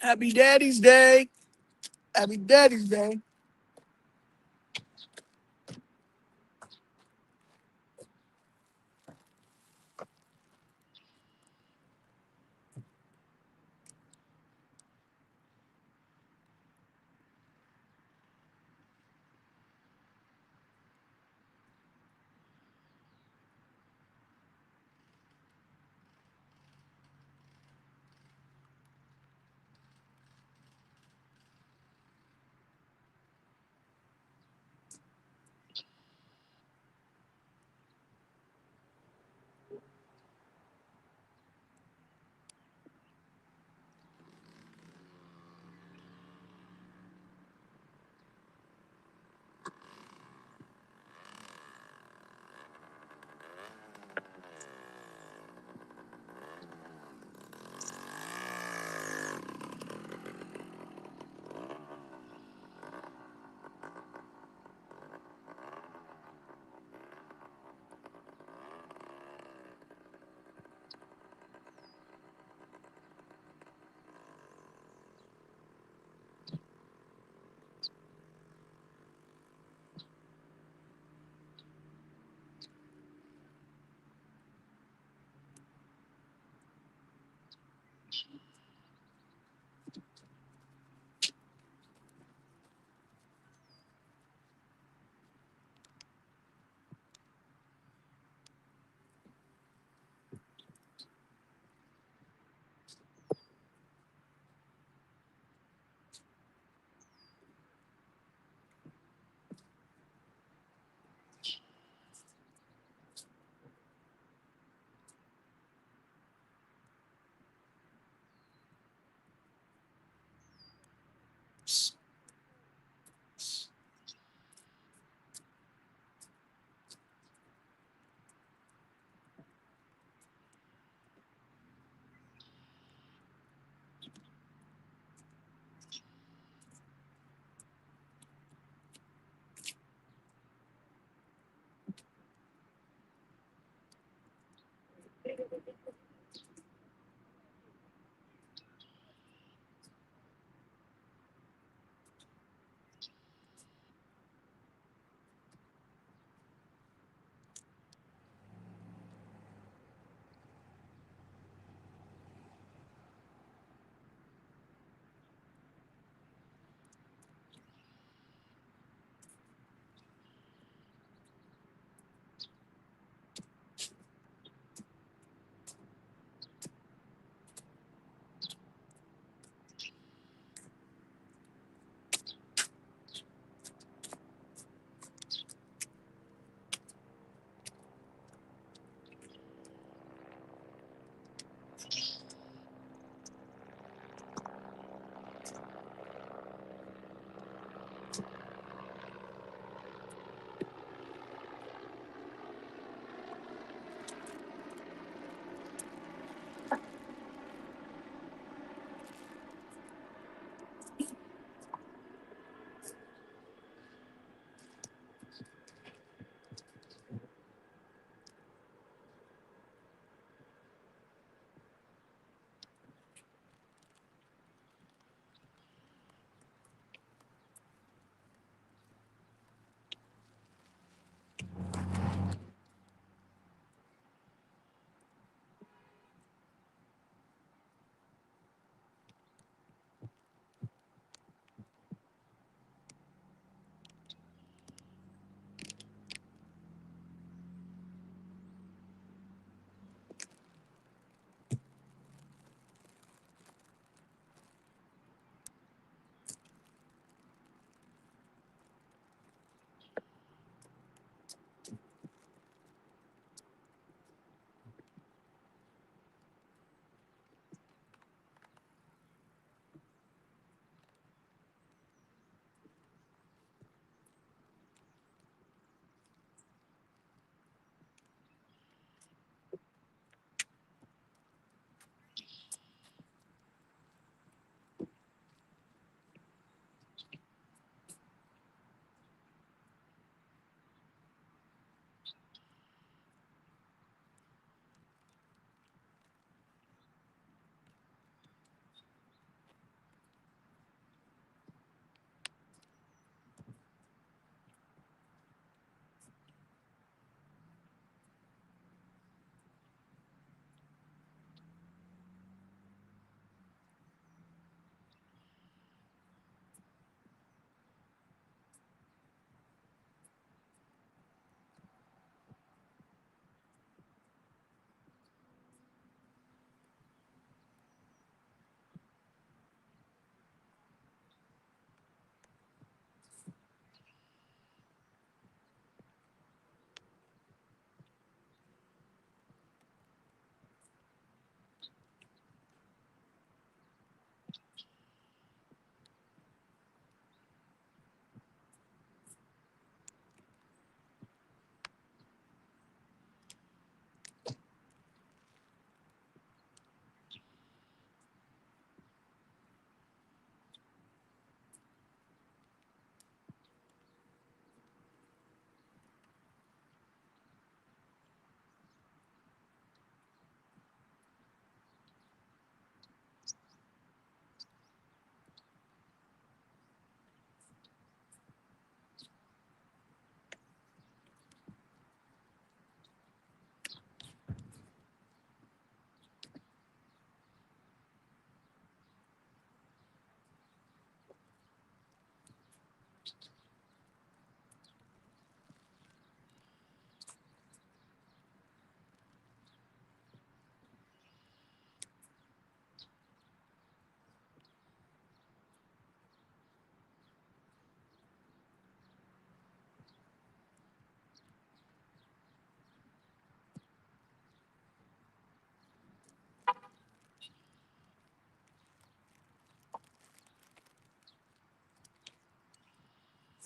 Happy Daddy's Day. Happy Daddy's Day.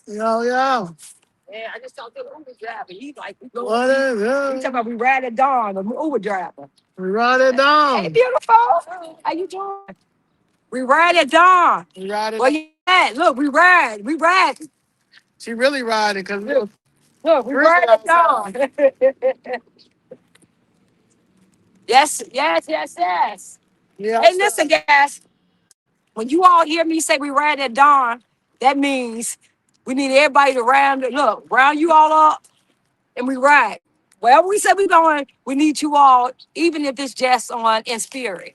Yo, yo. Yeah, I just talked to the Uber driver. He's like, we go. What is He talking it? about we ride at dawn, the Uber driver. We ride it Hey, down. beautiful. How you doing? We ride at dawn. We ride it Where down. you at? Look, we ride. We ride. She really riding because it was Look, we freezing ride at dawn. outside. Yes, yes, yes, yes. Yeah, Hey, listen, outside. guys. When you all hear me say we ride at dawn, that means we need everybody to round you all up and we ride. Wherever we say we going, we need you all, even if it's just on in spirit,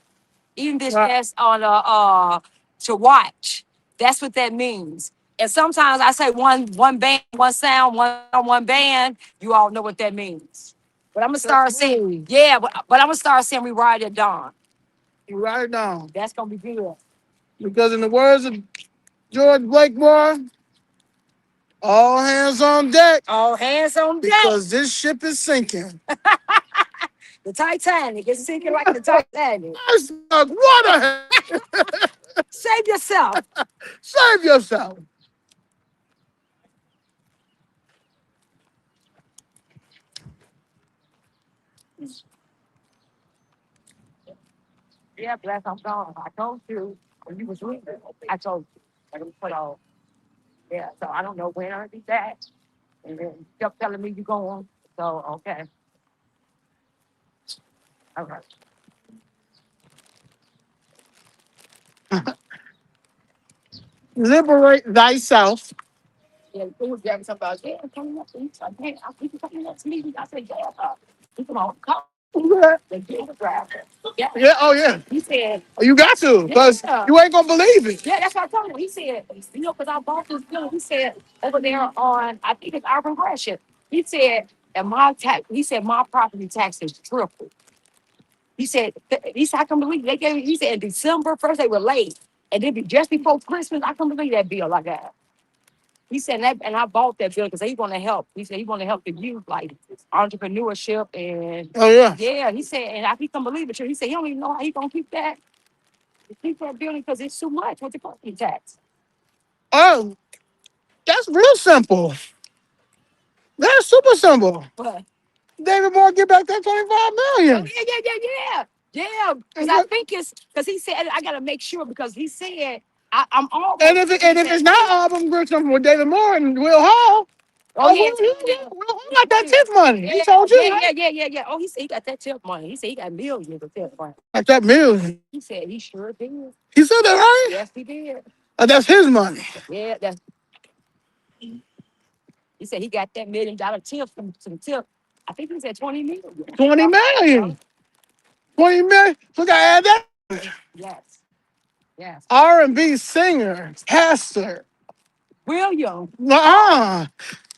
even if it's Right. just on to watch. That's what that means. And sometimes I say one band, one sound, one band. You all know what that means. But I'm gonna start saying, yeah, but I'm gonna start saying we ride at dawn. We ride it down. That's gonna be good. Because in the words of George Blakemore, all hands on deck All hands on deck. because this ship is sinking. The Titanic is sinking like the Titanic. What a Save yourself. save yourself. Yeah, bless I'm gone. I told you when you was leaving. I told you. I didn't put all. Yeah, so I don't know when I'll be back. And then you kept telling me you're going. So okay. All right. Liberate thyself. Yeah, it was there something about yeah, coming up to each other. Hey, we can coming up to me. I said, yeah, we come on, come. Yeah. They did the driver. Yeah. Yeah, oh yeah. He said, You got to, because yeah. you ain't gonna believe it. Yeah, that's what I told him. He said, because I bought this bill. He said over there on, I think it's Urban Gresham. He said, and he said my property tax is triple. He said, I can believe they gave. He said in December first they were late, and then just before Christmas, I couldn't believe that bill I got. He said that, and I bought that bill because he want to help. He said he want to help the youth, like entrepreneurship and Oh yeah. yeah. He said, and he can believe it. He said he don't even know how he gonna keep that building because it's too much with the property tax. Oh, that's real simple. That's super simple. But David Moore get back that 25 oh million. yeah. Because And I think it's because he said I gotta make sure because he said I'm and almost. if it's not Auburn Grisham with David Moore and Will Hall, Oh yeah, Will Hall got that tip money. He told you, right? yeah. Oh, he said he got that tip money. He said he got millions of tip money. Got that million. He said he sure did. He said that, right? Yes, he did. That's his money. Yeah, he said he got that $1 million tip from some tip. I think he said 20 million. 20 million. 20 million. Look, I add that. Yes, yes. R&B singer, pastor. William,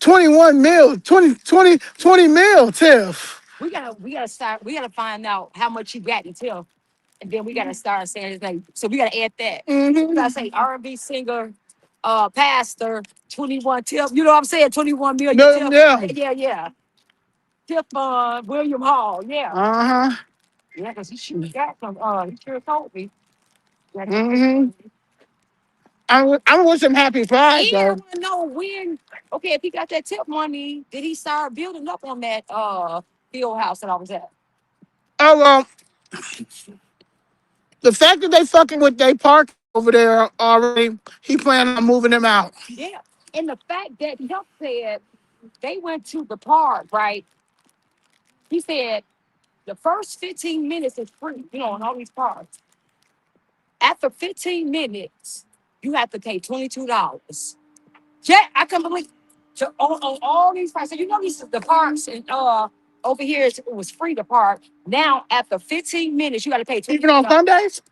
21 mil, 20 mil, Tiff. we gotta start. We gotta find out how much you got in tip, and then we gotta start saying his name. So we gotta add that. We gotta say R&B singer, pastor, 21 tip. You know what I'm saying? 21 million tip. Yeah. Tip William Hall. Yeah. Uh-huh. Yeah, because he sure got some. He sure told me. Mm-hmm. I wish him happy Pride, And I though. want to know when. Okay, if he got that tip money, did he start building up on that field house that I was at? Oh, well, the fact that they fucking with they park over there already, he planning on moving them out. Yeah, and the fact that Yup said they went to the park, right? He said the first 15 minutes is free, on all these parks. After 15 minutes, you have to pay $22. Yeah, I can believe on all these parks. So these the parks and over here it was free to park. Now after 15 minutes, you got to pay Even on $22. Sundays?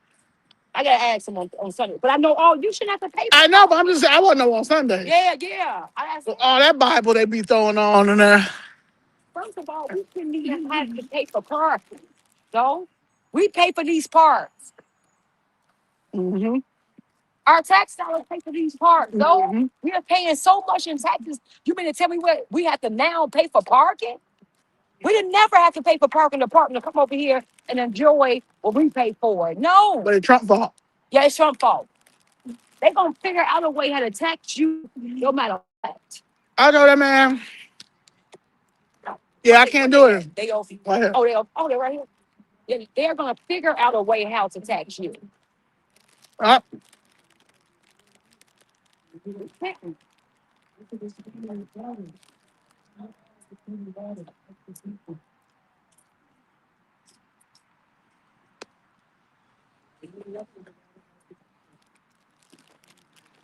I gotta ask him on Sunday. But I know you shouldn't have to pay for I know, but I'm just saying I wouldn't know on Sundays. Yeah. I asked him, All that Bible they be throwing on in there. first of all, we shouldn't even have to pay for parking. So we pay for these parks. Mm-hmm. Our tax dollars pay for these parks. So we are paying so much in taxes. You mean to tell me what we have to now pay for parking? We didn't never have to pay for parking the park to come over here and enjoy what we pay for. No. But it's Trump fault. Yeah, it's Trump's fault. They're going to figure out a way how to tax you no matter what. I know that, man. Yeah, I can't do it. They over. Right here. They're right here. Yeah, they're going to figure out a way how to tax you. Uh,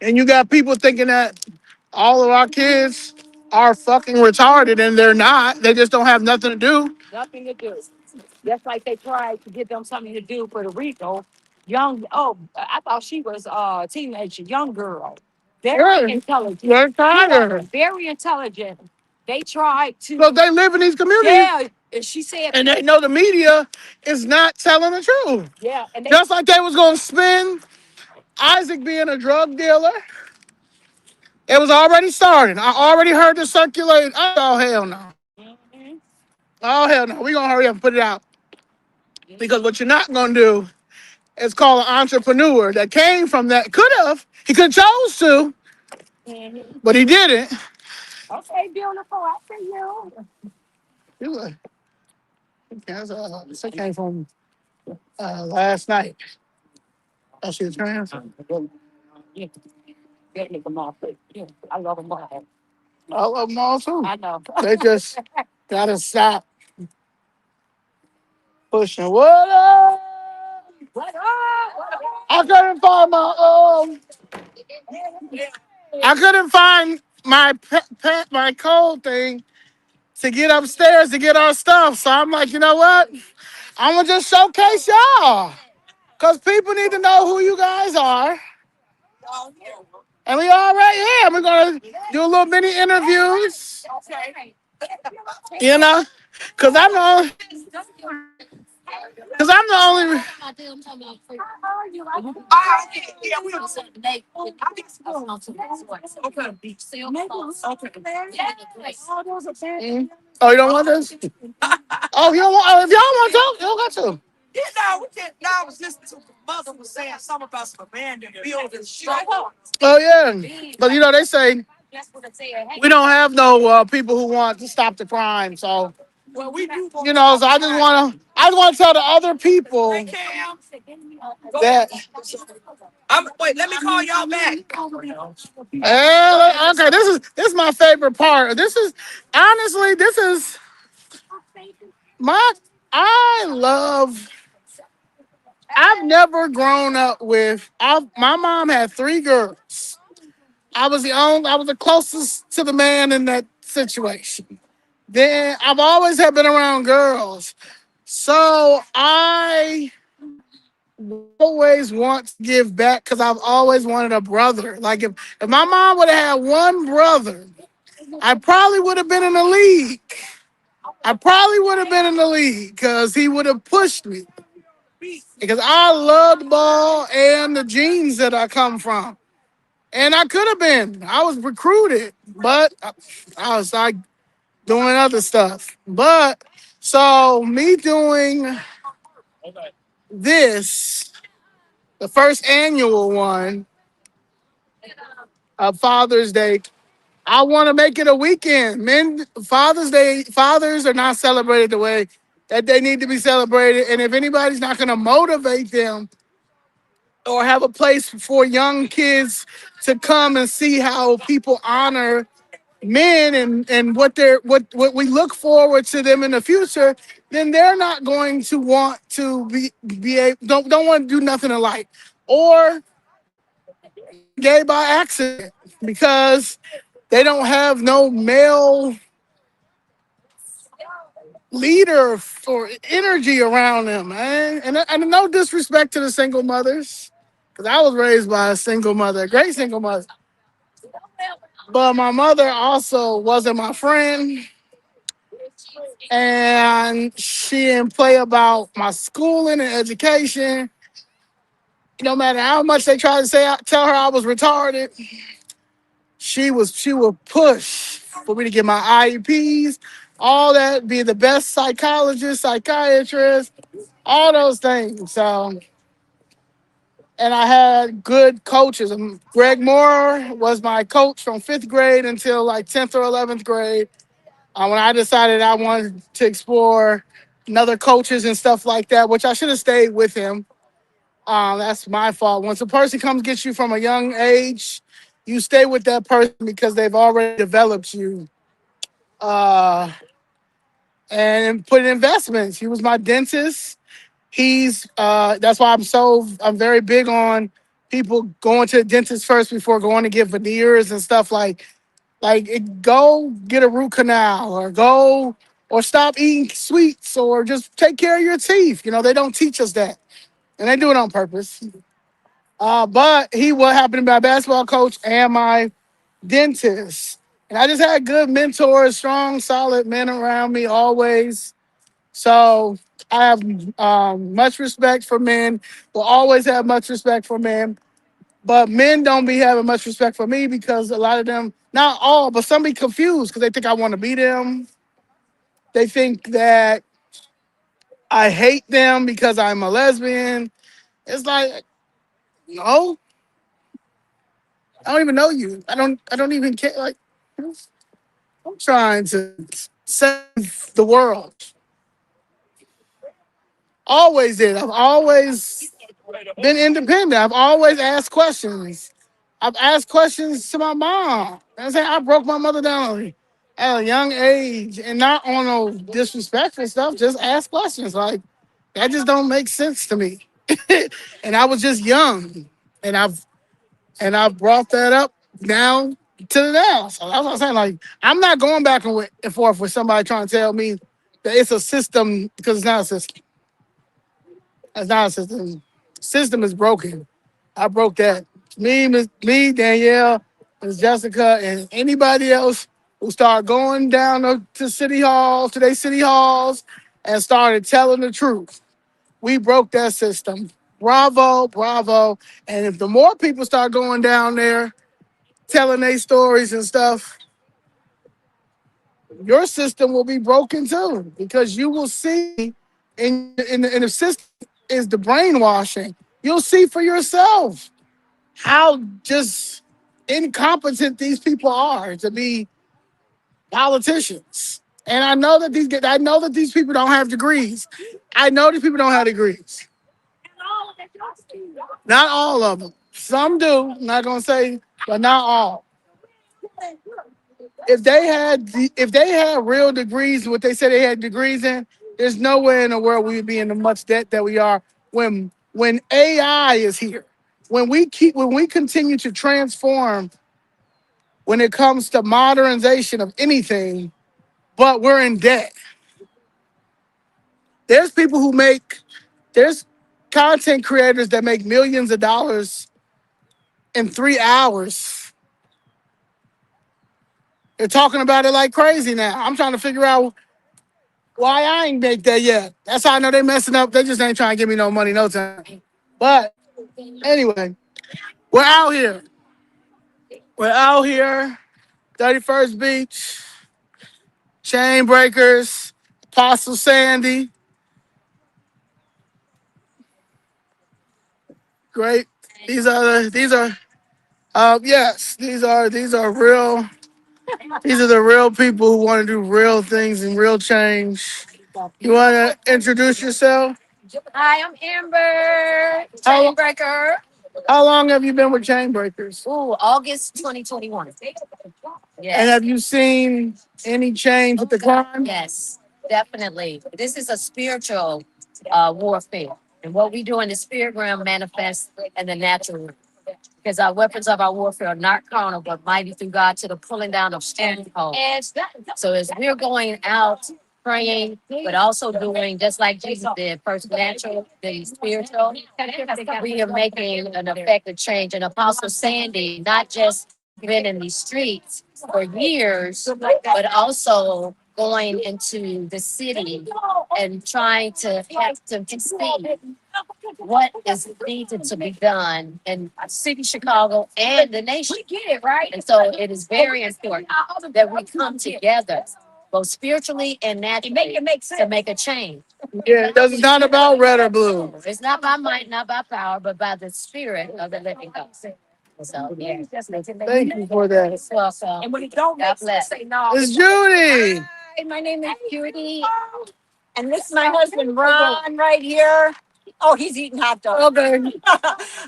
and you got people thinking that all of our kids are fucking retarded, and they're not. They just don't have nothing to do. Nothing to do. Just like they tried to get them something to do for the Rico. I thought she was a teenager, young girl. Very intelligent. They're tired. Very intelligent. They tried to. So they live in these communities. Yeah, and she said. And they know the media is not telling the truth. Yeah, and just like they was going to spin Isaac being a drug dealer. It was already started. I already heard the circulate. Oh, hell no. Mm-hmm. Oh, hell no. We're going to hurry up and put it out. Because what you're not going to do is call an entrepreneur that came from that. He could have chose to, but he didn't. Okay, beautiful. I see you. He was like, it came from last night. Oh, she was trans? Yeah. Yeah, I love them all. I love them all too. I know. They just got to stop pushing. What up? What up? I couldn't find my code thing to get upstairs to get our stuff. So I'm like, you know what? I'm gonna just showcase y'all, cause people need to know who you guys are. And we all right here. We're gonna do a little mini interviews. You know, cause I'm the only. Oh, you don't want this? Oh, you don't want? Oh, if y'all want to, you don't got to. Yeah, no, we can't. No, I was listening to the mother was saying something about some abandoned buildings. Oh yeah, but they say we don't have no people who want to stop the crime. So well, we do. So I just want to tell the other people that. Wait, let me call y'all back. Okay, this is my favorite part. This is my. I've never grown up with. My mom had 3 girls. I was the closest to the man in that situation. Then I've always have been around girls, so I always want to give back because I've always wanted a brother. Like if my mom would have had one brother, I probably would have been in the league. Because he would have pushed me. Because I love the ball and the genes that I come from. And I could have been. I was recruited, but I was like doing other stuff. But so me doing this, the first annual one of Father's Day, I want to make it a weekend. Fathers are not celebrated the way that they need to be celebrated. And if anybody's not going to motivate them or have a place for young kids to come and see how people honor men and what we look forward to them in the future, then they're not going to want to don't want to do nothing alike or gay by accident because they don't have no male leader or energy around them, man. And no disrespect to the single mothers. because I was raised by a single mother, a great single mother. But my mother also wasn't my friend, and she didn't play about my schooling and education. No matter how much they tried to tell her I was retarded, she would push for me to get my IEPs, all that, be the best psychologist, psychiatrist, all those things. So, and I had good coaches. Greg Moore was my coach from fifth grade until like 10th or 11th grade. When I decided I wanted to explore another coaches and stuff like that, which I should have stayed with him. That's my fault. Once a person comes get you from a young age, you stay with that person because they've already developed you uh, and put in investments. He was my dentist. He's that's why I'm very big on people going to the dentist first before going to get veneers and stuff go get a root canal or go or stop eating sweets or just take care of your teeth. They don't teach us that, and they do it on purpose. But he what happened to be my basketball coach and my dentist. And I just had good mentors, strong, solid men around me always. So I have much respect for men. Will always have much respect for men. But men don't be having much respect for me because a lot of them, not all, but some be confused because they think I want to be them. They think that I hate them because I'm a lesbian. It's like, no, I don't even know you. I don't even care. Like, I'm trying to save the world. Always did. I've always been independent. I've always asked questions. I've asked questions to my mom. I say I broke my mother down at a young age, and not on no disrespectful stuff. Just ask questions. Like that just don't make sense to me. And I was just young, and I've brought that up now to the now. So that's what I'm saying. Like I'm not going back and forth with somebody trying to tell me that it's a system because it's not a system. It's not a system. System is broken. I broke that. Me, Danielle, Miss Jessica, and anybody else who started going down to city halls, to their city halls, and started telling the truth. We broke that system. Bravo, bravo. And if the more people start going down there telling their stories and stuff, your system will be broken too because you will see in the system is the brainwashing. You'll see for yourself how just incompetent these people are to be politicians. And I know that these people don't have degrees. I know these people don't have degrees. Not all of them. Some do. I'm not gonna say, but not all. If they had real degrees, what they said they had degrees in, there's nowhere in the world we would be in the much debt that we are when AI is here. When we continue to transform when it comes to modernization of anything, but we're in debt. There's people who there's content creators that make millions of dollars in 3 hours. They're talking about it like crazy now. I'm trying to figure out why I ain't make that yet. That's how I know they messing up. They just ain't trying to give me no money, no time. But anyway, we're out here. We're out here. 31st Beach, Chainbreakers, Apostle Sandy. Great. Yes, these are real. These are the real people who want to do real things and real change. You want to introduce yourself? Hi, I'm Amber, How, Chainbreaker. how long have you been with Chainbreakers? Ooh, August 2021. And Yes, have you seen any change with the crime? yes, definitely. This is a spiritual warfare. And what we do in the spirit realm manifests in the natural realm. Because our weapons of our warfare are not carnal, but mighty through God to the pulling down of strongholds. So as we're going out praying, but also doing just like Jesus did, first natural, then spiritual. We are making an effective change. And Apostle Sandy, not just been in these streets for years, but also going into the city and trying to have them to see what is needed to be done in city Chicago and the nation. We get it, right? And so it is very important that we come together, both spiritually and naturally, to make a change. Yeah, because it's not about red or blue. It's not by might, not by power, but by the spirit of the living God. So, yeah. Thank you for that. So, and when it don't God bless. Say no. It's Judy. Hi, my name is Judy. And this is my husband, Ron, right here. Oh, he's eating hot dogs. Okay.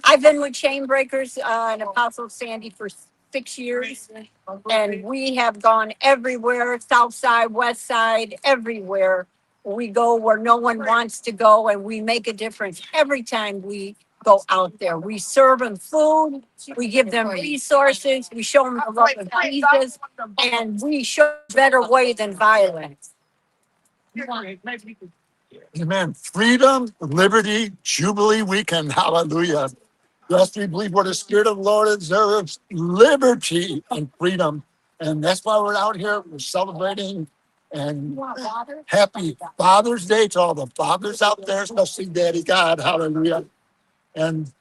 I've been with Chainbreakers and Apostle Sandy for 6 years. And we have gone everywhere, south side, west side, everywhere. We go where no one wants to go, and we make a difference every time we go out there. We serve them food, we give them resources, we show them the love of Jesus, and we show a better way than violence. Amen. Freedom, liberty, Jubilee weekend. Hallelujah. Yes, we believe where the Spirit of the Lord observes liberty and freedom. And that's why we're out here. We're celebrating. And happy Father's Day to all the fathers out there, especially Daddy God. Hallelujah. And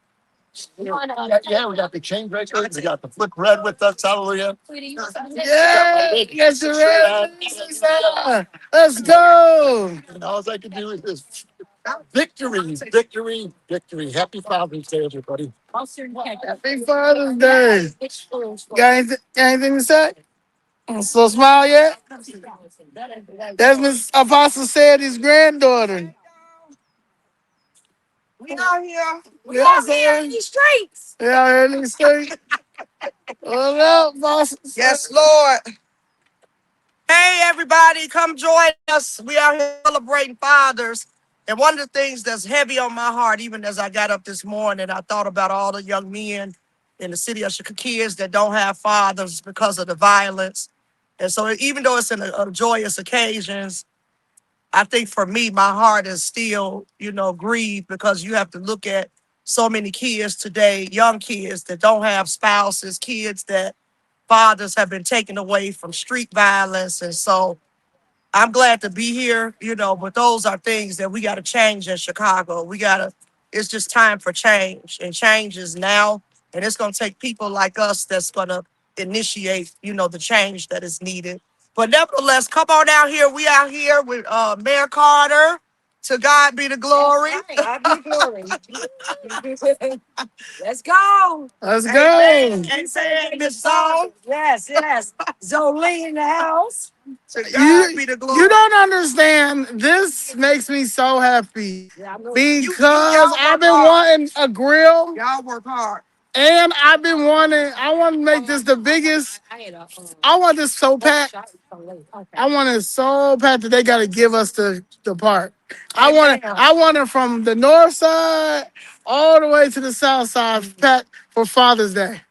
yeah, we got the chain breakers. We got the flip bread with us. Hallelujah. Yeah. Yes, you're right. Let's go. And all I can do is this. Victory, victory, victory. Happy Father's Day, everybody. Happy Father's Day. Got anything to say? So smile yet? That's Miss Apostle Sandy's granddaughter. We out here. We Yeah, out here in these streets. Yeah, I heard him say. What up, boss? Yes, Lord. Hey, everybody, come join us. We out here celebrating fathers. And one of the things that's heavy on my heart, even as I got up this morning, I thought about all the young men in the city of Chicago, kids that don't have fathers because of the violence. And so even though it's in a joyous occasions, I think for me, my heart is still, grieved because you have to look at so many kids today, young kids that don't have spouses, kids that fathers have been taken away from street violence. And so I'm glad to be here, but those are things that we got to change in Chicago. It's just time for change, and change is now. And it's going to take people like us that's going to initiate, the change that is needed. But nevertheless, come on out here. We out here with Mayor Carter. To God be the glory. God be glory. Let's go. Let's go. Amen, Miss Song. Yes. Zoe in the house. To God be the glory. You don't understand. This makes me so happy because y'all I've been work hard. wanting a grill, Y'all work hard. and I want to make this the biggest. I want this so packed. I want it so packed that they got to give us the part. I want it from the north side all the way to the south side packed for Father's Day.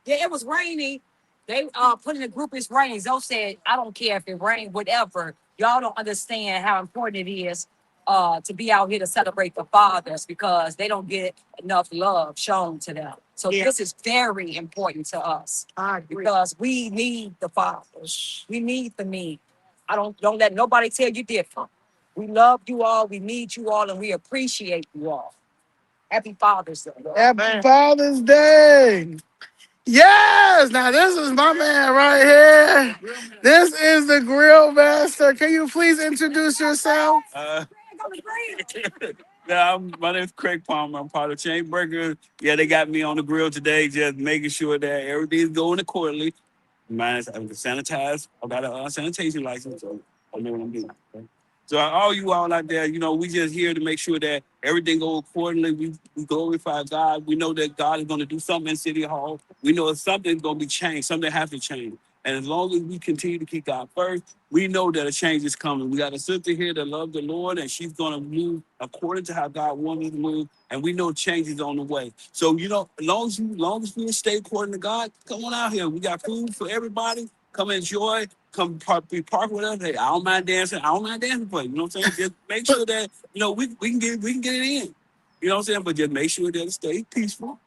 Yeah, it was rainy. They put in the group it's raining. Zoe said, I don't care if it rains, whatever. Y'all don't understand how important it is to be out here to celebrate the fathers because they don't get enough love shown to them. So this is very important to us because we need the fathers. We need the men. Don't let nobody tell you different. We love you all, we need you all, and we appreciate you all. Happy Father's Day. Happy Father's Day. Yes, now this is my man right here. This is the grill master. Can you please introduce yourself? Yeah, my name's Craig Palmer. I'm part of Chainbreakers. Yeah, they got me on the grill today, just making sure that everything's going accordingly. I'm sanitized. I got a sanitation license, so I know what I'm doing. Okay? So all you all out there, we just here to make sure that everything goes accordingly. We glorify God. We know that God is going to do something in City Hall. We know something's going to be changed. Something has to change. And as long as we continue to keep God first, we know that a change is coming. We got a sister here that loves the Lord, and she's going to move according to how God wants us to move. And we know change is on the way. So, as long as we stay according to God, come on out here. We got food for everybody. come enjoy, come park with us. Hey, I don't mind dancing. I don't mind dancing for you. You know what I'm saying? Just make sure that we can get it in. You know what I'm saying? But just make sure that it stays peaceful.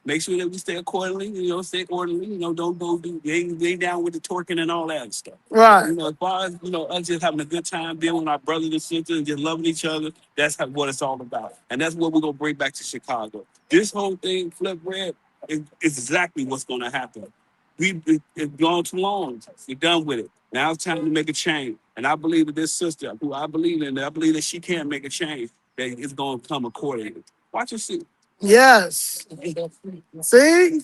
Make sure that we stay accordingly. Stay orderly. Don't go do ain't down with the twerking and all that stuff. Right. As far as us just having a good time, being with our brothers and sisters, and just loving each other. That's what it's all about, and that's what we're gonna bring back to Chicago. This whole thing, flip red, is exactly what's gonna happen. It's gone too long. We're done with it. Now it's time to make a change. And I believe that this sister, who I believe in, I believe that she can make a change. That it's gonna come accordingly. Watch and see. Yes. See?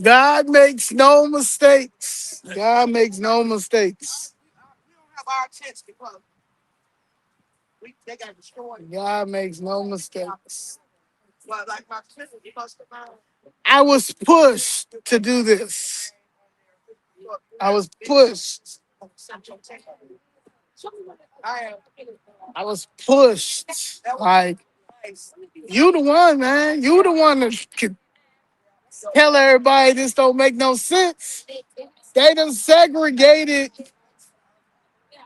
God makes no mistakes. God makes no mistakes. We don't have our tents because they got destroyed. God makes no mistakes. Well, like my tent was busted out. I was pushed to do this. I was pushed. I was pushed. Like, you the one, man. You the one that could tell everybody this don't make no sense. They done segregated.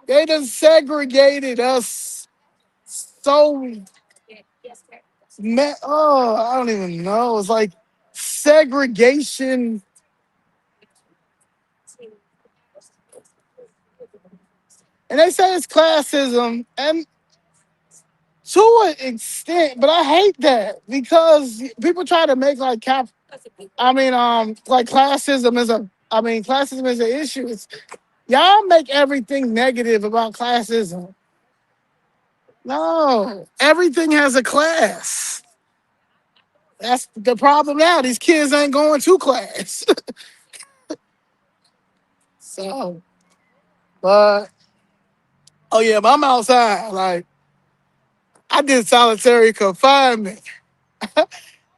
They done segregated us so. Oh, I don't even know. It's like segregation. And they say it's classism, and to an extent, but I hate that because people try to make like like classism is an issue. Y'all make everything negative about classism. No, everything has a class. That's the problem now. These kids ain't going to class. So, but oh yeah, but I'm outside. Like I did solitary confinement.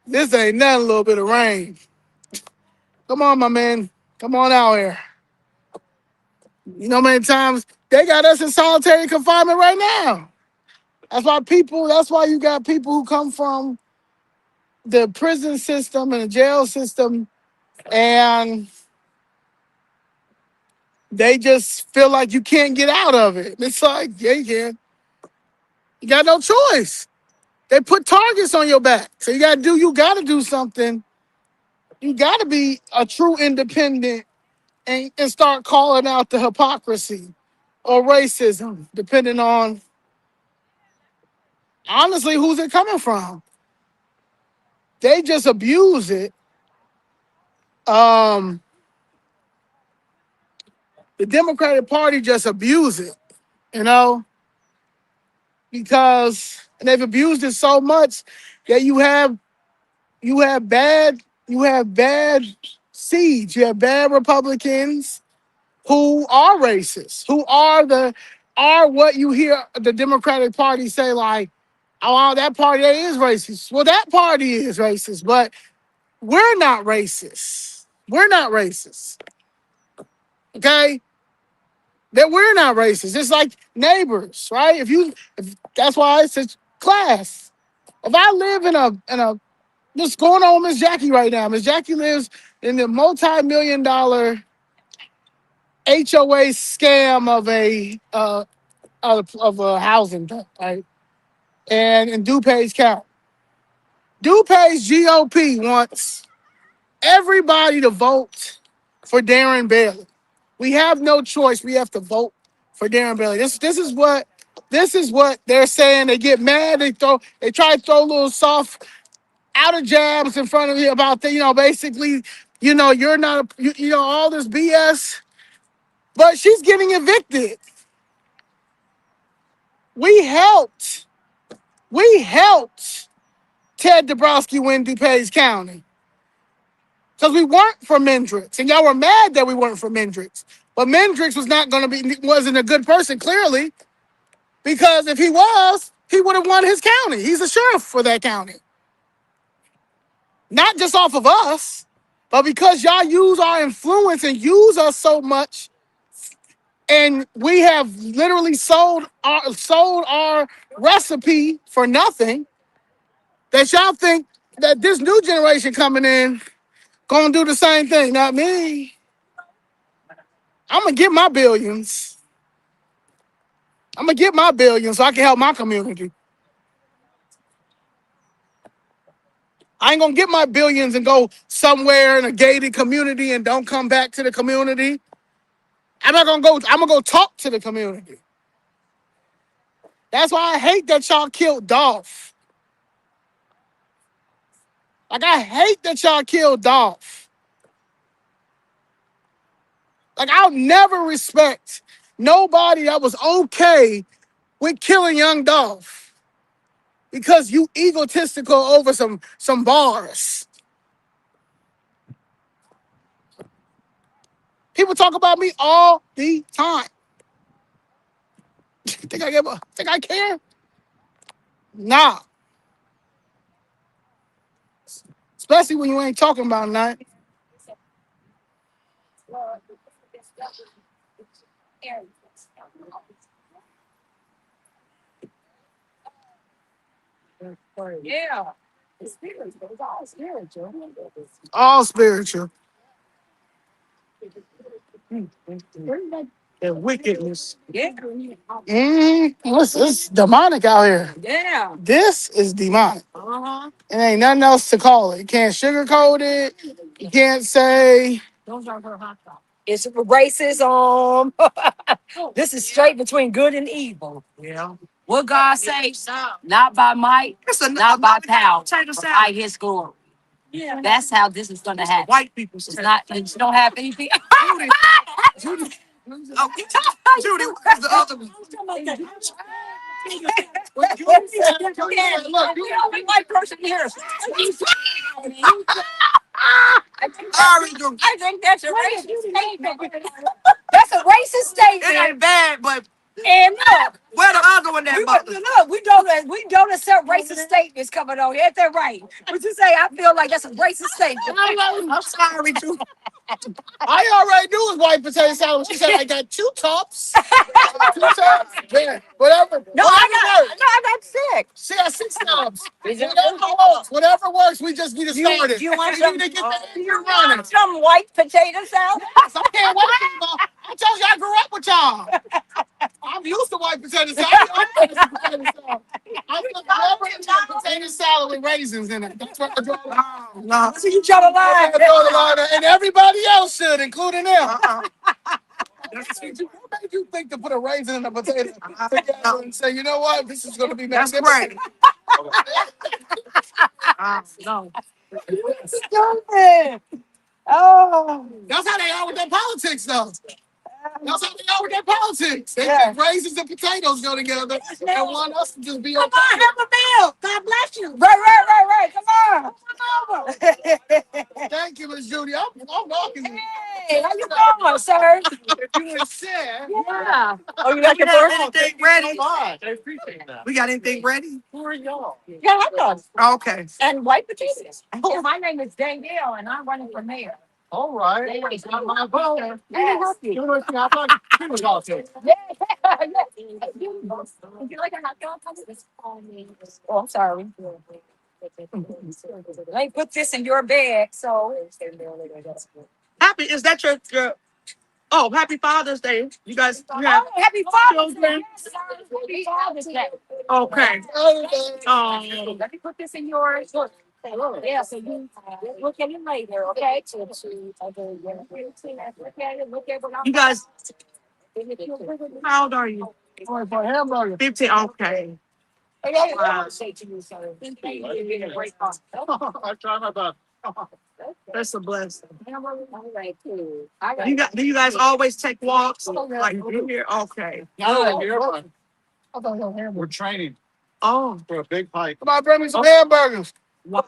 This ain't nothing. A little bit of rain. Come on, my man. Come on out here. You know how many times they got us in solitary confinement right now. That's why you got people who come from the prison system and the jail system and they just feel like you can't get out of it. It's like, yeah, you can. You got no choice. They put targets on your back. So you gotta do something. You gotta be a true independent and start calling out the hypocrisy or racism, depending on honestly who's it coming from. They just abuse it. Um, the Democratic Party just abuse it, you know, because and they've abused it so much that you have bad seeds. You have bad Republicans who are racist, who are what you hear the Democratic Party say like, oh, that party is racist. Well, that party is racist, but we're not racist. We're not racist. Okay? That we're not racist. It's like neighbors, right? If that's why it's a class. If I live in a what's going on with Miss Jackie right now? Miss Jackie lives in the multi-million-dollar HOA scam of a housing, right? And in DuPage County. DuPage GOP wants everybody to vote for Darren Bailey. We have no choice. We have to vote for Darren Bailey. This is what they're saying. They get mad. They try to throw little soft outer jabs in front of you about basically, you're not all this BS. But she's getting evicted. We helped. We helped Ted Dabrowski win DuPage County. Because we weren't for Mendrix. And y'all were mad that we weren't for Mendrix. But Mendrix wasn't a good person, clearly. Because if he was, he would have won his county. He's a sheriff for that county. Not just off of us, but because y'all use our influence and use us so much, and we have literally sold our recipe for nothing, that y'all think that this new generation coming in gonna do the same thing. Not me. I'm gonna get my billions. I'm gonna get my billions so I can help my community. I ain't gonna get my billions and go somewhere in a gated community and don't come back to the community. I'm not gonna go. I'm gonna go talk to the community. That's why I hate that y'all killed Dolph. Like I hate that y'all killed Dolph. Like I'll never respect nobody that was okay with killing young Dolph because you egotistical over some bars. People talk about me all the time. Think I care? Nah. Especially when you ain't talking about nothing. Yeah. It's spiritual. It's all spiritual. All spiritual. And wickedness. Yeah. It's demonic out here. Yeah. This is demonic. Uh-huh. It ain't nothing else to call it. You can't sugarcoat it. You can't say. Those are her hot dogs. It's racism. This is straight between good and evil. Yeah. What God say? Not by might, It's a not by power, potato but salad. by his glory. Yeah. That's how this is gonna happen. White people It's say. not, you don't have anything. Judy. Oh, Judy, where's the other one? Look, you the only white person here. Sorry, Judy. I think that's a racist statement. That's a racist It statement. ain't bad, but And look, where the other one that bought? we don't accept racist statements coming on here. Is that right? Would you say I feel like that's a racist statement? I'm sorry, Judy. All you already do is white potato salad. She said, I got two tops. Two tops. Yeah, whatever. No, I got sick. She has six tops. Is it Whatever works, we just need to start it. Do you want We some? need to get the Do engine you running. want some white potato salad? So I can't wait anymore. I told you I grew up with y'all. I'm used to white potato salad. I'm used to potato salad. I would never eat a potato salad with raisins in it. That's what I draw the line. No. So you try to lie. I draw the line, and everybody else should, including them. What made you think to put a raisin and a potato together and say, you know what, this is going to be That's magnificent? right. No. Stupid. Oh. That's how they are with their politics, though. That's how they are with their politics. They Yeah. think raisins and potatoes go together and want us to just be Come okay. on, have a meal. God bless you. Right. Come on. Come on. Thank you, Miss Judy. I'm walking you. Hey, how you doing, sir? If you would share. Yeah. Oh, you got We your got birthday? anything ready? I appreciate that. We got anything ready? Who are y'all? Yeah, hot dogs Okay. and white potatoes. Oh, my name is Damion, and I'm running for mayor. All right. It's not my fault. Let me help you. You know what I'm like? You know what I'm Yeah. Would you like a hot dog? Oh, I'm sorry. Let me put this in your bag, so. Happy, is that your oh, happy Father's Day. You guys, you have, Oh, happy Father's Day. children? Yes, sir. Happy Father's Day. Okay. Let me put this in yours. Look. Yeah, so you look at it later, okay? Look at it, look at what I'm. You guys, how old are you? For a hamburger. 15. Okay. Hey, I want to say to you, sir, thank you for being a great father. I try my best. That's a blessing. All right, cool. Do you guys always take walks like you here? Okay. No, We're training Oh, for a big hike. come on, bring me some hamburgers. wow.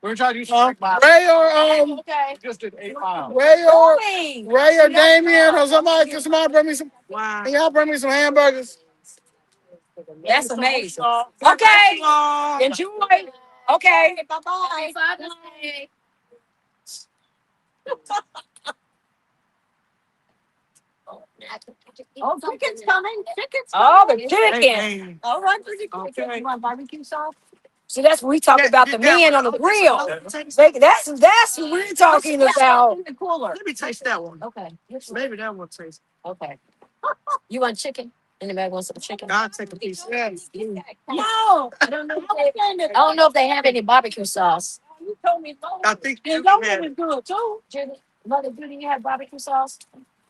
We're trying to do something like Ray or Okay. just did 8 miles. Ray or Damion or somebody. Can somebody bring me some? Wow. Can y'all bring me some hamburgers? That's amazing. Okay. Okay. Enjoy. Okay. Bye-bye. Oh, chicken's coming. Chicken's coming. Oh, the chicken. Hey, All right, pretty chicken. Okay. You want barbecue sauce? See, that's what we talking about. The man on the grill. That's what we're talking about. Let me taste that one. Okay. Maybe that one tastes. Okay. You want chicken? Anybody want some chicken? I'll take a piece. Yes. No, I don't know. I don't know if they have any barbecue sauce. You told me I think you you know had. it was good too. Judy, Mother, do you have barbecue sauce?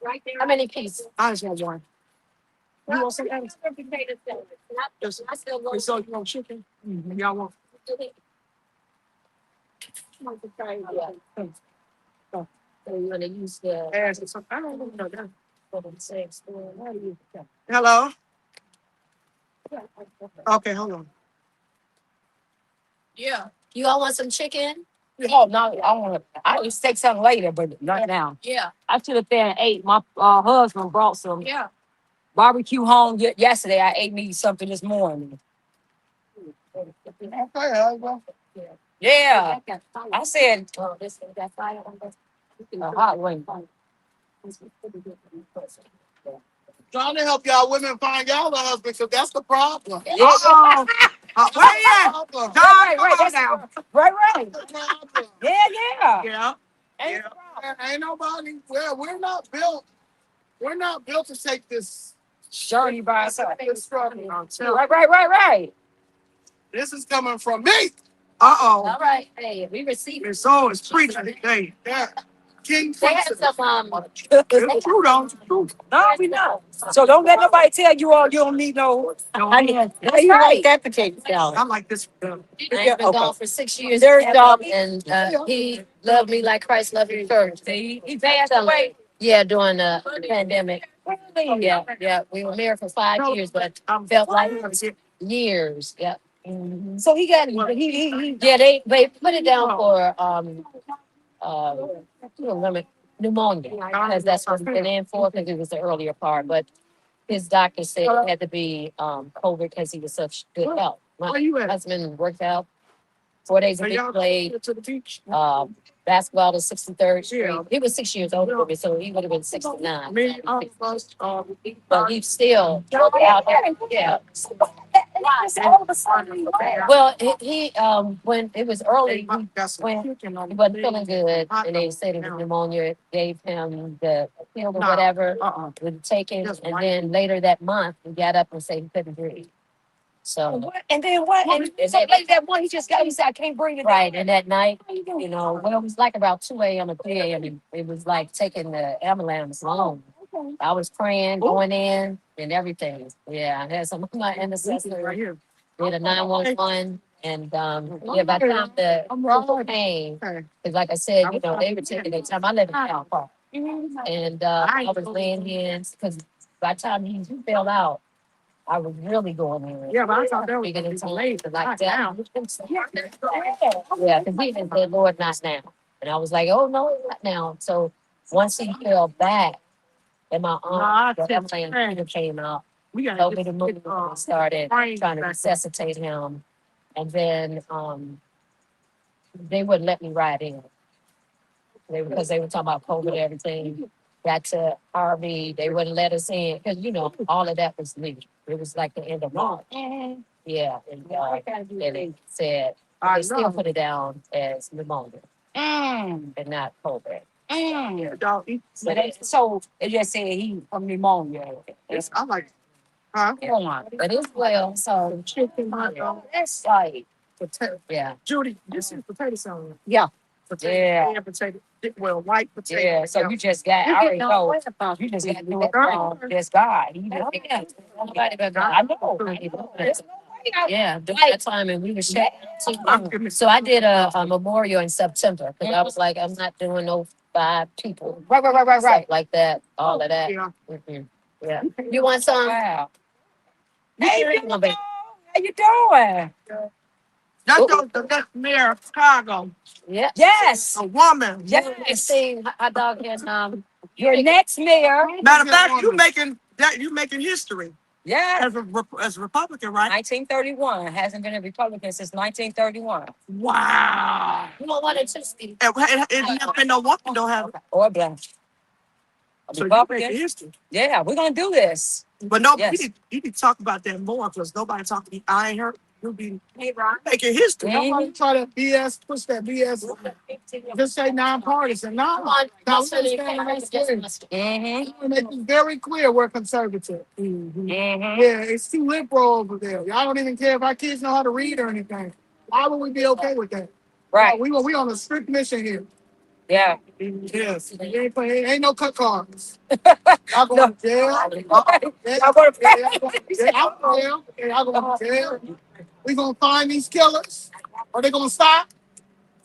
Right there. How many pieces? I just want one. You want some eggs? Yes. I still go. So you want chicken? Y'all want? Yeah. So you want to use the Ass or something? I don't know that. for the same store? How do you? Hello. Okay, hold on. Yeah. You all want some chicken? Oh no, I want to. I just take something later, but not now. Yeah. I should have been and ate. My husband brought some Yeah. barbecue home yesterday. I ate me something this morning. Okay, husband. Yeah, I said Oh, this is that fire on this. a hot wing. Trying to help y'all women find y'all a husband, because that's the problem. Uh-oh. Where you at? Problem. John, Right, come right, on that's now. right. That's the problem. Yeah. Yeah. Ain't Ain't nobody. We're not built. We're not built to take this journey by ourselves. struggle. I'm telling. Right. This is coming from me. Uh-oh. All right. Hey, we received. Your soul is preaching today. Yeah. King They had preacher. some It's true, though. It's true. No, we not. So don't let nobody tell you all you don't need no. No, How you like that potato salad? I like this. I've been gone for 6 years. There's And he loved me like Christ loved me first. He passed away. Yeah, during the pandemic. Yeah. We were married for 5 years, but felt like it was years. Yeah. So he got he yeah, they put it down for pneumonia, because that's what it's been in for, because it was the earlier part. But his doctor said it had to be COVID because he was such good health. Where My you at? husband worked out 4 days a Are week, y'all played to the beach? basketball to 63rd Street. Yeah. He was 6 years older than me, so he would have been 69. Me, But he still out there. Yeah. Well, he when it was early, he wasn't feeling good, and they said it was pneumonia. Gave him the pill or whatever, would take it, and then later that month, he got up and said he couldn't breathe. So And then what? And so like that one, he just got. He said, "I can't breathe." right, and that night, well, it was like about 2 a.m. or 3 a.m. It was like taking the ambulance home. I was praying, going in, and everything. Yeah, I had some of my intercessors. right here. Did a 911, and yeah, by the time the came, because like I said, they were taking their time. I live in Cal Park, and I was laying in, because by the time he fell out, I was really going in. Yeah, but I thought that was Beginning to late. like that. Yeah, because he even said, "Lord, not now," and I was like, "Oh no, not now." So once he fell back, and my aunt, the ambulance came out, We got told me to move, and started trying to back. resuscitate him. And then they wouldn't let me ride in. Because they were talking about COVID and everything. Got to Harvey, they wouldn't let us in, because all of that was legal. It was like the end of March. Yeah, and they said I they still know. put it down as pneumonia and not COVID. Dog, eat. So it just said he from pneumonia. Yes, I like. Huh? But it's well, so Chicken, hot dog, That's like potato. yeah. Judy, this is potato salad. Yeah. Potato, Yeah. and potato. Well, white potato. Yeah. So you just got. I already know. You just got to do it from just God. He just, Yeah. Nobody but God. I know. Yeah, during that time, and we were shaking. So I did a memorial in September, because I was like, I'm not doing no 5 people. Right. Stuff like that, all of that. Yeah. Yeah. You want some? Wow. You Hey, can you eat one, baby. How you doing? That's the next mayor of Chicago. Yeah. Yes. A woman. Yes. Yes. Sing hot dog and Your next mayor. Matter of fact, you making history Yes. as a Republican, right? 1931. Hasn't been a Republican since 1931. Wow. you want one or two, Steve? It never been no woman don't have. Or black. So you Republican. making history. Yeah, we're gonna do this. But no, Yes. you need to talk about that more, because nobody talking. I ain't heard. You'll be Hey, Ron. making history. Nobody try to BS, push that BS. Just say nonpartisan. No, no, we understand and make it clear. Mm-hmm. We make it very clear we're conservative. Mm-hmm. Yeah, it's too liberal over there. Y'all don't even care if our kids know how to read or anything. Why would we be okay with that? Right. No, we on a strict mission here. Yeah. Yes. Ain't no cut cards. Y'all going to jail. Yeah, Y'all going to yeah, y'all going to jail. Yeah, y'all going to jail. We gonna find these killers. Are they gonna stop?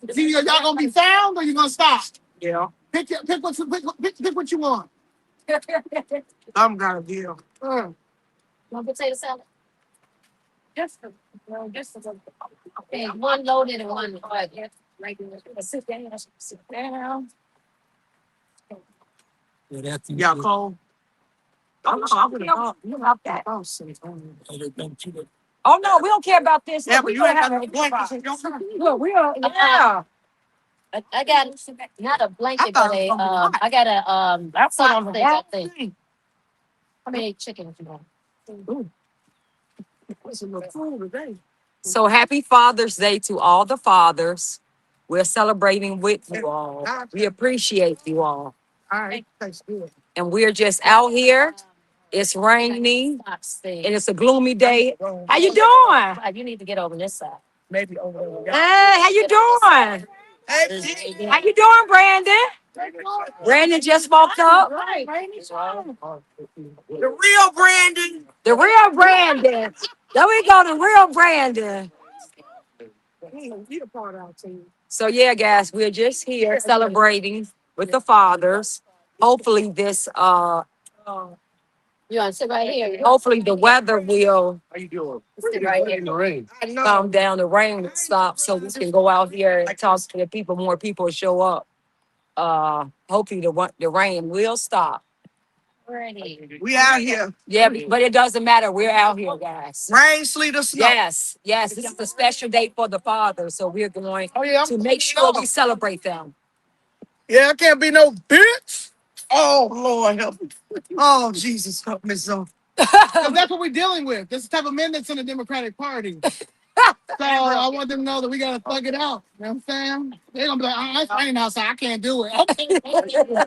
Is either y'all gonna be found or you gonna stop? Yeah. Pick what you want. I'm gonna deal. Uh, Want potato salad? Okay, one loaded and one regular. Sit down. Sit down. Y'all cold? Oh no, I would have thought. You love that. They've Oh no, we don't care about this. Yeah, Look, but we you gonna ain't got have no blankets in your car. Look, we are. Yeah. I got not a blanket, thought but it was a gonna be hot. I got a That's what I'm sock thing, I think. Thing. How many chickens you want? What's a little food today? So happy Father's Day to all the fathers. We're celebrating with you all. We appreciate you all. All right, tastes good. And we're just out here. It's raining Socks and thing. it's a gloomy day. How you doing? You need to get over this side. Maybe over there. Hey, how you doing? Hey, How you doing, Brandon? Brandon just walked up. the real Brandon. The real Brandon. There we go, the real Brandon. So yeah, guys, we're just here celebrating with the fathers. Hopefully this You want to sit right here? hopefully the weather will Sit right here. I know. calm down, the rain will stop so we can go out here and talk to the people, more people show up. Hopefully the rain will stop. Ready. We out here. Yeah, but it doesn't matter. We're out here, guys. Rain, sleet, or snow. Yes, yes. This is a special day for the fathers. So we're going oh yeah, to make sure we celebrate them. yeah, I can't be no bitch. Oh Lord help me. Oh Jesus help me so. 'Cause that's what we're dealing with. This is the type of men that's in the Democratic Party. So I want them to know that we gotta thug it out. You know what I'm saying? They're gonna be like, I ain't outside, I can't do it. Okay.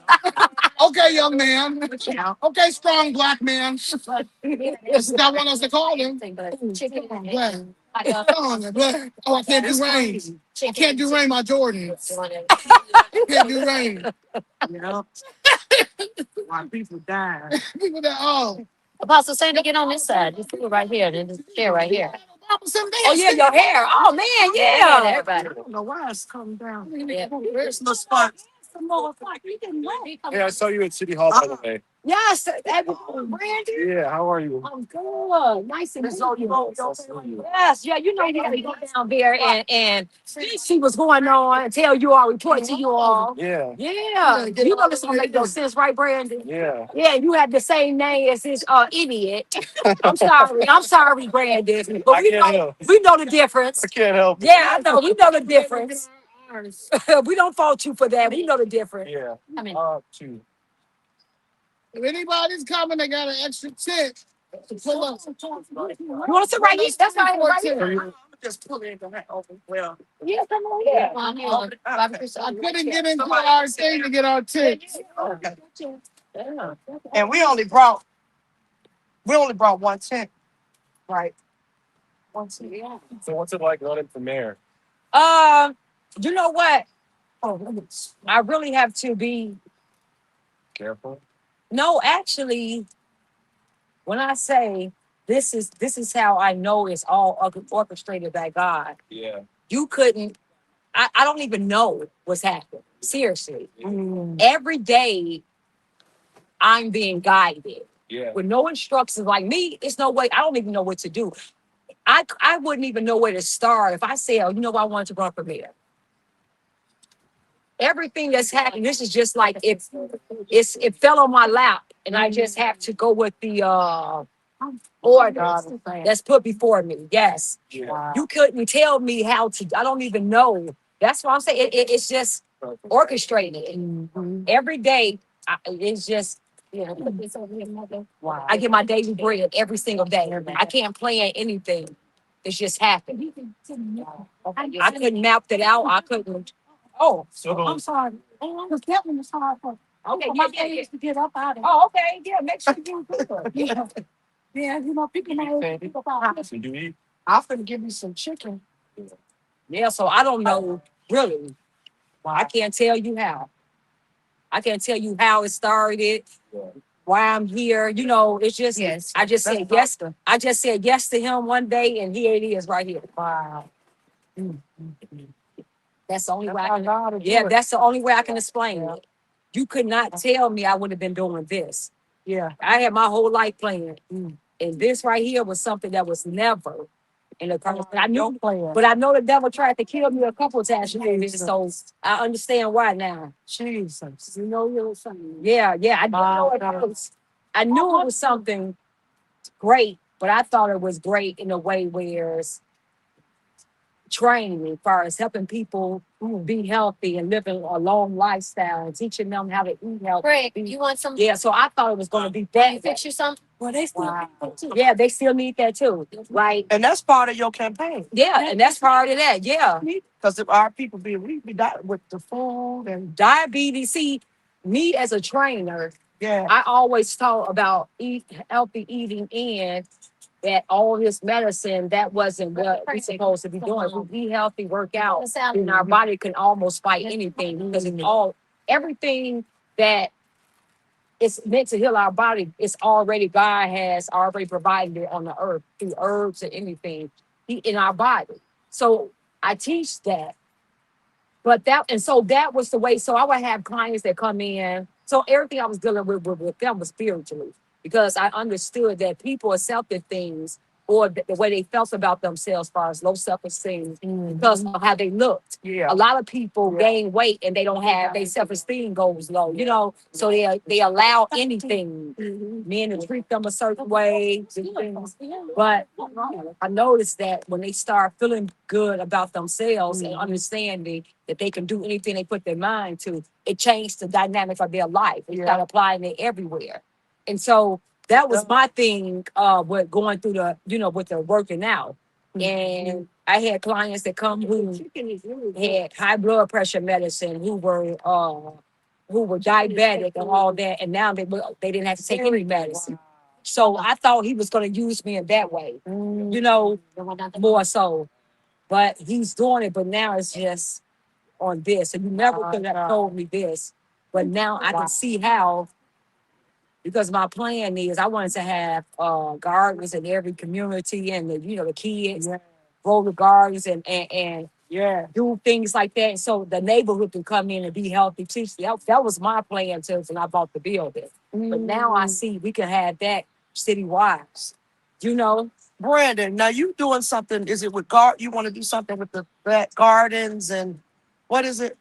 Okay, young man. Okay, strong black man. This is what I want us to call him. Chicken. Black. Black. Oh, I can't do rain. I can't do rain, my Jordans. Can't do rain. Yeah. Why people dying. People that, oh. Apostle Sandy, get on this side. Just put it right here. And this chair right here. Oh yeah, your hair. Oh man, yeah. Everybody. I don't know why it's coming down. Yeah. Where's the spot? Yeah, I saw you at City Hall, by the way. Yes, Brandon. Yeah, how are you? I'm good. Nice to meet you. Yes, yeah, you know you gotta go down there and see what's going on and tell you all, report to you all. Yeah, Yeah, you know this don't make no sense, right, Brandon? yeah. Yeah, you have the same name as this idiot. I'm sorry, Brandon. But I can't help. we know the difference. I can't help it. Yeah, I know. We know the difference. We don't fault you for that. We know the difference. Yeah. I mean, Two. If anybody's coming, they got an extra tent to pull up. You want to sit right here? That's right, right here. Are you- I'm just put it in the open. Well, Yeah, come on here. on here. I couldn't get into our thing to get our tents. okay. And we only brought one tent. Right. One tent. Yeah. So what's it like running for mayor? You know what? I really have to be. Careful. No, actually, when I say this is how I know it's all orchestrated by God. Yeah. You couldn't. I don't even know what's happening. Seriously, Mm. every day I'm being guided Yeah. with no instructions. Like me, it's no way. I don't even know what to do. I wouldn't even know where to start if I said, oh, you know, I wanted to run for mayor. Everything that's happening, this is just like it fell on my lap, and I just have to go with the order that's put before me. Yes, Yeah. you couldn't tell me how to. I don't even know. That's what I'm saying. It's just orchestrated. And every day, it's just. You know, I get my daily bread every single day. I can't plan anything. It's just happened. I couldn't map it out. I couldn't. Oh, I'm sorry. Because that one was hard for. Okay, yeah. To get up out of it. Oh, okay. Yeah, make sure you do it. Yeah. Yeah, people might think about it. I'm finna give you some chicken. Yeah, so I don't know really. Well, I can't tell you how. I can't tell you how it started, why I'm here. It's just I just said yes. I just said yes to him one day, and here it is right here. Wow. That's the only way. That's the only way I can explain it. You could not tell me I would have been doing this. Yeah, I had my whole life planned, and this right here was something that was never in the cards. I knew, but I know the devil tried to kill me a couple of times. So I understand why now. Jesus, you was something. Yeah, I didn't know it was. I knew it was something great, but I thought it was great in a way where it's training as far as helping people be healthy and living a long lifestyle and teaching them how to eat healthy. Greg, you want some? Yeah, so I thought it was going to be that. Fix you some? Well, they still need that too. Yeah, they still need that too. Right. And that's part of your campaign. Yeah, and that's part of that. Yeah. Because if our people we die with the food and Diabetes. See, me as a trainer, yeah. I always talk about healthy eating and that all this medicine, that wasn't what we're supposed to be doing. If we eat healthy, work out, then our body can almost fight anything because everything that is meant to heal our body, it's already, God has already provided it on the earth through herbs and anything in our body. So I teach that. So that was the way. So I would have clients that come in. So everything I was dealing with them was spiritually, because I understood that people accepted things or the way they felt about themselves, as far as low self-esteem, because of how they looked. Yeah. A lot of people gain weight and they don't have their self-esteem goes low, so they allow anything, men to treat them a certain way, things. But I noticed that when they start feeling good about themselves and understanding that they can do anything they put their mind to, it changed the dynamic of their life. They start applying it everywhere. And so that was my thing with going through with the working out. And I had clients that come who had high blood pressure medicine, who were diabetic and all that, and now they didn't have to take any medicine. So I thought he was going to use me in that way, more so. But he's doing it, but now it's just on this. And you never could have told me this, but now I can see how. Because my plan is I wanted to have gardens in every community, and the kids grow the gardens and do things like that. So the neighborhood can come in and be healthy too. That was my plan too when I bought the building. But now I see we can have that citywide. Brandon, now you doing something? Is it with you want to do something with the gardens and what is it?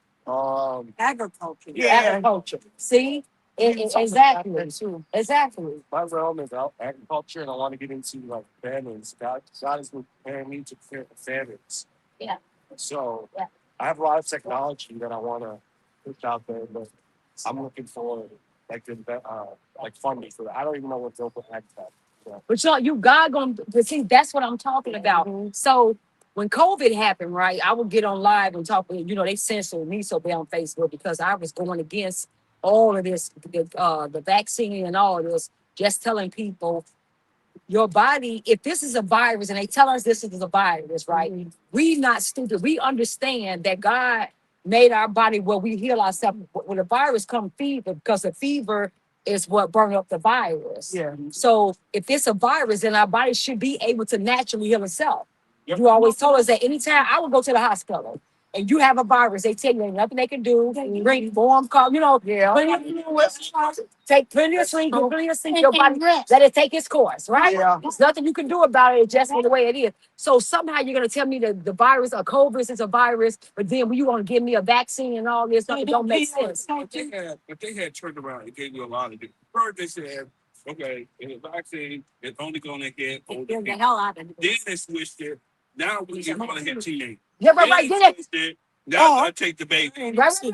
Agriculture. Yeah. Agriculture. See? Exactly. Exactly. My realm is agriculture, and I want to get into like families. God is preparing me to prepare for families. Yeah. So Yeah. I have a lot of technology that I want to push out there, but I'm looking for like funding for that. I don't even know what's open agriculture. But but see, that's what I'm talking about. So when COVID happened, right, I would get on live and talk. They censored me so bad on Facebook because I was going against all of this, the vaccine and all of this, just telling people your body, if this is a virus, and they tell us this is a virus, right? We not stupid. We understand that God made our body where we heal ourselves. When the virus comes, fever, because the fever is what burned up the virus. Yeah. So if it's a virus, then our body should be able to naturally heal itself. You always told us that anytime I would go to the hospital and you have a virus, they tell you ain't nothing they can do. Drink warm coffee, take plenty of sleep, your body, let it take its course, right? Yeah. There's nothing you can do about it. It's just the way it is. So somehow you're gonna tell me that the virus or COVID is a virus, but then when you want to give me a vaccine and all this, it don't make sense. If they had turned around and gave you a lot of different. First they said, okay, in the vaccine, it's only gonna hit older Get the people. hell out of Then here. they switched it. Now it's gonna hit teenagers. Yeah, right, Then right, they get it. switched it. Now I take the baby. Right. They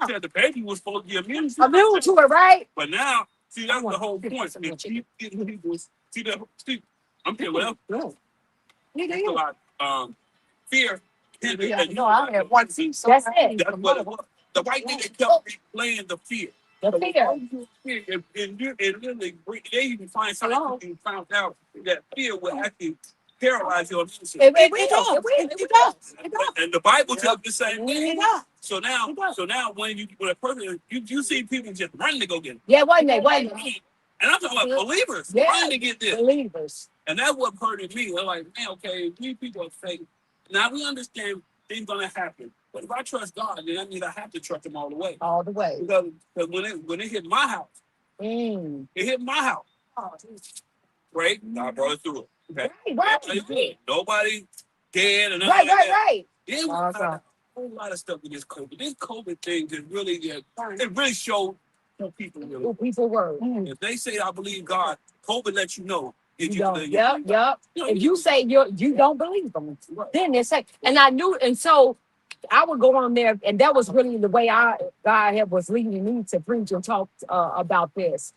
said the baby was supposed to be immune. Immune to it, right? But now, see, that's the whole point. If you get people, see, I'm saying, well, Nigga, So fear. yeah, no, I had one piece. That's it. That's what it was. The white nigga kept replaying the fear. The fear. It really, they even find something you found out that fear will actually paralyze your emotions. It does. And the Bible tells the same thing. So now when a person you see people just running to go get it. Yeah, wasn't they? Wasn't they? And I'm talking about believers Yeah. running to get this. Believers. And that's what hurted me. I'm like, man, okay, these people are fake. Now we understand things gonna happen. But if I trust God, then that means I have to trust him all the way. All the way. Because when it hit my house, it hit my house. Right? God brought us through it. Okay. Right. Nobody dead and nothing like that. Right. It was a whole lot of stuff with this COVID. This COVID thing just really it really showed who people really. Who people were. If they say I believe God, COVID lets you know. You don't. Yep. If you say you don't believe them, then they say, and I knew, and so I would go on there, and that was really the way God was leading me to preach and talk about this.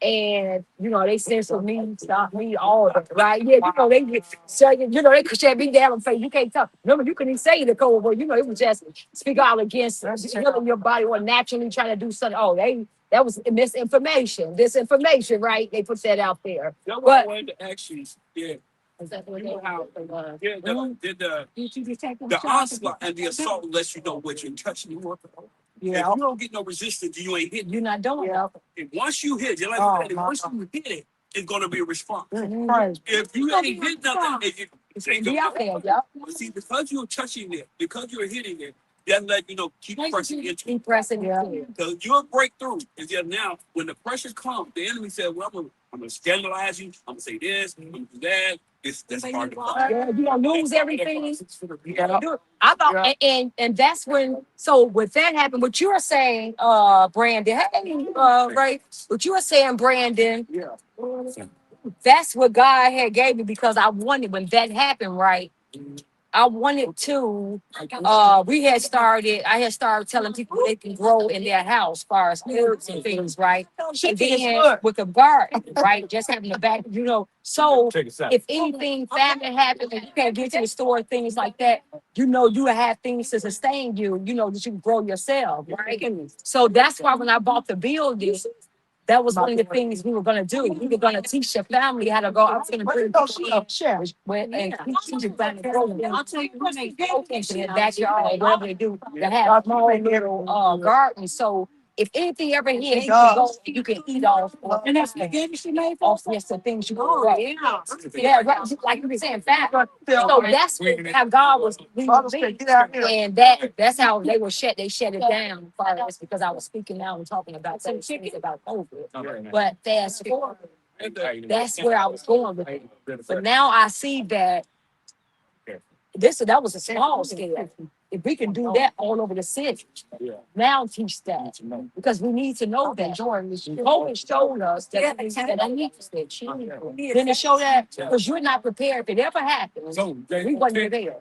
And they censor me, stop me, all of it, right? Yeah, they say, they could shut me down and say you can't talk. Remember, you couldn't even say the code word. It was just speak out against healing your body or naturally trying to do something. Oh, that was disinformation, right? They put that out there. That was But one to actually, yeah. is that what You know how they the onslaught and the assault lets you know what you're touching. If you don't get no resistance, you ain't hitting. You're not doing it. And once you hit, just like once you hit it, it's gonna be a response. If you ain't hit nothing, it's ain't Be out there, yeah. But see, because you're touching it, because you're hitting it, that let you know keep pressing into it. Keep pressing, yeah. Because your breakthrough is just now when the pressure comes, the enemy said, well, I'm gonna scandalize you, I'm gonna say this, I'm gonna do that. That's hard to find. Yeah, you're gonna lose everything. I thought, and that's when. So with that happened, what you were saying, Brandon, right? What you were saying, Brandon. Yeah. That's what God had gave me because I wanted when that happened, right? I wanted to. I had started telling people they can grow in their house, as far as herbs and things, right? And then with the garden, right? Just having the back, So if anything famine happened and you can't get to the store, things like that, you have things to sustain you. That you can grow yourself, right? So that's why when I bought the building. That was one of the things we were going to do. We were going to teach your family how to go. I was going to bring people up and teach your family to grow. I'll tell you when they go into their backyard or whatever they do, they have small little gardens. So if anything ever hits, you can eat off. And that's the game she made off just the things you grow. Yeah, right. Like you were saying, fat. So that's how God was leading me. And that's how they were they shut it down first because I was speaking out and talking about things about COVID. But fast forward, that's where I was going with it. But now I see that that was a small scale. If we can do that all over the city, now teach that because we need to know that. COVID showed us that I need to stay. Then it showed that because you're not prepared. If it ever happens, we wasn't prepared.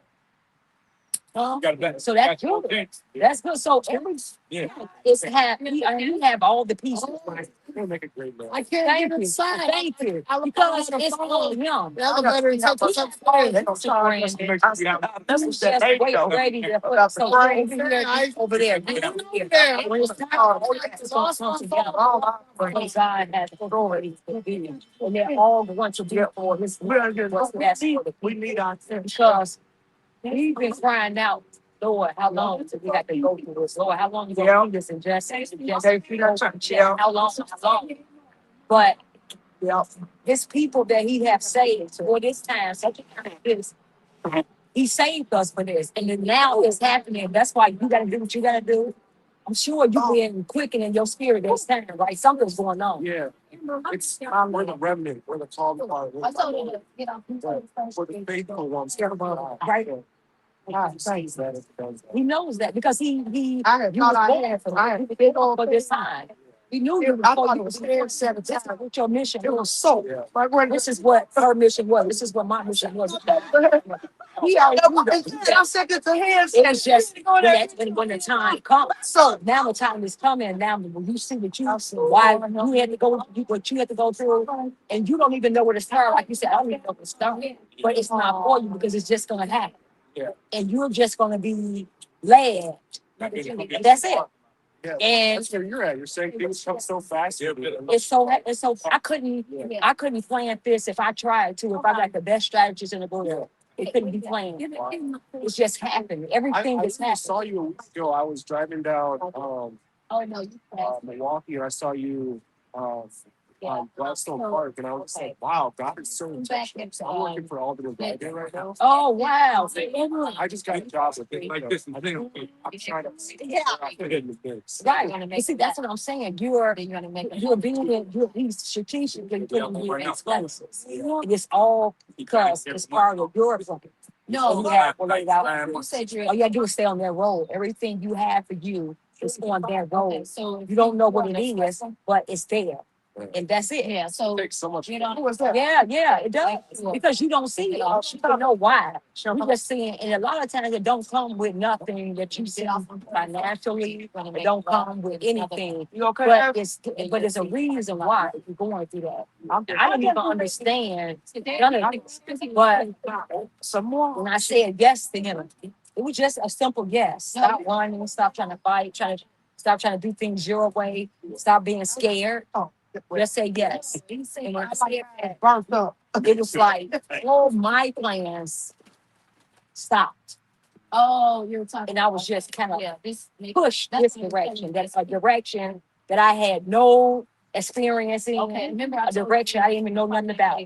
So that's good. That's good. So we have all the pieces. I can't get inside. Thank you. Because it's all him. The elevator is up to some point. This is just ready to put some over there. When it's time, it's all together. God has authority to do. And they're all going to be for his what's best for the people. Because we've been crying out, Lord, how long do we have to go through this? Lord, how long you gonna do this injustice? How long? But his people that he have saved for this time, such a time as this, he saved us for this. And then now it's happening. That's why you gotta do what you gotta do. I'm sure you've been quickened in your spirit this time, right? Something's going on. Yeah. It's we're the remnant, we're the called part. We're the faithful ones. Right. He knows that because he was born for this time. He knew you before you was there 7 times. What your mission was. So this is what her mission was. This is what my mission was. He already knew that. I'm second to him. It's just when the time comes. So now the time is coming. Now when you see what why you had to go, what you had to go through, and you don't even know where to start. Like you said, I don't even know where to start. But it's not for you because it's just gonna happen. Yeah. And you're just gonna be led. That's it. Yeah, And that's where you're at. You're saying things come so fast. it's so I couldn't plan this if I tried to, if I got the best strategies in the world. It couldn't be planned. It's just happening. Everything I is happening. saw you a week ago. I was driving down Milwaukee, and I saw you on Gladstone Park, and I was like, "Wow, God is so intentional." So I'm working for Alderman Biden right now. Oh wow. I just got a job with it. Like this, I think I'm trying to fit in the mix. Right. You see, that's what I'm saying. You're being strategically putting you in these places. And it's all because it's part of your plan. No, you have to lay it out. You said all you gotta do is stay on that road. Everything you have for you is on that road. So you don't know what it is, but it's there. And that's it. Yeah. So It takes so much. yeah, it does. Because you don't see it. You don't know why. You just see it. And a lot of times it don't come with nothing that you see financially. It don't come with anything. But it's a reason why you're going through that. I don't even understand none of this. But some more when I said yes to him, it was just a simple yes. Stop whining, stop trying to fight, stop trying to do things your way, stop being scared. Just say yes. And when I said that, it was like all my plans stopped. Oh, you're talking. And I was just kind of pushed this direction. That's a direction that I had no experience in. Okay, remember a direction I didn't even know nothing about.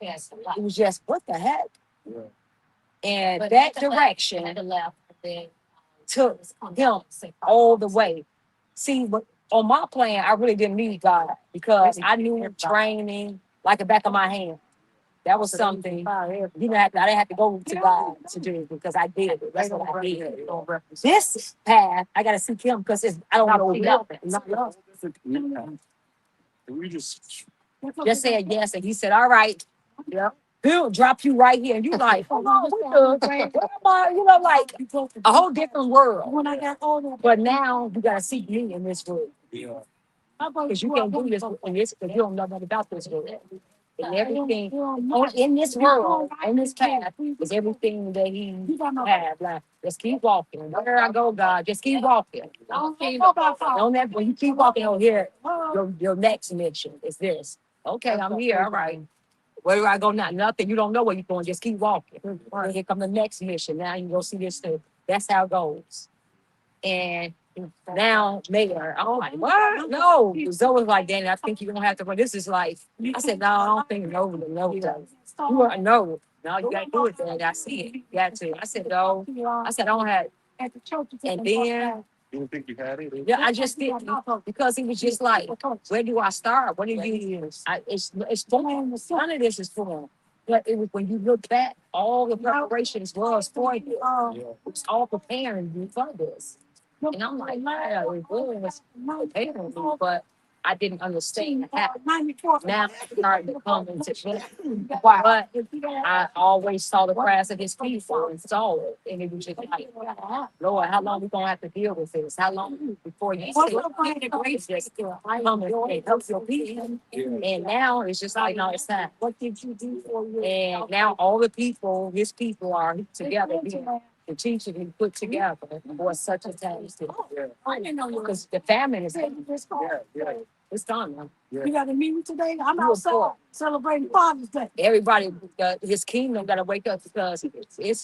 Yes, it was just what the heck. Yeah. And that direction took him all the way. See, on my plan, I really didn't need God because I knew training like the back of my hand. That was something I didn't have to go to God to do because I did it. That's what I did. This path, I got to seek Him because I don't know nothing. We just Said yes, and He said, "All right, He'll drop you right here." And you like, "Oh, where am I?" You know, like a whole different world. But now you got to seek me in this world. yeah. Because you can't do this because you don't know nothing about this world. And everything in this world, in this path, is everything that He has. Like, just keep walking. Where I go, God, just keep walking. On that, when you keep walking over here, your next mission is this. Okay, I'm here. All right. Where do I go now? Nothing. You don't know where you're going. Just keep walking. And here come the next mission. Now you go see this too. That's how it goes. And now, Mayor, I'm like, what? No. Zoe was like, Danny, I think you're gonna have to run. This is life. I said, no, I don't think no. You are no. No, you gotta do it, Danny. I see it. You got to. I said, no. I said, I don't have it. And then You didn't think you had it? yeah, I just didn't because he was just like, where do I start? What do you use? It's form. None of this is form. But it was when you look back, all the preparations was for you. It was all preparing you for this. And I'm like, yeah, it was preparing me, but I didn't understand how. Now it's starting to come into play. But I always saw the cries of His people and saw it. And it was just like, Lord, how long we gonna have to deal with this? How long before you say grace just come and help your people? And now it's just like, no, it's time. What did you do for you? And now all the people, His people are together here. The teacher we put together for such a time as this. I didn't know because the famine is it's gone now. You got a meeting today? I'm outside celebrating Father's Day. Everybody, His kingdom got to wake up because it's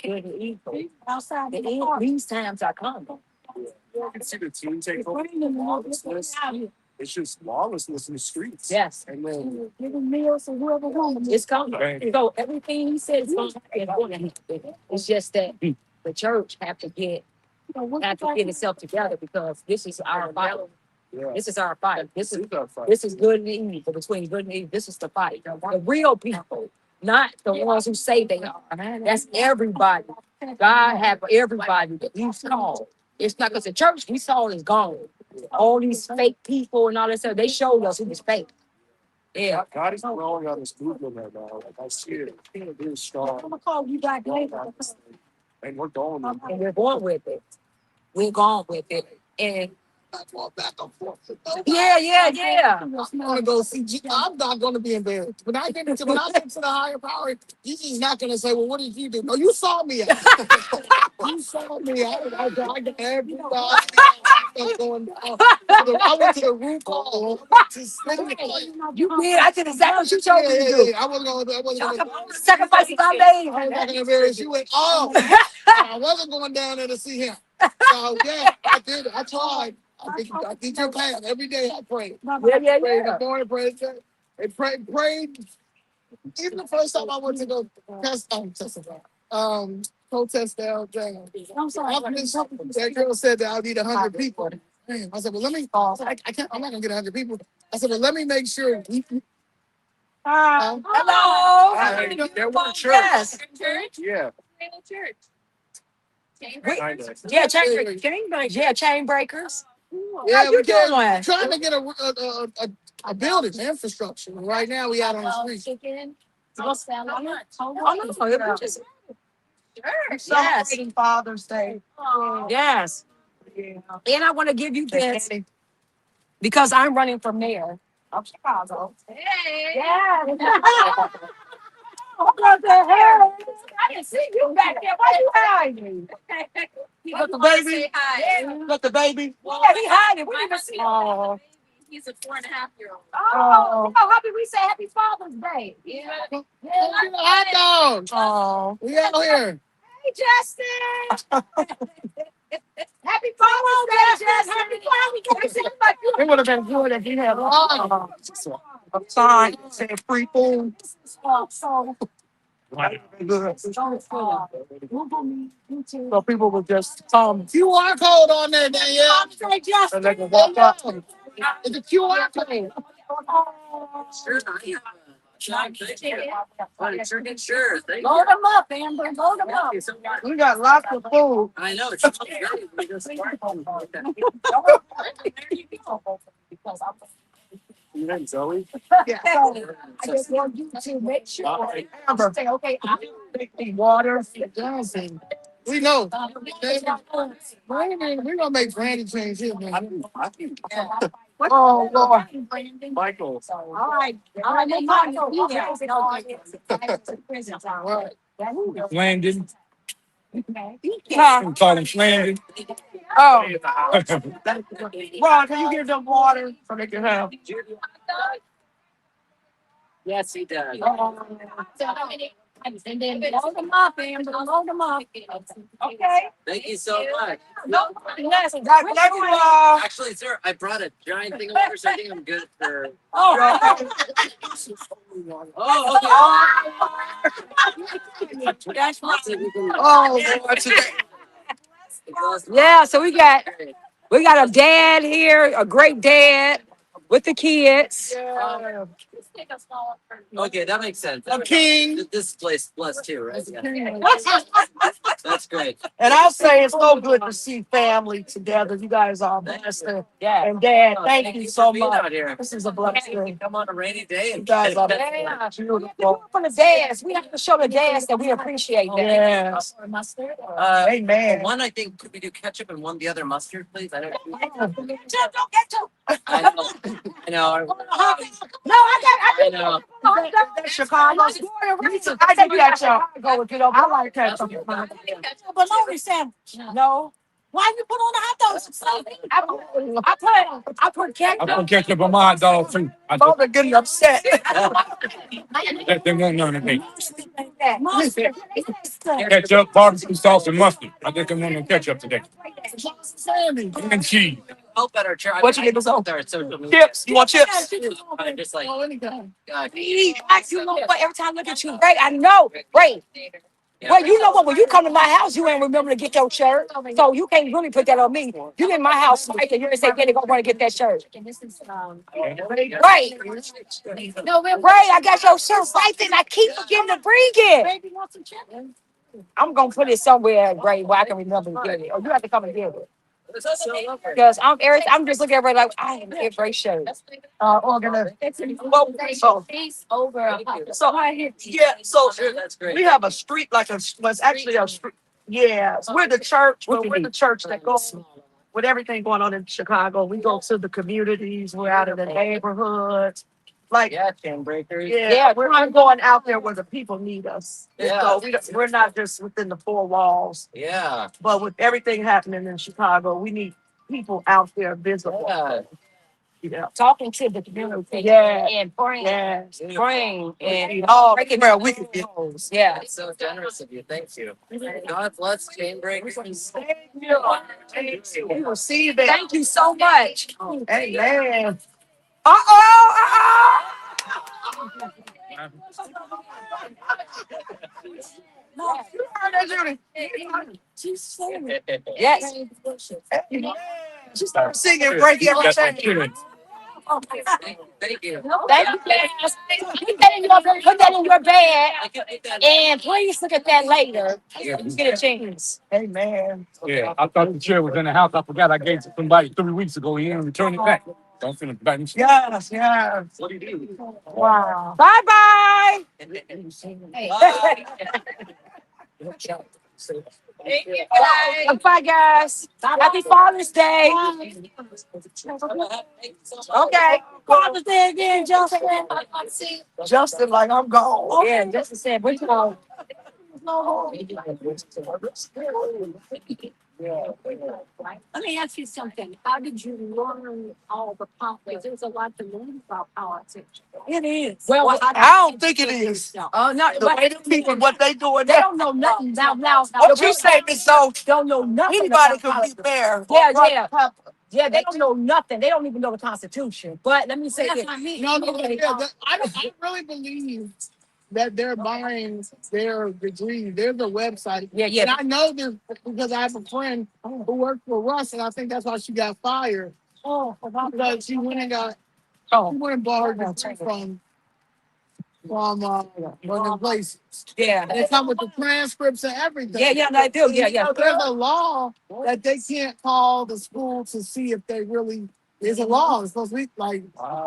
good and evil. Outside these times are coming. You can see the team take over lawlessness. It's just lawlessness in the streets. Yes. And then giving meals to whoever wants. It's coming. So everything He said is going to happen. It's just that the church have to get itself together because this is our fight. yeah. This is our fight. This is our fight. this is good and evil. Between good and evil, this is the fight. The real people, not the ones who say they are. That's everybody. God have everybody that He's called. It's not because the church we saw is gone. All these fake people and all that stuff, they showed us who was fake. Yeah. God is growing on this movement right now. Like I see it. It is strong. I'm gonna call you back later. And we're going. And we're going with it. We're going with it. And Back and forth. yeah. I'm gonna go see. I'm not gonna be embarrassed. When I get to the higher power, he's just not gonna say, "Well, what did you do?" No, you saw me. You saw me. I got everybody going down. I went to the root call to sleep. You did. I did exactly what you told me to do. I wasn't gonna. Sacrifices I made. I was not gonna embarrass you at all. I wasn't going down there to see him. So yeah, I did. I tried. I did your path every day. I prayed. Yeah. Prayed in the morning, prayed. And prayed. Even the first time I went to go protest downtown. I'm sorry. That girl said that I'll need 100 people. Damn. I said, well, let me. I can't. I'm not gonna get 100 people. I said, well, let me make sure. Hello. Hi. Yeah, we're in church. Yes. Yeah. Yeah, chain breakers. Yeah, How you we can. doing? Trying to get a building infrastructure. Right now, we out on the street. Celebrating Father's Day. Yes. And I want to give you this because I'm running for mayor of Chicago. Hey. Yeah. What the hell? I didn't see you back there. Why you hiding? Got the baby. Got the baby. Yeah, he hiding. We didn't even see him. Oh, He's a 4.5-year-old. happy we say happy Father's Day. Yeah. Hot dogs. Oh. We out here. Hey, Justin. Happy Father's Day, Justin. Happy Father's Day. It would have been good if you had a sign saying free food. So people would just come QR code on there, Danielle. and they can walk up. It's a QR code. Sure, sure. Thank you. Load them up, Amber. Load them up. We got lots of food. I know. It's just great. We just- You named Zoe? Yeah. So I just want you to make sure. Amber, Say, okay, I'm take the water. We know. We're gonna make Brandon change his name. Oh, Lord. Michael. all right. All right, no Michael. Landon. Huh? Call him Landon. Oh, Ron, can you give them water so they can have? Yes, he does. And then load them up, Amber. Load them up. Okay. Thank you so much. No, yes. God bless you all. Actually, sir, I brought a giant thing over, so I think I'm good for. Oh, Okay. that's right. Oh, Lord, today. Yeah, so we got a dad here, a great dad with the kids. Okay, that makes sense. A king. This place plus two, right? Yeah. That's great. And I'll say it's so good to see family together. You guys are blessed. And Dad, thank you so Being out much. here. This is a blessing. Come on a rainy day You and guys are Yeah. beautiful. For the dads, we have to show the dads that we appreciate them. Yes. Amen. one I think could we do ketchup and one the other mustard, please? I don't. Don't get to. I know. I know. No, I know. That's Chicago. I think that's Chicago if you don't. I like ketchup. bologna sandwich. No. Why you put on the hot dogs? I put I ketchup. put ketchup on my hot dog too. I Both are getting upset. let them know none of me. Mustard. Ketchup, barbecue sauce, and mustard. I think I'm on the ketchup today. And cheese. Help better chair. What you niggas out on? there? So Chips. You want chips? I'm just like. God. You know what? Every time I look at you, Ray, I know, Ray. Well, you know what? When you come to my house, you ain't remember to get your shirt, so you can't really put that on me. You in my house, right? And you ain't say, "Get it, go run and get that shirt." Right? No, Ray, I got your shirt right there. And I keep forgetting to bring it. I'm gonna put it somewhere, Ray, where I can remember to get it. Or you have to come and get it. Because I'm just looking at everybody like I am in great shape. Organized. So, Over. so yeah, so we have a street like a was actually a street. Yeah, we're the church, but we're the church that goes with everything going on in Chicago. We go to the communities. We're out in the neighborhoods. Like Chainbreakers. Yeah, we're going out there where the people need us. Yeah. So we're not just within the four walls. Yeah. But with everything happening in Chicago, we need people out there visible. Yeah. Yeah. Talking to the community. Yeah. And praying. Yeah. Praying and Oh, breaking where we can get. rules. Yeah. That's so generous of you. Thank you. God bless Chainbreakers. Thank you. We receive it. Thank you so much. Amen. Uh-oh. You heard that, Judy? Yes. She started singing Break Every Chain. Thank you. Thank you, guys. Put that in your bag. And please look at that later. You get a chance. Amen. Yeah, I thought the chair was in the house. I forgot I gave it to somebody 3 weeks ago. He didn't return it back. Don't feel bad. Yes, yes. What do you do? Wow. Bye-bye. Thank you, guys. Bye, guys. Happy Father's Day. Okay. Father's Day again, Justin. Justin, like I'm gone. Yeah, Justin said, we're going. Let me ask you something. How did you learn all the politics? There's a lot to learn about politics. It is. Well, Well, I don't think it is. oh, no, The way the people, what they doing they now. don't know nothing now. What you say, Miss So? Don't know nothing. Anybody about can be politics. mayor. Yeah, Right. yeah. Yeah, they don't know nothing. They don't even know the Constitution. But let me say That's this. what I mean. No, I really believe that they're buying their degree. There's a website. Yeah, And yeah. I know this because I have a friend who worked for Russ, and I think that's why she got fired. Because she went and bought her degree from one of the places. Yeah. And they come with the transcripts and everything. Yeah, I do. Yeah, yeah. So there's a law that they can't call the school to see if they really. There's a law. It's supposed to be like.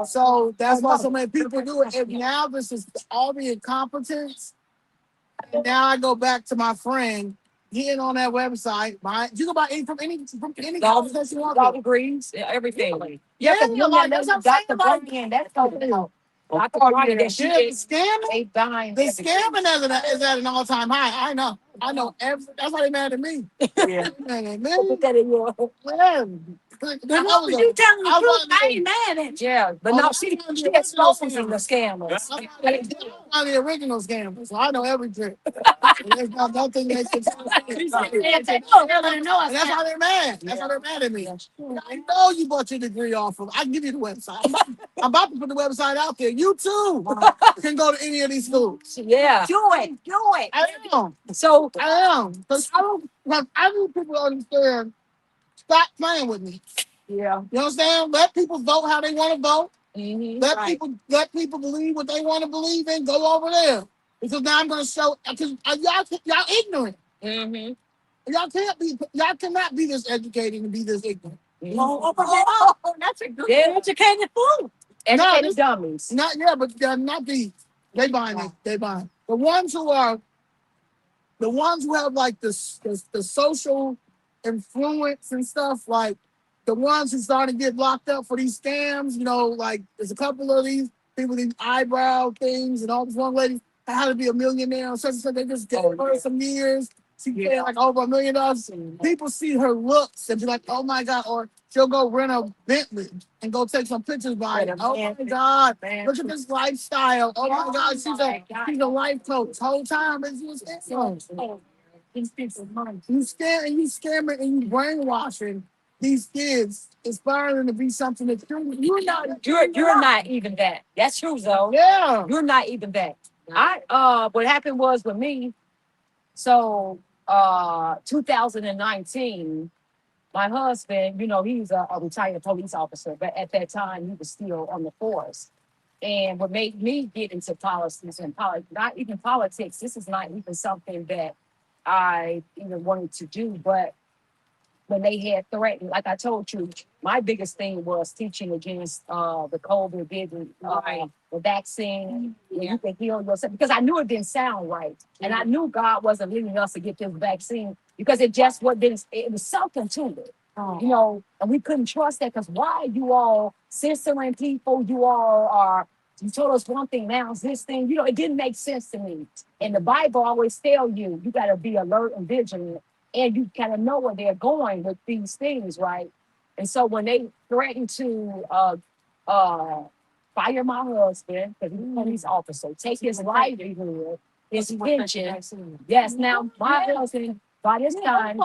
So that's why so many people do it. And now this is all the incompetence. And now I go back to my friend, getting on that website. You can buy any from any college that you want. Law degrees, everything. Yeah, because you like, know, that's what I'm saying, Dr. like- Brian, that's something else. Dr. Oh, Brian, yeah, that she the is scamming. buying. The scamming is at an all-time high. I know. That's why they mad at me. Yeah. Man, Put that in your. You telling the truth? I ain't mad at you. Yeah, but no, she exposes the scammers. I'm the original scammer, so I know every trick. There's not nothing they can tell me. If they don't really know And that's how they're mad. That's how they're mad at me. I know you bought your degree off of. I can give you the website. I'm about to put the website out there. You too can go to any of these schools. Yeah. Do it. I am. So I am. Because I need people to understand. Stop playing with me. yeah. You understand? Let people vote how they want to vote. Mm-hmm. Let people believe what they want to believe in. Go over there. Because now I'm going to show. Because y'all ignorant. Mm-hmm. Y'all cannot be this educated and be this ignorant. Oh, that's a good. They're educated fool. Educated dummies. Not but they're not these. They buying it. They buying. The ones who have like the social influence and stuff, like the ones who starting to get locked up for these scams, like there's a couple of these people with these eyebrow things and all these one ladies how to be a millionaire or something. They just get her some years. She paid like over $1 million. People see her looks and be like, oh my God, or she'll go rent a Bentley and go take some pictures by it. Oh my God, look at this lifestyle. Oh my God, she's a life coach. Whole time it's these people money. You scamming and you brainwashing these kids, inspiring them to be something that you're not. You're not even that. That's true though. Yeah. You're not even that. What happened was with me, so 2019, my husband, he's a retired police officer, but at that time he was still on the force. And what made me get into politics and not even politics, this is not even something that I even wanted to do, but when they had threatened, like I told you, my biggest thing was teaching against the COVID, getting the vaccine, and you can heal yourself because I knew it didn't sound right, and I knew God wasn't leading us to get this vaccine because it just what didn't. It was something to it, and we couldn't trust that because why you all censoring people? You all are. You told us one thing, now it's this thing. It didn't make sense to me. And the Bible always tell you got to be alert and vigilant, and you kind of know where they're going with these things, right? And so when they threatened to fire my husband, because he's a police officer, take his livelihood, his pension. Yes, now my husband, by this time, he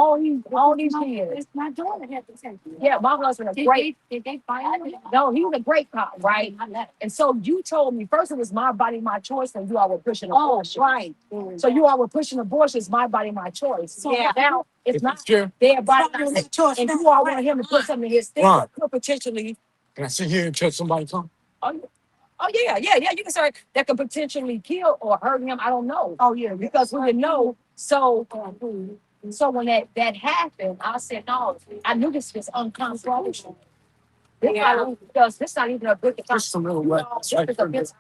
all these years. My daughter had to take it. Yeah, my husband a great. Did they fire him? No, he was a great cop, right? And so you told me first it was my body, my choice, and you all were pushing abortion. Right. So you all were pushing abortion, it's my body, my choice. So now it's not Sure. their body, and you all want him to put something in his thing Ron. that could potentially. Can I sit here and tell somebody something? Oh yeah. You can say that could potentially kill or hurt him. I don't know. Oh yeah, because we didn't know. So when that happened, I said no. I knew this was unconstitutional. This not even a good. Just a little wet. It's right from the-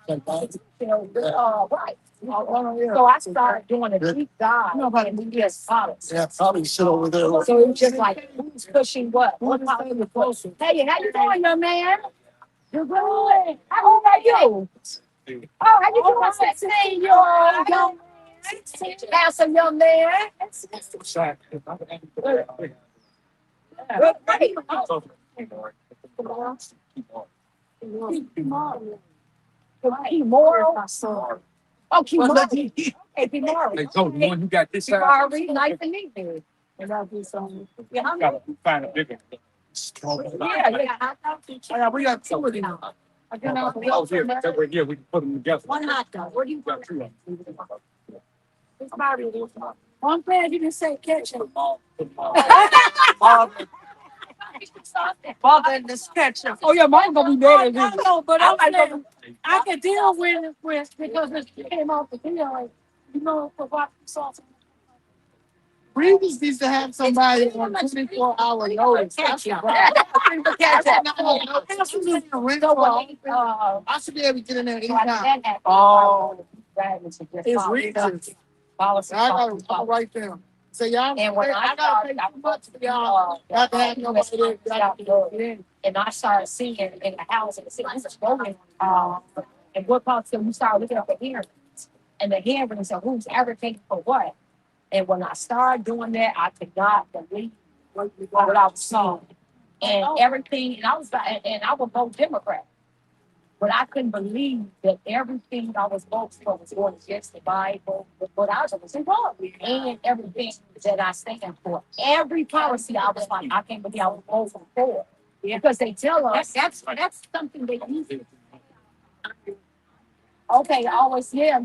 Right. So I started doing a deep dive. And we just policy. Yeah, probably sit over there. So it was just like who's pushing what? What policy was pushing? Hey, how you doing, young man? You're good. How old are you? Oh, how you doing? 16-year-old young man. Handsome young man. Good. Great. Kimora. Oh, Kimora. Hey, Kimora. They told the one who got this side. Kimora, nice to meet you. Yeah, I'm Gotta find a bigger. yeah. We got two of them. Oh, here, that way, yeah, we can put them together. One hot dog. Where do you Got two of them. I'm glad you didn't say ketchup. Father in this ketchup. Oh yeah, mine gonna be I better. know, but I'm saying I can deal with it because it came off the deal. For what sauce. Breeders needs to have somebody on 24-hour notice. That's the problem. I should be able to get in there anytime. Oh, It's reasons. policy. I gotta walk right there. Say y'all, And when I gotta pay too much for y'all. Not to have nobody there. Y'all can do it. And I started seeing in the house and the city was going. And what comes to we started looking up the hearings. And the hearings of who's advocating for what. And when I started doing that, I could not believe what I was seeing. And everything, and I would vote Democrat. But I couldn't believe that everything I was voting for was going against the Bible, what I was involved with, and everything that I stand for. Every policy I was like, I can't believe I was voting for. Because they tell us that's something they use. Okay, always, yeah.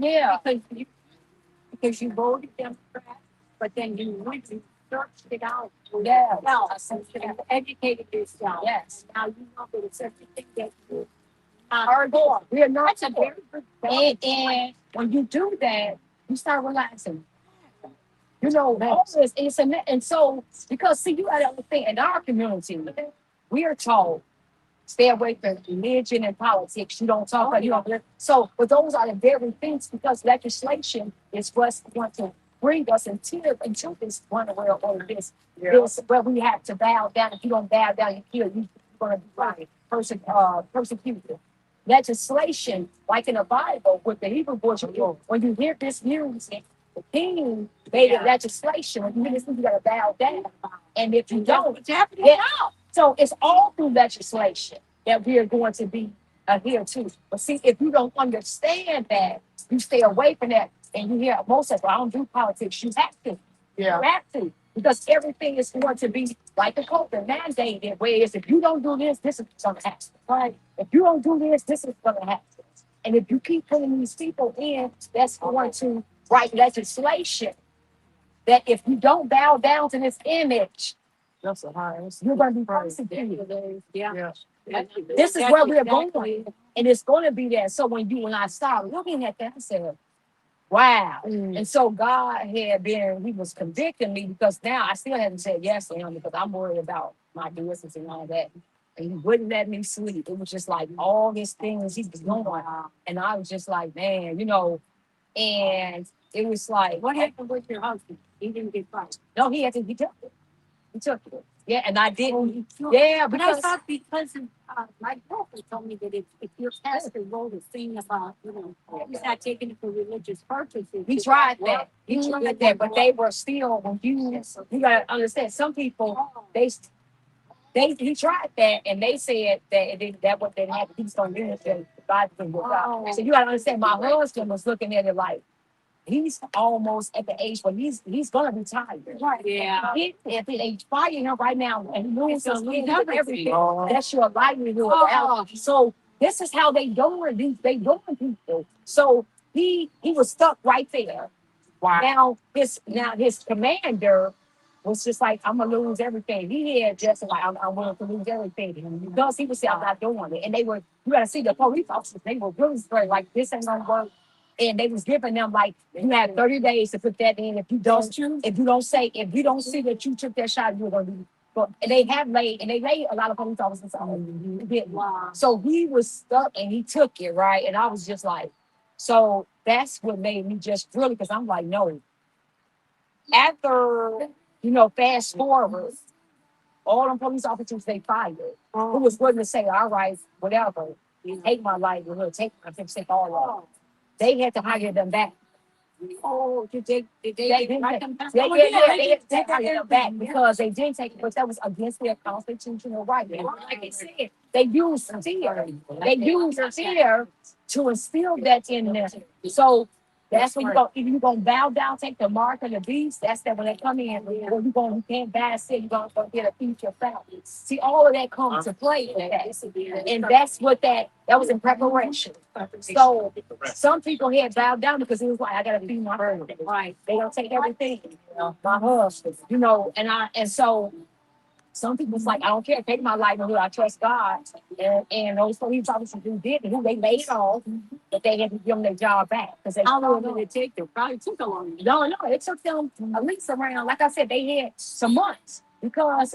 Because you voted Democrat, but then you went and searched it out. Yeah. Well, you educated yourself. Yes. Now you know that it's everything that you are doing. We are not a very good and when you do that, you start realizing, all this is and so because see you got to think in our community, we are told stay away from religion and politics. You don't talk about you don't. So, but those are the very things because legislation is what's going to bring us into this one world or this where we have to bow down. If you don't bow down, you're going to be right. Persecuted. Legislation, like in the Bible, with the Hebrew boys, when you hear this news, the king made a legislation. When you hear this, you got to bow down. And if you don't, so it's all through legislation that we are going to be here too. But see, if you don't understand that, you stay away from that. And you hear most of, I don't do politics. You have to. Yeah. You have to. Because everything is going to be like the COVID mandated, whereas if you don't do this, this is going to happen. Right? If you don't do this, this is going to happen. And if you keep putting these people in, that's going to write legislation that if you don't bow down to this image, you're going to be persecuted. Yeah. This is where we're going. And it's going to be there. So when I started looking at that, I said, Wow. And so God he was convicting me because now I still haven't said yes to him because I'm worried about my business and all that. And he wouldn't let me sleep. It was just like all these things he was doing. And I was just like, man, and it was like, What happened with your husband? He didn't get fired. no, he took it. He took it. Yeah, and I Oh, didn't. he took. Yeah, But I because thought because of, my girlfriend told me that if your pastor wrote a thing about, he's not taking it for religious purposes. he does tried work? that. He tried that, but they were still when you gotta understand some people he tried that and they said that what they had he's gonna use the Bible to work out. So you gotta understand my husband was looking at it like he's almost at the age where he's gonna retire. Right. Yeah. If they fire him right now and lose It's his gonna lose everything, everything. that's your livelihood. Oh. So this is how they doing they doing people. So he was stuck right there. Wow. Now his commander was just like, I'm gonna lose everything. He had just like I'm willing to lose everything. Because he was saying I'm not doing it. And they were you gotta see the police officers, they were really straight, like this ain't gonna work. And they was giving them like you have 30 days to put that in. If you don't see that you took that shot, you're gonna be but and they laid a lot of police officers on. Wow. So he was stuck and he took it, right? And I was just like, so that's what made me just really because I'm like, no. After, fast forward, all them police officers they fired. Who was willing to say, all right, whatever, you take my life, we'll take my fix take all of them. They had to hire them back. Oh, did they didn't write take- them back? Yeah, Oh, yeah, yeah, they had to take hire them back because they didn't take it, but that was against their constitutional right. And like I said, they used fear. They used fear to instill that in them. So that's when if you gonna bow down, take the mark of the beast, that's that when they come in, or you can't buy a city, you're gonna get a future family. See, all of that comes to play with that. And that's what that was in preparation. So some people had bowed down because it was like, I gotta feed my husband. Right. They don't take everything. My husband, and so some people's like, I don't care, take my livelihood, I trust God. And those police officers who did, who they laid off, but they had to give them their job back. Because How long did it take them? Probably took a long time. no, it took them at least around, like I said, they had some months. Because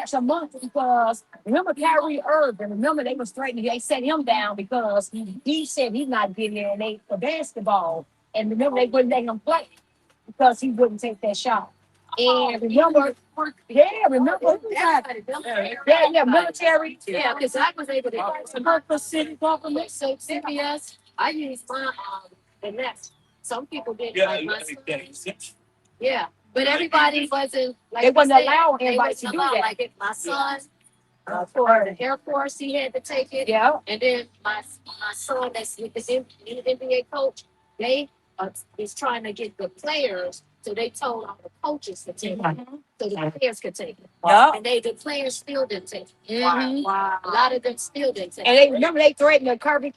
some months because remember Kyrie Irving, remember they was threatening, they set him down because he said he's not getting in they for basketball. And remember they wouldn't let him play because he wouldn't take that shot. And remember, military. Yeah, because I was able to work for city government, so CBS, I used my the next. Some people didn't like my son. Yeah, but everybody wasn't like They wasn't you said, allowing they everybody wasn't to do allowed. that. Like if my son for the Air Force, he had to take it. Yeah. And then my son that's with the NBA coach, they is trying to get the players, so they told all the coaches to take it, so the players could take it. Yeah. And the players still didn't take it. Mhm. Wow. A lot of them still didn't take And it. they remember they threatened the Curry.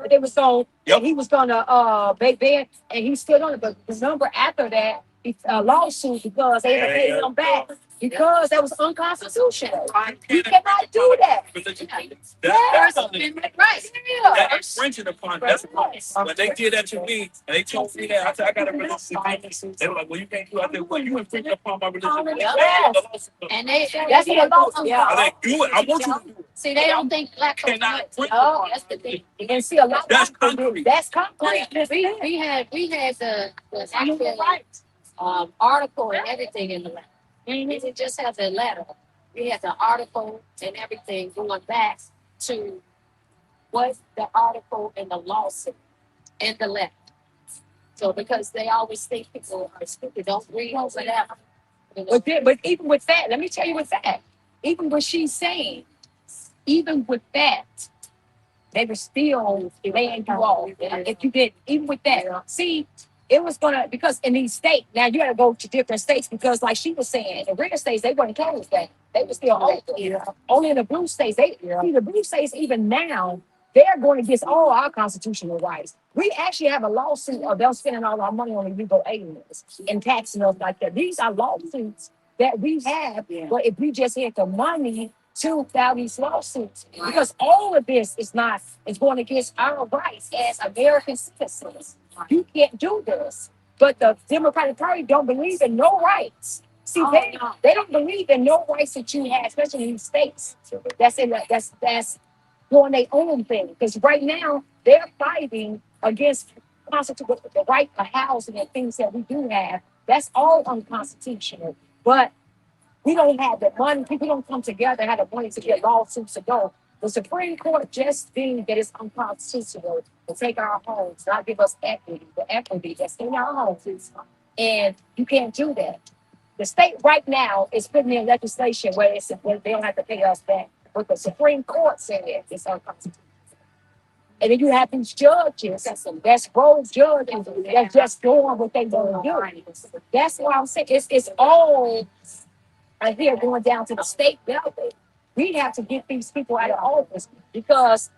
They was going. Yep. He was gonna make bed, and he stood on it. But remember after that, it's a lawsuit because they had to pay him back because that was unconstitutional. You cannot do that. Yes. Right. Yeah. That's infringing upon that's when they did that to me and they told me that I said I got a religious opinion. They were like, well, you can't do it. I said, well, you infringing upon my religious opinion. Yes. And that's what lawsuit. I Yeah. like do it. I want you to do it. See, they don't think black folks Cannot want infringe to. upon That's the thing. And see a lot. That's concrete. That's concrete. We had the actual article and everything in the letter. We didn't just have the letter. We had the article and everything going back to what the article and the lawsuit and the letter. So because they always think people are stupid, don't read or whatever. But even with that, let me tell you with that. Even what she's saying, even with that, they were still laying you off. If you did, even with that, see, it was gonna because in these states now you got to go to different states because like she was saying, in the red states they weren't closed that they were still open. Only in the blue states see the blue states even now they're going against all our constitutional rights. We actually have a lawsuit of them spending all our money on illegal aliens and taxing us like that. These are lawsuits that we have, but if we just had the money to file these lawsuits because all of this is going against our rights as American citizens. You can't do this. But the Democratic Party don't believe in no rights. See, they don't believe in no rights that you have, especially in these states. That's doing their own thing. Because right now they're fighting against the right to housing and things that we do have. That's all unconstitutional. But we don't have the money. People don't come together and have the money to get lawsuits to go. The Supreme Court just deemed that it's unconstitutional to take our homes, not give us equity, the equity that's in our homes. And you can't do that. The state right now is putting in legislation where they don't have to pay us back. But the Supreme Court said it's unconstitutional. And then you have these judges, that's rogue judges, that's just doing what they want to do. That's why I'm saying it's all right here going down to the state level. We have to get these people out of office because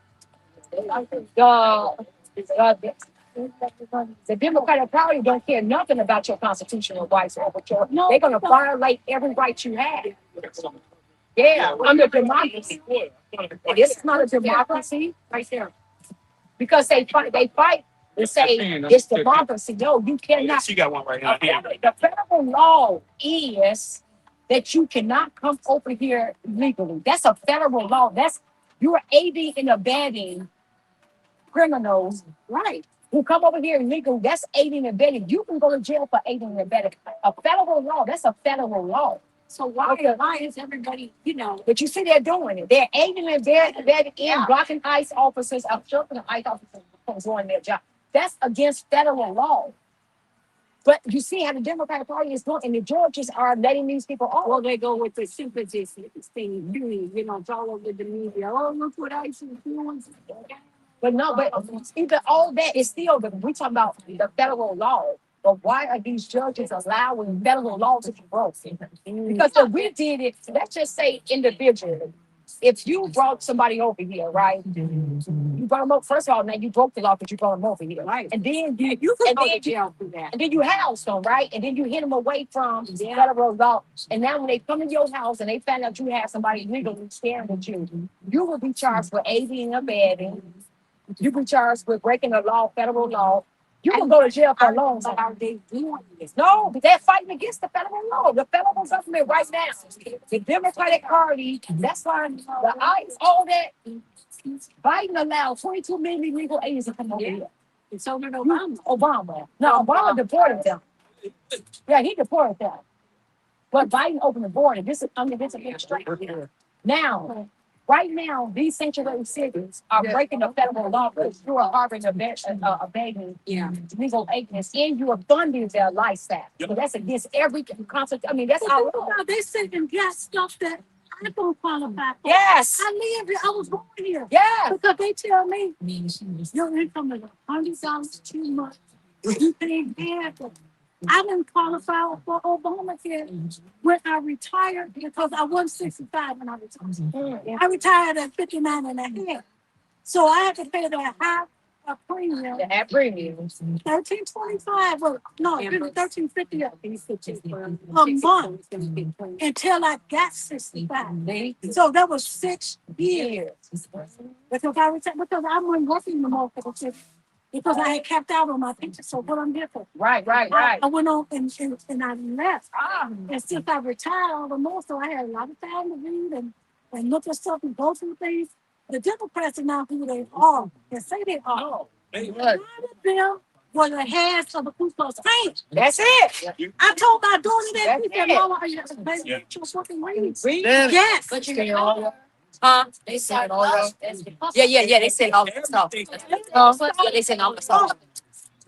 the Democratic Party don't care nothing about your constitutional rights or what your. They're going to violate every right you have. Yeah, under democracy. This is not a democracy right there. Because they fight and say it's democracy. No, you cannot. She got one right now. The federal law is that you cannot come over here legally. That's a federal law. You're aiding and abetting criminals, right? Who come over here illegal. That's aiding and abetting. You can go to jail for aiding and abetting. A federal law. That's a federal law. So why is everybody, But you see they're doing it. They're aiding and abetting and blocking ICE officers, obstructing ICE officers from doing their job. That's against federal law. But you see how the Democratic Party is doing, and the Georgians are letting these people off. Well, they go with the sympathy thing, it's all over the media. Oh, look what ICE is doing. But no, but even all that is still, we talking about the federal law. But why are these judges allowing federal law to be broken? Because if we did it, let's just say individually. If you brought somebody over here, right? You brought them over. First of all, now you broke the law because you brought them over here, right? And then you could go to jail for that. And then you housed them, right? And then you hit them away from federal law. And now when they come to your house and they find out you have somebody legally staring at you, you will be charged with aiding and abetting. You be charged with breaking the law, federal law. You can go to jail for a long time. Are they doing this? No, but they're fighting against the federal law. The federal government right now, the Democratic Party, that's why the ICE, all that. Biden allowed 22 million illegal aliens to come over here. And so did Obama. No, Obama deported them. Yeah, he deported them. But Biden opened the border. This is under this administration. Now, right now, these sanctuary cities are breaking the federal law because you are harboring a begging legal agents and you are funding their lifestyle. So that's against every concept. I mean, that's how they sent and got stuff that I don't qualify for. Yes. I live here. I was born here. Yeah. Because they tell me your income is $100 too much. You pay gas. I didn't qualify for Obamacare when I retired because I was 65 when I retired. I retired at 59 and a half. So I had to pay that high premium. The half premium. $13.25. Well, no, $13.50 a month until I got 65. So that was 6 years. Because I retired, because I wasn't working no more for the 6 because I had capped out on my pension. So what I'm here for? Right. I went on and I left. And since I retired all the more, so I had a lot of time to read and look at stuff and go through things. The Democrats are not who they are and say they are. None of them were the heads of the Ku Klux Klan. That's it. I told my daughter that. She said, Mama, are you fucking reading? Yes. But you know. They said all that. Yeah. They said all that stuff. They said all the stuff.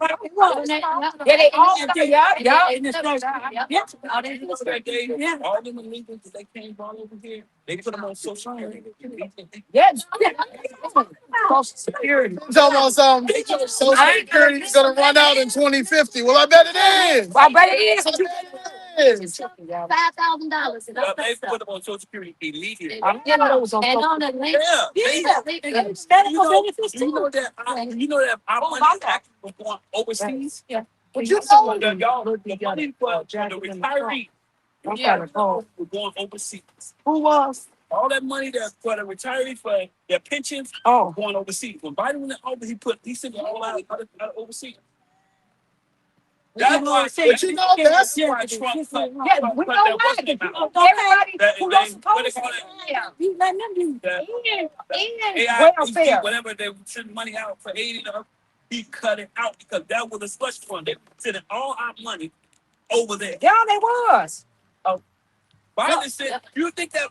Yeah, they all got All them illegals that came all over here, they put them on social security. Yes. Social Security. You talking about something? Social Security is gonna run out in 2050. Well, I bet it is. I bet it is. $5,000 and all that They stuff. put them on social security illegally. And on the link, You know that our money actually was going overseas. Yeah. But you know that y'all, the money for the retiree, we're going overseas. Who was? all that money that for the retirees for their pensions, going overseas. When Biden went over, he sent it all out of overseas. That's why, But you know, that's why Trump cut We know why. Everybody who don't suppose to you letting them do and welfare. whatever they send money out for aid, he cut it out because that was a slush fund. They sending all our money over there. Yeah, they was. Biden said, you think that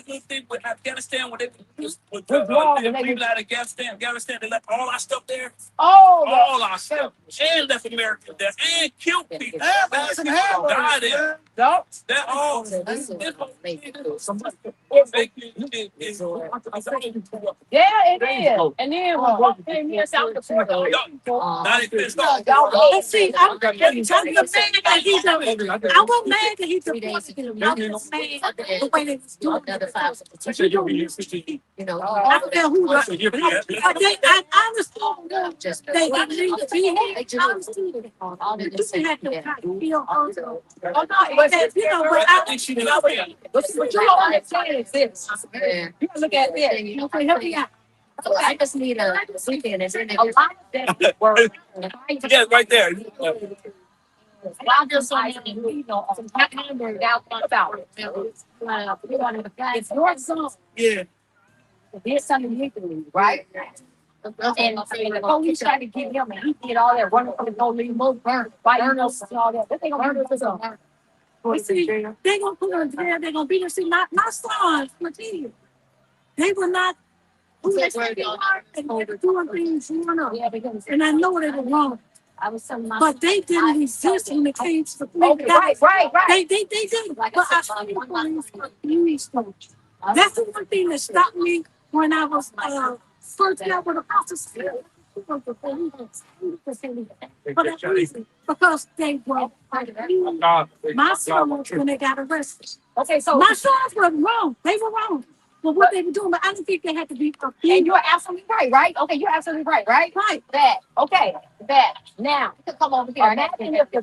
little thing with Afghanistan when they leaving out of Afghanistan, they left all our stuff there? All our stuff. And left America there. And killed people. everybody some hamburgers. Died there. No. That all. Yeah, it is. And then one came here South Dakota. Now they pissed off. Let's see, I'm mad that he's I was mad that he's the the way they was doing Another it. 5. I don't care who was. I understand Just they need to be here. I understand it. all the You didn't have to yeah. kind of feel also. Oh, no, but But I think she knows that. what you don't understand is this. Yeah. You gotta look at this. Okay, help me out. I just need a weekend. Is it A lot of that were Yeah, right there. while there's so many people on that number down on south. It's your son. Yeah. There's something legally, right? And the police tried to get him, and he did all that running from the police, fighting us and all that. But they gonna murder us. But see, they gonna put her in jail. They gonna beat her. See, my sons, Matilda, they were not. Who they say they are, and they were doing things, and I know they were wrong. But they didn't resist when it came to the police. Right. They didn't. But I see police abuse them. That's the one thing that stopped me when I was first out with the officers. For that reason, because they were my sons when they got arrested. Okay, so My sons were wrong. They were wrong for what they were doing, but I don't think they had to be. and you're absolutely right? Okay, you're absolutely right? Right. That. Okay, that. Now, come over here. Imagine if the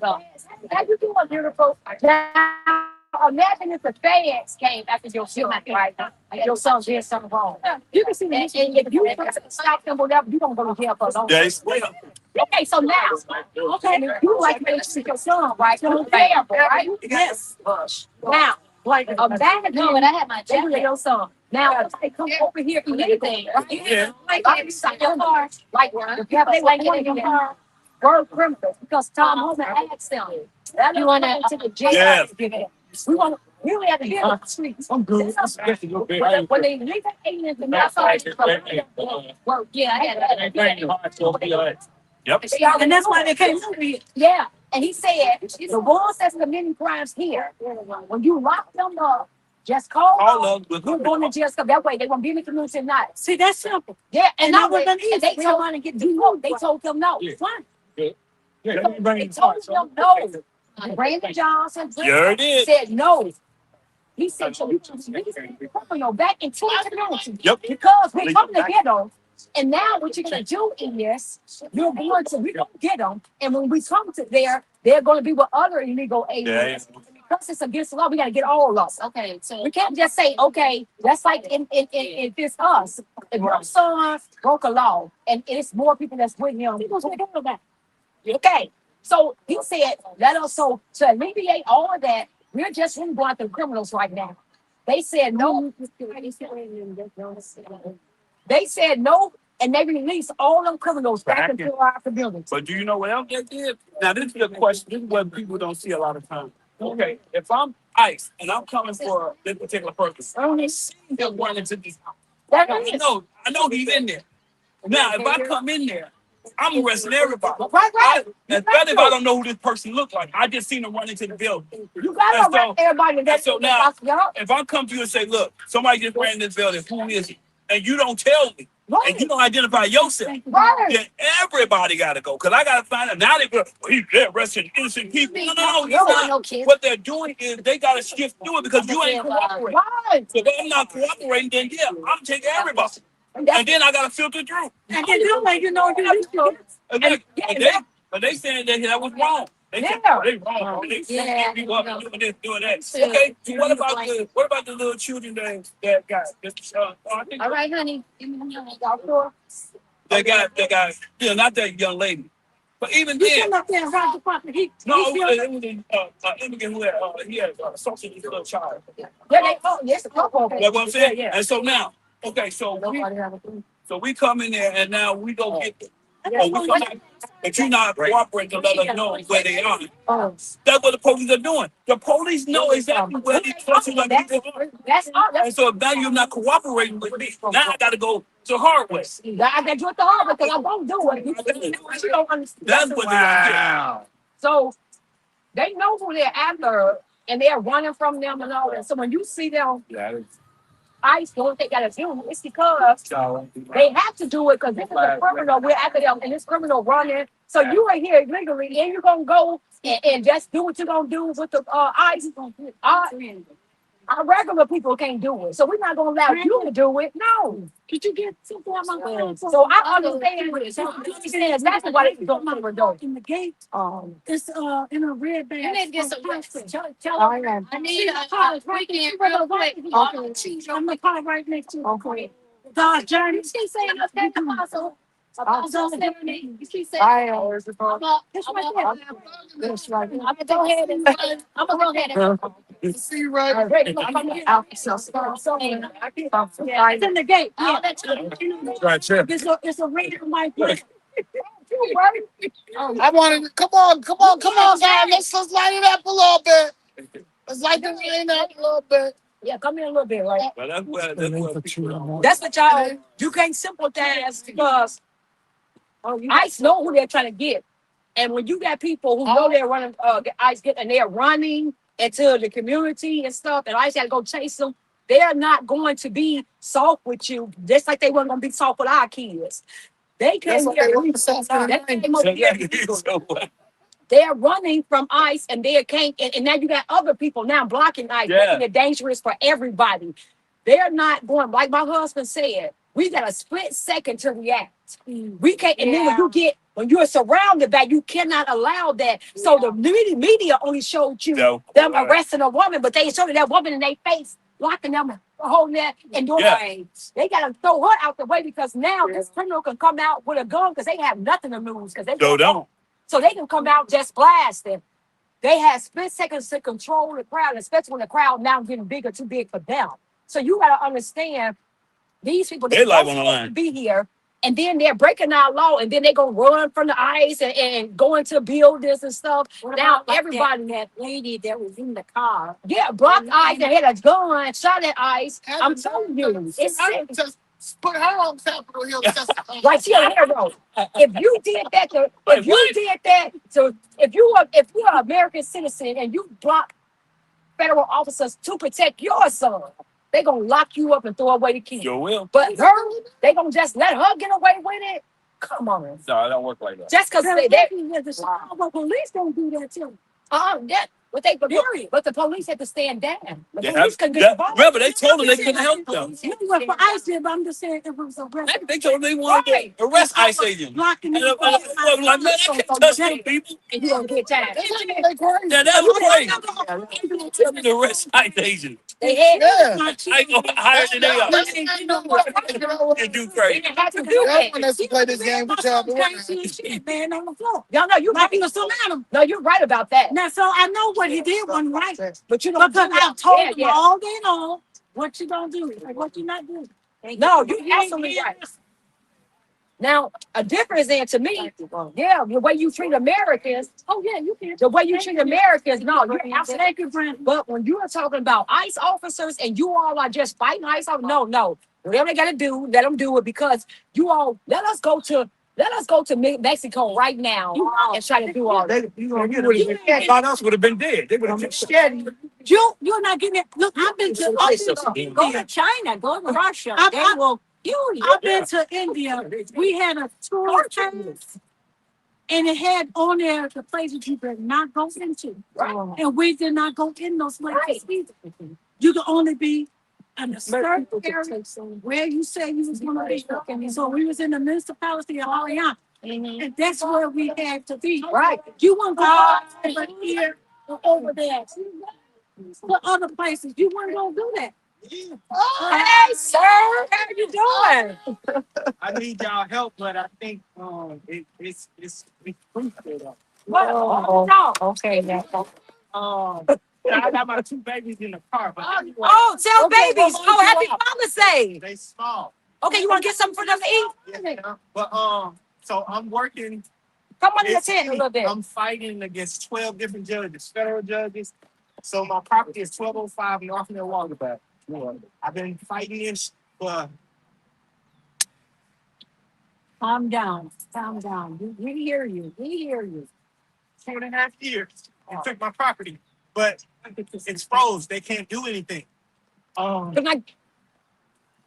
how you doing, beautiful? Now, imagine if the feds came after your son, right? And your son did something wrong. You can see and if you stop them, whatever, you don't go to jail for long. Yeah, it's way up. Okay, so now, you like to see your son, right? You're terrible, right? Yes. Now, like imagine I had my jacket your son. Now, if they come over here illegally, right? Yeah. Like I stop your car, like if you have a blanket in your car, we're criminals because Tom Homan asked them. You want to the jail? Yeah. We want to. We only have to get on the streets. I'm good. When they leave the aliens, the well, yeah, I had that. Yep. And that's why they came over here. Yeah, and he said the ones that's committing crimes here, when you lock them up, just call All them. of We're going to jail. That way they won't be in the community tonight. See, that's simple. Yeah, And that was an easy. and they We don't told want to get they told them no. Yeah. Why? Yeah, They told them no. Brandon Johnson Sure did. said no. He said, so you can back into the community. Yep. Because we come to get them. And now what you're going to do is we're going to get them. And when we come to there, they're going to be with other illegal aliens. Because it's against the law, we got to get all of us. Okay, so We can't just say, okay, that's like in this us. If your son broke a law and it's more people that's with him, okay. So he said, let us, so to alleviate all of that, we're just really going after criminals right now. They said no. They said no, and they released all them criminals back into our community. But do you know what else they did? Now, this is the question. This is what people don't see a lot of times. Okay, if I'm ICE and I'm coming for this particular purpose, I only see him running to this house. I know he's in there. Now, if I come in there, I'm arresting everybody. Right. Especially if I don't know who this person looks like. I just seen him run into the building. You got to arrest everybody. That's so now, if I come to you and say, look, somebody just ran in this building, who is he? And you don't tell me, and you don't identify yourself, then everybody got to go. Because I got to find out. Now they're going, he's arresting innocent people. No. What they're doing is they got to shift through it because you ain't cooperating. So if I'm not cooperating, then yeah, I'm taking everybody. And then I got to filter through. And then you know, But they saying that was wrong. They Yeah. they wrong. They Yeah, people up doing this, doing that. So, Okay, so what about what about the little children that got I think all right, honey. Y'all sure? not that young lady, but even You then, come up there and rob the property. no, it was an immigrant who had he had assaulted his little child. Yeah, they, oh, yes, a couple of them. That's what I'm saying. Yeah, yeah. And so now, okay, so we come in there and now we go get them. Yeah. Oh, we come out, but you're not cooperating to let us know where they are. Oh, That's what the police are doing. The police know exactly where these places are. that's all. And so if now you're not cooperating with me, now I got to go to hard way. I got to do it the hard way because I won't do it. You don't understand. That's what Wow. So they know who they're after and they're running from them and all that. So when you see them ICE do what they gotta do, it's because they have to do it because this is a criminal. We're after them and this criminal running. So you are here illegally and you're gonna go and just do what you're gonna do with the ICE. Our regular people can't do it. So we're not gonna allow you to do it. No. Could you get something on my phone? So I understand what it is. I understand exactly why they don't want to do it. In the gate, it's in a red bag. You need to get some rest. Tell I am. I need a weekend real quick. I'm the car right next to it. Okay. God's journey. You keep saying okay, Apostle. Apostle Stephanie. You keep saying I am. I'm gonna That's right. go ahead and I'm gonna go ahead and See you right. It's in the gate. all Yeah. that time. Right, sir. It's a red and white plate. I wanted to, come on, guys. Let's light it up a little bit. Let's light the rain up a little bit. Yeah, come in a little bit, right? But that's where people That's what y'all, you can't sympathize because ICE know who they're trying to get. And when you got people who know they're running, ICE get, and they're running into the community and stuff, and ICE got to go chase them, they're not going to be soft with you, just like they weren't going to be soft with our kids. They That's came what they here. want to say. They came over here. They're running from ICE and they can't, and now you got other people now blocking ICE, making it dangerous for everybody. They're not going, like my husband said, we got a split second to react. We can't, and then when you're surrounded by, you cannot allow that. So the media only showed you them arresting a woman, but they showed that woman in their face, locking them, holding that, and doing they got to throw her out the way because now this criminal can come out with a gun because they have nothing to lose because they don't. So they can come out just blasting. They have split seconds to control the crowd, especially when the crowd now getting bigger, too big for them. So you got to understand these people, they're supposed to be here, and then they're breaking our law, and then they're going to run from the ICE and go into buildings and stuff. Now everybody, that lady that was in the car. blocked ICE and had a gun, shot at ICE. I'm telling you, it's sick. Just put her on Capitol Hill. Like she a hero. If you did that, if you're an American citizen and you block federal officers to protect your son, they gonna lock you up and throw away the key. Sure will. But her, they gonna just let her get away with it. Come on. No, it don't work like that. Just because The Chicago police don't do that too. but the police had to stand down. The Yeah, police couldn't get involved. remember, they told them they couldn't help them. You went for ICE, but I'm just saying it was a They told them they wanted to arrest ICE agents. blocking And I was like, man, I can't touch them people. And you don't get time. Yeah, that's crazy. Tell me to arrest ICE agents. They had I go higher than they are. You do crazy. they had to do that. Want us to play this game with y'all. shit, man, on the floor. Y'all know you Like right. a tsunami. No, you're right about that. Now, so I know what he did wasn't right. But you don't Because do that. I told him all day long what you gonna do, and what you not doing. No, you absolutely right. Now, a difference in to me, the way you treat Americans, You can. the way you treat Americans, no, you're absolutely. Thank you, Brandon. But when you are talking about ICE officers and you all are just fighting ICE officers, no. Whatever they gotta do, let them do it because you all let us go to Mexico right now and try to do all that. Thought us would have been dead. They would have been scared. You're not getting it. Look, I've been to Go to China, go to Russia. I've- They will kill you. I've been to India. We had a tour pass, and it had on there the places you better not go into. Right. And we did not go in those places either. You can only be in a certain area where you say you was going to be. So we was in the municipality of Alliance. And that's where we have to be. Right. You want to go over here or over there. For other places, you weren't gonna do that. Hey, sir, how you doing? I need y'all help, but I think it's crucial though. What? Oh, No. okay, now. Um, I got my two babies in the car, but anyway, Oh, tell okay, babies. well, Oh, happy Father's Day. they small. Okay, you want to get something for them to eat? Yeah. But so I'm working. Come on in the This tent a week, little bit. I'm fighting against 12 different judges, federal judges. So my property is 1205 North Milwaukee. But I've been fighting this for Calm down. Calm down. We hear you. We hear you. 2.5 years. They took my property, but it's froze. They can't do anything. Can I?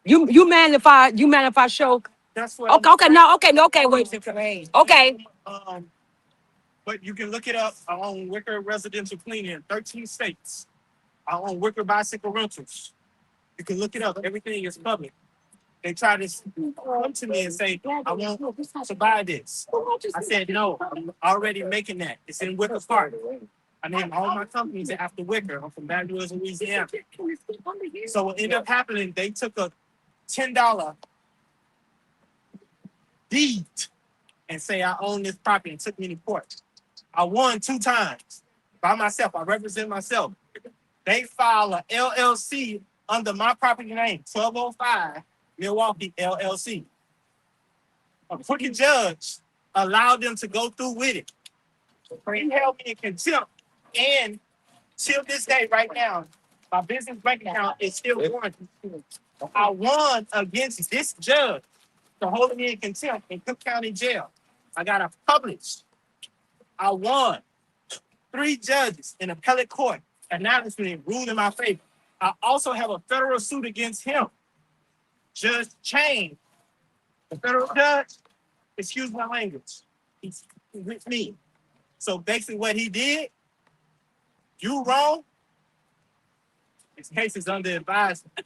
You mind if I show? That's what. Okay, no, okay, no, okay, wait. Okay. Um, but you can look it up. I own Wicker Residential Cleaning in 13 states. I own Wicker Bicycle Rentals. You can look it up. Everything is public. They try to come to me and say, I want to buy this. I said, no, I'm already making that. It's in Wicker Park. I named all my companies after Wicker. I'm from Baton Rouge, Louisiana. So what ended up happening, they took a $10 deed and say I own this property and took me to court. I won 2 times by myself. I represent myself. They filed a LLC under my property name, 1205 Milwaukee LLC. A crooked judge allowed them to go through with it. He held me in contempt, and till this day, right now, my business bank account is still going. I won against this judge for holding me in contempt in Cook County Jail. I got it published. I won. 3 judges in appellate court unanimously ruled in my favor. I also have a federal suit against him. Judge Chain, the federal judge, excuse my language, he's with me. So basically what he did, you wrong, his case is under advisement.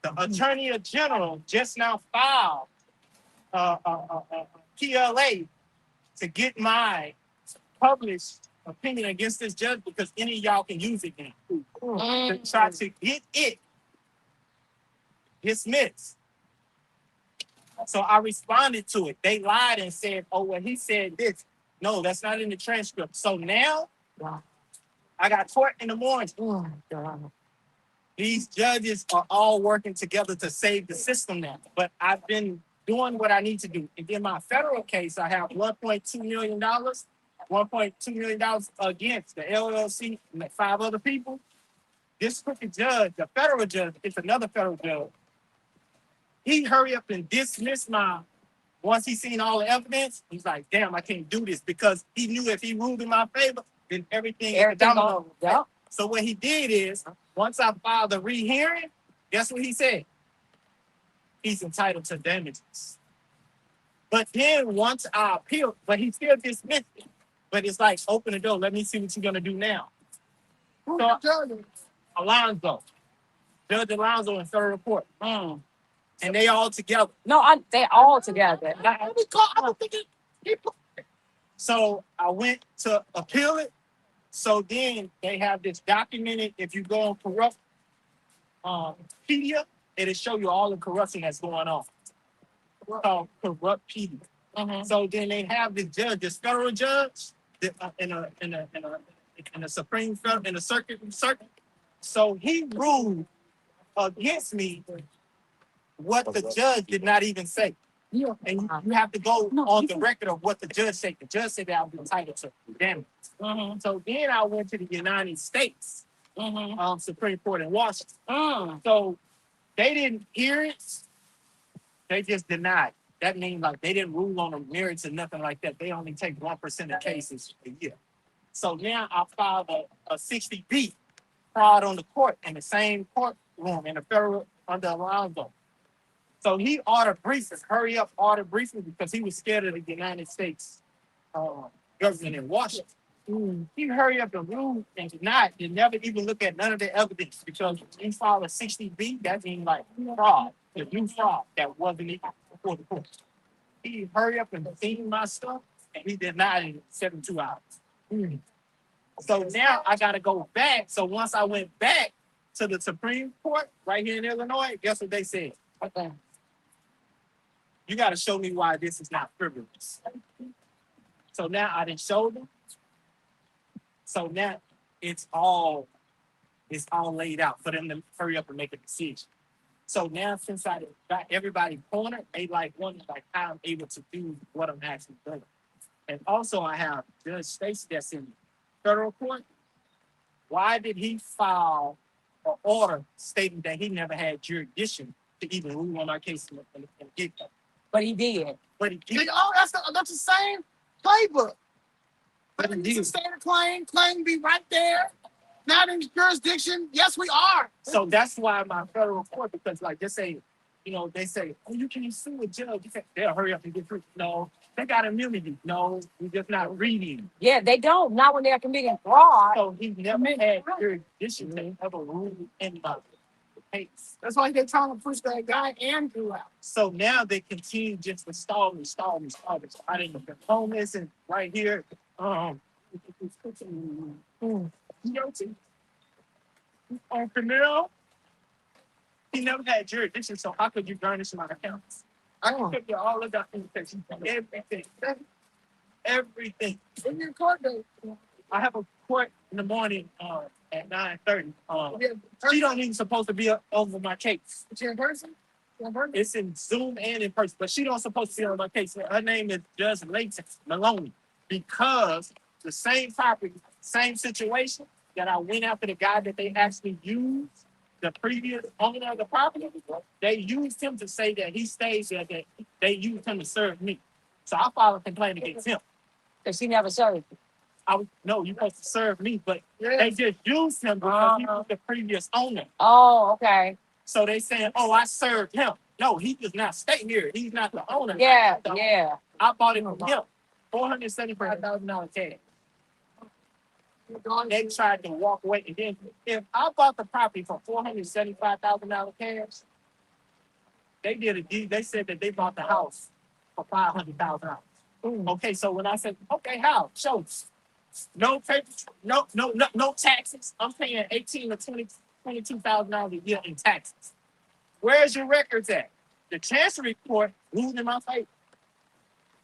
The Attorney General just now filed a PLA to get my published opinion against this judge because any of y'all can use it now. To try to get it dismissed. So I responded to it. They lied and said, oh, well, he said this. No, that's not in the transcript. So now I got court in the morning. These judges are all working together to save the system now. But I've been doing what I need to do. And in my federal case, I have $1.2 million, $1.2 million against the LLC and 5 other people. This crooked judge, the federal judge, it's another federal judge. He hurry up and dismiss once he seen all the evidence, he's like, damn, I can't do this because he knew if he ruled in my favor, then everything is domino. Yep. So what he did is, once I filed the rehearing, guess what he said? He's entitled to damages. But then once I appealed, but he still dismissed it. But it's like, open the door, let me see what you're gonna do now. So, Alonzo, Judge Alonzo in federal court. And they all together. No, they all together. So I went to appeal it. So then they have this documented. If you go on Corruptpedia, it'll show you all the corruption that's going on. It's called Corruptpedia. So then they have this judge, this federal judge, in a Supreme Federal, in a circuit. So he ruled against me what the judge did not even say. And you have to go on the record of what the judge said. The judge said that I was entitled to damage. So then I went to the United States Supreme Court in Washington. So they didn't hear it. They just denied. That means like they didn't rule on the merits or nothing like that. They only take 1% of cases a year. So now I filed a 60B fraud on the court in the same courtroom in the federal under Alonzo. So he ordered briefings, hurry up, ordered briefings because he was scared of the United States government in Washington. He hurry up and rule and denied. They never even look at none of the evidence because he filed a 60B, that means like fraud, the new fraud that wasn't even before the court. he hurry up and clean my stuff, and he did not in 72 hours. So now I got to go back. So once I went back to the Supreme Court right here in Illinois, guess what they said? Okay. You got to show me why this is not frivolous. So now I didn't show them. So now it's all laid out for them to hurry up and make a decision. So now since I got everybody cornered, they like wonder like how I'm able to do what I'm actually doing. And also I have Judge Stacy that's in federal court. Why did he file an order stating that he never had jurisdiction to even rule on our case in the get-go? But he did. But he did. Oh, that's the same playbook. But he did. State a claim be right there. Not in jurisdiction. Yes, we are. So that's why my federal court, because like they say, they say, oh, you can't sue a judge. You say, they'll hurry up and get through. No, they got immunity. No, we're just not reading. Yeah, they don't. Not when they're committing fraud. So he never had jurisdiction to ever rule in my case. That's why they're trying to push that guy Andrew out. So now they continue just to stall me. So I didn't get homeless and right here. Guilty. On Canal, he never had jurisdiction, so how could you garnish my accounts? I can give you all the documentation, everything. In your court date. I have a court in the morning at 9:30. She don't even supposed to be over my case. Is she in person? It's in Zoom and in person, but she don't supposed to be on my case. Her name is Judge Maloney, because the same property, same situation that I went after the guy that they actually used, the previous owner of the property, they used him to say that he stays there, that they used him to serve me. So I filed a complaint against him. Because he never served. No, you're supposed to serve me, but they just used him because he was the previous owner. Oh, okay. So they saying, oh, I served him. No, he does not stay here. He's not the owner. Yeah, So yeah. I bought it from him. $475,000 cash. They tried to walk away. And then if I bought the property for $475,000 cash, they did a deed. They said that they bought the house for $500,000. Okay, so when I said, okay, how? Show us. No papers, no taxes. I'm paying $18,000 to $22,000 a year in taxes. Where's your records at? The Chancery Court ruled in my favor.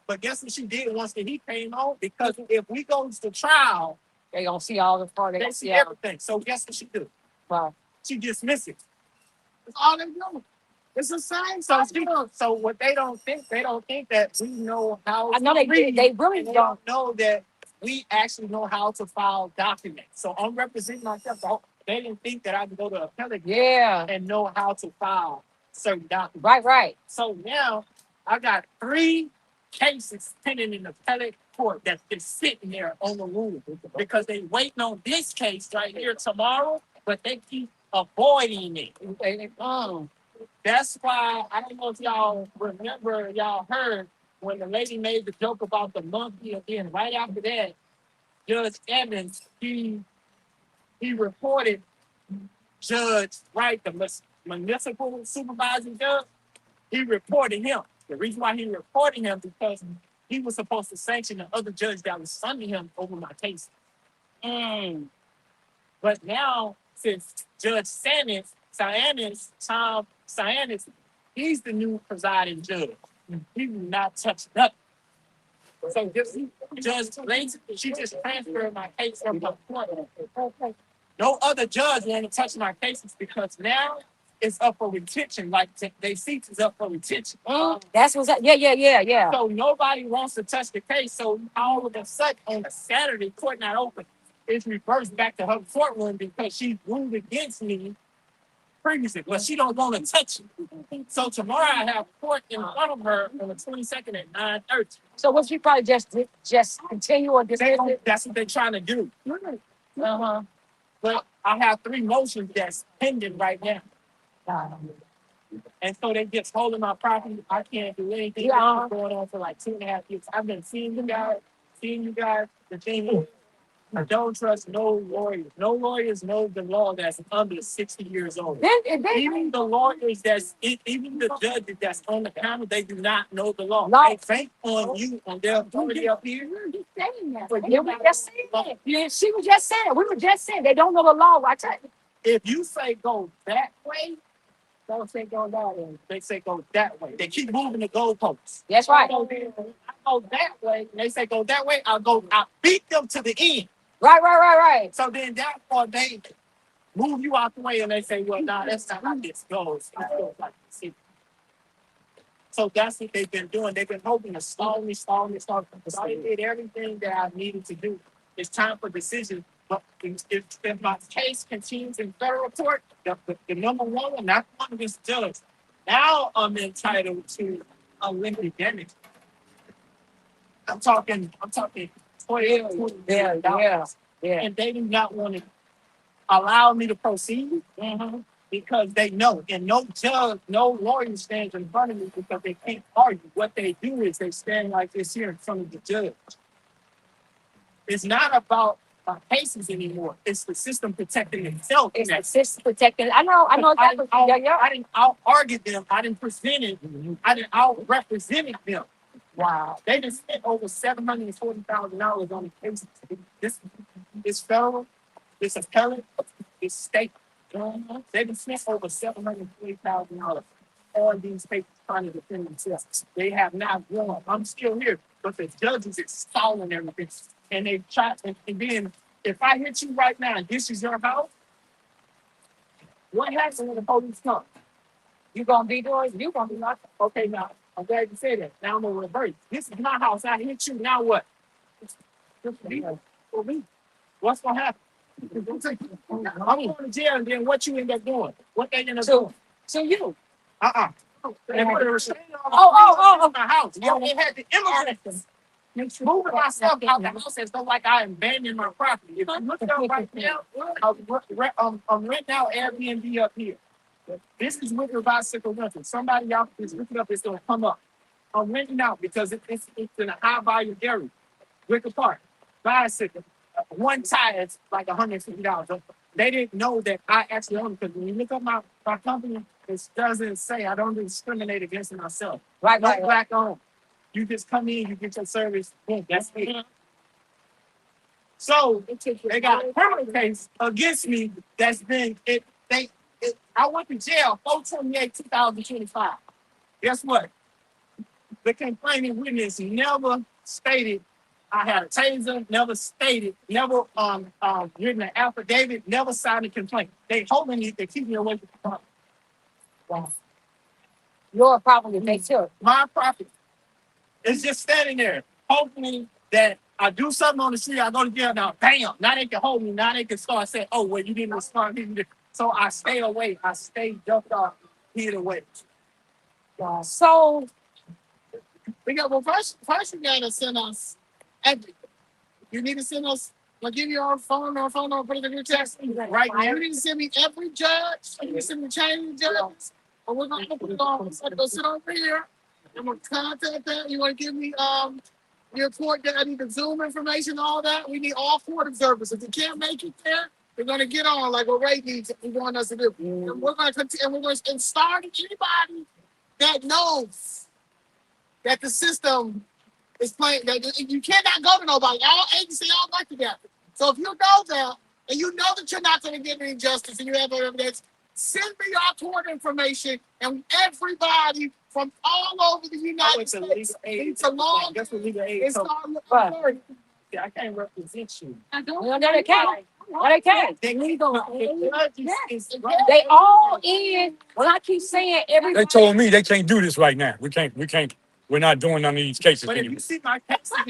But guess what she did once he came on? Because if we go to trial, They gonna see all the fraud. they see everything. So guess what she do? Wow. She dismiss it. That's all they do. It's the same. So what they don't think that we know how. I know they read, they really and they don't. don't know that we actually know how to file documents. So I'm representing myself. So they didn't think that I could go to appellate Yeah. and know how to file certain documents. Right. So now I got 3 cases pending in the appellate court that's been sitting there on the rule because they waiting on this case right here tomorrow, but they keep avoiding it. That's why I don't know if y'all remember, y'all heard when the lady made the joke about the monkey, and then right after that, Judge Evans, he reported Judge Wright, the municipal supervising judge. He reported him. The reason why he reported him because he was supposed to sanction the other judge that was under him over my case. But now, since Judge Tom Cyannis, he's the new presiding judge. He will not touch nothing. So just Judge Lacy, she just transferred my case from her court. No other judge want to touch my cases because now it's up for retention. Like they seats is up for retention. That's what's up. Yeah. So nobody wants to touch the case. So all of a sudden on a Saturday, court not open. It's reversed back to her courtroom because she ruled against me previously, but she don't want to touch it. So tomorrow I have court in front of her on the 22nd at 9:30. So what she probably just continue on this? That's what they're trying to do. But I have 3 motions that's pending right now. And so they just holding my property. I can't do anything. It's been going on for like 2.5 years. I've been seeing you guys. The thing is, I don't trust no lawyers. No lawyers know the law that's under 60 years old. Even the lawyers even the judges that's on the panel, they do not know the law. No. They think on you, on their authority up here. But yeah, we just saying that. Yeah, she was just saying. We were just saying they don't know the law. I tell you. If you say go that way, don't say go that way. They say go that way. They keep moving the goalposts. That's right. I go that way, and they say go that way. I beat them to the end. Right. So then that part they move you out the way, and they say, well, nah, that's not how this goes. It goes like this. So that's what they've been doing. They've been hoping to stall me. So I did everything that I needed to do. It's time for decision. But if my case continues in federal court, the number one, and not one against the judge, now I'm entitled to unlimited damage. I'm talking $20 million. Yeah. And they do not want to allow me to proceed because they know, and no judge, no lawyer stands in front of me because they can't argue. What they do is they stand like this here in front of the judge. It's not about cases anymore. It's the system protecting itself. It's the system protecting. I know exactly. I didn't out argue them. I didn't present it. I didn't out represented them. Wow. They just spent over $740,000 on the cases. This federal, this appellate, this state. They've spent over $740,000 on these papers trying to defend themselves. They have not won. I'm still here, but the judges is stalling everything. And they try, and then if I hit you right now, and this is your house, what happens when the police come? You gonna be doing? You gonna be locked up. Okay, now I'm glad you said that. Now I'm gonna reverse. This is my house. I hit you. Now what? For me. What's gonna happen? I'm going to jail, and then what you end up doing? What they end up doing? So you. They put a restraining order Oh. on my house. Yo, they had the immigrants moving myself out the house as though like I abandoned my property. If you look up right now, I'm renting out Airbnb up here. This is Wicker Bicycle Rental. Somebody out is looking up, it's gonna come up. I'm renting out because it's in a high volume area. Wicker Park, bicycle. One tire is like $150. They didn't know that I actually own it because when you look up my company, it doesn't say I don't discriminate against myself. Right. Black owned. You just come in, you get your service, boom, that's it. So they got a criminal case against me that's been I went to jail 4/28/2025. Guess what? The complaining witness never stated I had a taser, never written an affidavit, never signed a complaint. They holding me to keep me away from the property. Wow. Your property they took. My property is just standing there, hoping that I do something on the street, I go to jail now, bam, now they can hold me, now they can start saying, oh, well, you didn't respond. So I stay away, I stay ducked off, hid away. Wow. So First you gotta send us everything. You need to send us. I'll give you our phone number, put it in your text right now. You need to send me every judge. You need to send me Chinese judges. And we're gonna put it on. So go sit over here. I'm gonna contact them. You wanna give me your court that I need the Zoom information, all that. We need all court observers. If you can't make it there, we're gonna get on like what Ray needs. We want us to do. And we're gonna continue. And we're gonna start anybody that knows that the system is playing. That you cannot go to nobody. All agencies all work together. So if you know that, and you know that you're not going to get any justice, and you have evidence, send me your court information, and everybody from all over the United States needs to log That's what legal aid. and So start looking for it. I can't represent you. no, they can't. No, they can't. They legal. They all in. Well, I keep saying They everybody. told me they can't do this right now. We can't. We're not doing none of these cases But if anymore. you see my cases and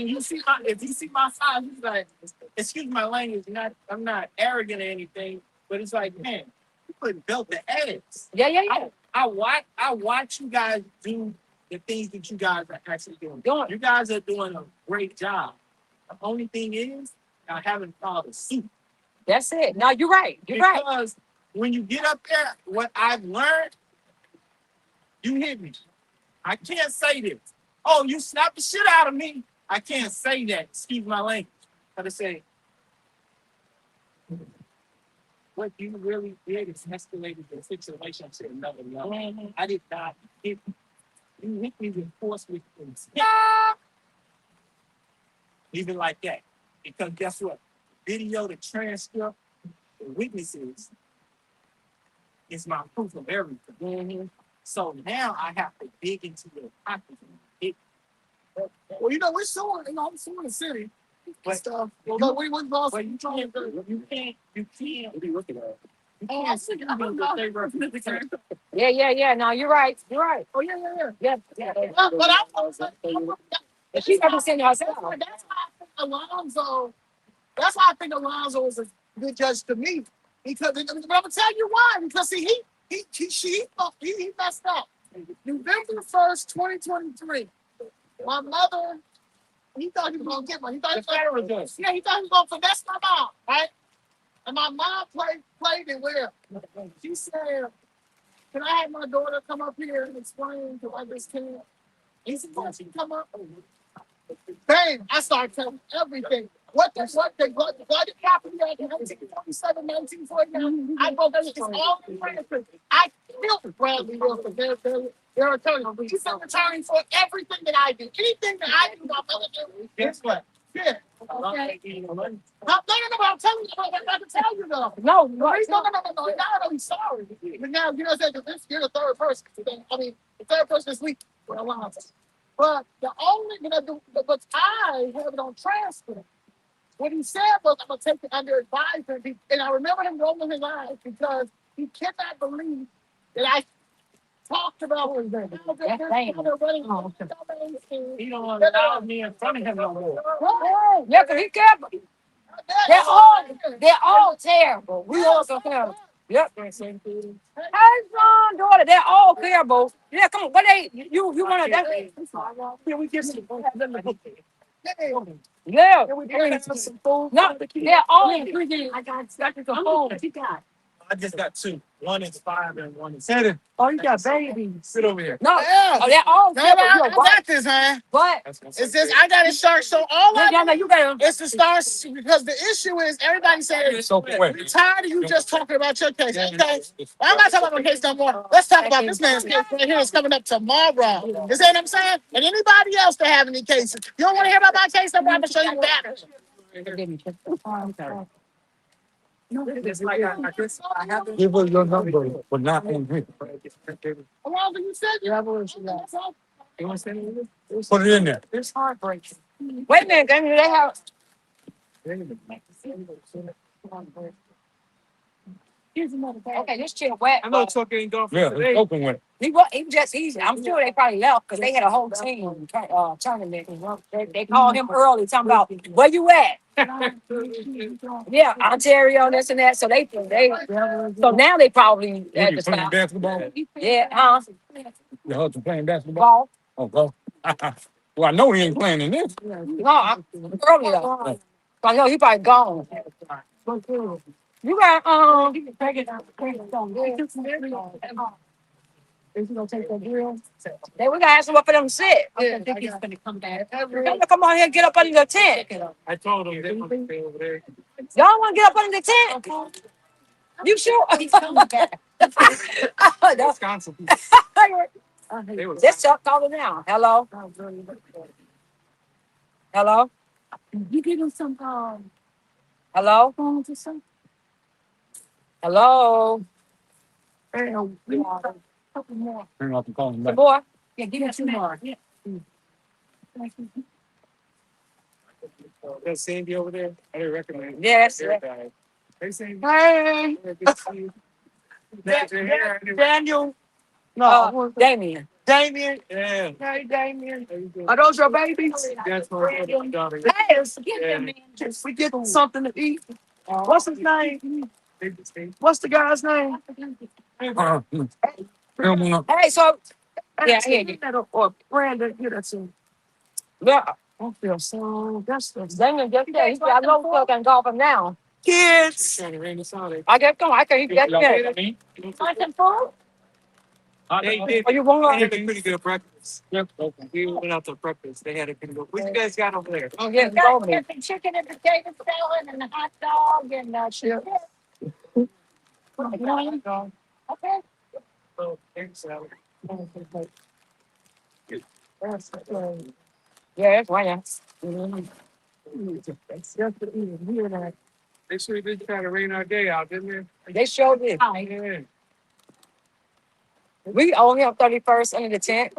if you see my file, he's like, excuse my language, I'm not arrogant or anything, but it's like, man, you put belt the ass. Yeah. I watch you guys do the things that you guys are actually doing. You guys are doing a great job. The only thing is, I haven't filed a suit. That's it. No, you're right. Because when you get up there, what I've learned, you hit me. I can't say this. Oh, you slapped the shit out of me. I can't say that. Excuse my language. I gotta say, what you really did is escalated the situation to another level. I did not. It, you hit me with force with intent, even like that. Because guess what? Video, the transcript, the witnesses is my proof of everything. So now I have to dig into the pockets. Well, you know, we're suing, you know, I'm suing the city. But Stuff. you- But we lost. But you can't. You can't. You can't. What are you looking at? You Oh, I can't see. sue I them don't know. if they represent. Yeah. No, you're right. You're right. Oh, yeah. Yeah. But I was like, But she representing herself. that's why I think Alonzo. That's why I think Alonzo is a good judge to me. Because but I'm gonna tell you why. Because see, he messed up. November 1st, 2023. My mother, he thought he was gonna get one. He thought he was gonna, yeah, he thought he was gonna finesse my mom, right? And my mom played it well. She said, "Can I have my daughter come up here and explain to understand?" He said, "Yeah, she can come up." Bang! I started telling everything. What the property at 1947, 1949. I broke everything all in Bradford. I killed Bradley Wilson. Their attorney. He's an attorney for everything that I do. Anything that I do, my mother do. Guess what? Yeah. Okay. No, I'm telling you, I'm about to tell you though. No, he's sorry. But now, you know, you're the third person. I mean, the third person this week for a while. But the only, but I have it on transfer. What he said was, I'm going to take it under advisement. And I remember him rolling his eyes because he cannot believe that I talked about his name. That's He don't allow me in front of him no more. Yeah, because he kept. They're all terrible. We all so terrible. Yep. Hey, son, daughter, they're all terrible. Yeah, come on. What they you want to? Can we get some? Yeah. Can we get some food? No, they're all. I got some food. What you got? I just got two. One is 5 and one is 7. Oh, you got babies. Sit over here. No, Yeah. oh, they're all No, terrible. I got this, man. But It's just I got to start. So all I yeah, no, you got is to start because the issue is everybody saying we're tired of you just talking about your case. Okay, well, I'm not talking about my case no more. Let's talk about this man's case right here. It's coming up tomorrow. You see what I'm saying? And anybody else that have any cases, you don't want to hear about my case? I'm going to show you that. It's like I have to. Give her your number, but not on here. Well, you said you have a You want to say anything? Put it in there. It's heartbreaking. wait a minute, Jamie, they have. Here's another bag. Okay, this chick wet. I know Tucker ain't going for Yeah, today. it's open with it. He's. I'm sure they probably left because they had a whole team tournament. They called him early, talking about where you at. Yeah, Ontario, this and that. So so now they probably What are at you the playing stop. basketball? Yeah, Your husband playing basketball? ball. Oh, go. Well, I know he ain't playing in this. No, earlier. I know he probably gone. You got Is he gonna take that grill? They we gotta ask him what for them to sit. I think he's gonna come back. Come on here and get up under the tent. I told him they want to stay over there. Y'all want to get up under the tent? You sure? He's coming back. Wisconsin. They was This Chuck calling now. Hello. Hello. You give him some Hello. phones or something? Hello. Couple more. Turn off and call him The back. boy. Yeah, give me 2 more. Yeah. that Sandy over there. I didn't recognize. Yes. Their guy. Hey Sandy. Hey. Good to see you. That's your hair. Daniel. No. Damion. Damion. Yeah. Hey, Damion. How you doing? Are those your babies? That's my daughter. Hey, get them in. We get something to eat. What's his name? What's the guy's name? Hey, so yeah, or Brandon, get us in. Yeah. I feel so desperate. Damon just said, I know we can golf him now. Kids. I guess come on, I can get it. Want some food? They did. Are you going They had a pretty good breakfast. Yep. We went out to breakfast. They had a pretty good. What you guys got over there? Oh, yeah, Got the chicken and potato salad and the hot dog and chicken. Okay. Yeah, that's right. Mhm. They sure did try to rain our day out, didn't They showed it. they? Yeah. We own him 31st under the tent.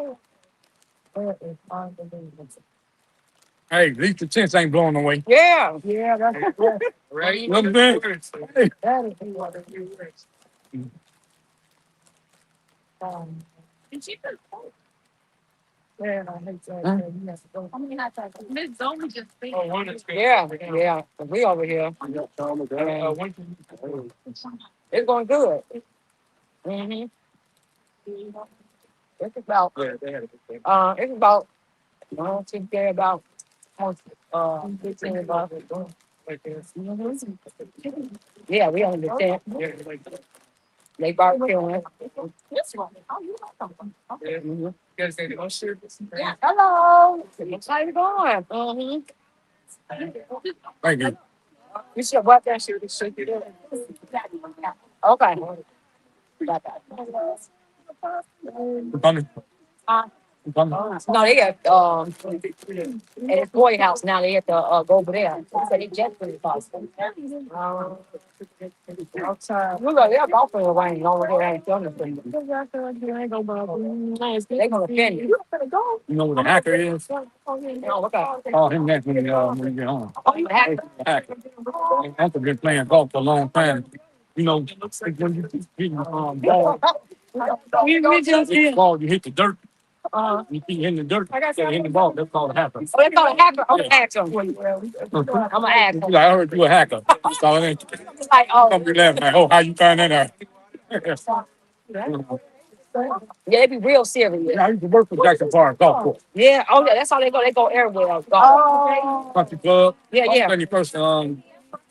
Hey, at least the tents ain't blowing away. Yeah. Yeah, that's Right? Look good. Hey. that is Oh, one is good. yeah, yeah. We over here. And it's going good. Mm-hmm. It's about I don't think they're about 15 about Mhm. Yeah, we on the tent. They barbecuing. Mhm. Yeah. Hello. How you going? Mm-hmm. Thank you. You should what that shit shake it up. Okay. Got that. You coming? Uh, You coming? no, they got at his boy house now. They have to go over there. He said he just pretty fast. Outside. Look, they're golfing around over there. Ain't doing nothing. They gonna offend you. You know what a hacker is? No, look out. Call him that when you get home. Oh, you hack. Hacker. Uncle been playing golf for a long time. You know, like when you hit ball, We just did. ball, you hit the dirt. You keep hitting the dirt. You hitting the ball. That's called a hacker. Oh, they call it hacker. I'm gonna ask him. I'm gonna ask him. I heard you a hacker. So it ain't. Like, oh, Come be laughing like, oh, how you find that out? yeah, they be real serious. Yeah, I used to work for Jackson Park Golf Course. Yeah. Oh, yeah. That's how they go. They go everywhere. Golf. Country club. Yeah, yeah. 21st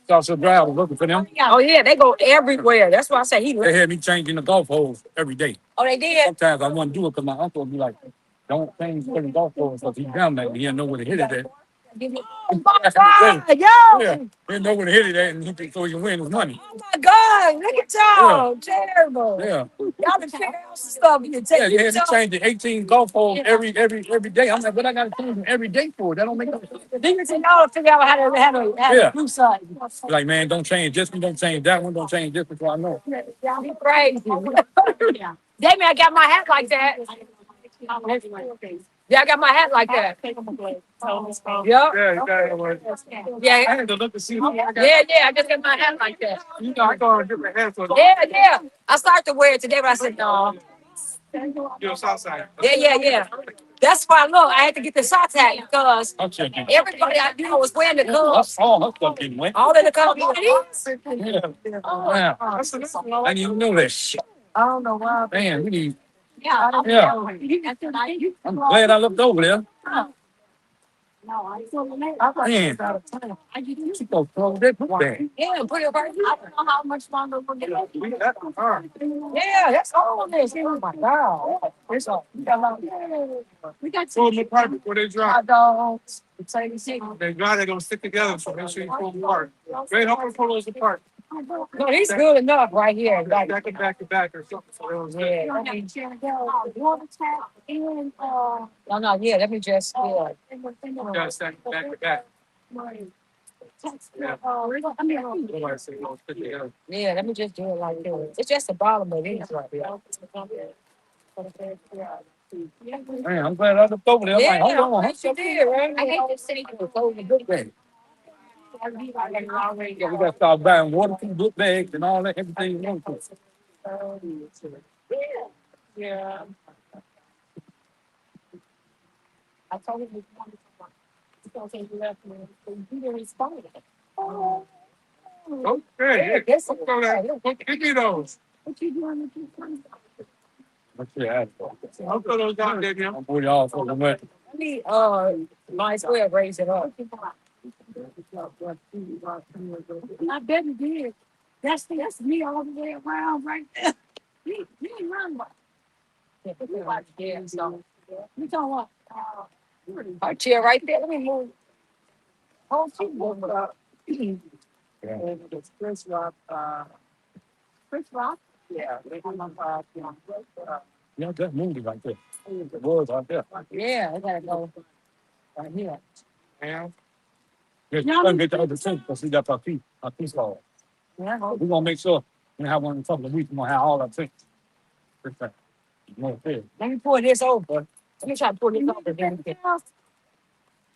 South Drive. I was looking for them. Oh, yeah. They go everywhere. That's why I say he. They had me changing the golf holes every day. Oh, they did. Sometimes I wouldn't do it because my uncle would be like, don't change the golf holes because he's down there. He didn't know where to hit it at. Oh my Back in the God, day. yo! Yeah. He didn't know where to hit it at, and he could so he can win his money. Oh my God, look at y'all! Terrible. Yeah. Y'all can figure out some stuff. You can Yeah, take they had me yourself. change the 18 golf holes every day. I'm like, what I got to change them every day for? That don't make no sense. Then you take y'all to figure out how Yeah. to do something. Like, man, don't change this one, don't change that one, don't change this one, so I know. Y'all be crazy. Damien, I got my hat like that. Yeah, I got my hat like that. Yep. Yeah, you got it. Yeah. I had to look to see who I got. Yeah, I just got my hat like that. You know, I go on different hats. So Yeah. I started to wear it today, but I said no. you're Southside. Yeah. That's why look, I had to get the socks hat because I'm checking. everybody I knew was wearing the I gloves. saw her stuff getting wet. All in the color. Yeah. Wow. I didn't even know that shit. I don't know why. Man, we need. Yeah. Yeah. I'm glad I looked over there. Man, she go throw that book bag. Yeah, put it right. I don't know how much longer we're gonna We got the car. Yeah, that's all of this. Oh my God. It's all. We got Throw them apart before they dry. hot dogs. They dry, they're gonna stick together, so make sure you pull them apart. Great, help them pull those apart. No, he's good enough right here. Back to back or something. So they don't stick. Yeah. No, yeah, let me just, yeah. You gotta stack it back to back. Yeah. Otherwise, they don't stick together. Yeah, let me just do it like this. It's just the bottom of it right there. Man, I'm glad I looked over there. I'm like, hold on. Yes, you did, right? I hate to say Close book bag. Yeah, we gotta start buying waterproof book bags and all that, everything you want to. Yeah. I told him he's gonna take you left me. He didn't respond. Oh. Okay, Guess let's go there. Give me those. what you doing with your friends? What's your I'll throw those down there, Jim. I'll put y'all for the wet. Let me might as well raise it up. I bet he did. That's me all the way around right there. Me run one. Yeah, so you talking what? Our chair right there. Let me move. Oh, she moved up. Chris Rock. Yeah, that movie right there. The words right there. Yeah, I gotta go right here. Yeah. Just gonna get the other two because he got our feet all. Yeah, We're gonna make sure we have one in a couple of weeks. We're gonna have all our things. let me pull this over. Let me try to pull this over. Then we can-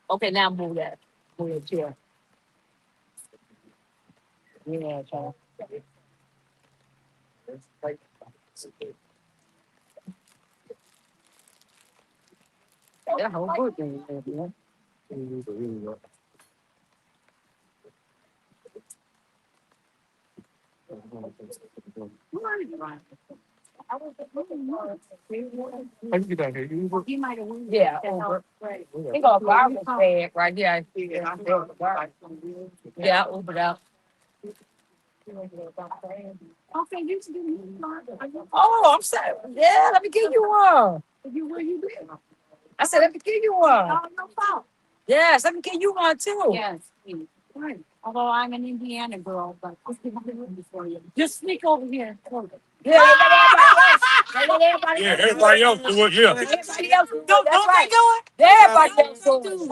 Okay, now move that. Move that chair. Yeah, child. That whole good thing, man. How you get out here? You work? He might have won. Yeah, over. He got a garbage bag right there. Yeah, I Ubered out. Okay, you should give me one. Oh, I'm sorry. Yeah, let me give you one. Where you live? I said, let me give you one. Oh, no fault. Yes, let me give you one too. Yes. Right. Although I'm an Indiana girl, but for you. Just sneak over here. Yeah, let everybody Yeah, else. everybody else do it. Yeah. Everybody else do it. That's Don't right. they do it? Everybody else do it.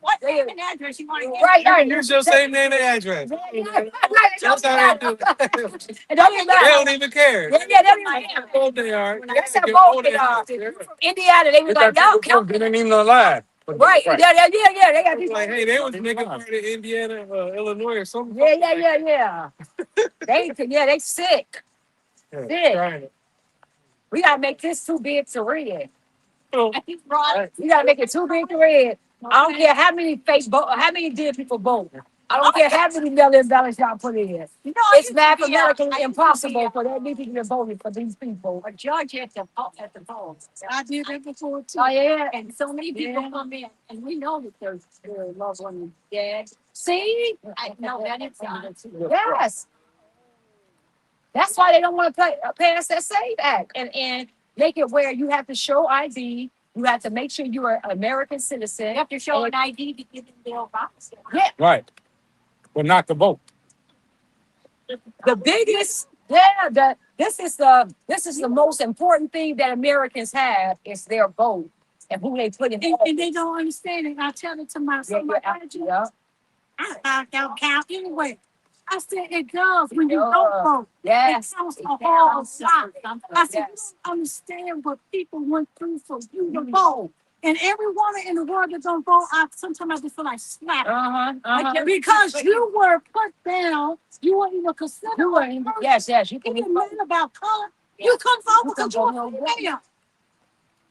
What name and address you want to get? Right, right. Use your same name and address. That's how they do it. It don't even They matter. don't even care. Yeah, they don't even care. Both they are. That's how bold they are. You from Indiana, they was like, no, count. They ain't even alive. Right, yeah, they got people. Like, hey, they was making part of Indiana, Illinois, or something. Yeah. They sick. Sick. Right. We gotta make this too big to read. Right. We gotta make it too big to read. I don't care how many how many dead people vote. I don't care how many million dollars y'all put in. You know, It's mathematically impossible for that many people to vote for these people. a judge at the polls. I did that before too. Oh yeah. And so many people come in, and we know that their loved one is dead. See? I know that is honest. Yes. That's why they don't want to pass that SAVE Act and make it where you have to show ID. You have to make sure you're an American citizen. You have to show an ID to get in their box. Yeah. Right. But not the vote. The biggest, this is the most important thing that Americans have is their vote and who they put in. And they don't understand it. I tell it to my graduates. I don't count anyway. I said it does when you don't vote. Yes. It counts a whole lot. I said, you don't understand what people went through for you to vote. And every woman in the world that don't vote, sometimes I just feel like slapping. Because you were put down, you weren't even considered. Yes, you can even learn about color. You couldn't vote because you were female.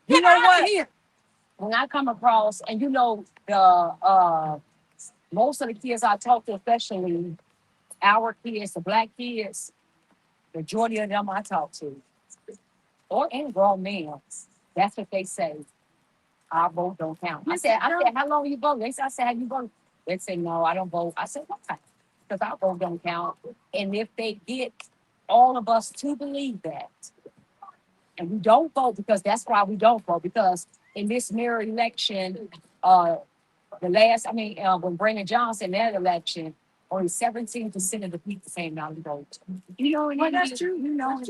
You know what? When I come across, and you know, the most of the kids I talk to, especially our kids, the black kids, the majority of them I talk to, or any grown men, that's what they say. Our vote don't count. I said, how long you vote? I said, have you voted? They say, no, I don't vote. I said, why? Because our vote don't count. And if they get all of us to believe that, and we don't vote, because that's why we don't vote, because in this mirror election, when Brandon Johnson had election, only 17% of the people saying not to vote. You know, well, that's true. You know,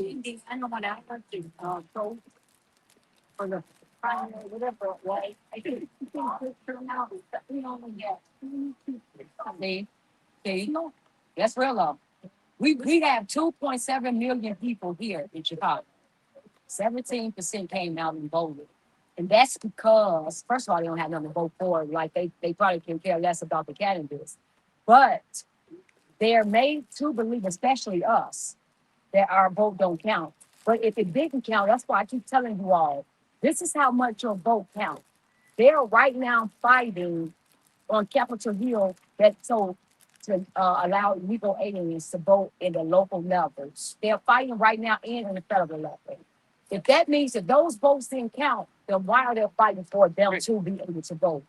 I know what I heard to vote for the primary, whatever it was. I think good turnout, but we only get 2 people. See, that's real low. We have 2.7 million people here in Chicago. 17% came out and voted. And that's because, first of all, they don't have nothing to vote for. Like they probably can care less about the candidates. But they're made to believe, especially us, that our vote don't count. But if it didn't count, that's why I keep telling you all, this is how much your vote counts. They're right now fighting on Capitol Hill to allow illegal aliens to vote in the local levels. They're fighting right now and in the federal level. If that means that those votes didn't count, then why are they fighting for them to be able to vote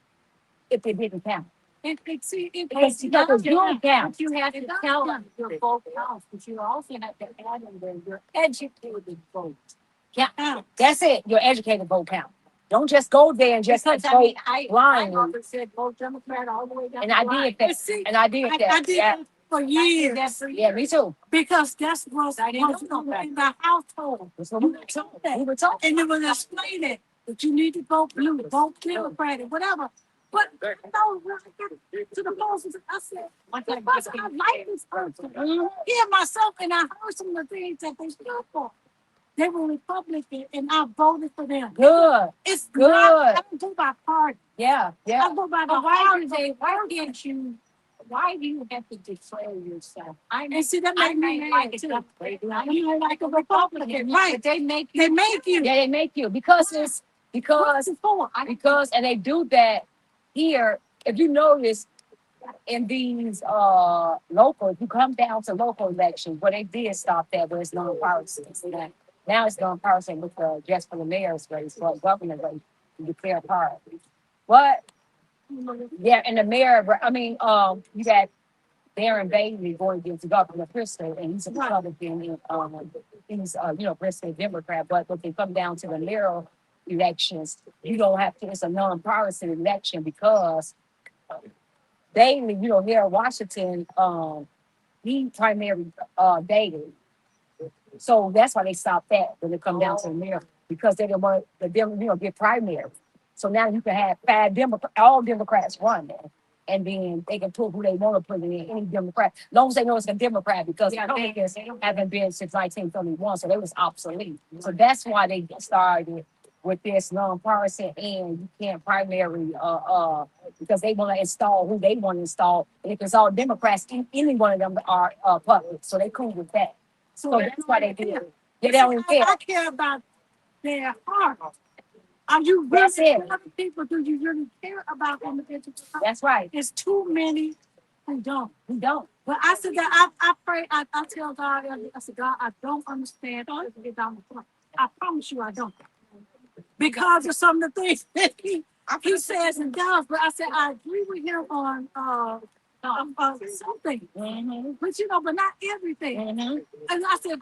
if it didn't count? Because you don't count. You have to count your vote counts, but you also have to add in there your educated vote. Yeah, that's it. Your educated vote count. Don't just go there and just vote blindly. I said vote Democrat all the way down. And I did that. And I did that. for years. Yeah, me too. Because that's what's I didn't was know that. in the household. That's what we were told. We were told. And it was explained that you need to vote blue, vote Democratic, whatever. But no, when I get to the polls, I said, the person I like this person. Yeah, myself, and I heard some of the things that they stood for. They were Republican, and I voted for them. Good. It's Good. not, I don't go by party. Yeah, yeah. I go by the But why can't you? why do you have to declare yourself? And see, that made me mad too. You don't like a Republican, But right? they make you. They make you. Yeah, they make you because What's because it for? and they do that here. If you notice in these local, if you come down to local elections, where they did stop that, where it's non-partisan. Now it's non-partisan with just for the mayor's race, for governor race, you declare party. But yeah, and the mayor, you got Darren Bailey going against Governor Bristol, and he's a Republican, and he's Bristol Democrat. But when they come down to the mayoral elections, you don't have to. It's a non-partisan election because Bailey, here in Washington, he primarily dated. So that's why they stopped that when they come down to the mayor, because they didn't want the get primary. So now you can have all Democrats run there. And then they can put who they want to put in, any Democrat, as long as they know it's a Democrat, because Republicans haven't been since 1931, so they was obsolete. So that's why they started with this nonpartisan, and you can't primary because they want to install who they want to install. And if it's all Democrats, any one of them are public, so they cool with that. So that's why they do it. They don't even care. I care about their heart. Are you That's really it. other people? Do you really care about individuals? That's right. It's too many who don't. We don't. But I said that I pray. I tell God. I said, God, I don't understand. I have to get down the front. I promise you, I don't. Because of some of the things that he says and does. But I said I agree with him on something. But but not everything. And I said,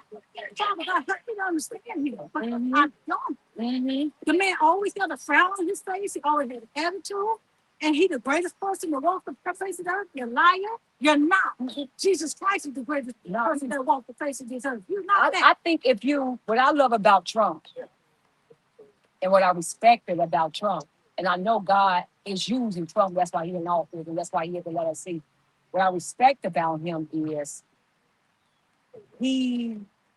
Father, God, help me to understand him. But I don't. The man always got a frown on his face. He always had an attitude. And he the greatest person that walked the face of the earth. You're a liar. You're not. Jesus Christ is the greatest person that walked the face of this earth. You're not that. I think what I love about Trump and what I respected about Trump, and I know God is using Trump, that's why he's in office, and that's why he had to let us see. What I respect about him is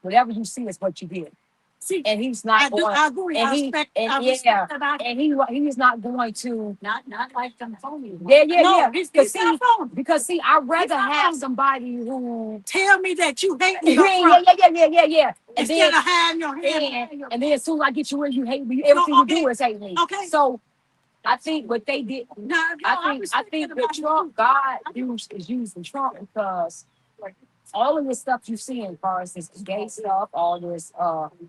whatever you see is what you get. See, and he's not going. I agree. And I he, respect. and I yeah, respect that. and he's not going to. Not like them phony. Yeah, No, yeah. he's not phony. Because I'd rather not have phony. somebody who Tell me that you hate me. yeah. And Instead of hiding your hand. And then as soon as I get you where you hate me, everything you do is hate me. Okay. So I think what they did. I think that Trump, God is using Trump because all of this stuff you see in cars, this gay stuff, all this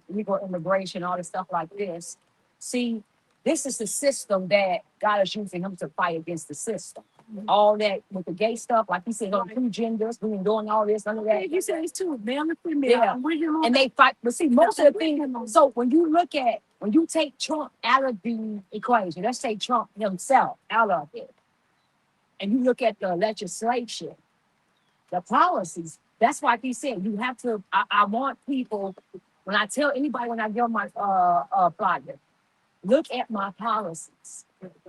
legal immigration, all this stuff like this. See, this is the system that God is using him to fight against the system. All that with the gay stuff, like he said, on two genders, we been doing all this, none of that. He said it's two, male and female. Yeah. And they fight, but see, most of the things. So when you take Trump out of the equation, let's say Trump himself out of it, and you look at the legislation, the policies. That's why he said you have to. I want people, when I tell anybody, when I give my project, look at my policies.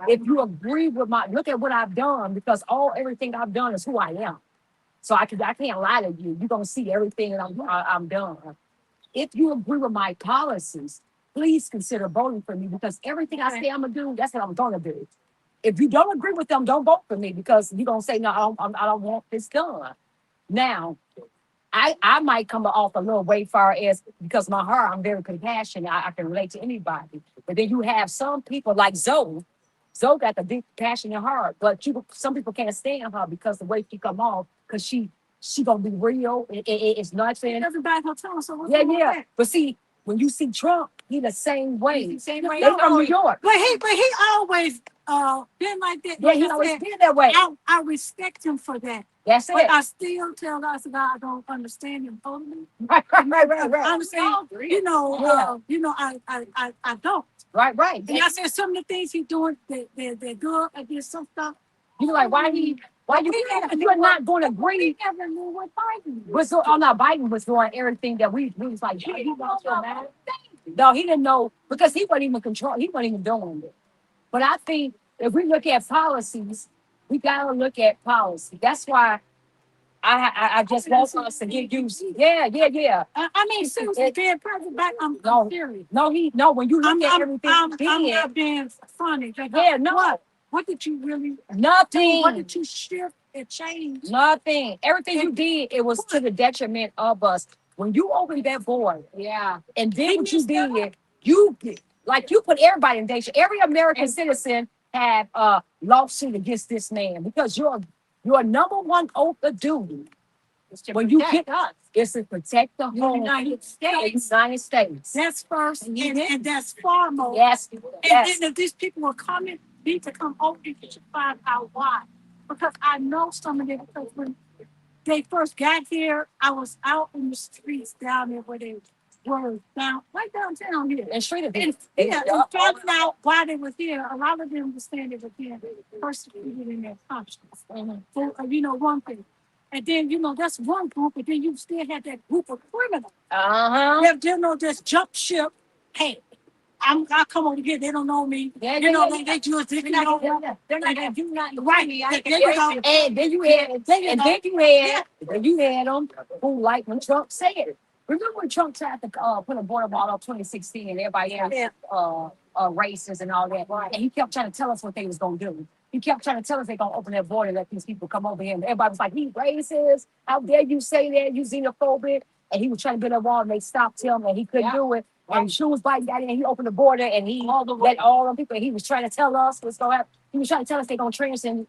If you agree with look at what I've done, because everything I've done is who I am. So I can't lie to you. You're gonna see everything that I'm done. If you agree with my policies, please consider voting for me, because everything I say I'm gonna do, that's what I'm gonna do. If you don't agree with them, don't vote for me, because you're gonna say no, I don't want this done. Now, I might come off a little way far as, because my heart, I'm very compassionate. I can relate to anybody. But then you have some people like Zoe. Zoe got the deep passionate heart, but some people can't stand her because the way she come off, because she gonna be real. It's nothing. Everybody her tongue. So yeah. But see, when you see Trump, he the same way. He's the same way. They from New York. But he always been like that. Yeah, he always been that way. I respect him for that. That's But it. I still tell God, I don't understand him totally. Right. I understand. I don't. Right. And I said some of the things he's doing, they're good. I did some stuff. You like, why you're not going to agree? Never knew what Biden Was so, oh no, Biden was doing everything that we was like, he was so mad. No, he didn't know because he wasn't even control. He wasn't even doing it. But I think if we look at policies, we gotta look at policy. That's why I just want us to get used. Yeah. I mean, seriously, being president, I'm No, serious. no. When you look at I'm, everything I'm, he I'm did, not being funny. Like, yeah, no, what did you really do? What nothing. did you shift and change? Nothing. Everything you did, it was to the detriment of us. When you opened that board, Yeah. and then what you did, you did, like you put everybody in danger. Every American citizen had a lawsuit against this man because your number one oath of duty when you get us is to protect the whole United States. United States. That's first, and that's foremost. Yes, And yes. then if these people were coming, need to come over here to find out why. Because I know some of them, because when they first got here, I was out in the streets down there where they were down, right downtown here. And straight up, And and finding out why they were here, a lot of them were saying they were being persecuted in their countries. For, one thing. And then, that's one group, but then you still had that group of criminals. That just jump ship. Hey, I come over here, they don't know me. Yeah, they just didn't know. They're not gonna do nothing. Right. And then you had them who like when Trump said it. Remember when Trump tried to put a border wall up 2016 and everybody had races and all that, and he kept trying to tell us what they was gonna do. He kept trying to tell us they're gonna open that border and let these people come over here. And everybody was like, "He racist. How dare you say that? You xenophobic." And he was trying to build a wall and they stopped him and he couldn't do it. And as soon as Biden got in, he opened the border and he let all the people. He was trying to tell us what's going to happen. He was trying to tell us they're going to transcend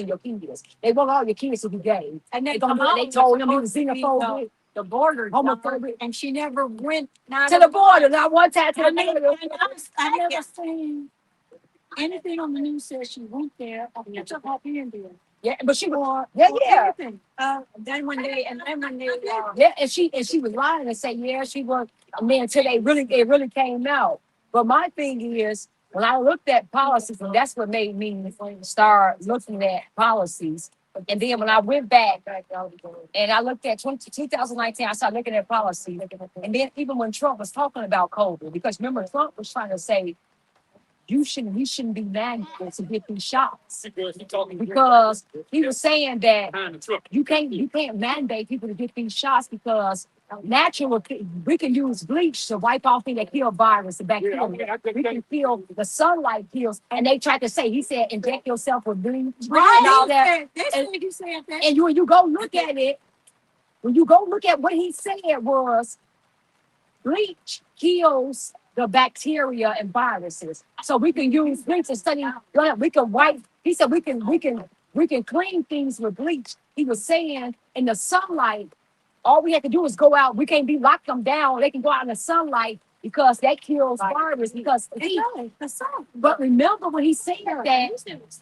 your kids. They want all your kids to be gay. And They told him he was xenophobic, the border, homophobic, and she never went to the border. Not one time to the border. I never seen anything on the news says she went there or took her in there. Yeah, but she was. Or Yeah. anything. Then when they Yeah, and she was lying and say, yeah, she was. I mean, until it really came out. But my thing is, when I looked at policies, and that's what made me start looking at policies. And then when I went back and I looked at 2019, I started looking at policy. And then even when Trump was talking about COVID, because remember, Trump was trying to say, we shouldn't be mandated to get these shots because he was saying that you can't mandate people to get these shots because natural we can use bleach to wipe off things that kill virus, the bacteria. We can kill the sunlight kills, and they tried to say he said inject yourself with bleach and all that. And when you go look at it, what he said was bleach kills the bacteria and viruses. So we can use bleach and study. We can wipe. He said we can clean things with bleach. He was saying in the sunlight, all we have to do is go out. We can't be locked them down. They can go out in the sunlight because that kills virus. Because but remember when he said that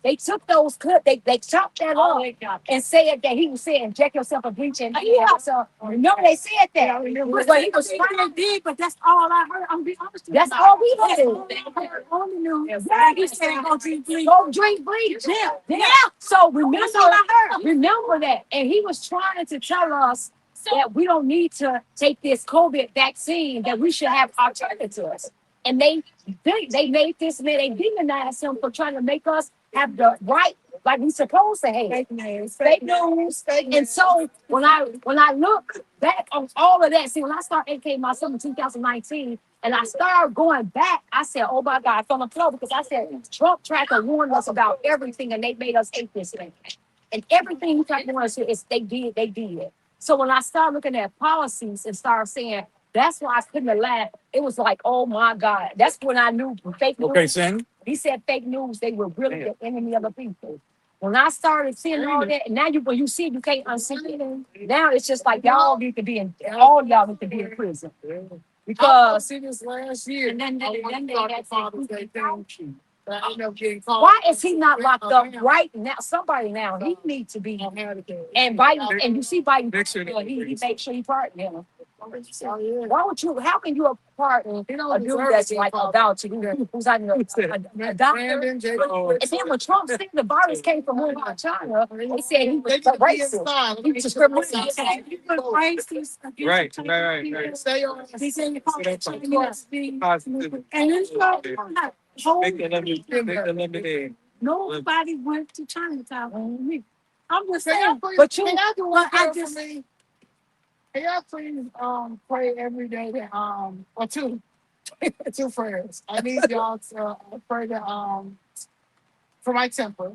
they took those clips, they chopped that off and said that he was saying inject yourself with bleach and so remember they said that. But he was trying to dig, but that's all I heard. I'm being honest with you. That's all we heard on the news. He said go drink bleach. Go drink bleach. Yeah. So remember that. And he was trying to tell us that we don't need to take this COVID vaccine, that we should have alternatives. And they made this man, they demonized him for trying to make us have the right, like we supposed to have. Fake news. And so when I look back on all of that, see, when I started educating myself in 2019, and I started going back, I said, oh my God, I fell on the floor because I said, Trump tried to warn us about everything and they made us hate this man. And everything he tried to warn us is they did. So when I started looking at policies and started saying, that's why I couldn't have laughed. It was like, oh my God. That's when I knew fake news. Okay, Sandy. He said fake news, they were really the enemy of the people. When I started seeing all that, and now when you see it, you can't unsee it. Now it's just like all y'all need to be in prison. Because See this last year. And then they had Father's Day thank you. But I ended up getting caught. why is he not locked up right now? Somebody now, he needs to be. And Biden, and you see Biden, he makes sure he pardoned him. Why would you? How can you a partner a dude that's like about you, who's not a doctor? And then when Trump said the virus came from Wuhan, China, they said he was racist. He was discriminating. He was racist. Right. Stay on. He said he called it Chinese. And it's like, nobody went to Chinatown. I'm just saying, but you, but I just. Can y'all please pray every day that or two two prayers. I need y'all to pray that for my temper.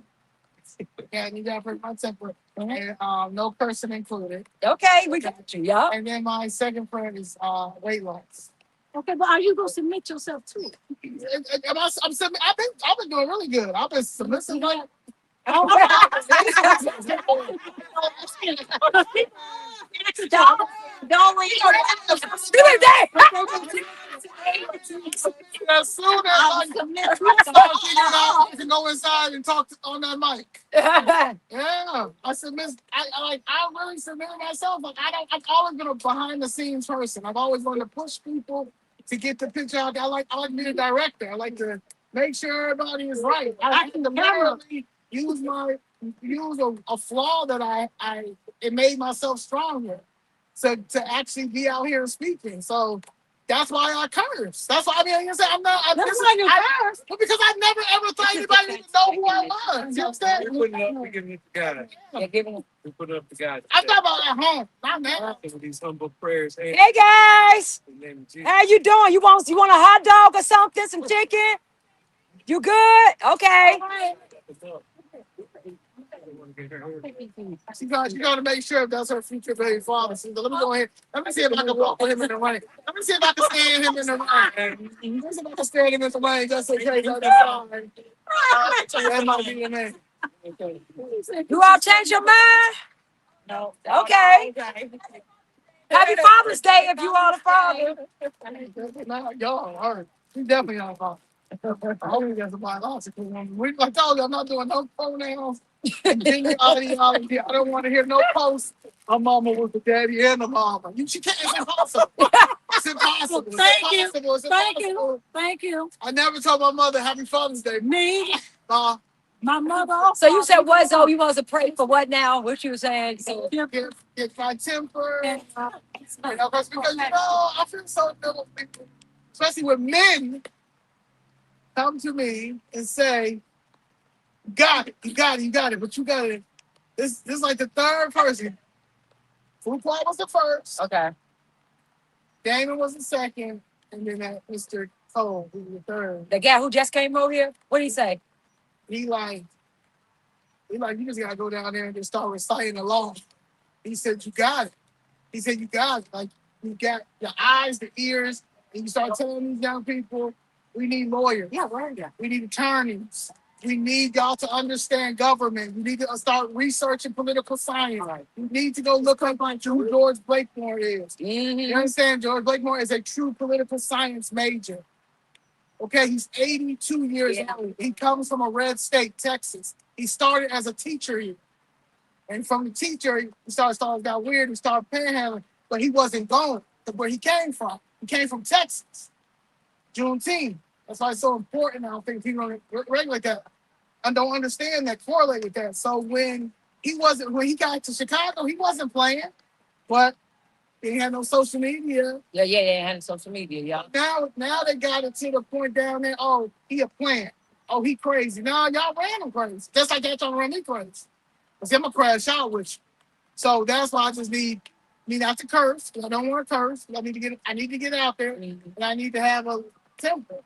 Yeah, I need y'all to pray for my temper. And no cursing included. Okay, we got you, yeah. And then my second prayer is weight loss. Okay, but are you gonna submit yourself to it? I've been doing really good. I've been submissive. Don't as soon as I can go inside and talk on that mic. Yeah, I submit. I really submit myself. Like I've always been a behind the scenes person. I've always wanted to push people to get the picture out. I like to be a director. I like to make sure everybody is right. I can literally use a flaw that it made myself stronger to actually be out here speaking. So that's why I curse. That's why I'm saying I'm not. That's why you curse. Well, because I never ever thought anybody would know who I was. You understand? We're giving it to God. Yeah, we put it up to God. I'm talking about at home, not now. With these humble prayers. Hey guys, how you doing? You want a hot dog or something? Some chicken? You good? Okay. She got to make sure that's her future baby father. So let me go ahead. Let me see if I can walk with him in the running. Let me see if I can stand him in the running. Let me see if I can stand him in the running just in case on the side. That might be the name. You all change your mind? No. Okay. Happy Father's Day if you are the father. Y'all are. She's definitely not a father. I hope he gets a biological woman. I told you, I'm not doing no pronouns. Ideology. I don't want to hear no posts. My mama was the daddy and the mama. She can't. It's impossible. It's impossible. Thank you. I never told my mother Happy Father's Day. Me. My mother. Also. So you said what? So you want to pray for what now? What you saying? So get my temper. Because I feel so little people, especially when men come to me and say, you got it, but you got it. This is like the third person. Cookout was the first. Okay. Damion was the second. And then that Mr. Cole, who was the third. The guy who just came over here? What did he say? He like, you just gotta go down there and just start reciting the law. He said, you got it. He said, you got it. Like, you got the eyes, the ears, and you start telling these young people, we need lawyers. Yeah, right. We need attorneys. We need y'all to understand government. We need to start researching political science. Right. We need to go look up who George Blakemore is. Mm-hmm. You understand? George Blakemore is a true political science major. Okay, he's 82 years old. He comes from a red state, Texas. He started as a teacher here. And from the teacher, he got weird, he started panhandling, but he wasn't going to where he came from. He came from Texas, Juneteenth. That's why it's so important. I don't think people regulate that. I don't understand that, correlate with that. So when he got to Chicago, he wasn't playing, but he had no social media. Yeah, had social media, yeah. Now they got it to the point down there, oh, he a plant. Oh, he crazy. No, y'all ran him crazy. Just like y'all trying to run me crazy. Because I'm going to crash out with you. So that's why I just need not to curse. I don't want to curse. I need to get out there, and I need to have a temper,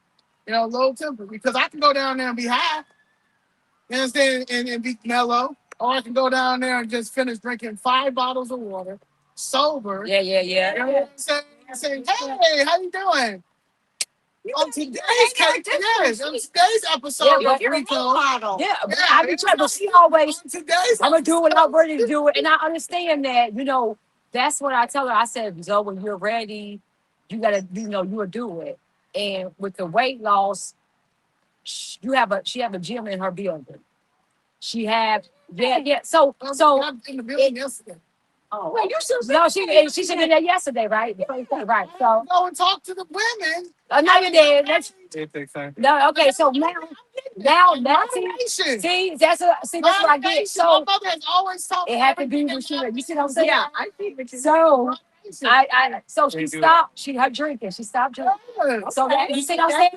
low temper. Because I can go down there and be high, you understand, and be mellow. Or I can go down there and just finish drinking 5 bottles of water, sober. Yeah. You know what I'm saying? Hey, how you doing? On today's episode of Rico. I be trying, but she always, I'm going to do what I'm ready to do it. And I understand that, that's what I tell her. I said, Zoe, when you're ready, you got to, you will do it. And with the weight loss, she have a gym in her building. She have, So. In the building yesterday. Well, you should. No, she should be there yesterday, right? Right. So Go and talk to the women. no, you did. That's It takes time. no. Okay, so now see that's what I get. My So mother has always taught it me had to be everything what she. about You see what I'm saying? Yeah, I see what you So moderation. so she stopped. She her drinking. She stopped drinking. So that you see what I'm saying?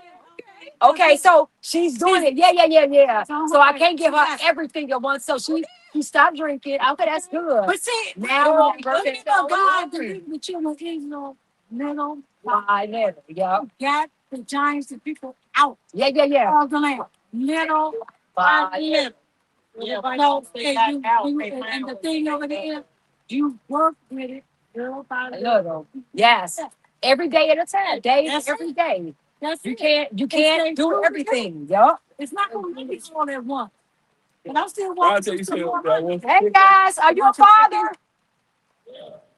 Okay, so she's doing it. Yeah. So I can't give her everything at once. So she stopped drinking. Okay, that's good. But see, Now but you know, God delivered the children of Israel, little I never. Yeah. got the giants and people out Yeah. of the land. Little by little. So, and the thing over there, you work with it, little by little. Little. Yes. Every day at a time. Every day. That's You it. can't do everything. Yup. It's not going to be all at once. But I'm still I'll walking tell you some more something. money. Hey guys, are you a father?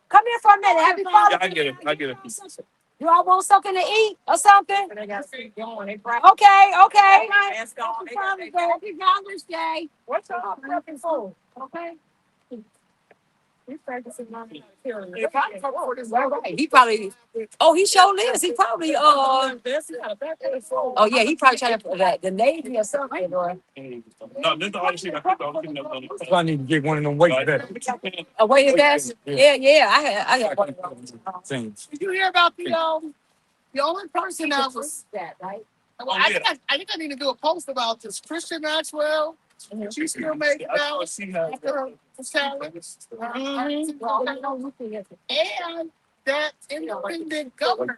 Come here for a minute. Happy Yeah, Father. I get it. I get it. You all want something to eat or something? But I got to keep going. Okay. Happy Father's Day. Happy Father's Day. What's up? Looking for? Okay. He's practicing my material. Right. He probably. Oh, he sure lives. He probably. Oh yeah. He probably trying to put that the Navy or something. Or No, this is the only thing I keep on keeping up on. So I need to get one of them weight vests. a way his best. Yeah. I had one of those. Things. Did you hear about the only person that was? That right. Well, I think I need to do a post about this Christian Maxwell. She still making out after her challenge. And that independent governor.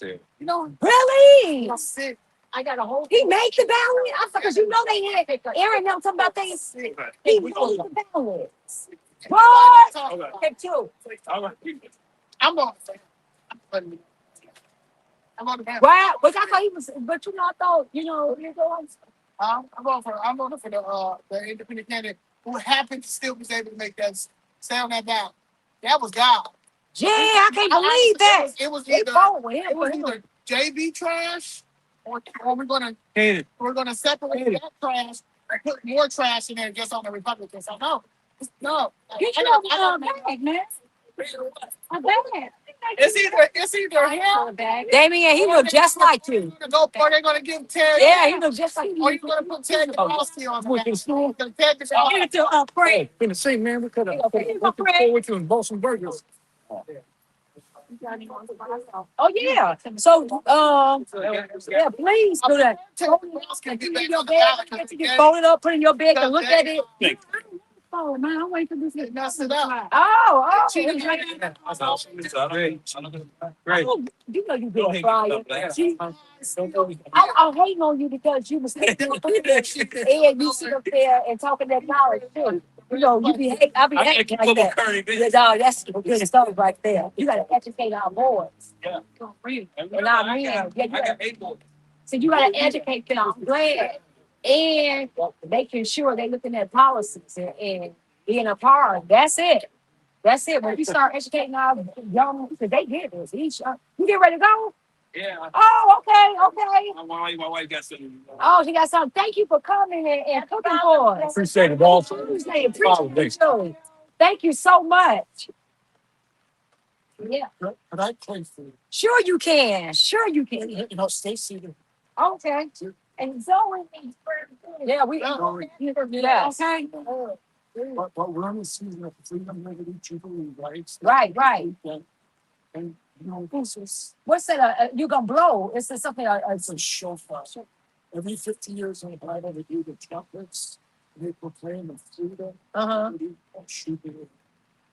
You know, Really? that's it. I got a whole. He made the ballot. I thought because you know they had Aaron know something about things. He made the ballot. What? Okay, too. I'm on. I'm on the ballot. Wow, but I thought he was. But I thought I'm voting for the independent candidate who happened to still was able to make that stay on that ballot. That was God. yeah, I can't believe that. It was They either vote with it was him. either JB trash or we're gonna separate Hey. that trash and put more trash in there just on the Republicans. So no. Get I your got- bag, man. I bet. It's either him Damion, he looked just like you. or they're gonna give Ted. Yeah, he looked just like Or you. you're gonna put Ted DeBrusky on the Went to school. ballot. Ted DeBrusky. Give it to Fred. Been the same man. We could have went to Fred. school with you in Boston Burgers. Oh yeah. So yeah, please do that. Ted DeBrusky Get get back in your on the bed, ballot get because fold it up, put it in your bed, and look at it. Oh man, I'm waiting for this. they messed it up. Oh. Great. Oh, you know you did, Brian. See, I'm hating on you because you was thinking and you sit up there and talking that knowledge too. You know, you be I be hating like that. Yeah, no, that's good stuff right there. You gotta educate our boys. Yeah. And our men. Yeah, you gotta, so you gotta educate them. I'm glad. And making sure they looking at policies and being a part. That's it. When we start educating our young, because they get this. You get ready to go? Yeah. Oh, okay. My wife got something. Oh, she got something. Thank you for coming and cooking for us. Appreciate it all. Appreciate you. Thank you so much. Yeah. But I pray for you. Sure you can. You know, Stacy. Okay. And Zoe. Yeah, we. Yes. Okay. But we're in the season of freedom, liberty, jubilee, right? Right. And you know, this is What's that? You gonna blow? It's something. it's a shofar. Every 50 years in the Bible, they do the trumpets. They proclaim the freedom, liberty, and jubilee.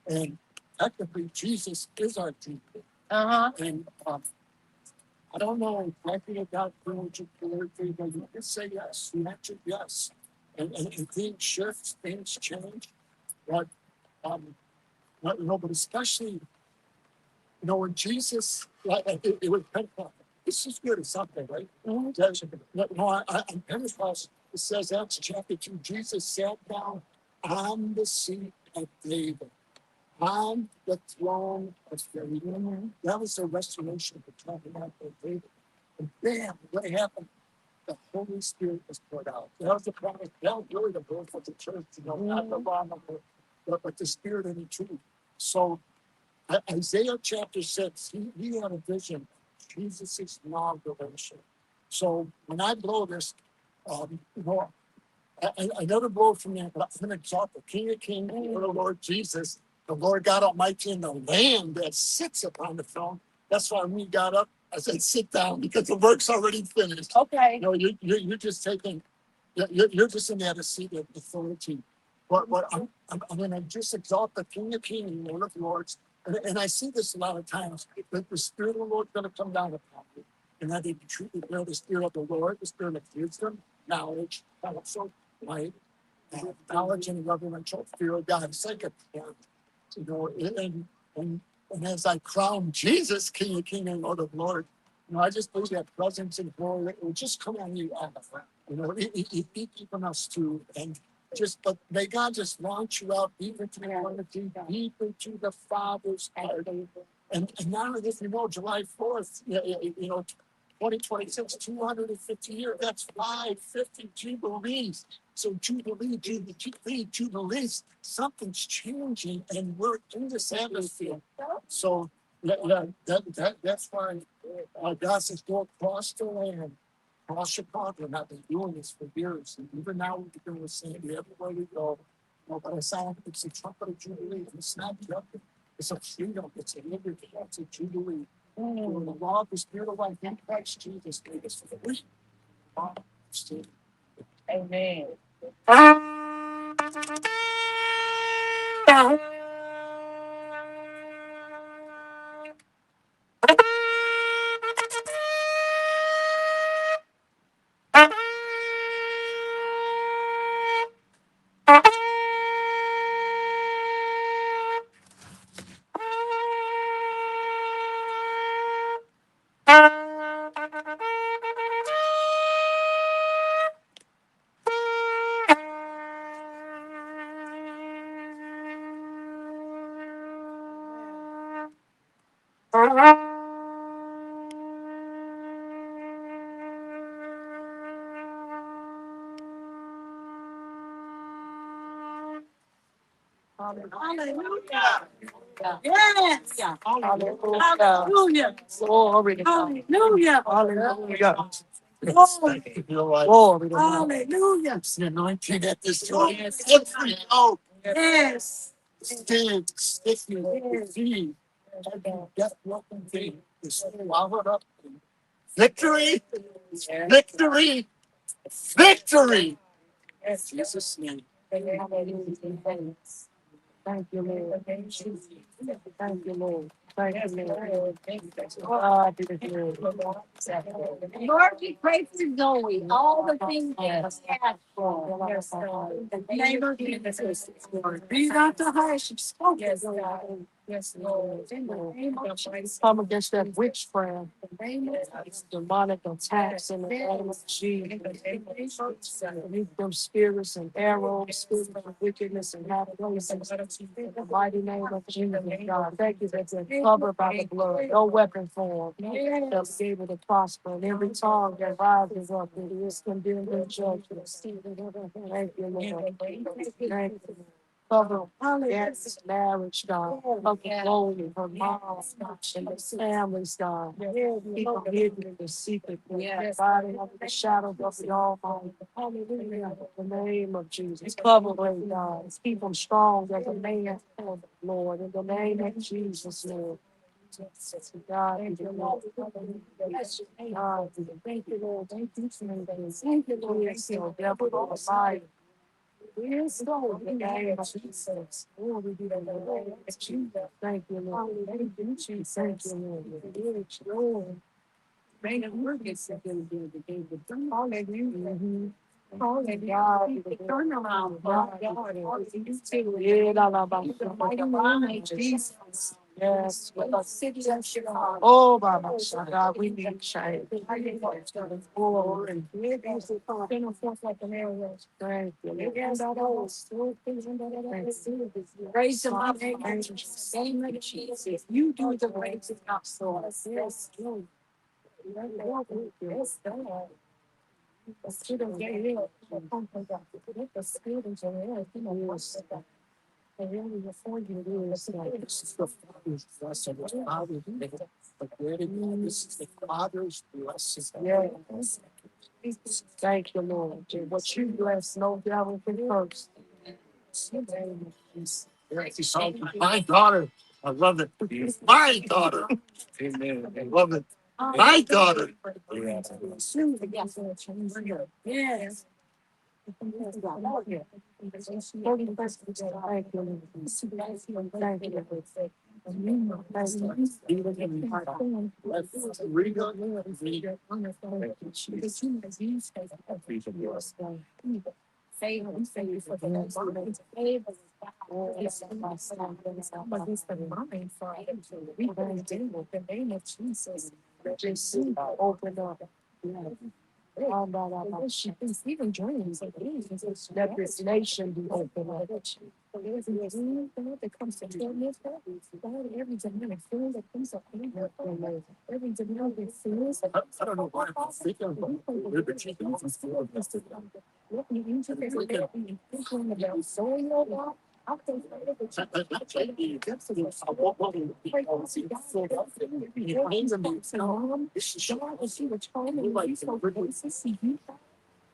And technically, Jesus is our jubilee. And I don't know exactly about religion, politically, but you can say yes. You mentioned yes. And things shift, things change. But but especially, when Jesus, it was Pentecost. This is good at something, right? On Pentecost, it says Acts chapter 2, Jesus sat down on the seat of David, on the throne of David. That was the restoration of the tabernacle of David. And bam, what happened? The Holy Spirit was poured out. That was the promise. That was really the birth of the church, not the law, but the Spirit and the truth. So Isaiah chapter 6, he had a vision of Jesus' inauguration. So when I blow this, you know, I never blow from there, but I'm going to exalt the King of Kings, the Lord Jesus, the Lord God Almighty, and the Lamb that sits upon the throne. That's why when we got up, I said, sit down because the work's already finished. Okay. No, you're just taking, you're just in that seat of authority. But I'm going to just exalt the King of Kings and Lord of Lords. And I see this a lot of times, that the Spirit of the Lord is going to come down upon you. And that they be truly know the Spirit of the Lord, the Spirit of wisdom, knowledge, counsel, light, knowledge and reverential fear of God. Second, you know, and as I crown Jesus, King of King and Lord of Lord, you know, I just believe that presence and glory it will just come on you. You know, it keeping us too, and just but may God just launch you out deeper to the eternity, deeper to the Father's heart. And now that if you know July 4th, you know, 2026, 250 years, that's 550 Jubilees. So Jubilees, something's changing and we're in this atmosphere. So that's why God says go across the land, across Chicago, and I've been doing this for years. And even now we're doing the same everywhere we go. You know, but I sound it's a trumpet of Jubilee. It's not jumping, it's a freedom, it's a liberty, it's a Jubilee. The law of the Spirit of life in Christ Jesus made us free. Amen. Hallelujah. Yes. Hallelujah. Hallelujah. Glory to God. Hallelujah. Hallelujah. Glory. Glory to God. Hallelujah. It's the anointing that destroys every yoke. Yes. Stand, stiffen, defeat, every death broken thing is swallowed up. Victory, victory, victory. In Jesus' name. Thank you, Lord. Thank you, Lord. Thank you, Lord. God be the glory. Lord, we pray for Zoe, all the things that she asked for. Yes, God. In the name of Jesus, Lord. Breathe out the heart. She spoke. Yes, God. Yes, Lord. In the name of Jesus. Come against that witchcraft, demonic attacks in the name of Jesus. Rebuke them spirits and arrows, spirits of wickedness and high places. In the mighty name of Jesus, God. Thank you that they're covered by the blood. No weapon formed shall be able to prosper. And every tongue that rises up, it is condemned in judgment. Thank you, Lord. Thank you. Cover yes, marriage, God. Cover Chloe, her mom, and the families, God. Keep them hidden in the secret. Fighting under the shadow of the Almighty. Hallelujah. In the name of Jesus. Cover them, God. Keep them strong as a man, Lord. In the name of Jesus, Lord. God, thank you, Lord. God, thank you, Lord. Thank you, Jesus. Thank you, Lord. Thank you, devil, alive. Yes, Lord, in the name of Jesus. Lord, we give you the name of Jesus. Thank you, Lord. Thank you, Jesus. Thank you, Lord. Lord. May the word get said in the day. Hallelujah. Hallelujah. Turn around, God. You too. Yeah, la, la, ba, ba, ba, ba. Jesus. Yes. The city of Chicago. Oh, Baba, God, we need change. Oh, and we're going to forth like an arrow. Thank you. Raise them up, angels. Name of Jesus. You do the raising up, so yes, Lord. Yes, God. The spirit of Gerrardo, the spirit of Gerrardo, And really before you is like this is the Father's blessing. It's Father's blessing. But where did you this is the Father's blessing. Yes. Thank you, Lord. What you bless, no devil can curse. My daughter, I love it. My daughter. Amen. I love it. My daughter. Yes. Favor, favor for the mind, favor. It's my son, but it's the mind for him to read and do with the name of Jesus. Just open up. Even dreams of these, let this nation be open up. There's a dream that comes to torment her. God, every demonic feeling that comes up in her, every demonic feelings. I don't know why I'm thinking about liberty. Let me use it as a way of thinking about sowing your life. I'll think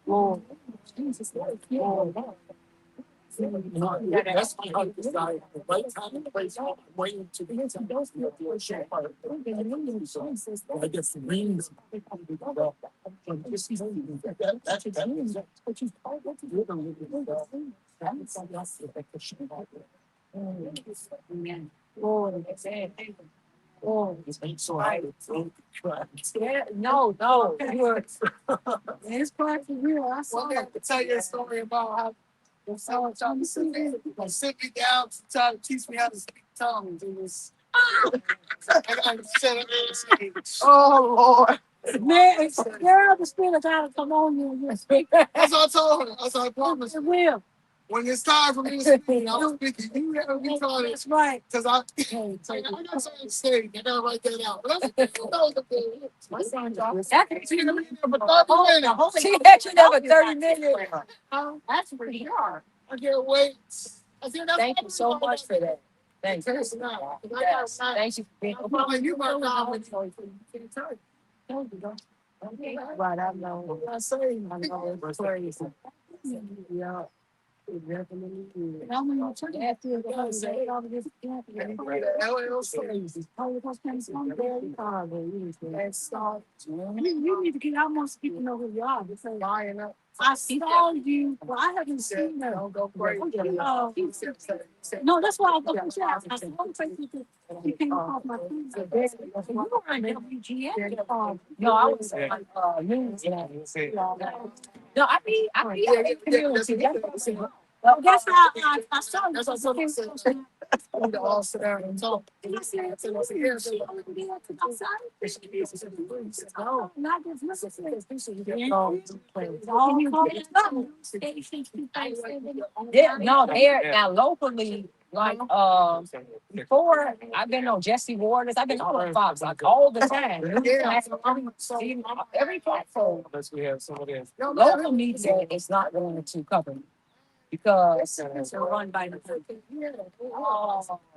oh, Jesus, that's my heart desire. The right time and place, I'm waiting to be able to share part. I get some rings. Lord, oh, so I yeah, no, it's part of you. I saw to tell you a story about how if someone tried to sit me down to try to teach me how to speak tongues. It was I gotta shut up and say, oh Lord. Man, girl, the spirit gotta come on you and you speak. That's what I told her. I promise. It will. When it's time for me to speak, I'm speaking. You never be trying. That's right. Because I got something to say. I gotta write that out. My son dropped. She actually never 30 minutes. That's pretty sure. I can't wait. Thank you so much for that. Thank you. Yes. Thank you for being you my right, I know. I'm saying, I know it's crazy. Yeah. It definitely is. I'm going to turn after you say all this. You need to get out more so people know who you are. I saw you. Well, I haven't seen her. Don't go crazy. No, that's why I go for shots. I saw you. You came off my feet. You were on WGN. No, I was on news. No, I mean, community. Well, that's how I saw you. That's what I'm saying. We all sit down and talk. And I said, not just yeah, no, they're now locally, like before I've been on Jesse Waters, I've been on Fox like all the time. Every platform. Local media is not going to cover me because it's run by the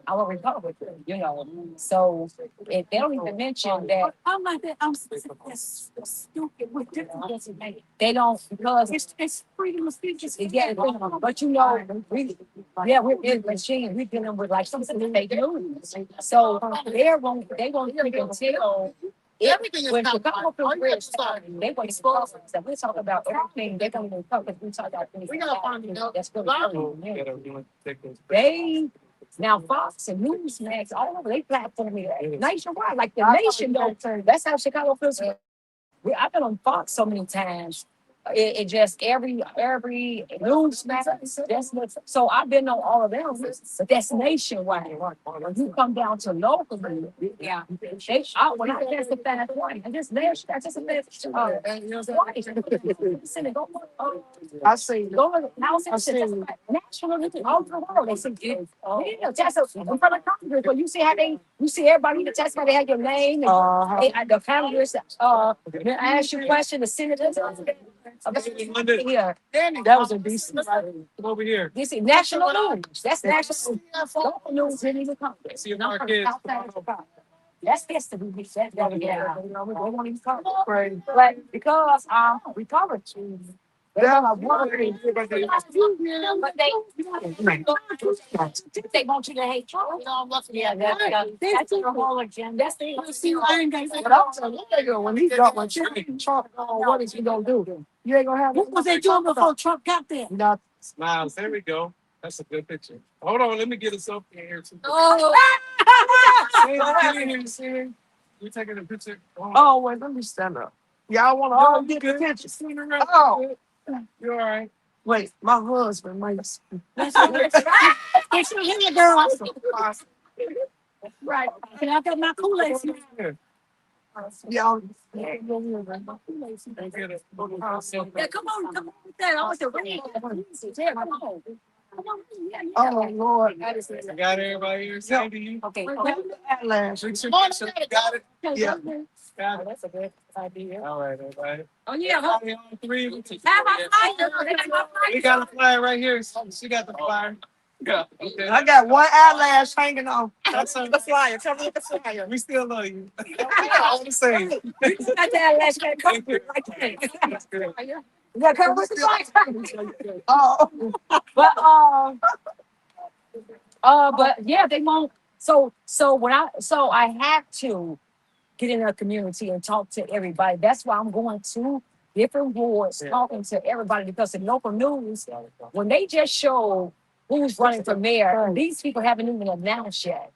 I'm a Republican, So if they don't even mention that, I'm like that. I'm stupid. What difference does it make? They don't because it's freedom of speech. Yeah, but we're in machine. We're dealing with like something that they do. So they won't even tell. Everything is when Chicago feels rich, they will expose us. And we talk about everything. They don't even talk because we talk about things. We gotta find that's really they now Fox and Newsmax all over they platform nationwide. Like the nation don't turn. That's how Chicago feels. I've been on Fox so many times. It just every news that's what, so I've been on all of them, but that's nationwide. When you come down to locally, yeah, when I testified twice, and just last year I testified twice. I see. Go now nationally all over the world. They say, yeah, testify in front of Congress. But you see everybody in the testify. They have your name. And the Congress. I ask you a question. The senators. Yeah, that was a decent. Come over here. This is national news. That's national. Local news didn't even come. See our kids. That's history. Yeah. They won't even come. Right. But because we covered you. Yeah. But they want you to hate Trump. Yeah, that's the whole agenda. That's the but I'm telling you, when he got when Trump, what is he gonna do? You ain't gonna have. What was they doing before Trump got there? Nothing. Smiles. There we go. That's a good picture. Hold on, let me get us up here too. Oh, get in here, see me? You taking a picture? Oh, wait, let me stand up. Y'all want to all get the picture? Oh, you all right? Wait, my husband might. It's here, girl. Right. And I got my Kool-Aid. Y'all. Yeah, come on with that. I want to ring. Yeah, come on. Oh Lord. I got everybody here. Sandy. Okay. Eyelashes. Got it. Yeah. Got it. That's a good idea. All right, everybody. Oh yeah. On three. We got a flyer right here. She got the flyer. Yeah. Okay. I got one eyelash hanging on. That's the flyer. Tell me the flyer. We still love you. I want to say. You got the eyelash hanging right there. Yeah, come with the flyer. Oh. But yeah, they won't. So I have to get in a community and talk to everybody. That's why I'm going to different wards, talking to everybody because in local news, when they just show who's running for mayor, these people haven't even announced yet.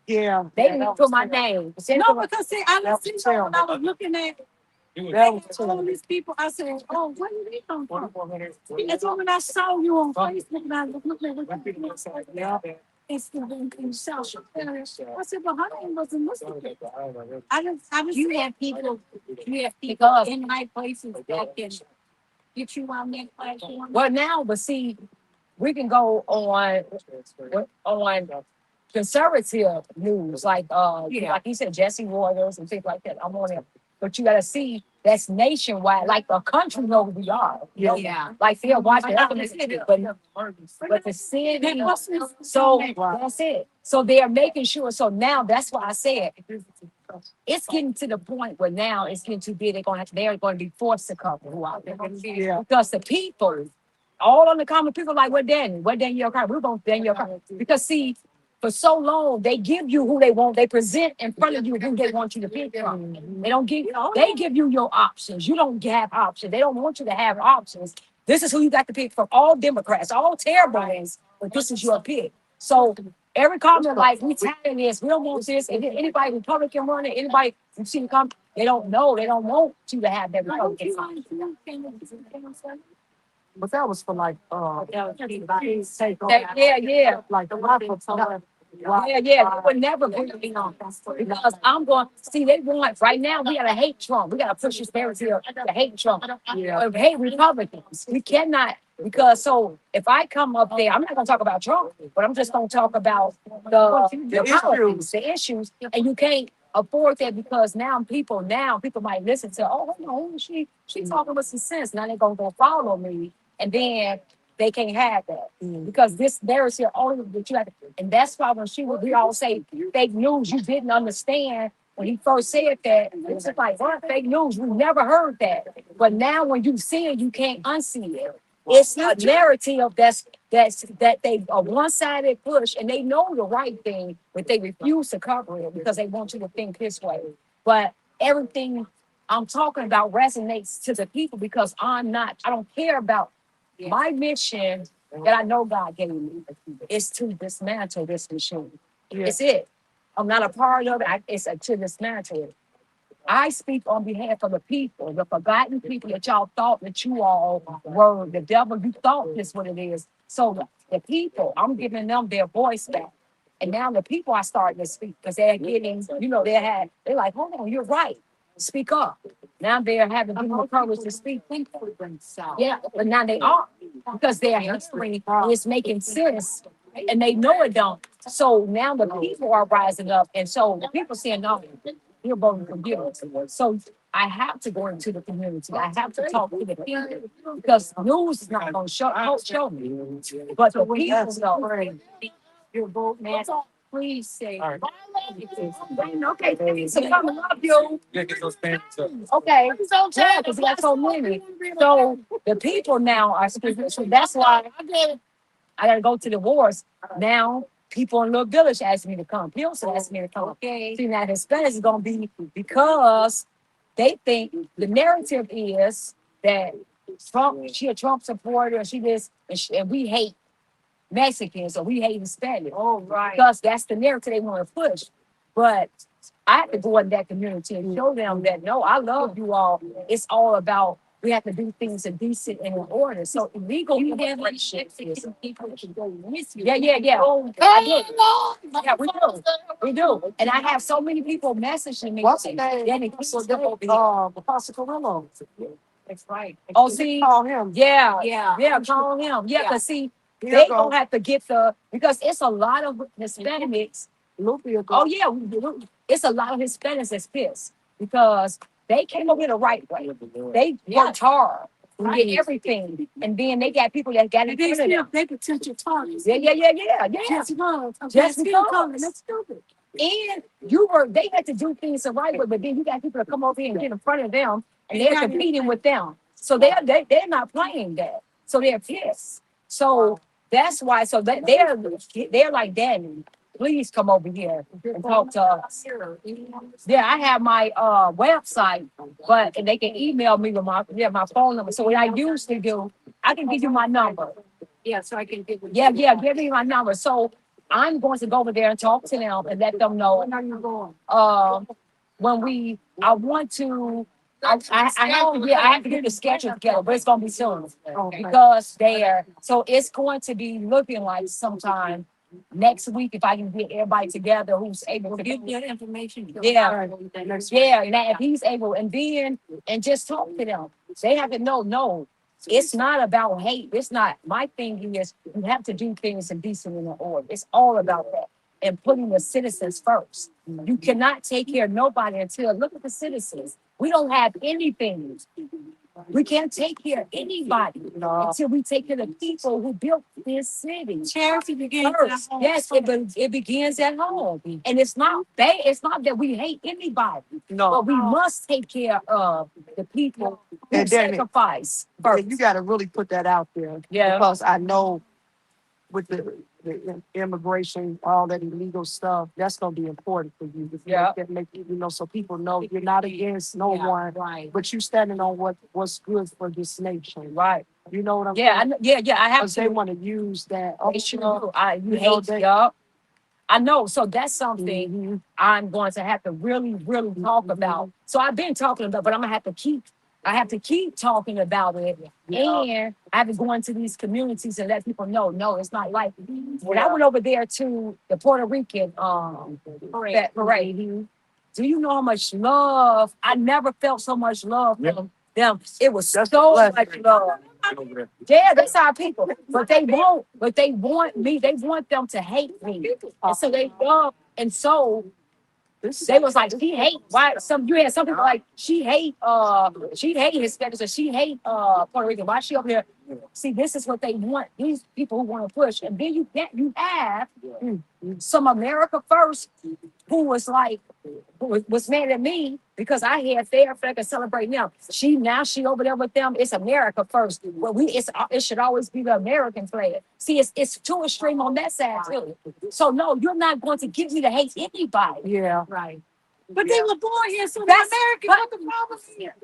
Yeah, they didn't put my name. No, because see, I was when I was looking at all these people, I said, "Oh, where did they come from?" That's when I saw you on Facebook, and I was looking at what it's in South. I said, "But her name wasn't listed." I just. You have people in high places that can get you on that platform. Well, now, but see, we can go on conservative news, like like you said, Jesse Waters and things like that. I'm on it. But you gotta see that's nationwide, like the country know who we are. Yeah. Like they'll watch it up in the city, but the city, so that's it. So they are making sure. So now that's why I said it's getting to the point where now it's getting too big. They're going to be forced to cover who out there. Yeah. Because the people, all on the common people, like, what Daniel Carter? We're going to Daniel Carter. Because see, for so long, they give you who they want. They present in front of you who they want you to pick from. They give you your options. You don't have options. They don't want you to have options. This is who you got to pick from. All Democrats, all terrible ones, but this is your pick. So every comment like we tired of this, we don't want this. And then anybody Republican running, anybody you see come, they don't know, they don't want you to have that Republican. But that was for like yeah. Like the rifle. Yeah, they would never bring me on because I'm going. See, they want right now. We gotta hate Trump. We gotta push this narrative to hate Trump. Yeah, hate Republicans. We cannot because so if I come up there, I'm not gonna talk about Trump, but I'm just gonna talk about the issues, and you can't afford that because now people might listen to hold on, she talking with some sense. Now they're gonna go follow me, and then they can't have that because there is here only that you have to, and that's why when we all say fake news, you didn't understand when he first said that. It's just like what fake news? We never heard that, but now when you see it, you can't unsee it. It's a narrative that they a one-sided push, and they know the right thing, but they refuse to cover it because they want you to think this way. But everything I'm talking about resonates to the people because I don't care about my mission that I know God gave me is to dismantle this machine. Yeah. It's it. I'm not a part of it. It's to dismantle it. I speak on behalf of the people, the forgotten people that y'all thought that you all were the devil. You thought this what it is. So the people, I'm giving them their voice back. And now the people are starting to speak because they're getting, they're like, hold on, you're right. Speak up. Now they're having more courage to speak. Yeah, but now they are because their history is making sense and they know it don't. So now the people are rising up. And so the people saying, no, you're voting for you. So I have to go into the community. I have to talk to the people because news is not going to show me. But the people know. Your vote, man. Please say. Okay, so come love you. Yeah, get those pants up. Okay, yeah, because we got so many. So the people now are speaking. So that's why I gotta go to the wars. Now people in Little Village asked me to come. Pilsen asked me to come. Okay. See, now Hispanics is gonna be because they think the narrative is that Trump, she a Trump supporter, she this, and we hate Mexicans or we hate Hispanic. Oh, right. Because that's the narrative they want to push. But I have to go in that community and show them that no, I love you all. It's all about we have to do things in decent and in order. So illegal immigration is people can go with you. Yeah. Oh, I do. Yeah, we do. And I have so many people messaging me. What's his name? Danny, people Apostle Carrillo. that's right. Oh, see, Call him. yeah, call him. Yeah, because see, they don't have to get because it's a lot of Hispanics. Oh yeah, it's a lot of Hispanics that's pissed because they came over here the right way. They worked hard to get everything, and then they got people that got it. They potential targets. Yeah. Just because. Just because. That's stupid. And they had to do things the right way, but then you got people that come over here and get in front of them, and they're competing with them. So they're not playing that. So they're pissed. So that's why. So they're like, Danny, please come over here and talk to us. Yeah, I have my website, and they can email me with my phone number. So what I usually do, I can give you my number. Yeah, so I can get with Yeah, give me my number. So I'm going to go over there and talk to them and let them know. When are you going? I want to. I know. Yeah, I have to get the schedule together, but it's gonna be soon because so it's going to be looking like sometime next week if I can get everybody together who's able to Give your information. Yeah, and if he's able, and just talk to them. They have to know. No, it's not about hate. It's not. My thing is you have to do things in decent and in order. It's all about that and putting the citizens first. You cannot take care of nobody until look at the citizens. We don't have anything. We can't take care of anybody until we take care of the people who built this city. Charity begins First. at home. Yes, it begins at home. And it's not that we hate anybody, but we must take care of the people who And then sacrifice And first. you got to really put that out there. Yeah. Because I know with the immigration, all that illegal stuff, that's going to be important for you. Yeah. So people know you're not against no one, Right. but you standing on what's good for this nation. Right. You know what I'm Yeah, saying? I have Because they want to use that. They sure do. You you know, hate, they- yup. I know. So that's something I'm going to have to really, really talk about. So I've been talking about, but I have to keep talking about it. And I have to go into these communities and let people know, no, it's not like when I went over there to the Puerto Rican parade. Do you know how much love? I never felt so much love from them. It was That's so a much love. Yeah, that's our people. But they want me. They want them to hate me. And so they love. And so they was like, she hate. Why? You had some people like she hate Hispanics or she hate Puerto Rican. Why she up here? See, this is what they want. These people who want to push. And then you have some America First who was like was mad at me because I had fair flag and celebrate now. She over there with them. It's America First. Well, it should always be the American flag. See, it's too extreme on that side too. So no, you're not going to get me to hate anybody. Yeah. Right. But they were born here, so That's- they're American. What the problem here?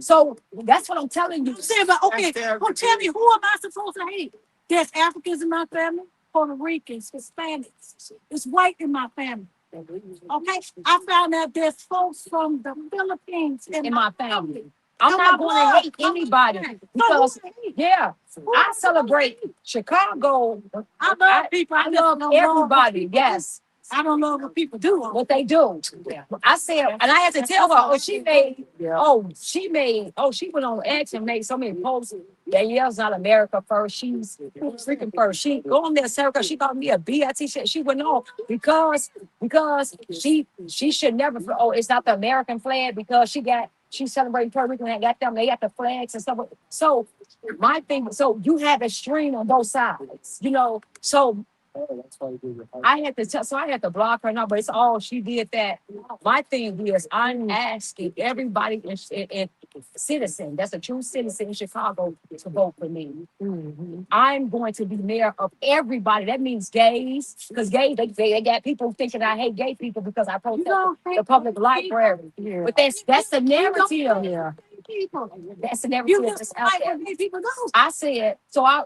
So that's what I'm telling you. I'm saying, but okay, well, tell me, who am I supposed to hate? There's Africans in my family, Puerto Ricans, Hispanics. It's white in my family. Okay, I found out there's folks from the Philippines in my family. I'm So not my going to blood hate comes anybody from that. because So who I hate? yeah, I celebrate Chicago. I love people. I love everybody. Yes. I don't know what people do. What they do. I said, and I had to tell her, she went on X and made so many posts. Danielle's not America first. She's freaking first. She go on there, Sarah, because she called me a BIT. She went on because she should never. Oh, it's not the American flag because she's celebrating Puerto Rico and got them. They got the flags and stuff. So my thing. So you have a string on both sides, you know. So I had to tell, so I had to block her now, but it's all she did that. My thing is, I'm asking everybody in citizen, that's a true citizen in Chicago, to vote for me. I'm going to be mayor of everybody. That means gays, because gays, they got people thinking I hate gay people because I protest the public library. But that's the narrative. Yeah. That's the narrative that's out there. I said,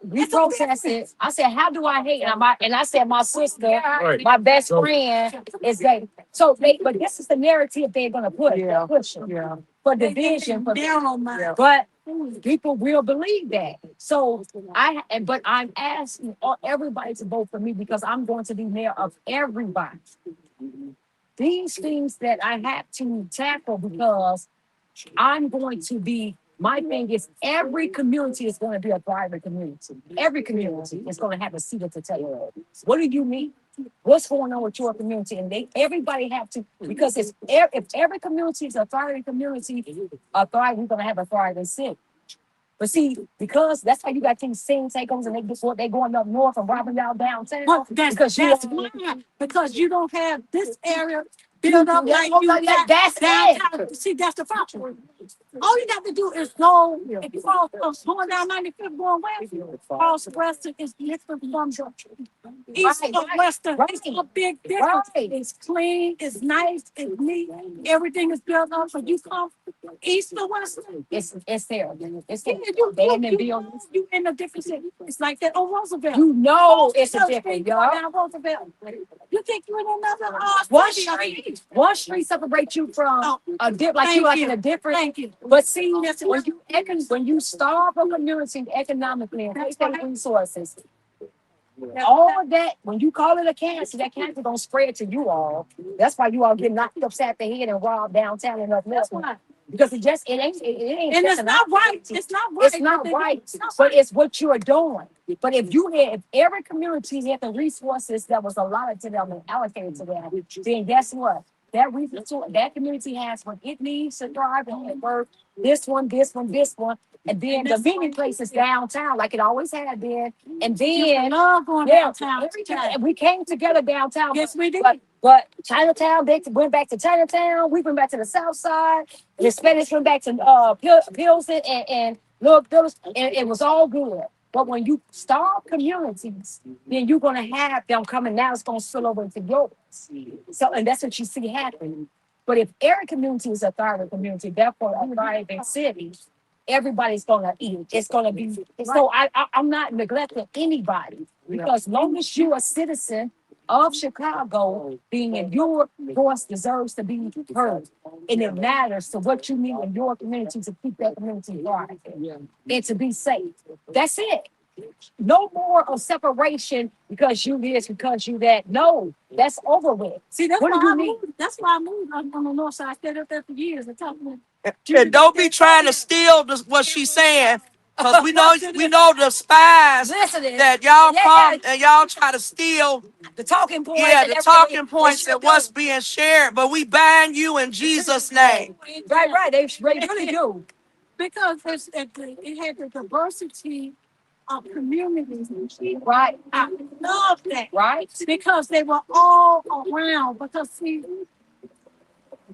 we protested. I said, how do I hate? And I said, my sister, my best friend is gay. So but this is the narrative they're gonna push for division, but people will believe that. So but I'm asking everybody to vote for me because I'm going to be mayor of everybody. These things that I have to tackle because I'm going to be, my thing is every community is going to be a private community. Every community is going to have a seat at the table. What do you need? What's going on with your community? And everybody have to, because if every community is a thriving community, we're going to have a thriving city. But see, because that's why you got these same takeovers and they going up north and robbing y'all downtown. But that's why, because you don't have this area built up like you got downtown. See, that's the problem. All you got to do is go, if you fall going down 95th going west, cross Western is different from the east of Western. It's a big difference. It's clean, it's nice, it's neat, everything is built up. But you come east or Western, it's there. It's there. You in a different city. It's like that on Roosevelt. You know it's a different, y'all. Roosevelt. You think you're in another one street separates you from a dip like you like in a different. Thank you. But see, when you starve a community economically and take their resources, all of that, when you call it a cancer, that cancer don't spread to you all. That's why you all get knocked upside the head and robbed downtown and up north. Because it ain't. And it's not right. It's not right. It's not right. But it's what you are doing. But if every community had the resources that was allotted to them and allocated to them, then guess what? That community has what it needs to thrive and work. This one, and then the meeting place is downtown, like it always had been. And then downtown. And we came together downtown. Yes, we did. But Chinatown, they went back to Chinatown. We went back to the South Side. The Spanish went back to Pilsen and Little Village, and it was all good. But when you starve communities, then you're gonna have them coming. Now it's gonna spill over into yours. So, and that's what you see happening. But if every community is a thriving community, therefore a thriving city, everybody's gonna eat. It's gonna be. So I'm not neglecting anybody because long as you're a citizen of Chicago, being in your voice deserves to be heard, and it matters to what you need in your community to keep that community thriving and to be safe. That's it. No more of separation because you this, because you that. No, that's over with. See, that's what why I moved. That's why I moved on the north side. I stayed up there for years. And don't be trying to steal what she's saying. Because we know the spies that y'all come and y'all try to steal the talking points. Yeah, the talking points and what's being shared. But we bind you in Jesus' name. Right. They really do. Because it had the diversity of communities. Right. I love that. Right. Because they were all around. Because see,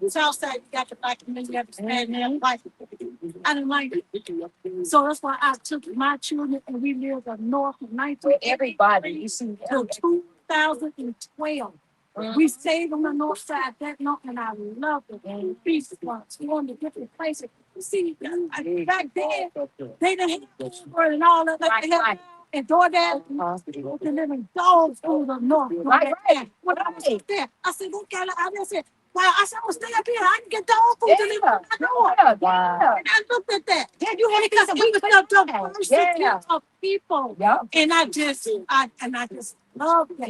Southside, you got the black community, you got the Spanish, like I didn't like it. So that's why I took my children and we lived up north of 19. Everybody, you see, till 2012. We stayed on the north side that long, and I loved it. And beach spots, going to different places. See, back then, they didn't have Uber and all that. Like they had and DoorDash, delivering dogs through the north. Right. When I was there, I said, look at it. I just said, wow, I said, I'm going to stay up here. I can get dog food delivered. Wow. And I looked at that. Yeah, you had because we was the diversity of people. Yeah. And I just love that.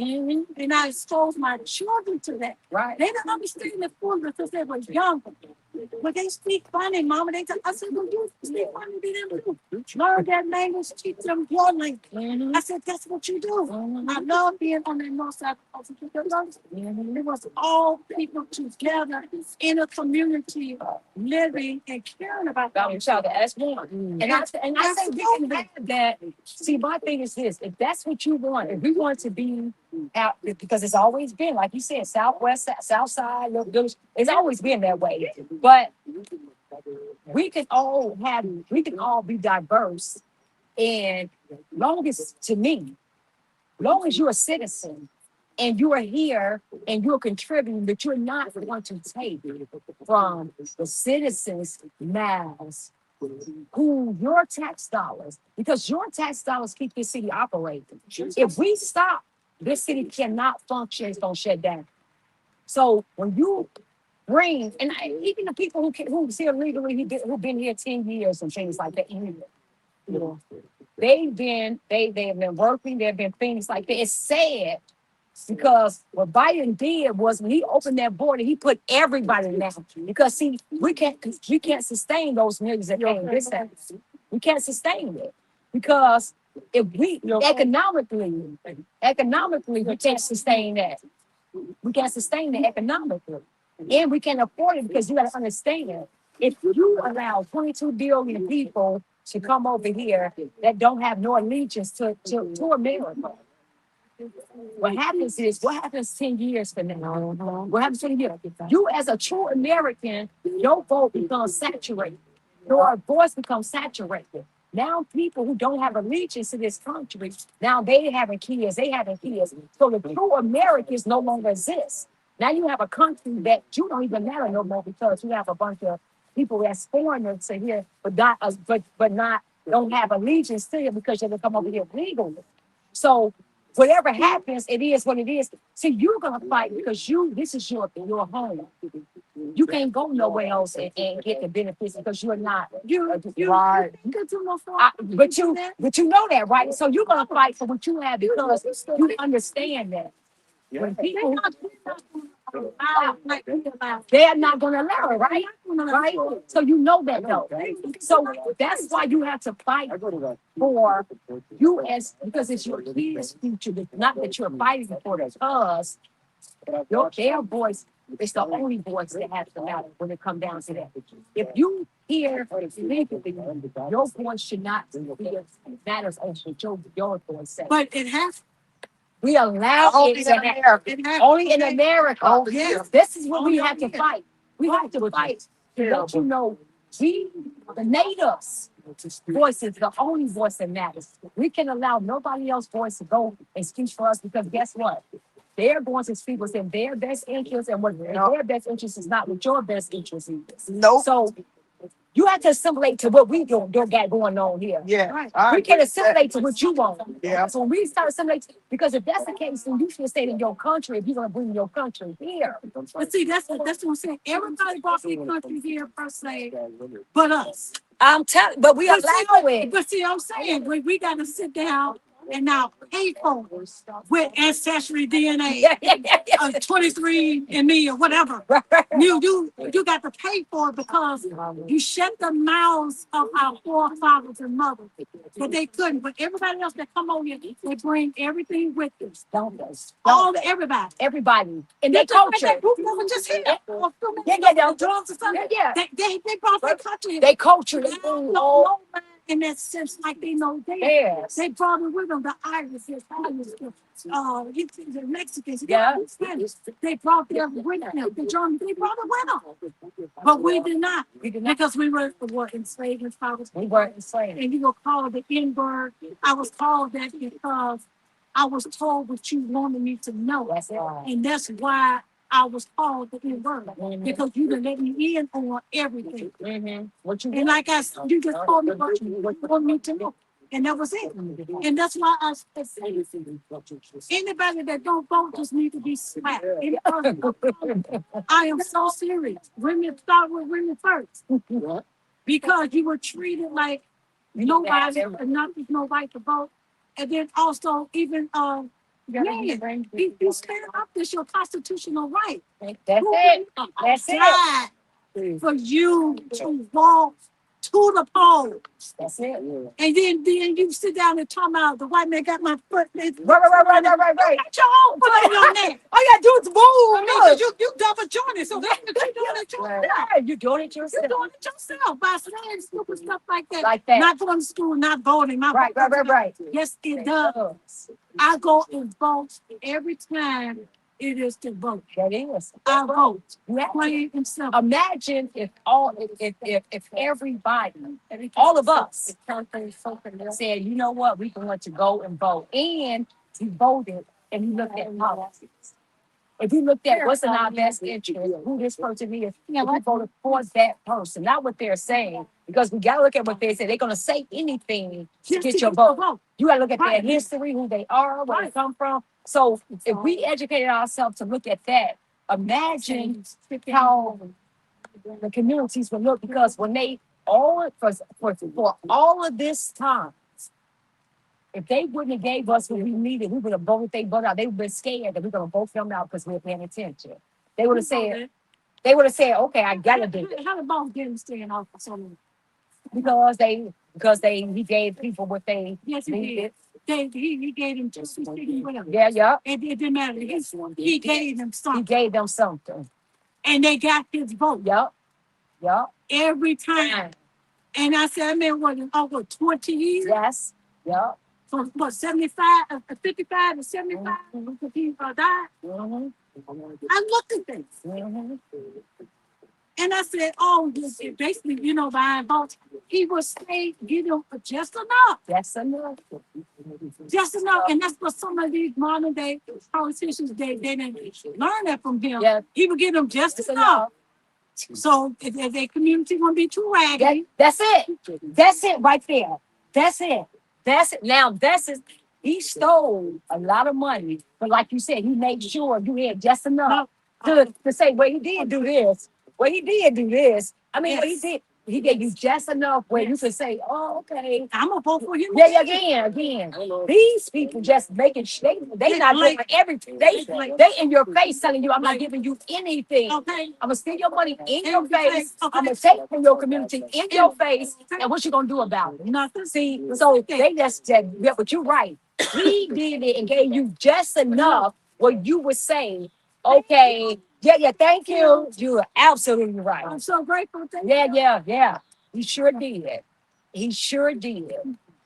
And I exposed my children to that. Right. They didn't understand the full because they were younger. But they speak funny, mama. I said, well, you speak funny to them too. Learn that language, teach them your language. I said, that's what you do. I love being on the north side of the it was all people together in a community living and caring about each other as one. And I say we can have that. See, my thing is this: if that's what you want, if we want to be out, because it's always been like you said, Southwest, South Side, it's always been that way. But we can all be diverse, and long as to me, long as you're a citizen and you are here and you're contributing, but you're not going to take from the citizens' mouths who your tax dollars, because your tax dollars keep this city operating. If we stop, this city cannot function, it's gonna shut down. So when you bring, even the people who's here legally, who've been here 10 years and things like that, you know, they have been working, they've been things like that. It's sad because what Biden did was when he opened that border, he put everybody down. Because see, we can't sustain those millions that came this time. We can't sustain it because if we economically we can't sustain that. We can't sustain it economically, and we can't afford it because you got to understand if you allow 22 billion people to come over here that don't have no allegiance to America. What happens 10 years from now? What happens 10 years? You, as a true American, your vote becomes saturated. Your voice becomes saturated. Now, people who don't have allegiance to this country, now they having kids. So the true Americans no longer exist. Now you have a country that you don't even matter no more because you have a bunch of people that's foreigners in here, but not don't have allegiance to it because they come over here legally. So whatever happens, it is what it is. See, you're gonna fight because this is your home. You can't go nowhere else and get the benefits because you're not. Right. But you know that, right? So you're gonna fight for what you have because you understand that. When people they're not gonna allow it, right? Right? So you know that though. So that's why you have to fight for because it's your kids' future, not that you're fighting for it, because their voice is the only voice that has to matter when it comes down to that. If you hear legally, your voice should not be matters as your voice says. But it has We allow Only it in to happen. America. Only in America. Oh, yeah. This is what we have to fight. We have to fight to let you know the natives' voice is the only voice that matters. We can allow nobody else's voice to go and speak for us because guess what? They're going to speak within their best interest, and what their best interest is not what your best interest is. Nope. So you have to assimilate to what we don't got going on here. Yeah. Right. We can assimilate to what you want. Yeah. So when we start assimilating, because if that's the case, then you should stay in your country if you're going to bring your country here. But see, that's what I'm saying. Everybody brought their country here per se, but us. I'm telling, but we allow it. But see, I'm saying we got to sit down and now pay for it with ancestry DNA, 23 and me or whatever. You got to pay for it because you shut the mouths of our forefathers and mothers, but they couldn't. But everybody else that come over here, they bring everything with them. Everybody in their culture. That group that was just here. They brought their country. They culture. No man in that sense, like they know theirs. Yes. They brought it with them. The Irish, the Mexicans, Spanish. They brought their with them. The Germans, they brought it with them. But we did not. Because we were enslaved in fathers. We were enslaved. And you were called the N-word. I was called that because I was told what you wanted me to know. That's right. And that's why I was called the N-word. Because you done let me in on everything. And like I said, you just told me what you wanted me to know. And that was it. And that's why I said, anybody that don't vote just need to be slapped. I am so serious. Women start with women first. Because you were treated like nobody, enough is no right to vote. And then also even you stand up. This your constitutional right. That's it. That's it. for you to walk to the polls. That's it. And then you sit down and talk about the white man got my foot. Right. You got your own foot on your neck. All you gotta do is I mean, move. 'cause you double jointed, so that's what you doing it yourself. Right. You're doing it You're yourself. doing it yourself by saying stupid stuff like that. Like that. Not going to school, not voting. My Right. Yes, it does. I go and vote every time it is to vote. That is. I vote. Yeah. Plain and simple. Imagine if everybody, all of us, said, you know what, we want to go and vote, and we voted, and we looked at policies. If you looked at what's in our best interest, who this person is, we voted for that person, not what they're saying, because we gotta look at what they say. They're gonna say anything to get your vote. You gotta look at their history, who they are, where they come from. So if we educated ourselves to look at that, imagine how the communities would look, because when they all for all of this time, if they wouldn't have gave us what we needed, we would have voted they vote out. They would have been scared that we're gonna vote them out because we're paying attention. They would have said, okay, I gotta do it. How the boss didn't staying off for so long? Because he gave people what they Yes, he needed. did. He gave them just whatever. Yeah. It didn't matter. He gave them He something. gave them something. And they got his vote Yep. every time. And I said, I mean, what, over 20 years? Yes. Yep. From what, 75, 55 to 75, because he died. Mm-hmm. I looked at this. Mm-hmm. And I said, oh, this is basically, buying votes. He will say, give them just enough. That's enough. Just enough. And that's what some of these modern day politicians, they didn't learn that from him. Yeah. He would give them just It's enough. enough. So if their community won't be too raggedy. That's it. That's it right there. That's it. Now that's it. He stole a lot of money, but like you said, he made sure you had just enough to say, well, he did do this. Well, he did do this. I mean, Yes. he gave you just enough where you could say, oh, okay. I'm gonna vote for him. Yeah, again. These people just making they not doing everything. They in your face telling you, I'm not giving you anything. Okay. I'm gonna steal your money in your In your face. face, okay. I'm gonna take from your community in your face. And what you gonna do about it? Nothing. See, so they just said, yeah, but you're right. He did it and gave you just enough where you would say, okay, yeah, thank you. You're absolutely right. I'm so grateful. Yeah. He sure did.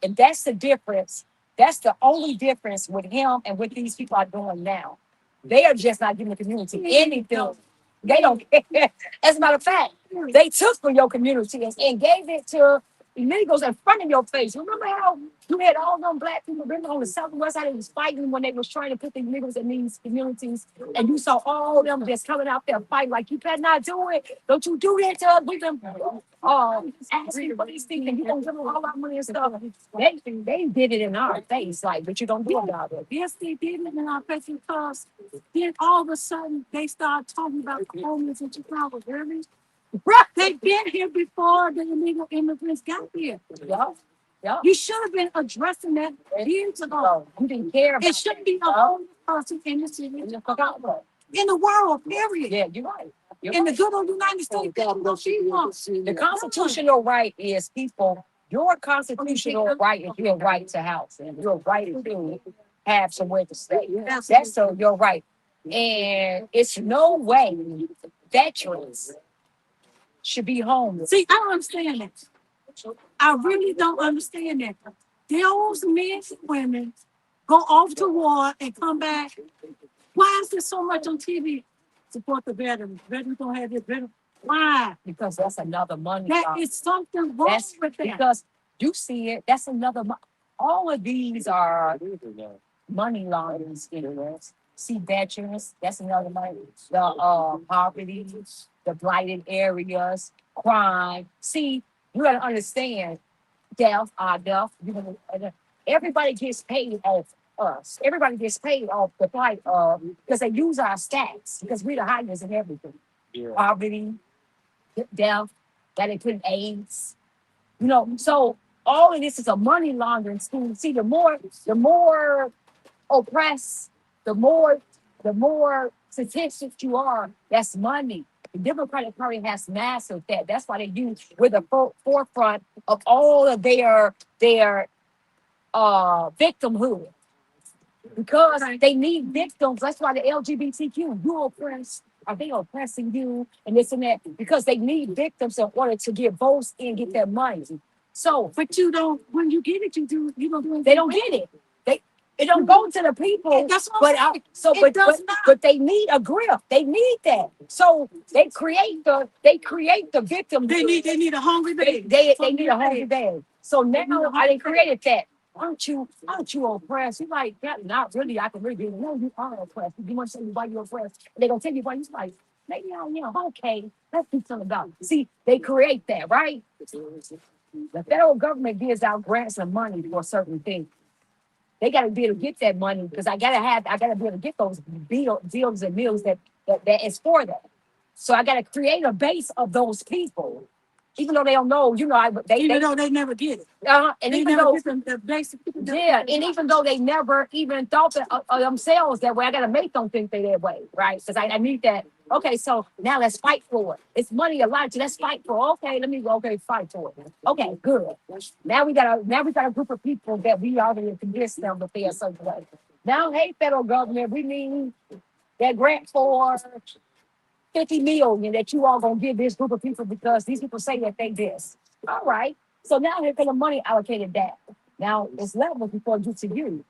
And that's the difference. That's the only difference with him and what these people are doing now. They are just not giving the community anything. They don't care. As a matter of fact, they took from your community and gave it to illegals in front of your face. Remember how you had all them black people on the south and west side that was fighting when they was trying to put the illegals in these communities, and you saw all of them just coming out there fighting like, you better not do it. Don't you do that to us. We them asking for these things, and you gonna give them all our money and stuff. They did it in our face, like, what you gonna do about it? Yes, they did it in our face because then all of a sudden they started talking about the homeless in Chicago. Really? They've been here before the illegal immigrants got here. Yeah. You should have been addressing that years ago. You didn't care about It shouldn't be a homeless person in the city, in the world, period. Yeah, you're right. In the good old United States, that's what she wants. The constitutional right is people. Your constitutional right is your right to housing. Your right to have somewhere to stay. That's so your right. And it's no way veterans should be homeless. See, I don't understand that. I really don't understand that. Those men and women go off to war and come back. Why is there so much on TV? Support the veterans. Veterans don't have this veterans. Why? Because that's another money. That is something wrong with that. Because you see it, that's another all of these are money laundering schemes. See veterans, that's another money. The poverty, the blighted areas, crime. See, you gotta understand death. Everybody gets paid off us. Everybody gets paid off the fight because they use our stats because we're the highest in everything. Poverty, death, that include AIDS. So all of this is a money laundering scheme. See, the more oppressed, the more statistics you are, that's money. The Democratic Party has mastered that. That's why they use we're the forefront of all of their victimhood because they need victims. That's why the LGBTQ, you oppress, are they oppressing you and this and that? Because they need victims in order to get votes and get their money. So, But you don't. When you get it, you don't do anything. they don't get it. They it don't go to the people. That's what But I'm saying. so It does not. but they need a grip. They need that. So they create the victim. They need a hungry baby. They need a hungry baby. So now I didn't created that. Aren't you oppressed? You like that? Not really. I can really do. No, you are oppressed. You want to say why you're oppressed? And they're gonna tell you why. You like maybe okay. Let's do something about it. See, they create that, right? The federal government gives out grants and money for certain things. They got to be able to get that money because I gotta be able to get those deals and meals that is for them. So I got to create a base of those people, even though they don't know. Even though they never get it. And They even never though get them the basic. yeah, and even though they never even thought that, of themselves that way, I gotta make them think they that way, right? Because I need that. Okay, so now let's fight for it. It's money a lot. Let's fight for it. Okay, let me go. Okay, fight for it. Okay, good. Now we got a group of people that we already convinced them that they are certain way. Now, hey, federal government, we need that grant for 50 million that you all gonna give this group of people because these people say that they this. All right. So now they're the money allocated that. Now it's levels before it gets to you.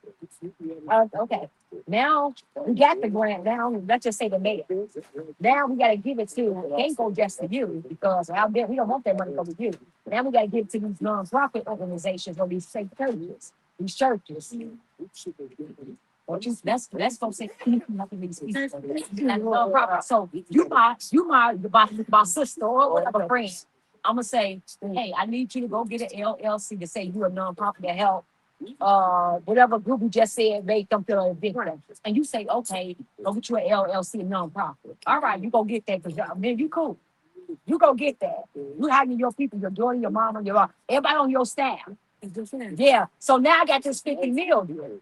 Okay. Now we got the grant. Now let's just say the mayor. Now we gotta give it to it can't go just to you because out there we don't want that money to go to you. Now we gotta give it to these nonprofit organizations or these fake churches, these churches. Or just let's go say nothing these people. And nonprofit. So my sister or whatever friend. I'm gonna say, hey, I need you to go get an LLC to say you're a nonprofit to help whatever group you just said make them feel a victim. And you say, okay, go get you an LLC nonprofit. All right, you go get that because man, you cool. You go get that. You having your people, your daughter, your mama, everybody on your staff. Yeah. So now I got this 50 million.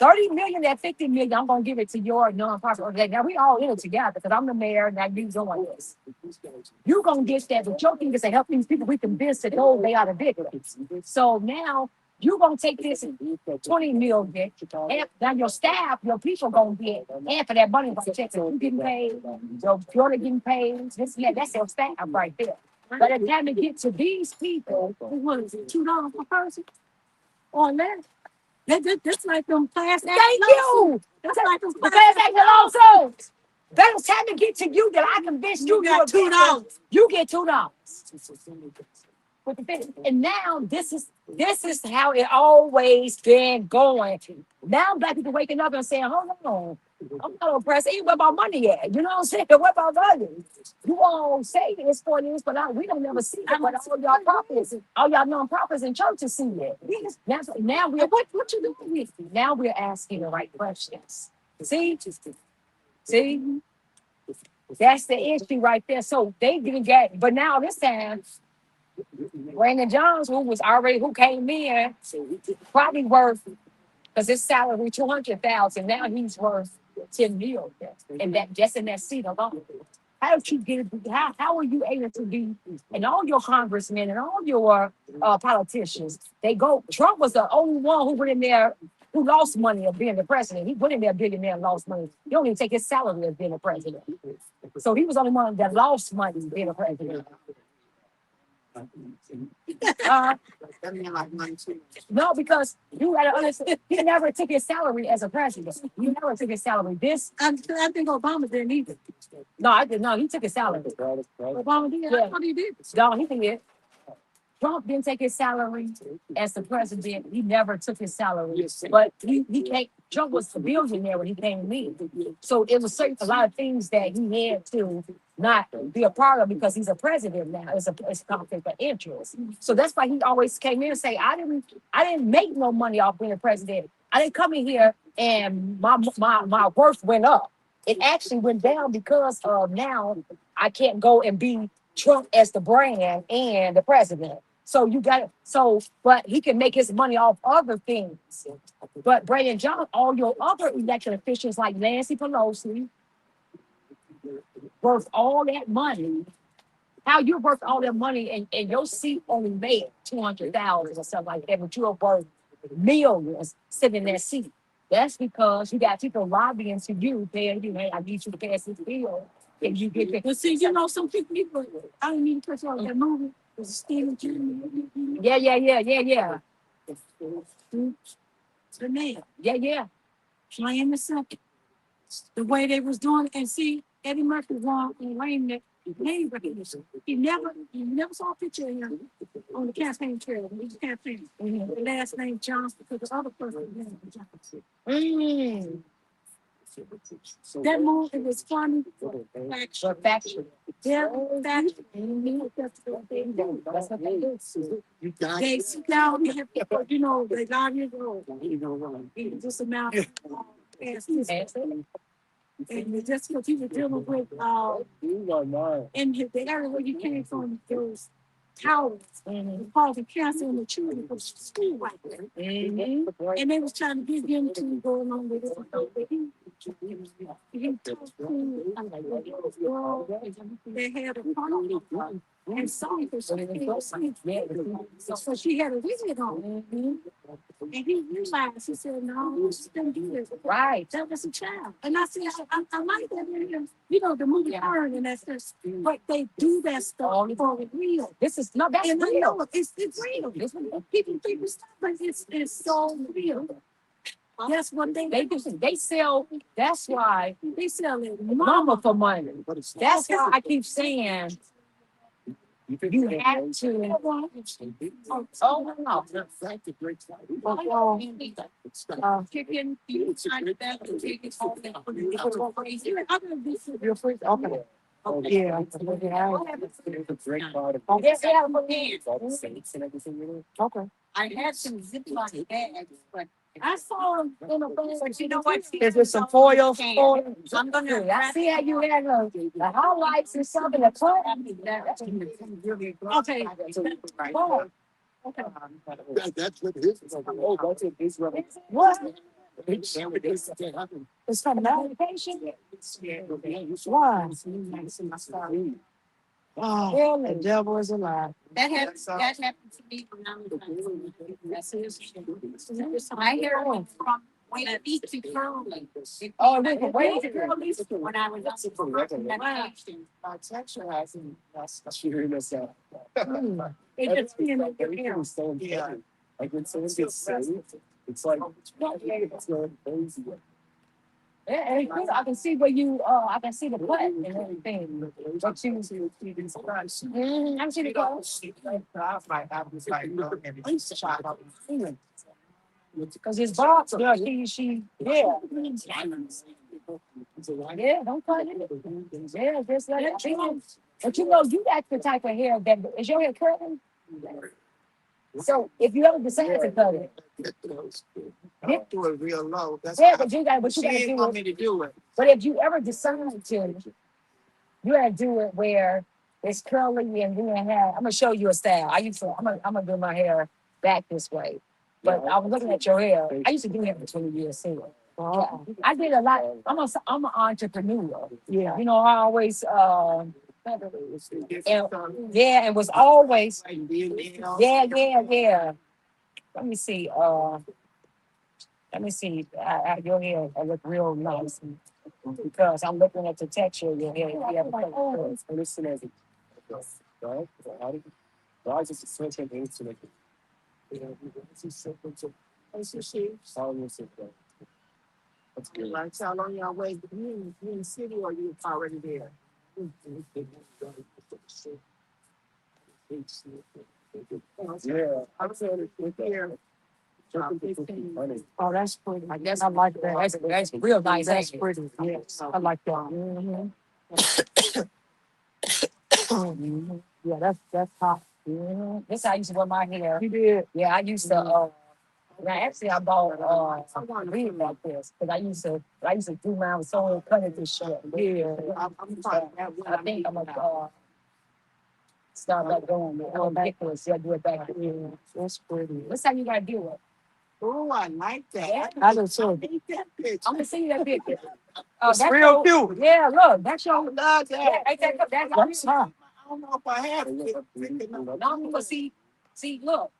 30 million, that 50 million, I'm gonna give it to your nonprofit organization. Now we all in it together because I'm the mayor and I do doing this. You gonna get that, but your thing is to help these people. We convince that they are the victims. So now you gonna take this 20 million, and now your staff, your people gonna get, and for that money, by checks, you getting paid, your daughter getting paid. That's your staff right there. By the time to get to these people, what is it, $2 per person or less? That's like them class action. Thank you. That's like them class action lawsuits. By the time to get to you that I convinced you got $2. You get $2. And now this is how it always been going. Now black people waking up and saying, hold on, I'm not oppressed. Ain't where my money at? You know what I'm saying? Where my money? You all say it's for this, but we don't never see it. But all y'all prophets, all y'all nonprofits and churches see it. Now we're what you doing with it? Now we're asking the right questions. See, that's the issue right there. So they didn't get, but now this time. Brandon Jones, who came in, probably worth because his salary 200,000. Now he's worth 10 million, and that just in that seat alone. How did you get? How are you able to be? And all your congressmen and all your politicians, they go. Trump was the only one who went in there who lost money of being the president. He went in there billionaire and lost money. He don't even take his salary as being a president. So he was the only one that lost money being a president. No, because you gotta understand, he never took his salary as a president. He never took his salary. I think Obama didn't either. No, I did. No, he took his salary. Obama did. Yeah. I thought he did. No, he did. Trump didn't take his salary as the president. He never took his salary, but he came. Trump was a billionaire when he came in. So it was a lot of things that he had to not be a part of because he's a president now. It's a conflict of interest. So that's why he always came in and say, I didn't make no money off being a president. I didn't come in here and my worth went up. It actually went down because of now I can't go and be Trump as the brand and the president. So but he can make his money off other things. But Brandon Johnson, all your other election officials like Nancy Pelosi, worth all that money, how you're worth all that money and your seat only made 200,000 or something like that, but you're worth millions sitting in that seat. That's because you got people lobbying to you, paying you, hey, I need you to pass this bill. And you get that. But see, you know, some people, I don't mean to touch on that movie. It was Stephen King. Yeah. The man Yeah, yeah. playing the second. The way they was doing it. And see, Eddie Murphy won in name recognition. You never saw a picture of him on the campaign trail. He was campaigning. The last name Johnson, because the other person's name was Johnson. Mm. That movie was funny. Faction. Perfection. Yeah, faction. That's what they do. They sit down and have people, you know, they got here, just amount of and it's just because he was dealing with in the area where you came from, those towers and causing cancer in the children from school right there. And they was trying to get him to go along with it. So he talked to they had a problem and song for so she had a wig on. And he realized, he said, no, she didn't do this. Right. That was a child. And I said, I like that. You know, the movie Iron and that's just, but they do that stuff for real. This is no, that's And real. it's real. People think it's stuff, but it's so real. That's what They do. They sell. That's why they sell it. mama for money. That's why I keep saying you have to. Oh no. Chicken, you find that the chicken all that for the crazy. You're free. Okay. Yeah. Okay. I had some Ziploc bags, but I saw them in a bag. But you know what? Is there some foil? I'm gonna. I see how you have the highlights and something to put. Okay. What? That's what it is. What? It's from medication? Why? Oh, the devil is alive. That happened to me when I was I hear it from when I eat too curly. Oh, it went way too curly. When I was on medication. It just came in your hair. Yeah. Yeah, it's good. I can see where you I can see the button and everything. But you I'm seeing the because his box, yeah, yeah. Yeah, don't cut it. Yeah, just let it be. But you know, you got the type of hair that is your hair curly? So if you ever decide to cut it, Do it real low. That's yeah, how but you got she to ain't do want it. me to do it. But if you ever decide to, you gotta do it where it's curly and then have. I'm gonna show you a style. I'm gonna do my hair back this way. But I was looking at your hair. I used to do hair for 20 years too. Yeah, I did a lot. I'm an entrepreneur. Yeah. You know, I always and, yeah, and was always yeah. Let me see. Your hair look real nice because I'm looking at the texture of your hair. You have Like how long y'all wait? You in the city or you already there? Yeah. I'm saying it's here. oh, that's pretty. I guess I like that. That's real nice. That's pretty. Yes, I like that. Yeah, that's hot. This how I used to wear my hair. You did? Yeah, I used to. Now actually, I bought real like this because I used to do mine with someone cut it this short. Yeah, I think I'm gonna start back going. I'm gonna back to it. See, I do it back. Yeah, that's pretty. That's how you gotta do it. Oh, I like that. I do too. I need that picture. I'm gonna send you that picture. It's That's real your, cute. yeah, look, that's your, Love yeah, that. ain't that's I don't know if I had it. no, but see, look,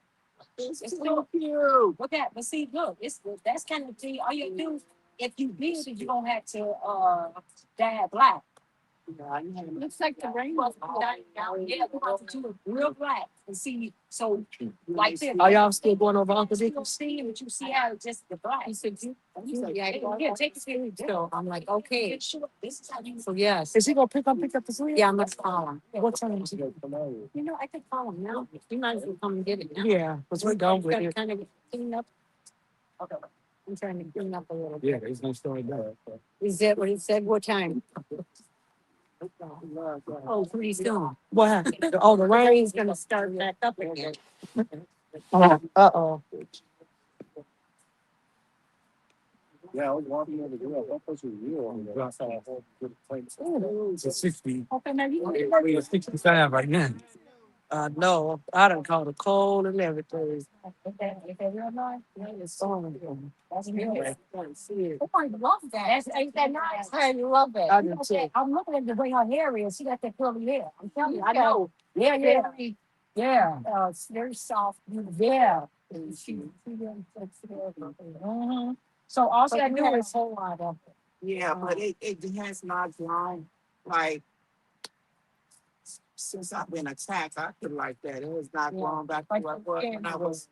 It's it's so still, cute. look at, but see, look, it's, that's kind of thing, all you do, if you build it, you don't have to, dye it black. Looks like the rain was dying down. Yeah, we want to do it real black and see. So, like this. Are y'all still going over Uncle You Dicker's? see, but you see how it's just the black. He said, yeah, take the series. So I'm like, okay. Get sure. This is how you. So yes. Is he gonna pick up the sleeve? Yeah, I'm gonna call him. What time is it? You know, I could call him now. You might as well come and get it now. Yeah, because we're done with Gotta it. kind of clean up. Okay. I'm trying to clean up a little bit. Yeah, he's gonna start there. Is that what he said? What time? Oh, pretty soon. What happened? Oh, the rain. Rain's gonna start back up again. Uh-oh. Yeah, I was walking over there. That was a real. It's a 60. Okay, now you It's 65 right now. No, I done caught a cold and everything. Is that real nice? Yeah, it's so That's real. see it. Oh, I love that. That's, ain't that nice? I love it. I You do know, too. I'm looking at the way her hair is. She got that curly hair. I'm telling you, I Yeah. know. Yeah, yeah, Very, yeah. it's very soft. Yeah. She really takes care of it. Mm-hmm. So all she But got to you do had a is, whole lot of it. Yeah, but it has not grown like since I've been attacked. I feel like that. It has not Yeah. grown back to Like what it the was when I was.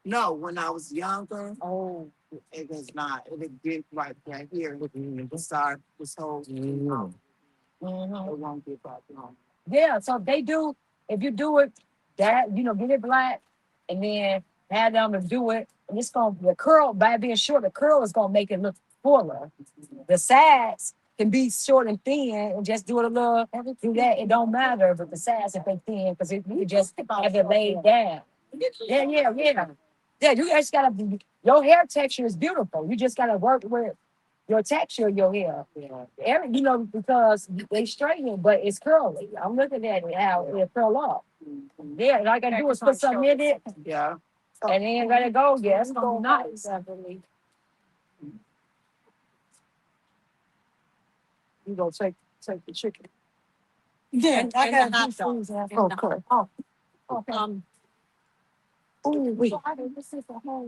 No, when I was younger, Oh, it is not. It did like right here. It started this whole. Mhm. It won't get back on. Yeah, so they do, if you do it, that, get it black, and then have them to do it, and it's gonna, the curl, by being short, the curl is gonna make it look fuller. The sides can be short and thin, and just do it a little, do that, it don't matter, but the sides if they thin, because you can just have it laid down. Yeah, yeah, yeah. Yeah, you just gotta be, your hair texture is beautiful, you just gotta work with your texture of your hair. Because they straighten, but it's curly. I'm looking at it how it curl off. Yeah, and all I gotta do is put something in it, Yeah. and then let it go. Yeah, it's gonna be nice. You gonna take the chicken. Yeah, and the hot dogs. Okay. Ooh, wait.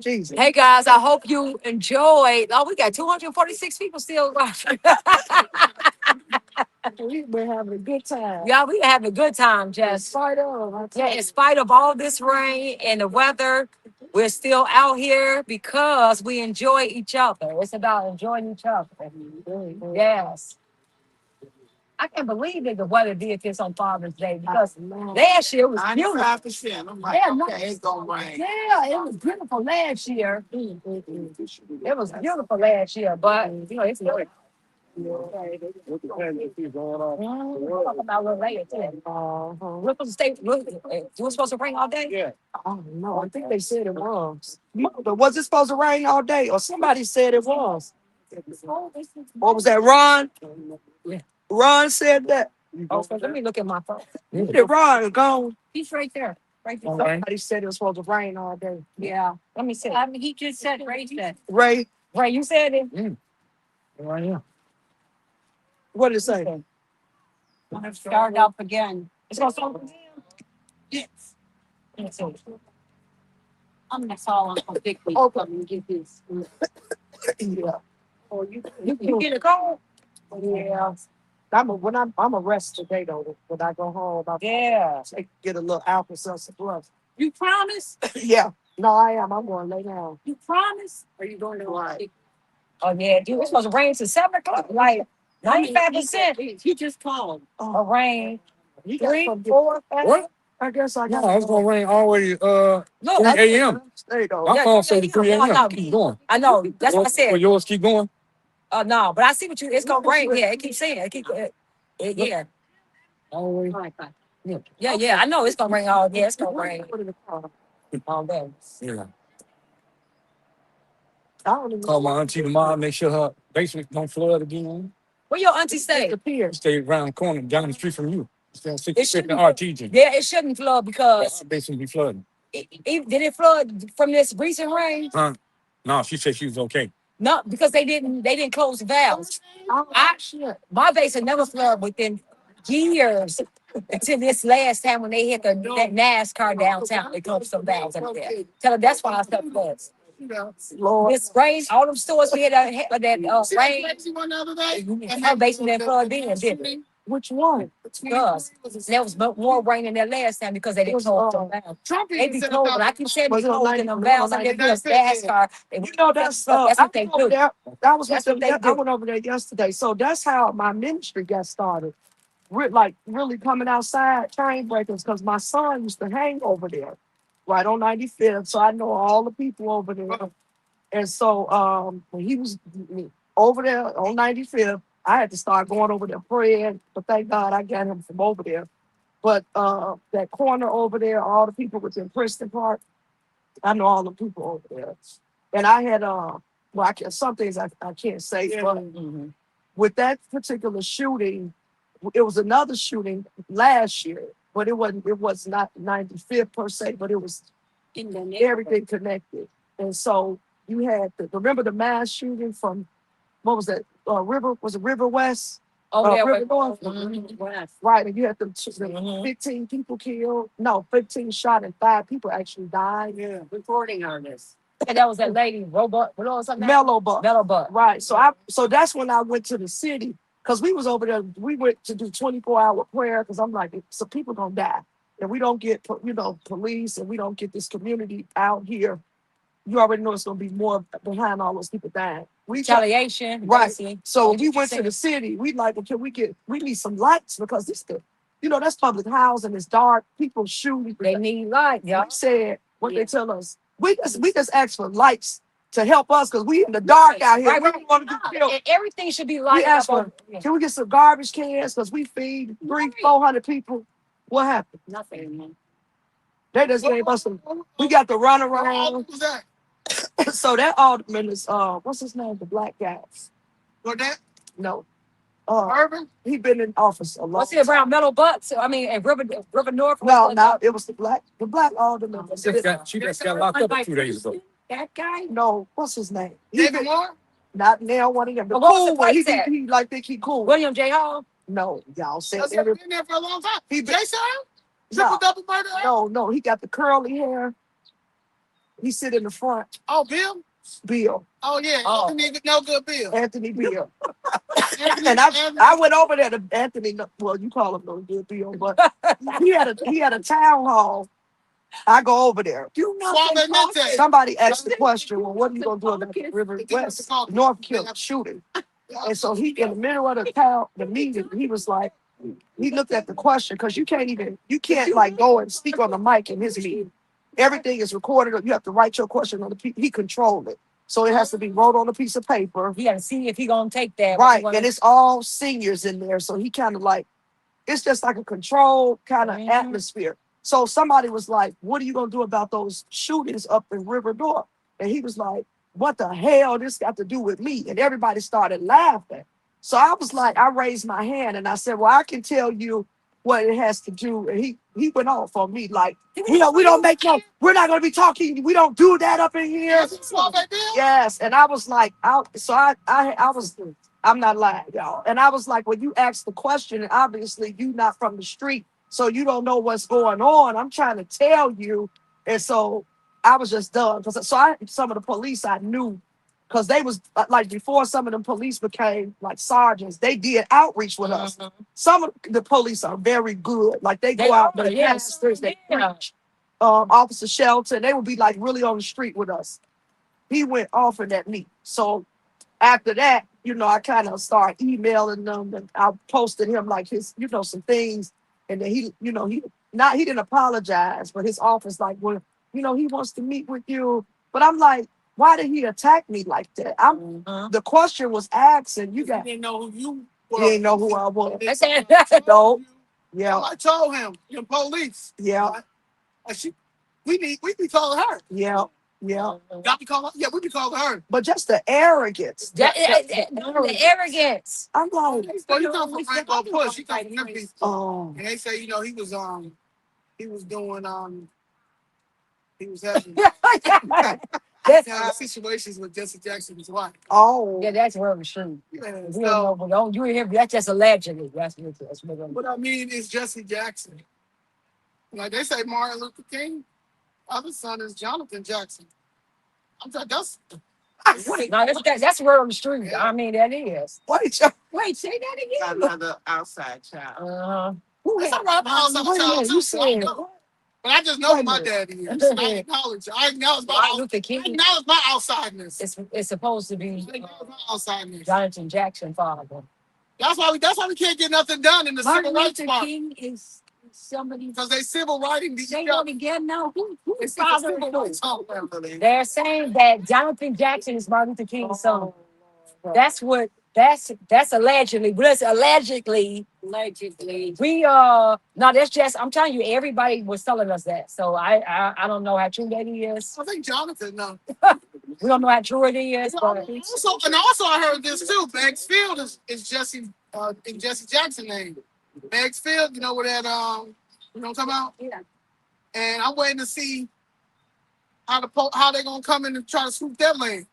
Jesus. Hey guys, I hope you enjoyed. Oh, we got 246 people still watching. We've been having a good time. Yeah, we having a good time, In Jess. spite of. Yeah, in spite of all this rain and the weather, we're still out here because we enjoy each other. It's about enjoying each other. Yes. I can't believe that the weather did this on Father's Day because last year was beautiful. 95%. I'm like, Yeah, no. okay, it's gonna rain. Yeah, it was beautiful last year. It was beautiful last year, but it's good. We'll talk about a little later too. We're supposed to stay. It was supposed to rain all day. Yeah. Oh no, I think they said it was. Mother, was it supposed to rain all day? Or somebody said it was. What was that, Ron? Yeah. Ron said that. Oh, so let me look at my phone. Yeah, Ron, gone. He's right there. Right there. Okay. Somebody said it was supposed to rain all day. Yeah. Let me see. He just said Ray said. Ray, Ray, you said it. Right here. what did it say? I'm gonna start up again. It's gonna start again. Yes. Let's see. I'm gonna call Uncle Dick. Come and get this. Yeah. Or you You get a call? Yeah. I'm a rest today though. When I go home, I'll Yeah. get a little Alka Seltzer plus. You promise? Yeah. No, I am. I'm going to lay down. You promise? Or you going to Right. Oh yeah, dude. It's supposed to rain till 7 o'clock. Like 95% He just called. of rain. You got 3, some 4, 5. What? I guess I No, got it's gonna rain all the way Look, 3 a.m. There you go. My phone said 3 I know. a.m. Keep going. I know. That's what I Well, said. yours keep going. No, but I see what you. It's gonna rain. Yeah, it keeps saying. Yeah. Always. All right, bye. Yeah. I know it's gonna rain all. Yeah, it's gonna rain Put it in the car. all day. Yeah. I don't even Call my auntie tomorrow. Make sure her basement don't flood again. Where your auntie stay? the pier. Stay around the corner, down the street from you. Stay on It 65th shouldn't. and RTJ. Yeah, it shouldn't flood because Our basement be flooding. did it flood from this recent rain? Huh? No, she said she was okay. No, because they didn't close the valves. My basin never flooded within years until this last time when they hit that NASCAR downtown. They closed some valves up there. Tell them that's why our stuff floods. Lord. This rain, all them stores we had that rain, our basement didn't flood then, did it? Which one? Because there was more rain in there last time because they didn't close them valves. They be closed, but I keep saying Was be it on closing them 90? valves and they're doing NASCAR. You know, that's That's I what they went over do. there. I was with That's them. what they I do. went over there yesterday. So that's how my ministry got started. Like really coming outside Chainbreakers because my son used to hang over there, right on 95th. So I know all the people over there. And so when he was over there on 95th, I had to start going over there praying. But thank God I got him from over there. But that corner over there, all the people within Princeton Park, I know all the people over there. And I had well, some things I can't say, but with that particular shooting, it was another shooting last year, but it was not 95th per se, but it was everything connected. And so you had remember the mass shooting from what was that? Was it River West? Oh, yeah, River North. West. Right, and you had the 15 people killed. No, 15 shot and 5 people actually died. Yeah, reporting on this. And that was that lady, Robot, what was her name? Mellow Buck. Mellow Buck. Right. So that's when I went to the city because we was over there. We went to do 24-hour prayer because I'm like, so people gonna die, and we don't get police, and we don't get this community out here. You already know it's gonna be more behind all those people dying. Retaliation. Right. Basically. So we went to the city. We like, well, we need some lights because that's public housing. It's dark. People shoot. They need light. We Yeah. said what they tell us. We just asked for lights to help us because we in the dark out here. Right. We don't want to get killed. And everything should be We lighted asked up. for, can we get some garbage cans because we feed 400 people? What happened? Nothing. They just gave us some. We got the run around. So that alderman is what's his name? The black guy. No. Urban? He been in office a long What's it around Metal Butts? I mean, and River North. No, it was the black alderman. She just got locked up 2 days ago. That guy? No, what's his name? David Moore? Not now one of them. The But what was cool the one. He place at? think he cool. William J. Hall? No, y'all said Has he been there for a long time? He been- Jason? No. Triple double murder? No, he got the curly hair. He sit in the front. Oh, Bill? Bill. Oh, yeah. Oh. Anthony, no good Bill. Anthony Bill. Anthony, And Anthony- I went over there to Anthony. Well, you call him no good Bill, but he had a town hall. I go over there. Suave Mente. Somebody asked the question, well, what are you gonna do about the River West North Kill shooting? And so he, in the middle of the meeting, he was like, he looked at the question because you can't like go and speak on the mic in his meeting. Everything is recorded. You have to write your question on the piece. He controlled it. So it has to be wrote on a piece of paper. He got to see if he gonna take that. Right. And it's all seniors in there. So he kind of like, it's just like a controlled kind of atmosphere. So somebody was like, what are you going to do about those shootings up in River North? And he was like, what the hell this got to do with me? And everybody started laughing. So I was like, I raised my hand and I said, well, I can tell you what it has to do. And he went off on me like, we don't we're not going to be talking. We don't do that up in here. Yes. And I was like, I'm not lying, y'all. And I was like, when you ask the question, and obviously you not from the street, so you don't know what's going on. I'm trying to tell you. And so I was just done. Some of the police I knew, because they was like before some of them police became like sergeants, they did outreach with us. Some of the police are very good. Like they go out to the pastors, they preach. Officer Shelton, they would be like really on the street with us. He went off in that meet. So after that, I kind of started emailing them and I posted him like his, some things. And then he didn't apologize, but his office like, well, he wants to meet with you. But I'm like, why did he attack me like that? The question was asked and you didn't know who you were. He didn't know who I was. No. Yeah. I told him, the police. Yeah. We be calling her. Yeah. Yeah. Got me calling. Yeah, we be calling her. But just the arrogance. The arrogance. I'm like, well, you come from Rainbow Push. He come from Memphis. oh. And they say, he was he was doing he was having. Now, situations with Jesse Jackson's wife. Oh, Yeah, that's where it's true. Yeah, We don't so, know, but don't you hear? That's just allegedly. That's what I mean is Jesse Jackson. Like they say Martin Luther King, other son is Jonathan Jackson. I'm like, that's Wait, no, that's word on the street. yeah. I mean, that is. wait, Wait, say that again. Another outside child. Who That's had? all right. I'm outside Wait a child minute, too, you so I said know. But I just know wait who a my minute. daddy is. And I acknowledge it. I acknowledge Martin my Luther King. outsideness. It's supposed to I be acknowledge my outsideness. Jonathan Jackson father. That's why we can't get nothing done in the Martin civil rights Luther part. King is somebody. Because they civil writing these Say that again now. Who it's the father civil is who? rights home. They're saying that Jonathan Jackson is Martin Luther King's son. That's what that's allegedly. But it's allegedly. Allegedly. We no, that's just I'm telling you, everybody was telling us that. So I don't know how true that is. I think Jonathan, no. We don't know how true it is, but Also I heard this too. Banks Field is Jesse Jackson name. Banks Field, you know where that you know what I'm talking about? yeah. And I'm waiting to see how they're gonna come in and try to swoop their lanes.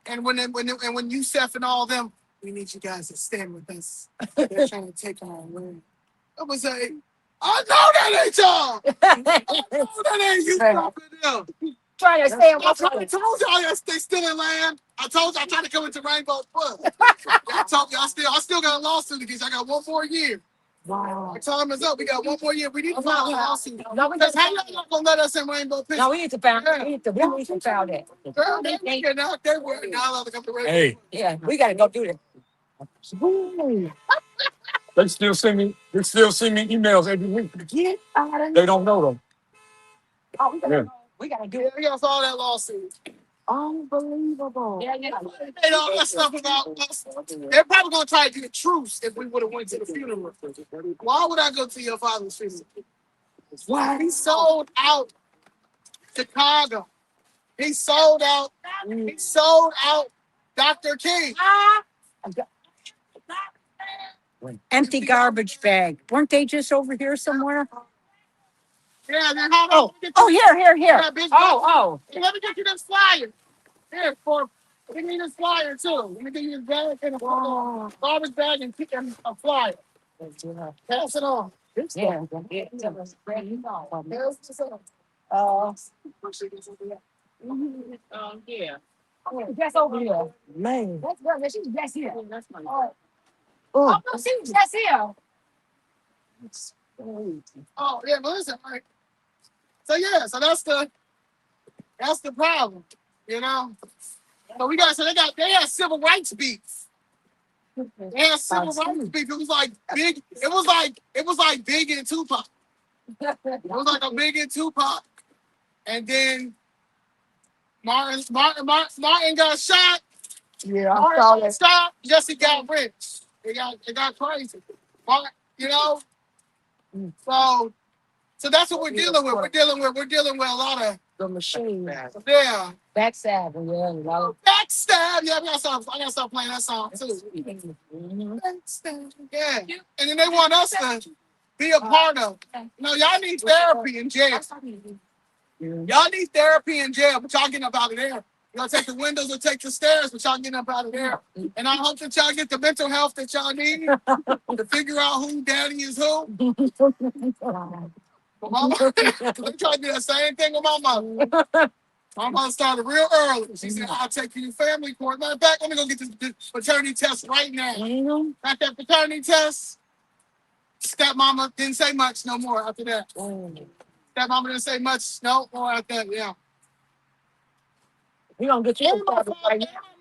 And when Youssef and all them, we need you guys to stand with us. They're trying to take our land. I was like, I know that ain't y'all. I know that ain't you them. Trying to stay on I told y'all they still in land. I told you I tried to come into Rainbow Club. I told you I still got a lawsuit against. I got one more year. Wow. Our time is up. We got one more year. We need to file a lawsuit. No, we Because got- how y'all not gonna let us in Rainbow Pitch? No, we need to found we need to found that. Girl, they now they were now allowed to come to Rainbow. Hey, Yeah, we gotta go do that. they still send me emails every week. Get out of They don't know them. Oh, we gotta Yeah. go. We gotta do Yeah, it. we got all that lawsuit. Unbelievable. Yeah. They all that stuff about us. They're probably gonna try to get a truce if we would have went to the funeral. Why would I go to your father's funeral? Why? He sold out Chicago. He sold out. He sold out Dr. King. Empty garbage bag. Weren't they just over here somewhere? Yeah, then hold on. Oh, Let me get oh, you- here. Yeah, big Oh. Let me get you this flyer. Here, give me this flyer too. Let me give you this bag and a garbage bag and a flyer. Pass it on. Yeah. Yeah. Pass it on. Yeah. Just over here. man. That's good. She's just here. That's my. Oh, Oh, no, she was just here. Oh, yeah, but listen, right? So yeah, so that's the problem, you know. So they had civil rights beats. They had civil rights beats. It was like big. It was like Big and Tupac. It was like a Big and Tupac, and then Martin got shot. Yeah, I Martin saw got that. shot. Jesse got rich. It got crazy. You know. So that's what we're dealing with. We're dealing with a lot of The machine. yeah. Backstabbing, yeah. Backstab. Yeah, I gotta stop playing that song too. Mm-hmm. Backstab. Yeah. And then they want us to be a part of. No, y'all need therapy in jail. Y'all need therapy in jail, but y'all getting up out of there. Y'all take the windows or take the stairs, but y'all getting up out of there. And I hope that y'all get the mental health that y'all need to figure out who daddy is who. Mama, they try to do the same thing with my mother. My mother started real early. She said, I'll take you to family court. Matter of fact, let me go get this paternity test right now. Got that paternity test. Stepmama didn't say much no more after that. Stepmama didn't say much no more after that, yeah. We gonna get you. And my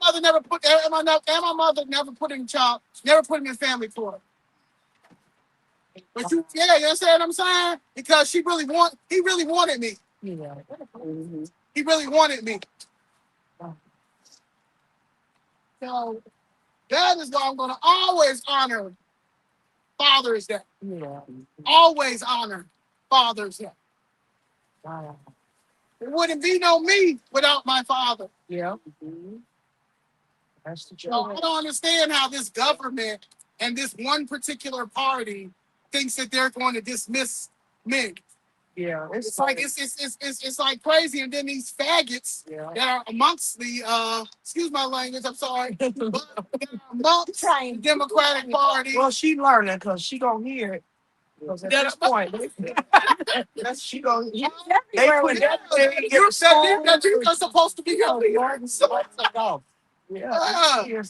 mother never put him in family court. But you understand what I'm saying? Because he really wanted me. Yeah. He really wanted me. So that is why I'm gonna always honor Father's Day. Yeah. Always honor Father's Day. Wow. There wouldn't be no me without my father. Yeah. That's the truth. So I don't understand how this government and this one particular party thinks that they're going to dismiss men. Yeah, It's like it's like crazy, and then these faggots yeah. that are amongst the excuse my language, I'm sorry, but that are amongst the Democratic Party. Well, she learning because she gonna hear it. Because at this point, that's she gonna. They put Yeah, everything in the you're not supposed to be here. So, Yeah,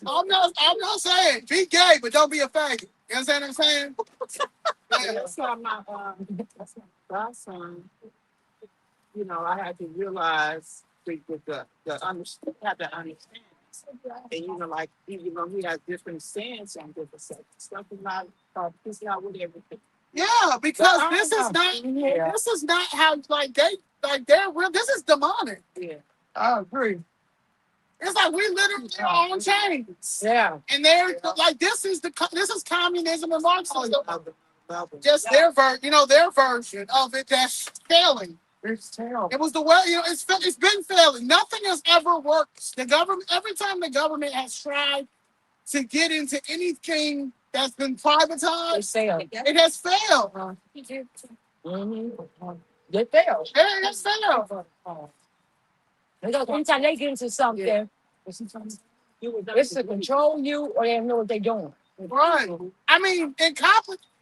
I'm not saying be gay, but don't be a faggot. You understand what I'm saying? Yeah. That's why my godson, you know, I had to realize the understand, have to understand. And you know, like even though he has different stance on different stuff is not it's not with everything. Yeah, because But I this don't is know. not Yeah. this is not how they're real. This is demonic. Yeah. I agree. It's like we literally are on chains. Yeah. And they're like this is communism and Marxism. Level. Just their version of it that's failing. It's terrible. It was the way it's been failing. Nothing has ever worked. The government every time the government has tried to get into anything that's been privatized, it has failed. Mm-hmm. They fail. Yeah, it has failed. Because anytime they get into something, it's to control you or they don't know what they're doing. Right. I mean,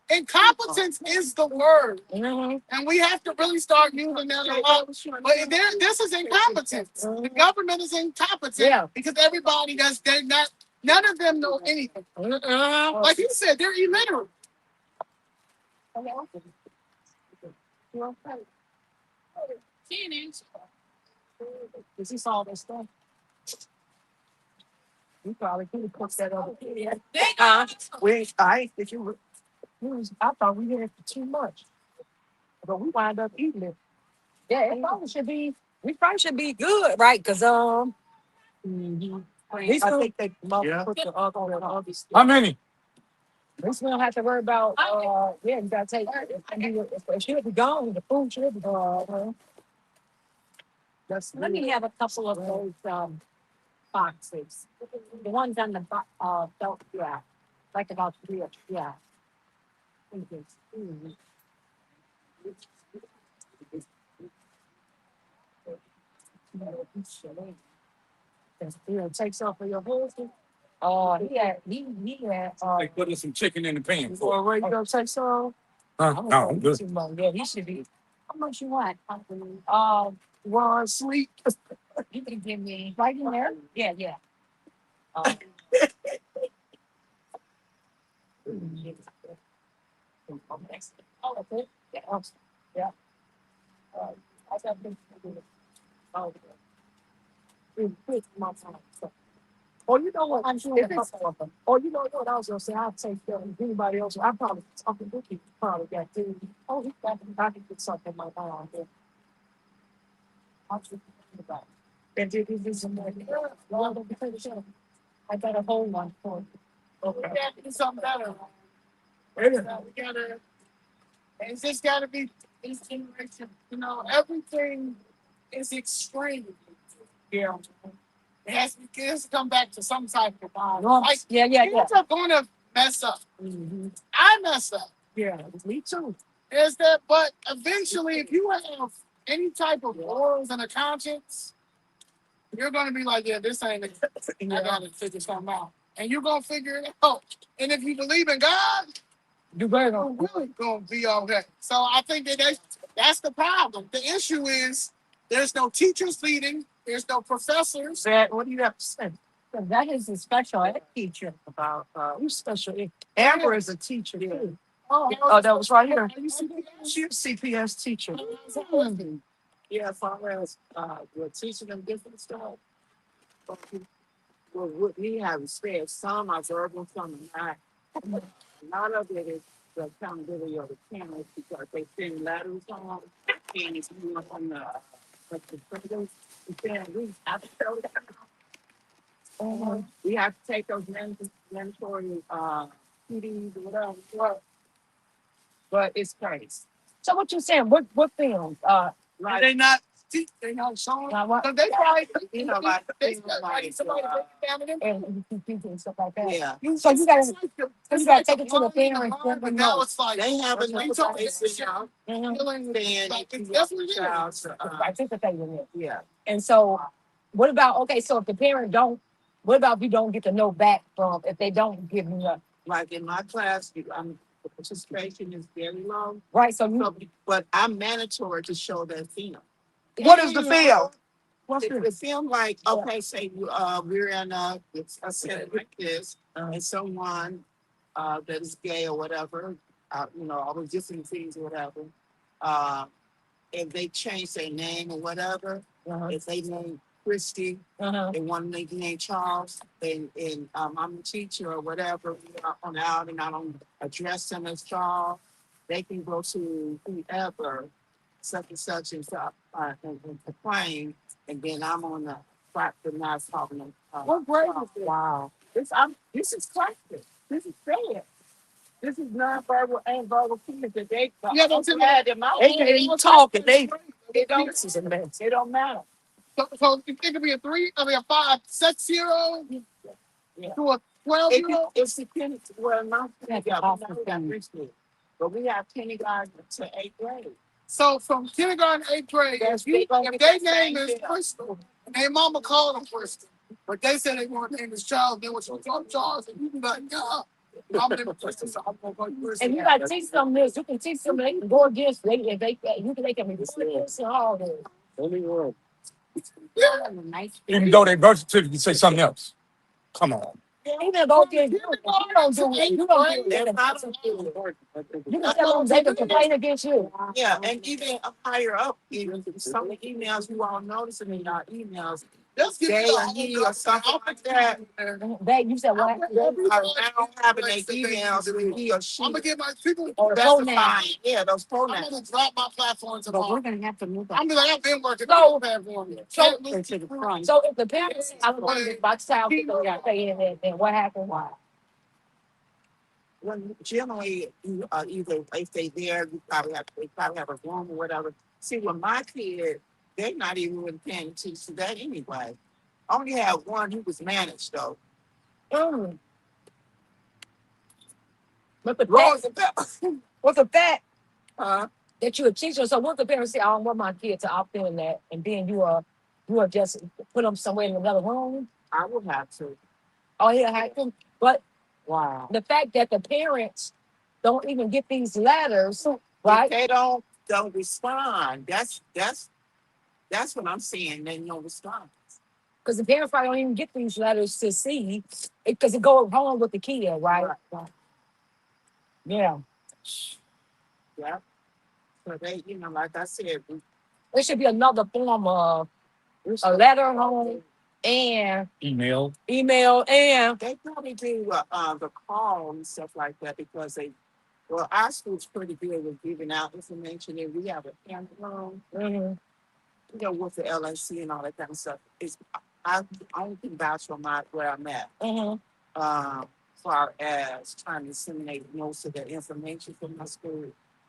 incompetence is the word. Mm-hmm. And we have to really start using that a lot. But this is incompetence. The government is incompetent because everybody none of them know anything. Like you said, they're illiterate. Is this all this stuff? We probably could have cooked that other kid. I ain't think you. I thought we had too much, but we wound up eating it. Yeah, it probably should be. We probably should be good, right? Because I think they put the other stuff. How many? at least we don't have to worry about. You gotta take. It should be gone. The food should be gone. Let me have a couple of those boxes. The ones on the belt, yeah, like about 3 or yeah. Thank you. Take some for your husband. He had. Like putting some chicken in the pan. Or where you gonna take some? No, I'm good. Yeah, he should be. How much you want? Sleep. You can give me right in there. Yeah, yeah. Oh, okay. Yeah. Yeah. I got big. Oh, quick, my time. Or you know what? I'm doing a couple of them. Or you know what? I was gonna say I'll take anybody else. I probably talking with you. Probably got to. Oh, he got. I can get something in my mind. I'll just think about it. And did he do some more? Well, I got a whole one for you. Okay. We gotta do something better. We gotta. It's just gotta be this generation. Everything is extreme. Yeah. It has to come back to some type of bond. Like, kids are going to mess up. Mm-hmm. I mess up. Yeah, me too. Is that? But eventually, if you have any type of morals and a conscience, you're going to be like, yeah, this ain't it. I got to figure something out. And you're going to figure it out. And if you believe in God, you're really going to be all that. So I think that's the problem. The issue is there's no teachers leading. There's no professors. What do you have to say That is a special ed teacher. about? Who's special ed? Amber is a teacher too. Oh, That was right here. Are you CPS? She's a CPS teacher. Yeah, as far as we're teaching them different stuff. But what we have said, some are verbal, some are not. A lot of it is the accountability of the parents because they send letters on and it's more on the president. We have to show that. We have to take those mandatory PDs or whatever. But it's crazy. So what you saying? What films? Like They not They know Sean. Now what? So they probably, Like, they probably somebody family them. And people and stuff like that. yeah. So you gotta take it to the parents. Let But them now know. it's like They have when you another talk place this now. Mhm. Then like you that's want what the it child is. to, Participate in it. yeah. And so, what about okay? So if the parent don't, what about if you don't get to know back from if they don't give you a Like in my class, the participation is very low. right? So you So, but I'm mandatory to show that film. What is the film? what's The film, like, okay, say we're in a setting like this, and someone that is gay or whatever, all the different things or whatever, uh, if they change their name or whatever, if they name Christy, they want to name Charles, and I'm a teacher or whatever, on out and I don't address them as Charles, they can go to whoever, such and such, and complain, and then I'm on the platform not talking. what grade is it? Wow, this is classic. This is fair. This is nonverbal and verbal communication. Yeah, I'm don't tell me glad that my They can't even talk and it don't matter. So it could be a 3, I mean a 5, 6-year-old Yeah. to a 12-year-old. It's dependent. Well, not That's yeah, awesome we got thing. preschool, but we have kindergarten to 8th grade. So from kindergarten, 8th grade, Yes, if their name is Crystal, and their mama called them Crystal, but they said they want to name this child, then what you call Charles, and you be like, nah, I'm name Crystal, so I'm gonna call you Crystal. And you gotta teach them this. You can teach them they can go against they if they they can be resistance and all this. Even though they birth certificate say something else. Come on. Even go against you don't do it. You don't do They're it. not You can tell them they can complain against you. yeah, and even up higher up, even some of the emails you all noticing in our emails, Let's get they or he or something like that. They you said what? Are now having their emails with he or she. I'm gonna get my people. Or Specifying, yeah, those I'm pronouns. gonna drop my platform to the But we're hall. gonna have to move I'm on. be like, I've been working So- on the platform. into the front. So if the parents I wonder by the time people got stay in there, then what happened? Why? When generally you either if they there, they probably have a room or whatever. See, with my kid, they're not even really paying attention to that anyway. I only had one who was managed though. Mm. But the Rose fact, and what's the fact Pepper, that you're a teacher? So what the parents say, I don't want my kid to opt in that, and then you are just put them somewhere in another room. I would have to. Oh yeah, I can. But Wow. the fact that the parents don't even get these letters, If right? they don't respond, that's what I'm saying. They don't respond. Because the parents probably don't even get these letters to see because it goes home with the kid, right? Yeah. Yeah. So they, like I said, There should be another form of a letter home and Email. email and they probably do the call and stuff like that because our school's pretty good with giving out information, and we have a camera room, with the LAC and all that kind of stuff. I only can vouch for where I'm at. As far as trying to disseminate most of the information from my school,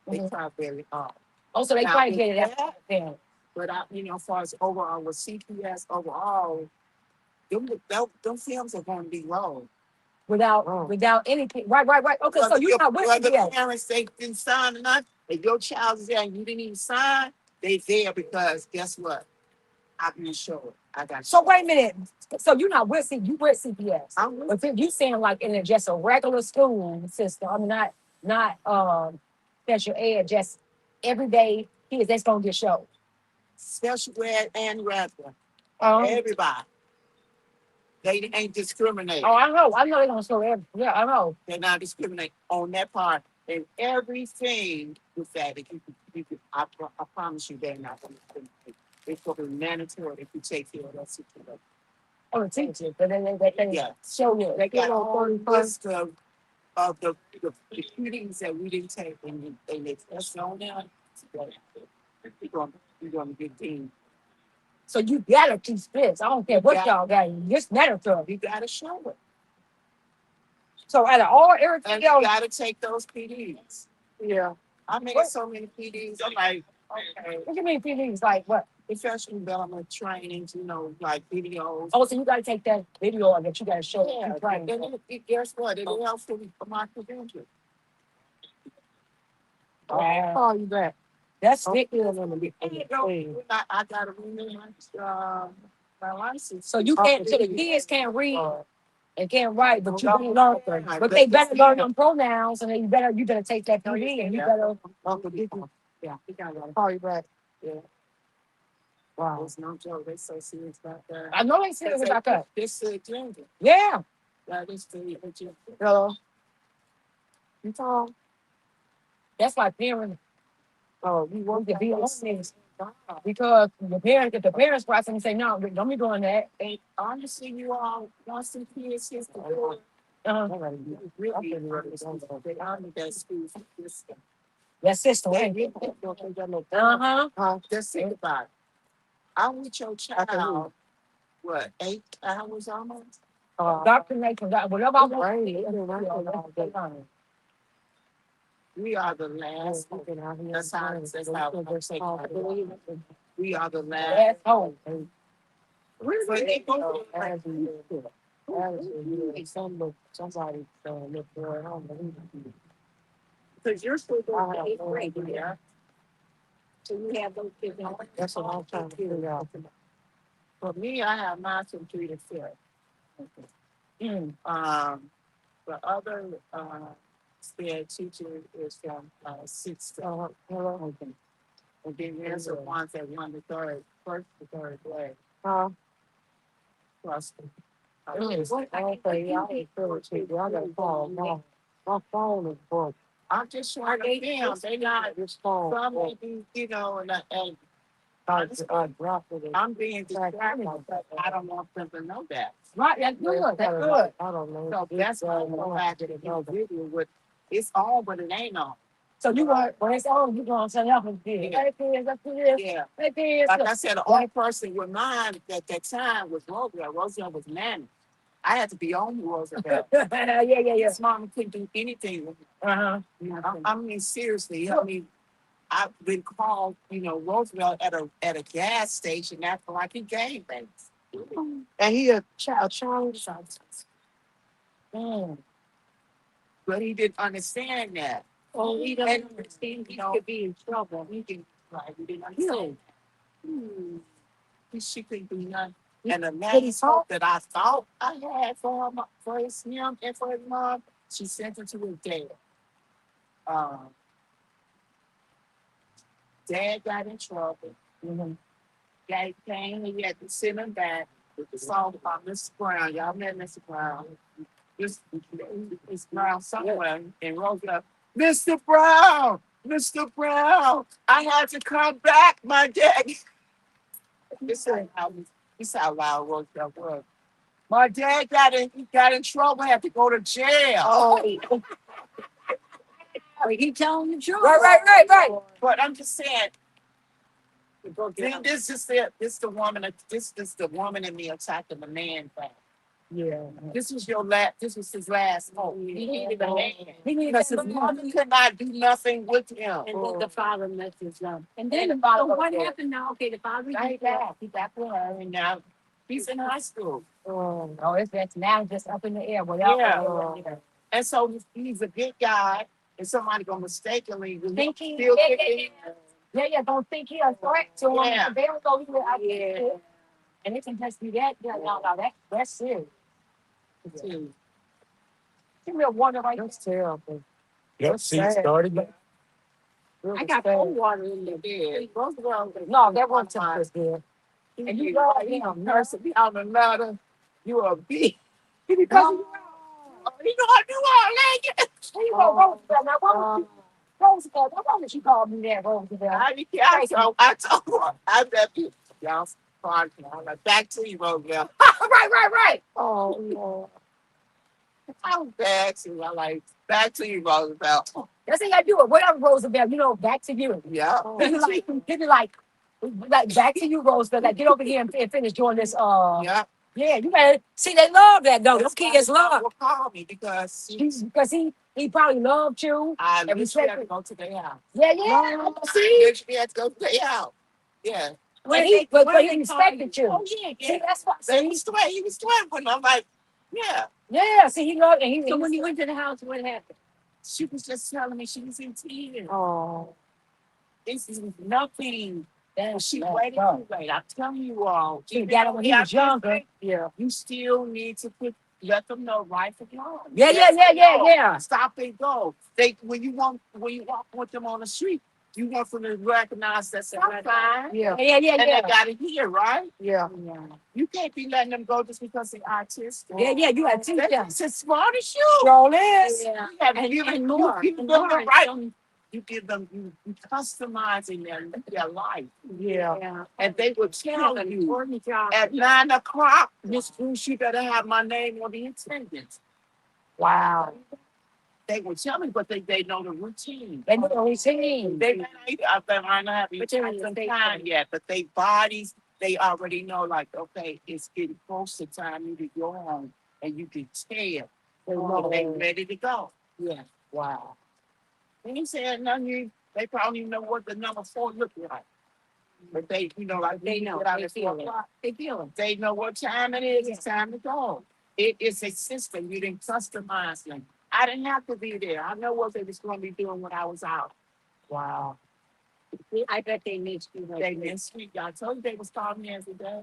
they try very hard. also they Now, try to get it with out there But as far as overall with CPS overall, them films are going to be low. without anything. Right. Okay, so you're not with Whether it yet. parents they didn't sign or not, if your child is there and you didn't even sign, they there because guess what? I've been sure. I got So wait a minute. So you're not with you with CPS. I'm with But if you saying like in just a regular school system, I mean not special ed, just everyday kids that's gonna get showed. special ed and regular. Um, Everybody. They ain't discriminating. I know they're gonna show yeah, I know. They're not discriminating on that part. And everything with that, if I promise you, they're not going to discriminate. It's going to be mandatory if you take care of that situation. On the teacher, but then they Yeah. show you. They got a all whole list of the shootings that we didn't take, and they test on them. You're going to get team. So you gotta teach this. I don't care what y'all got. Just mandatory. You got to show it. So out of all And everything you else, got to take those PDs. yeah. I made so many PDs. I'm like, okay. What you mean PDs? Like what? professional development trainings, like videos. Oh, so you gotta take that video and that you gotta show. Yeah, Right. and guess what? It helps for my credentials. Wow. Call you back. That's Okay. ridiculous on the big thing. I got to renew my license. So you can't, so the kids can't read and can't write, but you can learn. But they better learn them pronouns, and then you better take that PD, and you better. Uncle Dickie. Yeah, he got to call you back. Yeah. Wow. It's no joke. They're so serious about that. I know they serious about that. This is agenda. Yeah. That is the agenda. Hello. You talk. That's why parents We want want to be on this. things because if the parents cross and say no, don't be doing that. And honestly, you all want some kids here to do it. Really, they honor that school system. That system. They Right? really don't think that no Just think Uh-huh. about it. I'm with your child, 8 hours almost? Dr. Nathan, whatever I want. We are the last. That's how they say it. We are the last. Asshole. But they go Somebody look for it home. because you're still going to 8th grade, yeah. So you have those kids. That's what I'm trying to figure out. For me, I have mine from 3 to 5. The other sped teacher is from 6 to and then there's the ones that won the first to third grade. Plus, My phone is broke. I'm just trying to them. They not This phone. some may be, and I dropped it. I'm being distracted, but I don't want them to know that. Right, that's good. That's good. I don't know. So that's why I'm glad that it video with it's on, but it ain't on. So you want when it's on, you gonna set up and kids. Hey kids, up to this. Yeah. Hey kids. Like I said, the only person with mine at that time was Roselle. Roselle was nanny. I had to be on Roselle. Yeah. His mom couldn't do anything with me. I mean, seriously. I mean, I've been called, Roosevelt at a gas station after like he gave things. And he a child. But he didn't understand that. Oh, he doesn't understand. He could be in trouble. He didn't he didn't understand. She couldn't do nothing. And the last hope that I thought I had for him, for him and for his mom, she sent him to his dad. Dad got in trouble. Dad came and he had to send him back with the song about Mr. Brown. Y'all met Mr. Brown. This Brown somewhere in Roosevelt. Mr. Brown! I had to come back, my dad. This is how loud Roosevelt was. My dad got in trouble, had to go to jail. Oh, he telling the truth. Right. But I'm just saying, this is the woman in me attacking the man thing. Yeah. This was his last hope. He needed a man. Because His mother could not do nothing with him. And then the father messes up. And then the father so what goes happened now? Okay, the father He's back with her, and now he's in high school. Oh, that's now just up in the air. Whatever. Yeah. And so he's a good guy, and somebody gonna mistakenly Think he- still yeah, thinking. Don't think he a threat to him. Yeah. They don't know he will out there. And it can just be that. Yeah, no, that's serious. Give me a wonder right. That's terrible. Yep, see, started back. I got cold water in there. Yeah. No, that one time was good. And you know him, nurse, be on the ladder. You a B. Because I do all that. you know Roosevelt. Now, Roosevelt, why would you call me that, Roosevelt? I told her. I bet people. Y'all I'm like, back to you, Roosevelt. Right. Oh, Lord. I was back to you. I like, back to you, Roosevelt. That's how you do it. Whatever, Roosevelt, back to you. Yeah. Give me like back to you, Roosevelt. Like, get over here and finish doing this. Yeah. Yeah, you better see. They love that though. Those kids love. Will call me because he probably loved you. I and literally had to go to their house. Yeah. See, literally had to go to their house. Yeah. And but he respected you. Oh yeah, See, yeah. that's what. They See, was sweat. He was sweating, and I'm like, yeah. yeah. See, he loved, and So he when you went to the house, what happened? She was just telling me she was in tears. oh, This is nothing. damn, She man, waited God. too late. I'm telling you all. He Even got it though when we he have was younger. history, Yeah. you still need to let them know right from wrong. Yeah, yeah, Yes yeah, and yeah, no. yeah. Stop and go. They when you walk with them on the street, you want them to recognize that stop sign. Yeah, yeah, yeah, And they yeah. got it here, right? Yeah. You can't be letting them go just because they're autistic. Yeah, yeah, you had to teach They're them. just as smart as you. Sure is. Yeah. You have And given more. you give And them the more. right. Don't- You give them you customizing their life. Yeah. Yeah. And they will You have tell an you important job. at 9 o'clock, Miss Bruce, you better have my name on the attendance. Wow. They will tell me, but they know the routine. They know the routine. They might not have But they're in the some state time plan. yet, but they bodies, they already know, like, okay, it's getting close to time you to go home, and you can tell. They ready to go. Yeah. Wow. And he said, none you, they probably don't even know what the number 4 look like. But they, like They when you know. get out They at 4 feel it. o'clock, They feel it. they know what time it is. It's time to go. It is a system. You didn't customize them. I didn't have to be there. I know what they was going to be doing when I was out. Wow. I bet they missed you. Like They that. missed me. I told you they was calling me every day.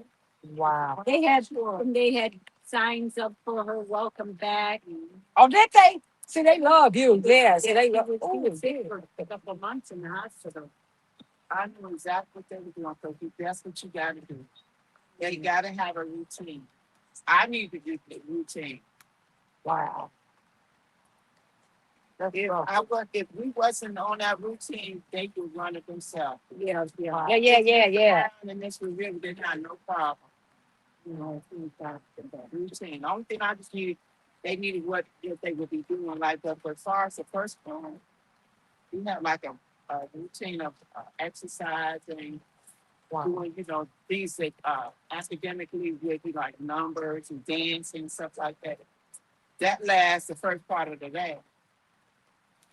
Wow. They had signs up for her welcome back. Oh, did they? See, they love you. Yeah. See, they He love. was, he Oh, was sick for a couple of months in the hospital. I knew exactly what they were doing. So that's what you got to do. You got to have a routine. I need to get the routine. wow. That's rough. If we wasn't on that routine, they would run it themselves. Yeah, yeah. Yeah, yeah, yeah, yeah. And this was really didn't have no problem. Things like that routine. The only thing I just needed, they needed what if they would be doing like that. But as far as the first one, we have like a routine of exercising, Wow. doing things that academically would be like numbers and dancing stuff like that. That lasts the first part of the day.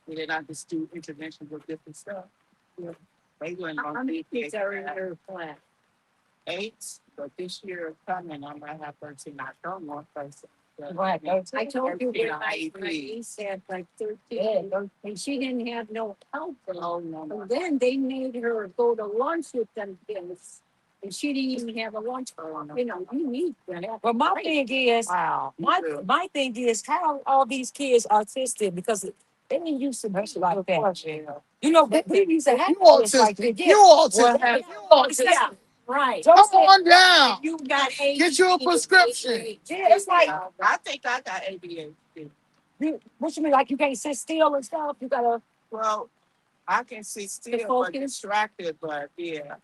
And then I just do intervention with different stuff. Yeah. They learn How many kids are in her class? 8, but this year coming, I might have 13. I don't want 13. Right. I told you Yeah, that I my agree. niece had like 13, Yeah. and she didn't have no help. Oh, no. And then they made her go to lunch with them kids, and she didn't even have a lunch for them. You need that. Well, my thing is, Wow. my thing is how all these kids autistic because they didn't used to be like that. You know, we used to have You kids like autistic. that. You autistic. You autistic. Yeah, right. Come on down. You got Get you a prescription. Yeah, it's like I think I got ADHD. what you mean, like you can't sit still and stuff. You gotta. Well, I can sit still, but focus. distracted, but yeah.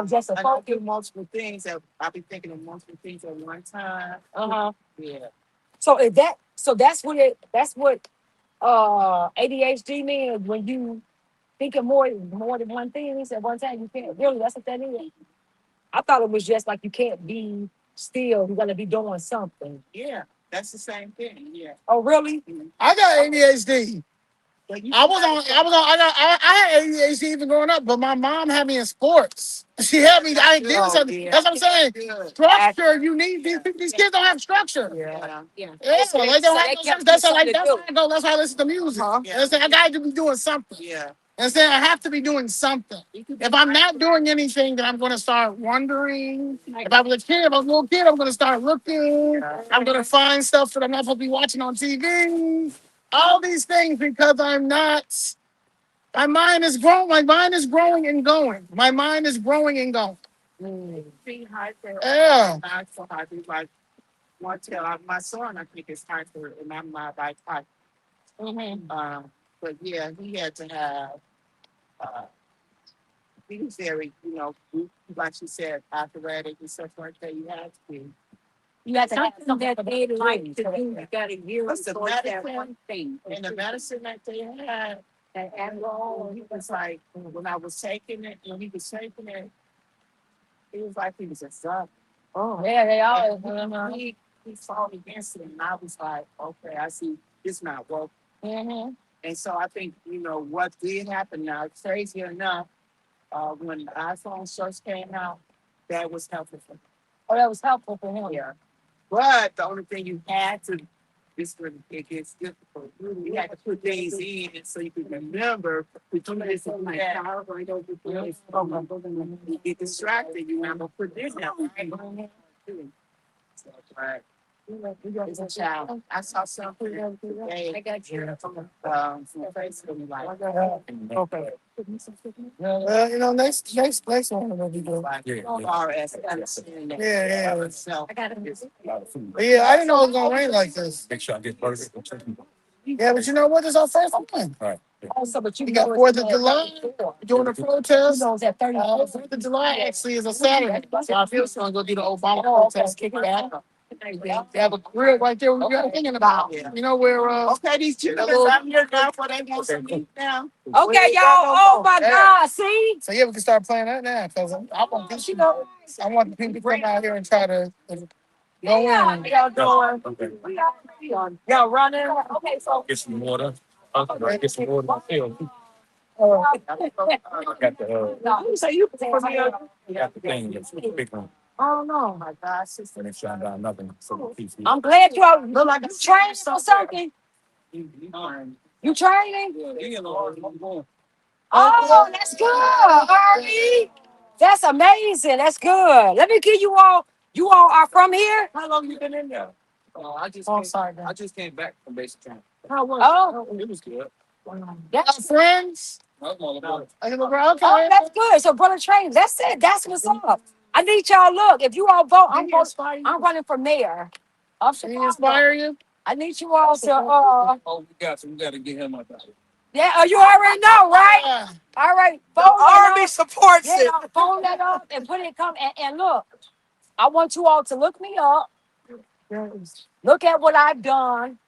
Just a and I focus. do multiple things. I be thinking of multiple things at one time. Uh-huh. Yeah. So that's what ADHD means when you think of more than one thing at one time. You can't really. That's what that is. I thought it was just like you can't be still. You gotta be doing something. Yeah. That's the same thing. Yeah. Oh, really? I got ADHD. But you I had ADHD even growing up, but my mom had me in sports. She had me, I did Oh, something. yeah. That's what I'm saying. Good. Structure, you need these kids don't have structure. Yeah. Yeah. Yeah, So they don't they have no kept structure. That's you how like something that's to how I go, that's how I listen to music. Uh-huh. You know what I'm saying? I gotta be doing something. Yeah. And saying I have to be doing something. If I'm not doing anything, then I'm gonna start wondering. If I was a little kid, I'm gonna start looking. I'm gonna find stuff that I'm not supposed to be watching on TV. All these things because I'm not. My mind is growing. My mind is growing and going. My mind is growing and going. Be hyper. Yeah. Not so hyper. Like one tell my son, I think is hyper, and I'm not like hyper. But yeah, he had to have. He was very, like she said, athletic and stuff like that. You have to be. You have to have Something that they like to do, something. you gotta gear What's the towards that medicine? one thing. And the medicine that they had, That Adderall, he was like, when I was taking it, and he was taking it, it was like he was a zombie. Oh, yeah, they are. And he fought against it, and I was like, okay, I see it's not working. And so I think, what did happen now, crazy enough, When the iPhone first came out, that was helpful for him. Oh, that was helpful for him. Yeah. But the only thing you had to, this when it gets difficult. You had to put things in so you could remember between this and that. You get distracted, you remember put this in. Right. It's a child. I saw something today. I got you. From Facebook, like, okay. Well, next one will be good. As far as understanding that. Yeah. So, I got it. But yeah, I didn't know it was gonna rain like this. Make sure I get burgers. Yeah, but you know what? It's our first one. All right. also, but you We got know, 4th of July doing the you protest. know, it's at 30. 4th of July actually is a Saturday. So I feel so gonna go do the Obama protest, kick back. They have a grill right there we got thinking about. You know where Okay, these children, little- I'm here now for they want some meat now. Okay, y'all. Oh my Yeah. God. See? so yeah, we can start playing that now because I want people, I want the people to come out here and try to go in. Y'all doing? Y'all running? Okay, so. Get some water. Get some water on field. Oh, I got the So you got the thing. It's the big one. oh no. my God, sister. And it's shine down nothing. So peace. I'm glad you all Look like a training or something. You training? Oh, that's good, Harvey. That's amazing. That's good. Let me give you all. You all are from here? How long you been in there? Oh, sorry. I just came back from basic training. Oh, It was good. that's Friends. I was about it. I can look oh, okay. that's good. So brother training. That's it. That's what's up. I need y'all look. If you all vote, I'm running for mayor of Can he Chicago. inspire you? I need you all to Oh, we got to get him up out of here. yeah, oh, you already know, right? Yeah. All right. The Phone that army up. supports Yeah, it. phone that up and put it and look. I want you all to look me up. Look at what I've done.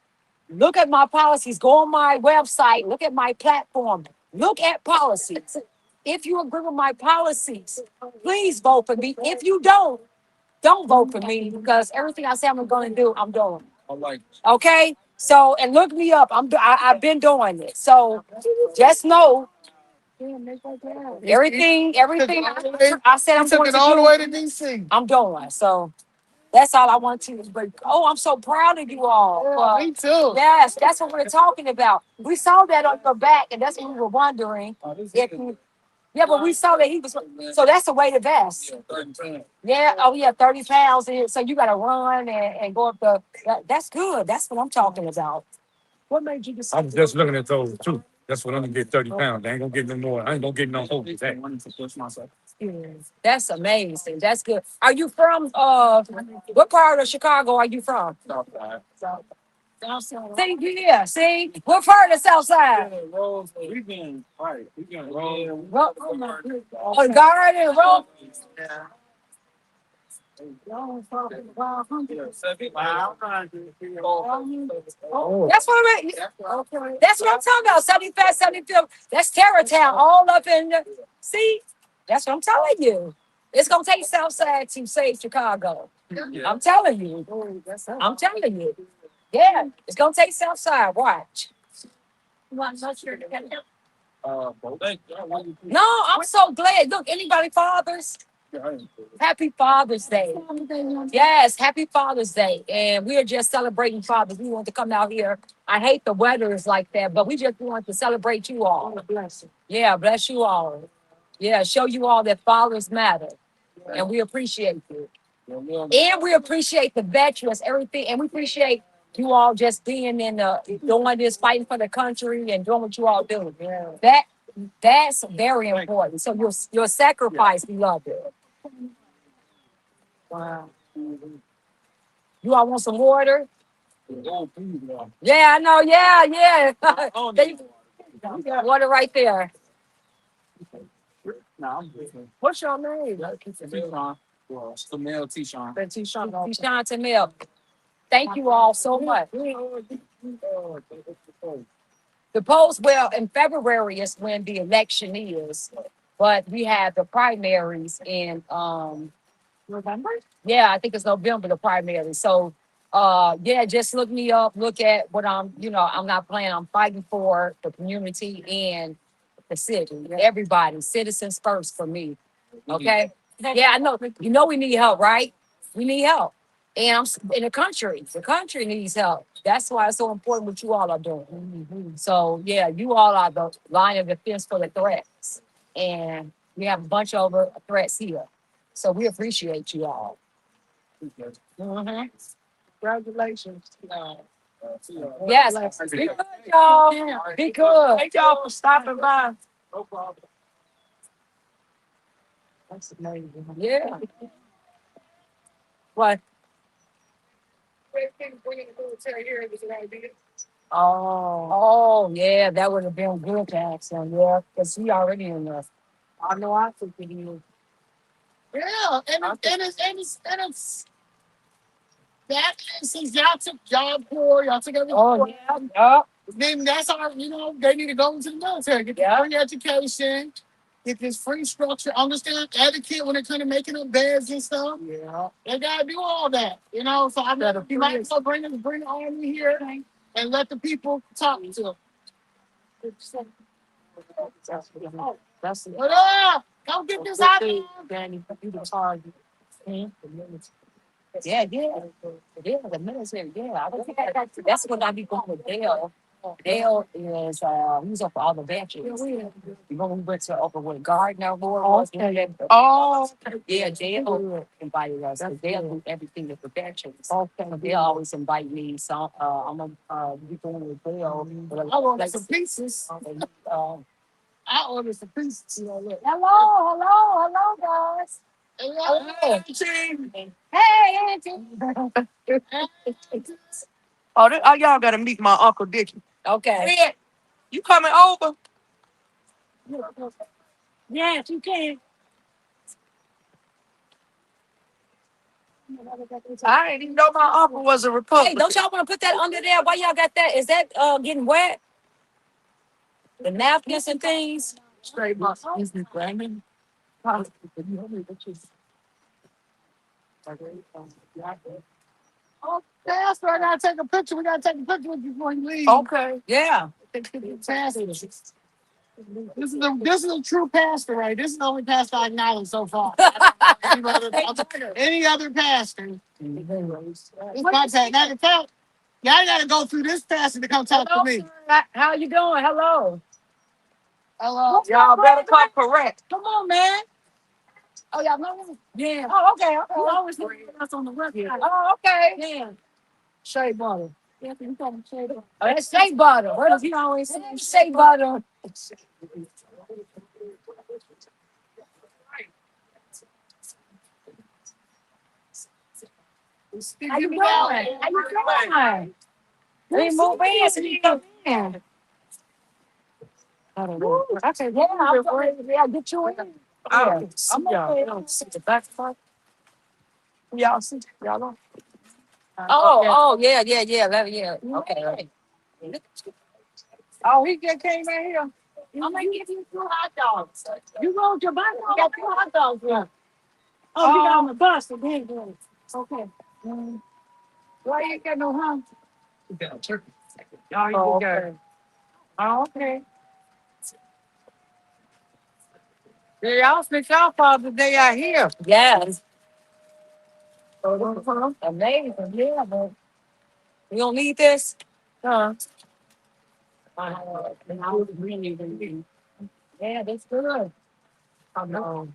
Look at my policies. Go on my website. Look at my platform. Look at policies. If you agree with my policies, please vote for me. If you don't vote for me because everything I say I'm going to do, I'm doing. I like Okay? So, and look me up. I've been doing it. So just know everything I said I I'm took going it to all the do, way to DC. I'm doing. So that's all I want to. But I'm so proud of you all. Me too. Yes, that's what we're talking about. We saw that on your back, and that's what we were wondering. If you, yeah, but we saw that he was. So that's the way to best. Yeah. Oh, yeah, 30 pounds. And so you got to run and go up the. That's good. That's what I'm talking about. What made you I decide? was just looking at those too. That's what I'm gonna get 30 pounds. I ain't gonna get no more. I ain't gonna get no hold. That's amazing. That's good. Are you from what part of Chicago are you from? See, yeah, see, what part of the South Side? We've been right. We've been rolling. Oh, Garden Road. That's what I'm. That's what I'm talking about. 75, 75. That's Terrortown, all up in the. See, that's what I'm telling you. It's gonna take Southside to save Chicago. I'm telling you. I'm telling you. Yeah, it's gonna take Southside. Watch. No, I'm so glad. Look, anybody fathers? Happy Father's Day. Yes, happy Father's Day. And we are just celebrating fathers. We want to come out here. I hate the weather is like that, but we just want to celebrate you all. Yeah, bless you all. Yeah, show you all that fathers matter. And we appreciate you. And we appreciate the veterans, everything. And we appreciate you all just being in doing this, fighting for the country and doing what you all do. That's very important. So your sacrifice, we love it. Wow. You all want some water? Yeah, I know. Yeah. There you go. Water right there. What's your name? Camille T-Sean. T-Sean Tamil. Thank you all so much. The polls, well, in February is when the election is, but we have the primaries in November? Yeah, I think it's November, the primary. So yeah, just look me up, look at what I'm not playing, I'm fighting for the community and the city. Everybody, citizens first for me. Okay. Yeah, I know. You know we need help, right? We need help. And in the country. The country needs help. That's why it's so important what you all are doing. So yeah, you all are the line of defense for the threats. And we have a bunch of other threats here. So we appreciate you all. Mhm. Congratulations. Yes. Be good, y'all. Be good. Thank y'all for stopping by. No problem. That's amazing. Yeah. What? Oh, yeah, that would have been good to ask him, yeah, because he already in there. I know I think it is. Yeah, and it's that since y'all took job corps, y'all took everything. Oh, yeah, yeah, Then that's our, they need to go into the military, get the free education, get this free structure, understand etiquette when it comes to making up beds and stuff. yeah. They gotta do all that, So I mean, you might as well bring the army here and let the people talk to them. That's the But don't get this out there. Danny, you the target. Yeah, yeah. Yeah, the military, yeah. That's what I be going with Dale. Dale is he's up for all the veterans. You know, we went to over with Gardner Ward. Oh, Yeah, Dale invited us. Dale do everything with the veterans. Dale always invite me, so I'm gonna be going with Dale. I ordered some pieces. Uh, I ordered some pieces. hello, guys. Hello. Hey, Auntie. y'all gotta meet my Uncle Dickie. Okay. Fred, you coming over? Yes, you can. I didn't even know my uncle was a Hey, Republican. don't y'all want to put that under there? Why y'all got that? Is that getting wet? The napkins and things? Straight up. Is it Brandon? Oh, Pastor, I gotta take a picture. We gotta take a picture with you before you leave. Okay. Yeah. Pastor. This is a true pastor, right? This is the only pastor I acknowledge so far. Any other pastor? It's my pastor. Matter of fact, y'all gotta go through this pastor to come talk to me. How you doing? Hello. Hello. Y'all better come correct. Come on, man. Oh, y'all know him? Yeah. Oh, okay. You always hear us on the website. Oh, okay. Yeah. Shea butter. Yeah, you call him shea butter. Oh, that's shea butter. What does he always say? Shea butter. How you doing? How you doing? We move in, so you come in. Okay, yeah, get you in. Yeah, I'm okay. See the back part. Y'all see? Y'all know? Yeah. Okay. Oh, he just came in here. I'm gonna give you 2 hot dogs. You rolled your bike. I got 2 hot dogs left. Oh, you got on the bus. So then go. Okay. Why you ain't got no home? Y'all, Oh, you got. okay. Oh, okay. Yeah, y'all spent y'all Father's Day out here. Yes. Amazing. Yeah, but you don't need this? Huh? Yeah, that's good. I know.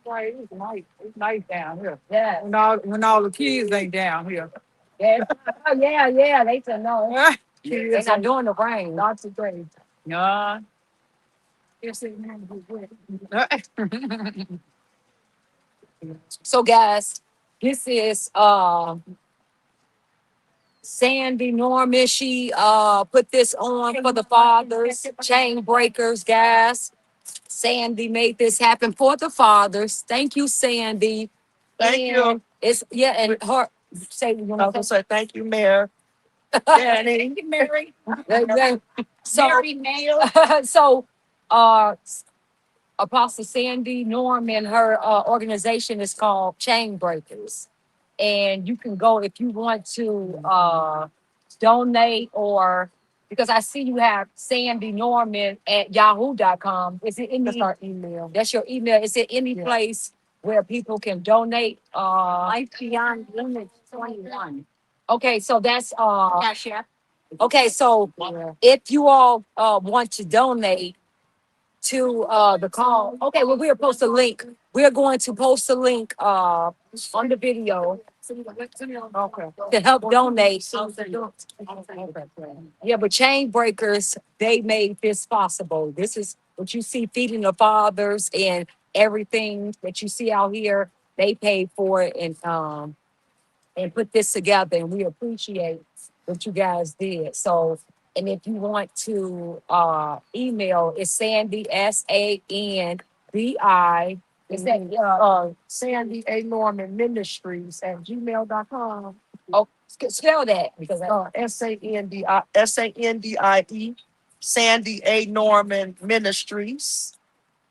Right, it's nice. It's nice down here. Yeah. When all the kids ain't down here. Yeah. Oh, yeah. They said no. They're Kids not ain't doing the rain. lots of things. Nah. Yes, it had to be wet. So guys, this is Sandy Norman. She put this on for the fathers, chain breakers, guys. Sandy made this happen for the fathers. Thank you, Sandy. Thank you. And it's and her say you I was want gonna say thank you, Mayor. Danny. Mary, so Mary Mayo. so Apostle Sandy Norman, her organization is called Chainbreakers. And you can go if you want to donate or because I see you have Sandy Norman at yahoo.com. Is it any? That's our email. That's your email. Is it any Yeah. place where people can donate? Life Beyond Limits 21. Okay, so that's Cash App. okay. So Yeah. if you all want to donate to the call, okay, well we'll post a link. We're going to post a link on the video Okay. to help donate. Okay. Yeah, but Chainbreakers, they made this possible. This is what you see feeding the fathers and everything that you see out here. They paid for it and put this together, and we appreciate what you guys did. So, and if you want to email, it's Sandy SANDI. Is that Sandy A. Norman Ministries at gmail.com. oh spell that because SANDIE, Sandy A. Norman Ministries,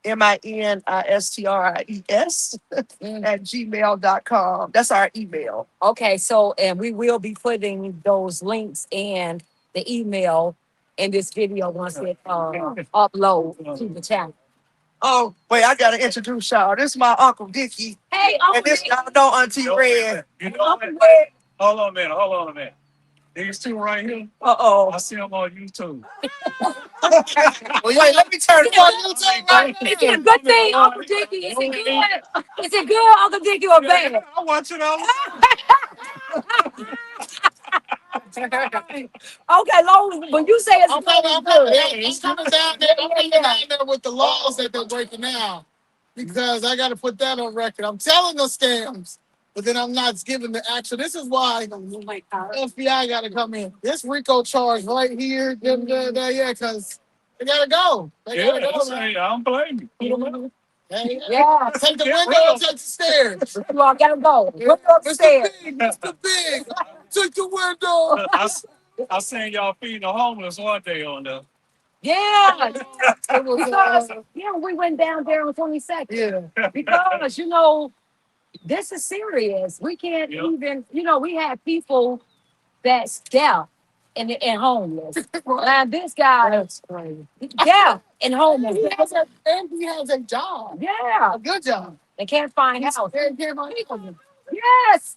MINISTRIES Mm. at gmail.com. That's our email. Okay, so and we will be putting those links and the email in this video once it upload to the channel. Oh, wait, I gotta introduce y'all. This is my Uncle Dickie. Hey, And this y'all know Auntie Red. You know what? Hold on a minute. Hold on a minute. These two right here. Uh-oh. I see them on YouTube. Wait, let me turn it on YouTube right is it a good thing, Uncle Dickie? Is it good? Is it good, Uncle Dickie, or bad? I watch it all. Okay, long when you say it's I'm good, coming, it's good. I'm coming down there. I'm coming down there with the laws that they're breaking now, because I got to put that on record. I'm telling the scams, but then I'm not giving the action. This is why FBI got to come in. This RICO charge right here, yeah, because they got to go. They Yeah, got to go. I don't blame you. Hey, Yeah, take the window, take the stairs. you all gotta go. Look Mr. upstairs. Big, Mr. Big, take the window. I seen y'all feeding the homeless one day on the. Yeah, It was, because we went down there on 22nd. yeah. Because this is serious. We can't Yep. even, we have people that's deaf and homeless. Now this guy, That's crazy. deaf and homeless. He has a job, Yeah, a good job. they can't find house. They can't find anything. Yes.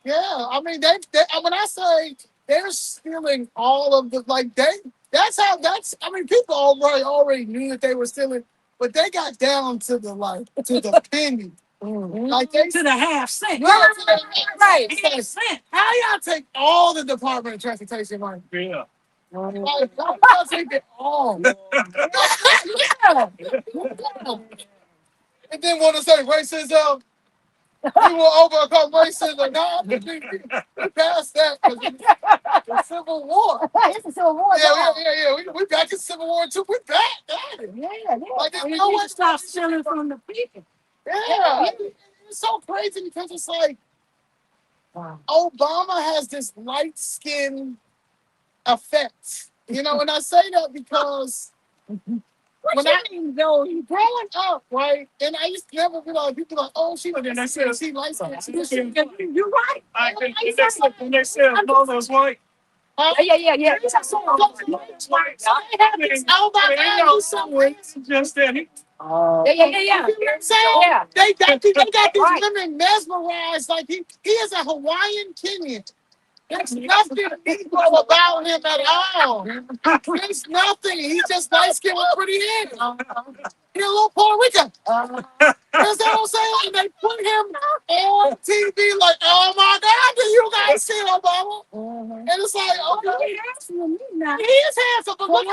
Yeah, I mean, they when I say they're stealing all of the, I mean, people already knew that they were stealing, but they got down to the penny. Like they To the half cent. yeah, to the Right. Half cent. How y'all take all the Department of Transportation money? Yeah. Like, y'all take it all. And then want to say racism. We will overcome racism. No, we passed that because the Civil War. It's a civil war. Yeah. We back in Civil War too. We back at it. Yeah. Like, And you you know need to what? stop stealing from the people. Yeah. It's so crazy because it's like Obama has this light skin effect. And I say that because when I growing up, right, and I used to never be like, people like, oh, she light skin. You're right. When they said homeless white. Yeah. Oh my God, somewhere. Just that he. Yeah. You know what I'm saying? Yeah. They got these Right. women mesmerized. Like he is a Hawaiian Kenyan. There's nothing Negro about him at all. There's nothing. He's just light skinned with pretty hair. He's a little Puerto Rican. You know what I'm saying? And they put him on TV like, oh my God, do you guys see Obama? And it's like, okay, he is handsome, but look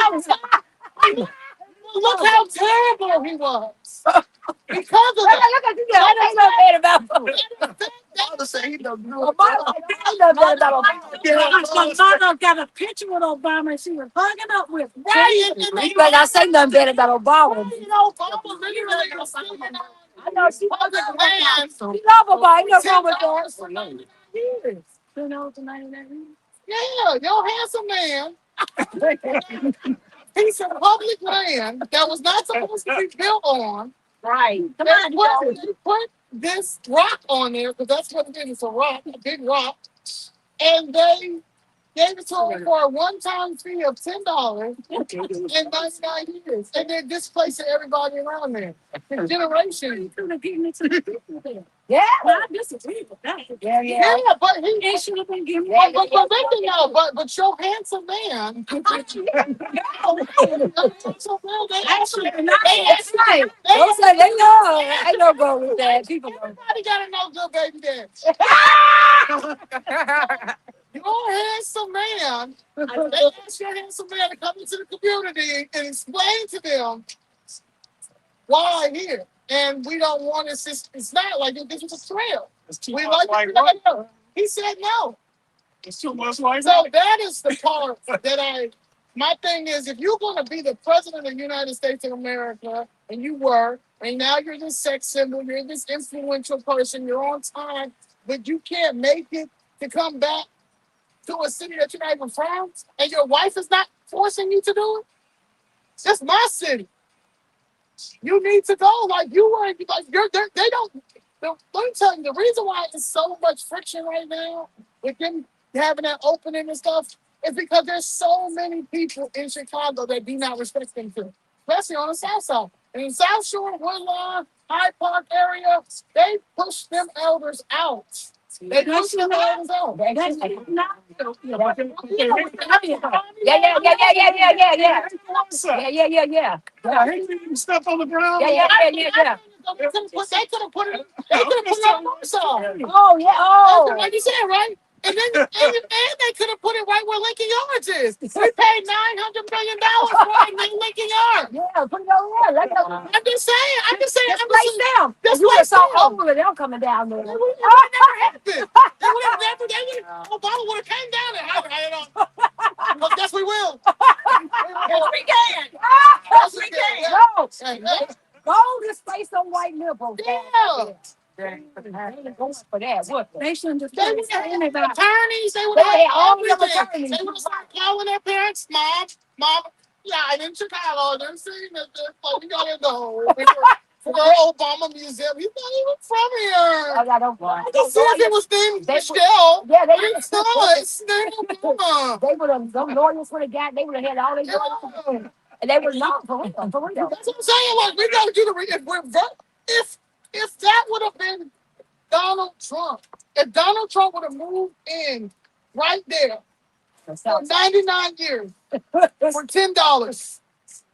how terrible he was. Because of that. Father said he don't do it. Mama got a picture with Obama and she was hugging up with him. Right. You better not say nothing bad about Obama. Obama literally was I know she other land. love Obama. Ain't no wrong with that. For 99 years. You know, to 99 years. Yeah, your handsome man. Piece of public land that was not supposed to be built on. Right. They put this rock on there because that's what it is. It's a rock, a big rock, and they gave it to them for a one-time fee of $10 in 99 years, and they're displacing everybody around there. For generations. Yeah. Not just the people. Yeah, Yeah, but he It should have been given. but they can know, but your handsome man. Handsome man, they actually, That's right. Don't say they know. I know go with that. People go. everybody gotta know good baby dad. Your handsome man, they ask your handsome man to come into the community and explain to them why here. And we don't want to, it's not like this was a trail. We like it. He said no. It's too much like So that is the part that my thing is, if you're going to be the president of the United States of America, and you were, and now you're this sex symbol, you're this influential person, you're on time, but you can't make it to come back to a city that you're not even from, and your wife is not forcing you to do it. It's my city. You need to go. Like you were, like they don't. Let me tell you, the reason why it's so much friction right now with them having that opening and stuff is because there's so many people in Chicago that do not respect them too, especially on the South Side. And in South Shore, Woodlawn, Hyde Park area, they push them elders out. They push them elders out. That's not. Yeah. stuff on the ground. They could have put it. They could have put it on the side. Oh, yeah. Oh. Like you said, right? And then they could have put it right where Lincoln Yards is. We paid $900 million for it in Lincoln Yards. Yeah, put it over there. I'm just saying. Just place down. Just You place saw down. over them coming down there. It would have never happened. Obama would have came down there. I don't know. But yes, we will. Yes, we can. Yes, we can. No. Hey, Go displace some white liberals. yeah. Go for that. What? They shouldn't have They would have said anything. attorneys. They would They have had all them everything. attorneys. They would have started calling their parents, mom. Yeah, I'm in Chicago. They're saying that we gotta go for the Obama Museum. He's not even from here. I don't want. Let's see if it was named They- Michelle. Yeah, they It's not. It's named Obama. They would have, those lawyers would have got, they would have had all their lawyers. Yeah. And they were not for real. For real. That's what I'm saying. Like we gotta do if that would have been Donald Trump, if Donald Trump would have moved in right there for 99 years for $10,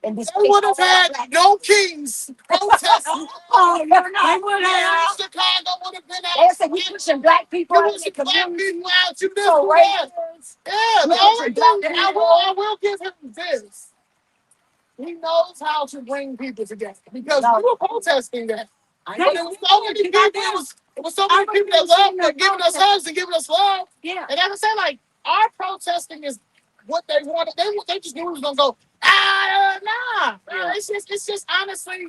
And this they would have had no kings protesting. Oh, you're They not. would have. Chicago would have been They out. said you pushing black people You out was of the black community. people out. You this, So you that. racist. Yeah, the only thing I will give him this. He knows how to bring people together because we were protesting that. But it was so many people. It was so many people that loved that giving us hugs and giving us love. Yeah. And like I said, like our protesting is what they wanted. They just knew it was gonna go. Nah. It's just honestly.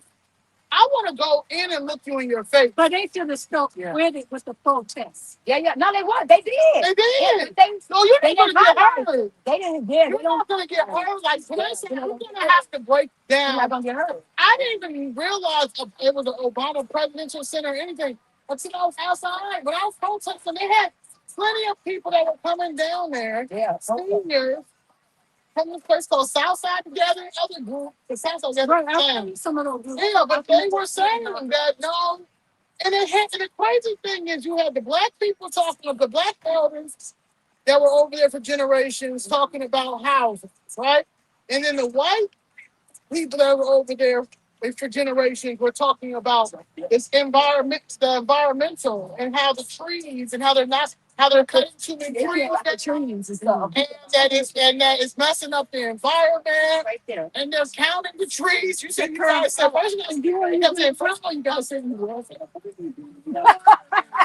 I want to go in and look you in your face. But they should have stuck with it with the protests. Yeah. No, they weren't. They did. They did. They, No, you're they not gonna didn't get hurt. They didn't get. You're not gonna get hurt. Like listen, you're gonna have to break You're down. not gonna get hurt. I didn't even realize it was an Obama Presidential Center or anything until I was outside. When I was protesting, they had plenty of people that were coming down there, Yeah. seniors, from this place called Southside together, other group, the Southside together. Right. I've seen some of those groups. Yeah, but they were saying that no. And the crazy thing is, you had the black people talking of the black elders that were over there for generations talking about houses, right? And then the white people that were over there for generations were talking about this the environmental and how the trees and how they're cutting too many trees. The trees and stuff. And that is messing up the environment. Right there. And they're counting the trees. You said you guys said first of all, you guys said you were.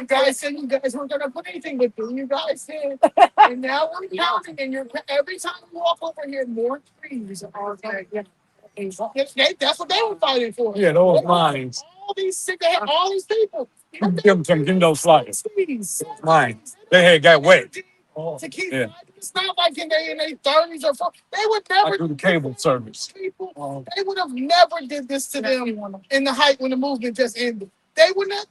You guys said you guys weren't gonna put anything with them. You guys said, and now we're counting, and every time you walk over here, more trees are there. That's what they were fighting for. Yeah, those mines. They had all these people. Give them those flyers. Trees. Mine. They had got wet. To keep Yeah. it's not like in their 30s or 40s. They would I never do the cable service. people. They would have never did this to them in the height when the movement just ended. They would not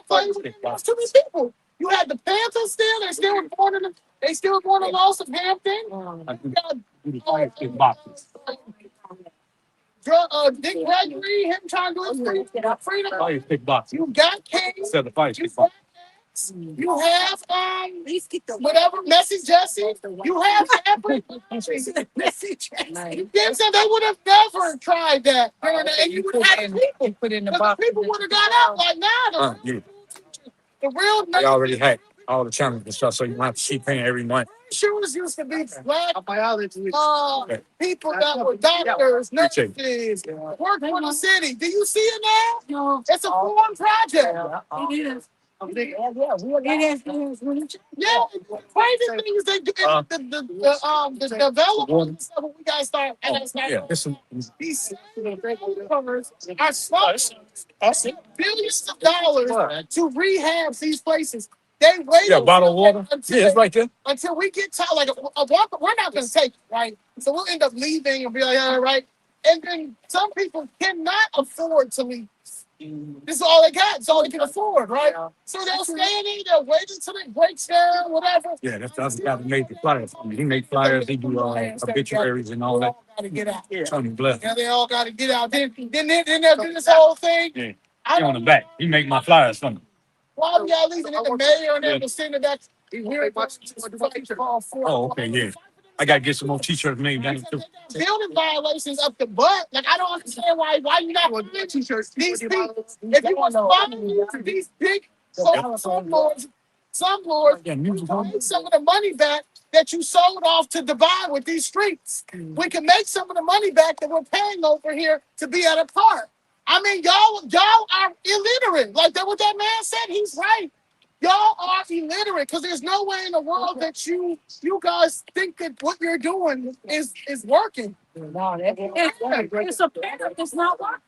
play with it. There was too many people. You had the Panthers still. They still were born in the They still going to Lost of Hampton. I do 5 big boxes. Dick Gregory, him trying to do his freedom. 5 big boxes. You got King. Instead of 5 You big got boxes. you have whatever Messy Jesse. You have every Messy Jesse. You get that they would have never tried that. And you would have had people put in the box. People would have got out like nah. Yeah. The real They already had all the channels and stuff, so you don't have to keep paying every month. shoes used to be black people that were doctors, nurses, worked for the city. Do you see it now? No, It's a foreign project. it is. It is. Yeah, crazy things they do. The development of what we gotta start. I gotta start. Yeah, this is These covers are smart. Billions of dollars to rehab these places. They waited bottled water. Yeah, it's right there. until we get tired. Like a walker, we're not gonna take it, right? So we'll end up leaving and be like, all right. And then some people cannot afford to leave. This is all they got. It's all they can afford, right? So they'll stay in there, they'll wait until it breaks down, whatever. Yeah, that's the other guy that made the flyers. He made flyers. He do obituaries and all that. Gotta get out. Tony Bless. Yeah, they all gotta get out. Then they'll do this whole thing. Yeah, he on the back. He make my flyers for me. Why we got leaving the mayor and then send it back? Oh, okay, yeah. I gotta get some more t-shirts made down too. Building violations up the butt. Like I don't understand why you not with t-shirts. These people, if you want to follow these big some lords, make some of the money back that you sold off to Dubai with these streets. We can make some of the money back that we're paying over here to be at a park. I mean, y'all are illiterate. Like that, what that man said, he's right. Y'all are illiterate because there's no way in the world that you guys think that what you're doing is working. It's a pattern that's not working.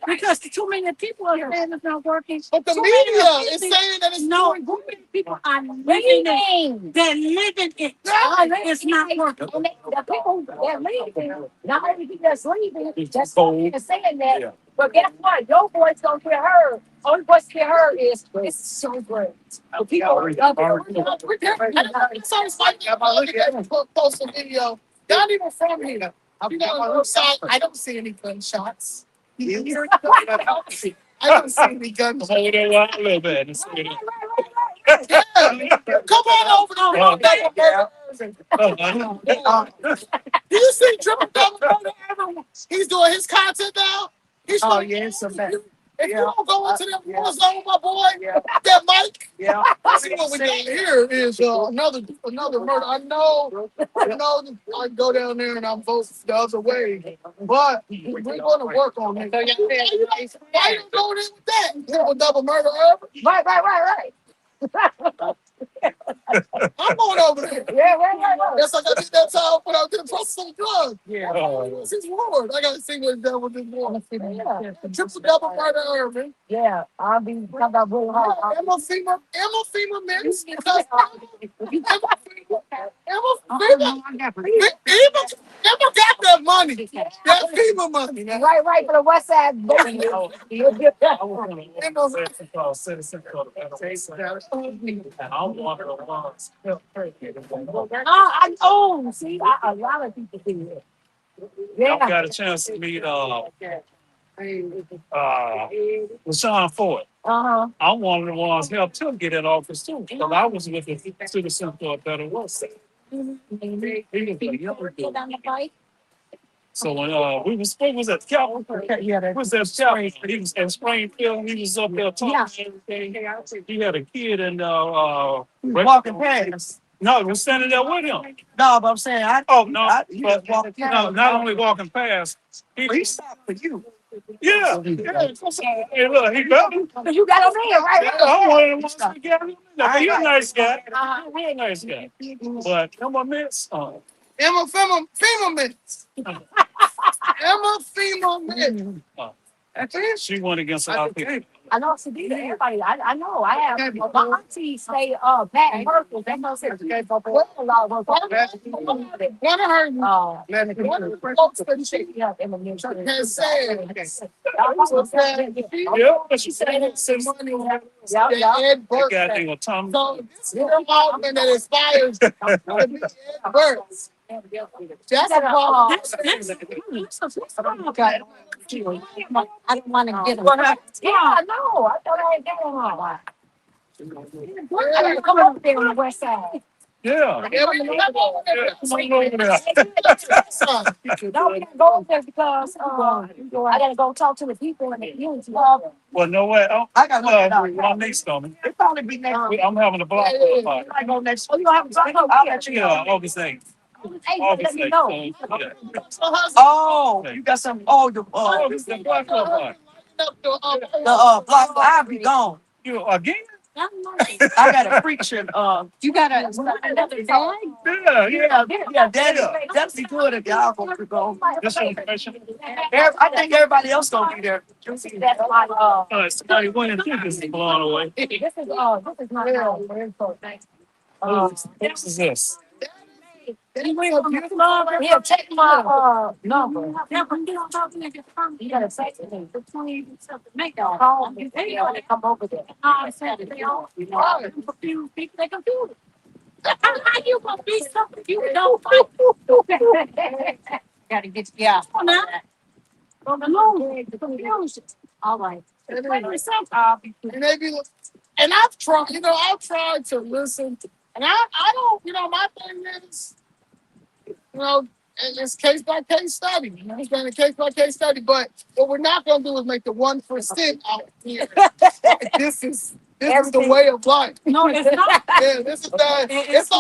Because too many people are saying it's not working. But the media is saying that it's no doing good. People are living it. They're living it. It's not working. And the people that leaving, not only people that's leaving, that's saying that. Yeah. But guess what? Your voice don't get heard. Only voice get heard is it's so great. The people love it. So it's like post a video. Not even from here. You know, I don't see any gunshots. I don't see any gunshots. Hold it a little bit. Yeah. Come on over to Do you see Triple Double Murder? He's doing his content now. He's if you don't go into that war zone, my boy, that Mike. Yeah. See what we got here is another murder. I know. I go down there and I'm voting the other way, but we're going to work on it. Why you going in with that? Triple double murder, Right. I'm going over there. Yeah, right. Yes, I got to get that time when I get plus some drugs. Yeah. What's his ward? I got to see what he's done with his ward. Triple double murder, Irving. Yeah, I'll be talking about really hard. Emma FEMA mix. Because Emma got that money. That FEMA money. Right, for the West Side. See, a lot of people do it. I got a chance to meet LaShawn Ford. I'm one of the ones who helped him get in office too. Because I was with the citizen for a better world. So when we was at Calvin, he was at Calvin. He was at Springfield. He was up there talking everything. He had a kid and Walking past. no, it was standing there with him. No, but I'm saying Not only walking past, he stopped for you. yeah. Hey, look, he better. You got him in, right? I'm one of the ones that got him. He's a nice guy. Real nice guy. But no more mints. Emma FEMA mix. Emma FEMA mix. She went against our people. I know Sadita, everybody. I know. I have my auntie stay back purple. That knows it. Well, a lot of work. One of her one of the folks that she has said was that She said some money yeah, that Ed That Burke guy had. named Tom. So this is the moment that inspires to be Ed Burke. That's a problem. I don't want to get them. yeah, I know. I thought I had got one. I'm coming up there on the west side. Yeah. Yeah, we come over there. Come on over there. No, we gotta go up there because I gotta go talk to the people in the community. Well, no way. Oh, I got one. my niece coming. It probably be next week. I'm having a block party. I go next Oh, week. you don't have a talk I'll let you Yeah, know. August 8th. Hey, August let me 8th. know. Yeah. Oh, you got some. Oh, the Oh, this is the block party. block. I'll be gone. You again? I got a preacher. You got another bag? Yeah. That'd be good if y'all going to go. This information. I think everybody else gonna be there. That's my Somebody went and took this blown away. this is my info. This is this. Yeah, check my number. You gotta text me. Make Call me. They want to come over there. confused people. They confused. How you gonna be something you don't like? Gotta get on now. From the moon, the confusion. All right. And they be, and I've tried to listen, and I don't, my thing is, it's case by case study. It's been a case by case study, but what we're not going to do is make the 1% out here. This is the way of life. No, it's not. Yeah, this is the. It's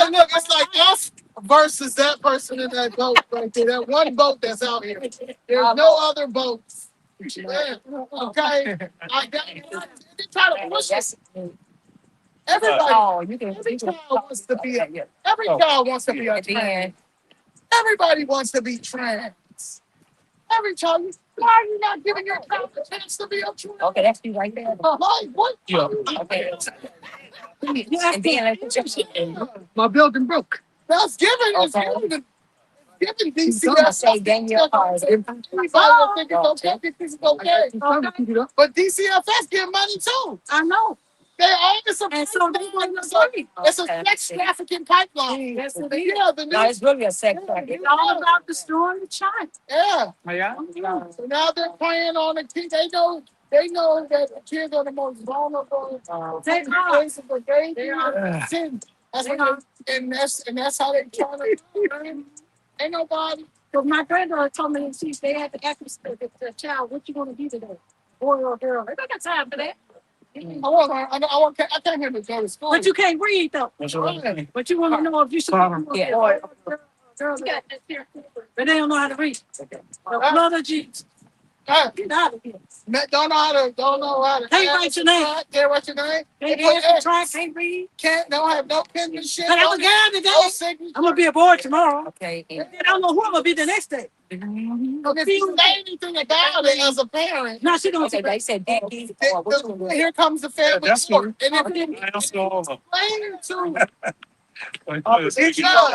like us versus that person in that boat right there. That one boat that's out here. There's no other boats. Yeah, okay. I got they try to push us. Everybody, every child wants to be every child wants to be a trans. Everybody wants to be trans. Every child. Why are you not giving your child a chance to be a trans? Okay, that's you right there. Like what? Yeah. Okay. And then My building broke. That's given. It's given DC. I'm gonna say Daniel cars. Everybody will think it's okay. But DCFS give money too. I know. They own this. And so they want to say, It's a sex trafficking pipeline. that's the Yeah, the No, new. it's really a sex package. It's all about destroying the child. Yeah. So now they're playing on the kids. They know that the kids are the most vulnerable. They are. They are. That's what and that's how they trying to. Ain't nobody. But my granddaughter told me they had to ask the child, what you want to be today? Boy or girl? They don't got time for that. I can't hear them go to school. But you can't read though. But you want to know if you should. Yeah. Girls got that fear. But they don't know how to read. The blood of Jesus. Get out of here. Don't know how to. Can't write your name. Can't write your name. They can't try, can't read. Don't have no penmanship. But I'm a guy today. I'm gonna be a boy tomorrow. Okay. I don't know who I'm gonna be the next day. If you say anything about it as a parent, No, she don't Okay, say they said Dickie. here comes the family That's court. true. And if you I also over. explain to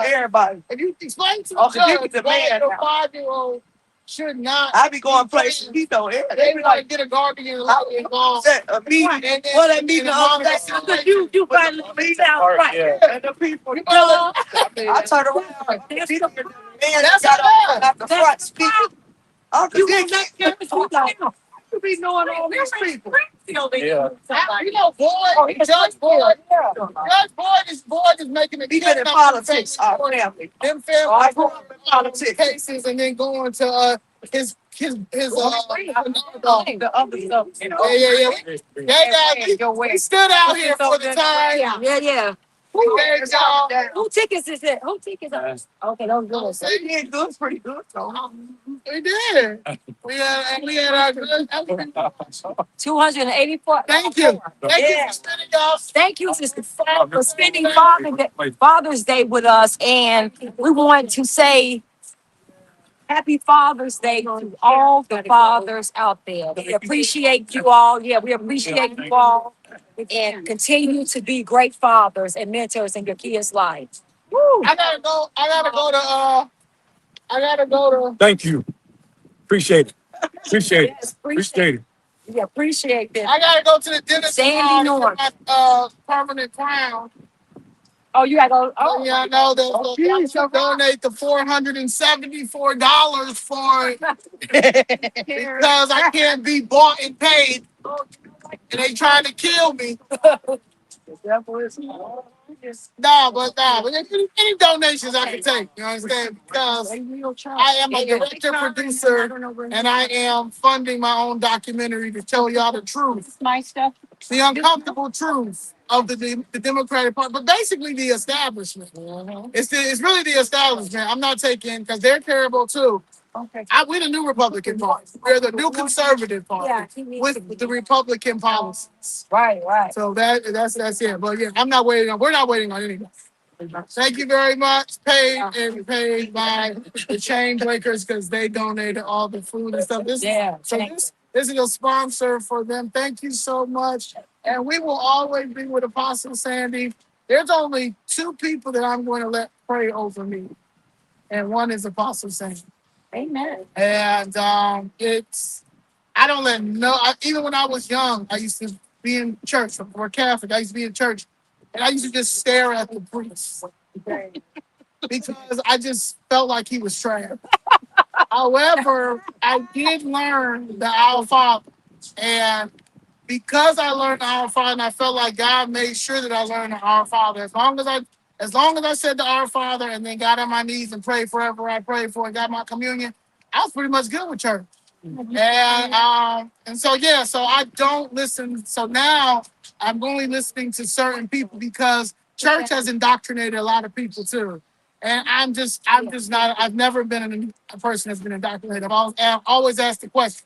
Everybody. if you explain to Oh, the the judge Dickie's a why man your now. 5-year-old should not, I be going places. He know it. they They be want to like, get a guardian involved. set a meeting. And then- What that meeting? Because you finally sound right. Yeah. And the people. You know, I turn around. That's See the man That's got right. up at the front speaking. Uncle You Dick. won't let parents be like, you be knowing all these people. Yeah. Boyd, Judge Boyd. Judge Boyd is making a He been in politics, our family. Them I grew family up in politics. cases and then going to his The other stuff, you know. yeah. He stood out here for the time. Yeah. Who tickets is it? Who tickets are? Okay, those girls. They did good, pretty good. So. We did. We had our good. 284. Thank you. Thank you for spending y'all. Thank you, Sister Fran, for spending Father's Day with us. And we want to say Happy Father's Day to all the fathers out there. We appreciate you all. Yeah, we appreciate you all. And continue to be great fathers and mentors in your kids' lives. Woo! I gotta go. Thank you. Appreciate it. Appreciate it. Yes, Appreciate it. We appreciate this. I gotta go to the dentist Sandy tomorrow to North. get my permanent crown. Oh, you gotta go. Oh, Oh, yeah, I know that. I should donate the $474 for it because I can't be bought and paid, and they trying to kill me. But any donations I can take, you understand? Because I am a director, producer, and I am funding my own documentary to tell y'all the truth, my stuff. the uncomfortable truth of the Democratic Party, but basically the establishment. It's really the establishment. I'm not taking because they're terrible too. Okay. We're the new Republican Party. We're the new conservative party with the Republican policies. Right. So that's it. But yeah, we're not waiting on anything. Thank you very much. Paid by the Chainbreakers because they donated all the food and stuff. This is a sponsor for them. Thank you so much. And we will always be with Apostle Sandy. There's only two people that I'm going to let pray over me, and one is Apostle Sandy. Amen. And I don't let even when I was young, I used to be in church. We're Catholic. I used to be in church, and I used to just stare at the priest because I just felt like he was trash. However, I did learn the Our Father, and because I learned the Our Father, and I felt like God made sure that I learned the Our Father. As long as I said the Our Father and then got on my knees and prayed forever I prayed for and got my communion, I was pretty much good with church. And so I don't listen. So now I'm only listening to certain people because church has indoctrinated a lot of people too. And I'm just not. I've never been a person that's been indoctrinated. I've always asked the question.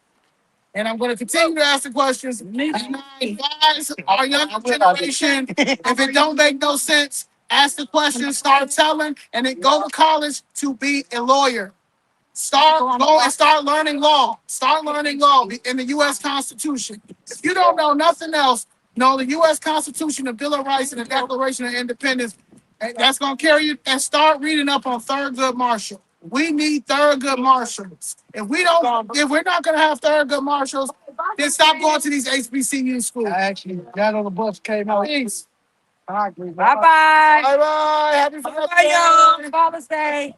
And I'm going to continue to ask the questions. And I advise our younger generation, if it don't make no sense, ask the questions, start telling, and then go to college to be a lawyer. Start learning law. Start learning law in the U.S. Constitution. If you don't know nothing else, know the U.S. Constitution, the Bill of Rights, and the Declaration of Independence. And that's going to carry you. And start reading up on Thurgood Marshall. We need Thurgood Marshalls. If we're not going to have Thurgood Marshalls, then stop going to these HBCU schools. I actually got on the bus, came out. Peace. Bye bye. Bye bye. Happy Father's Day. Father's Day.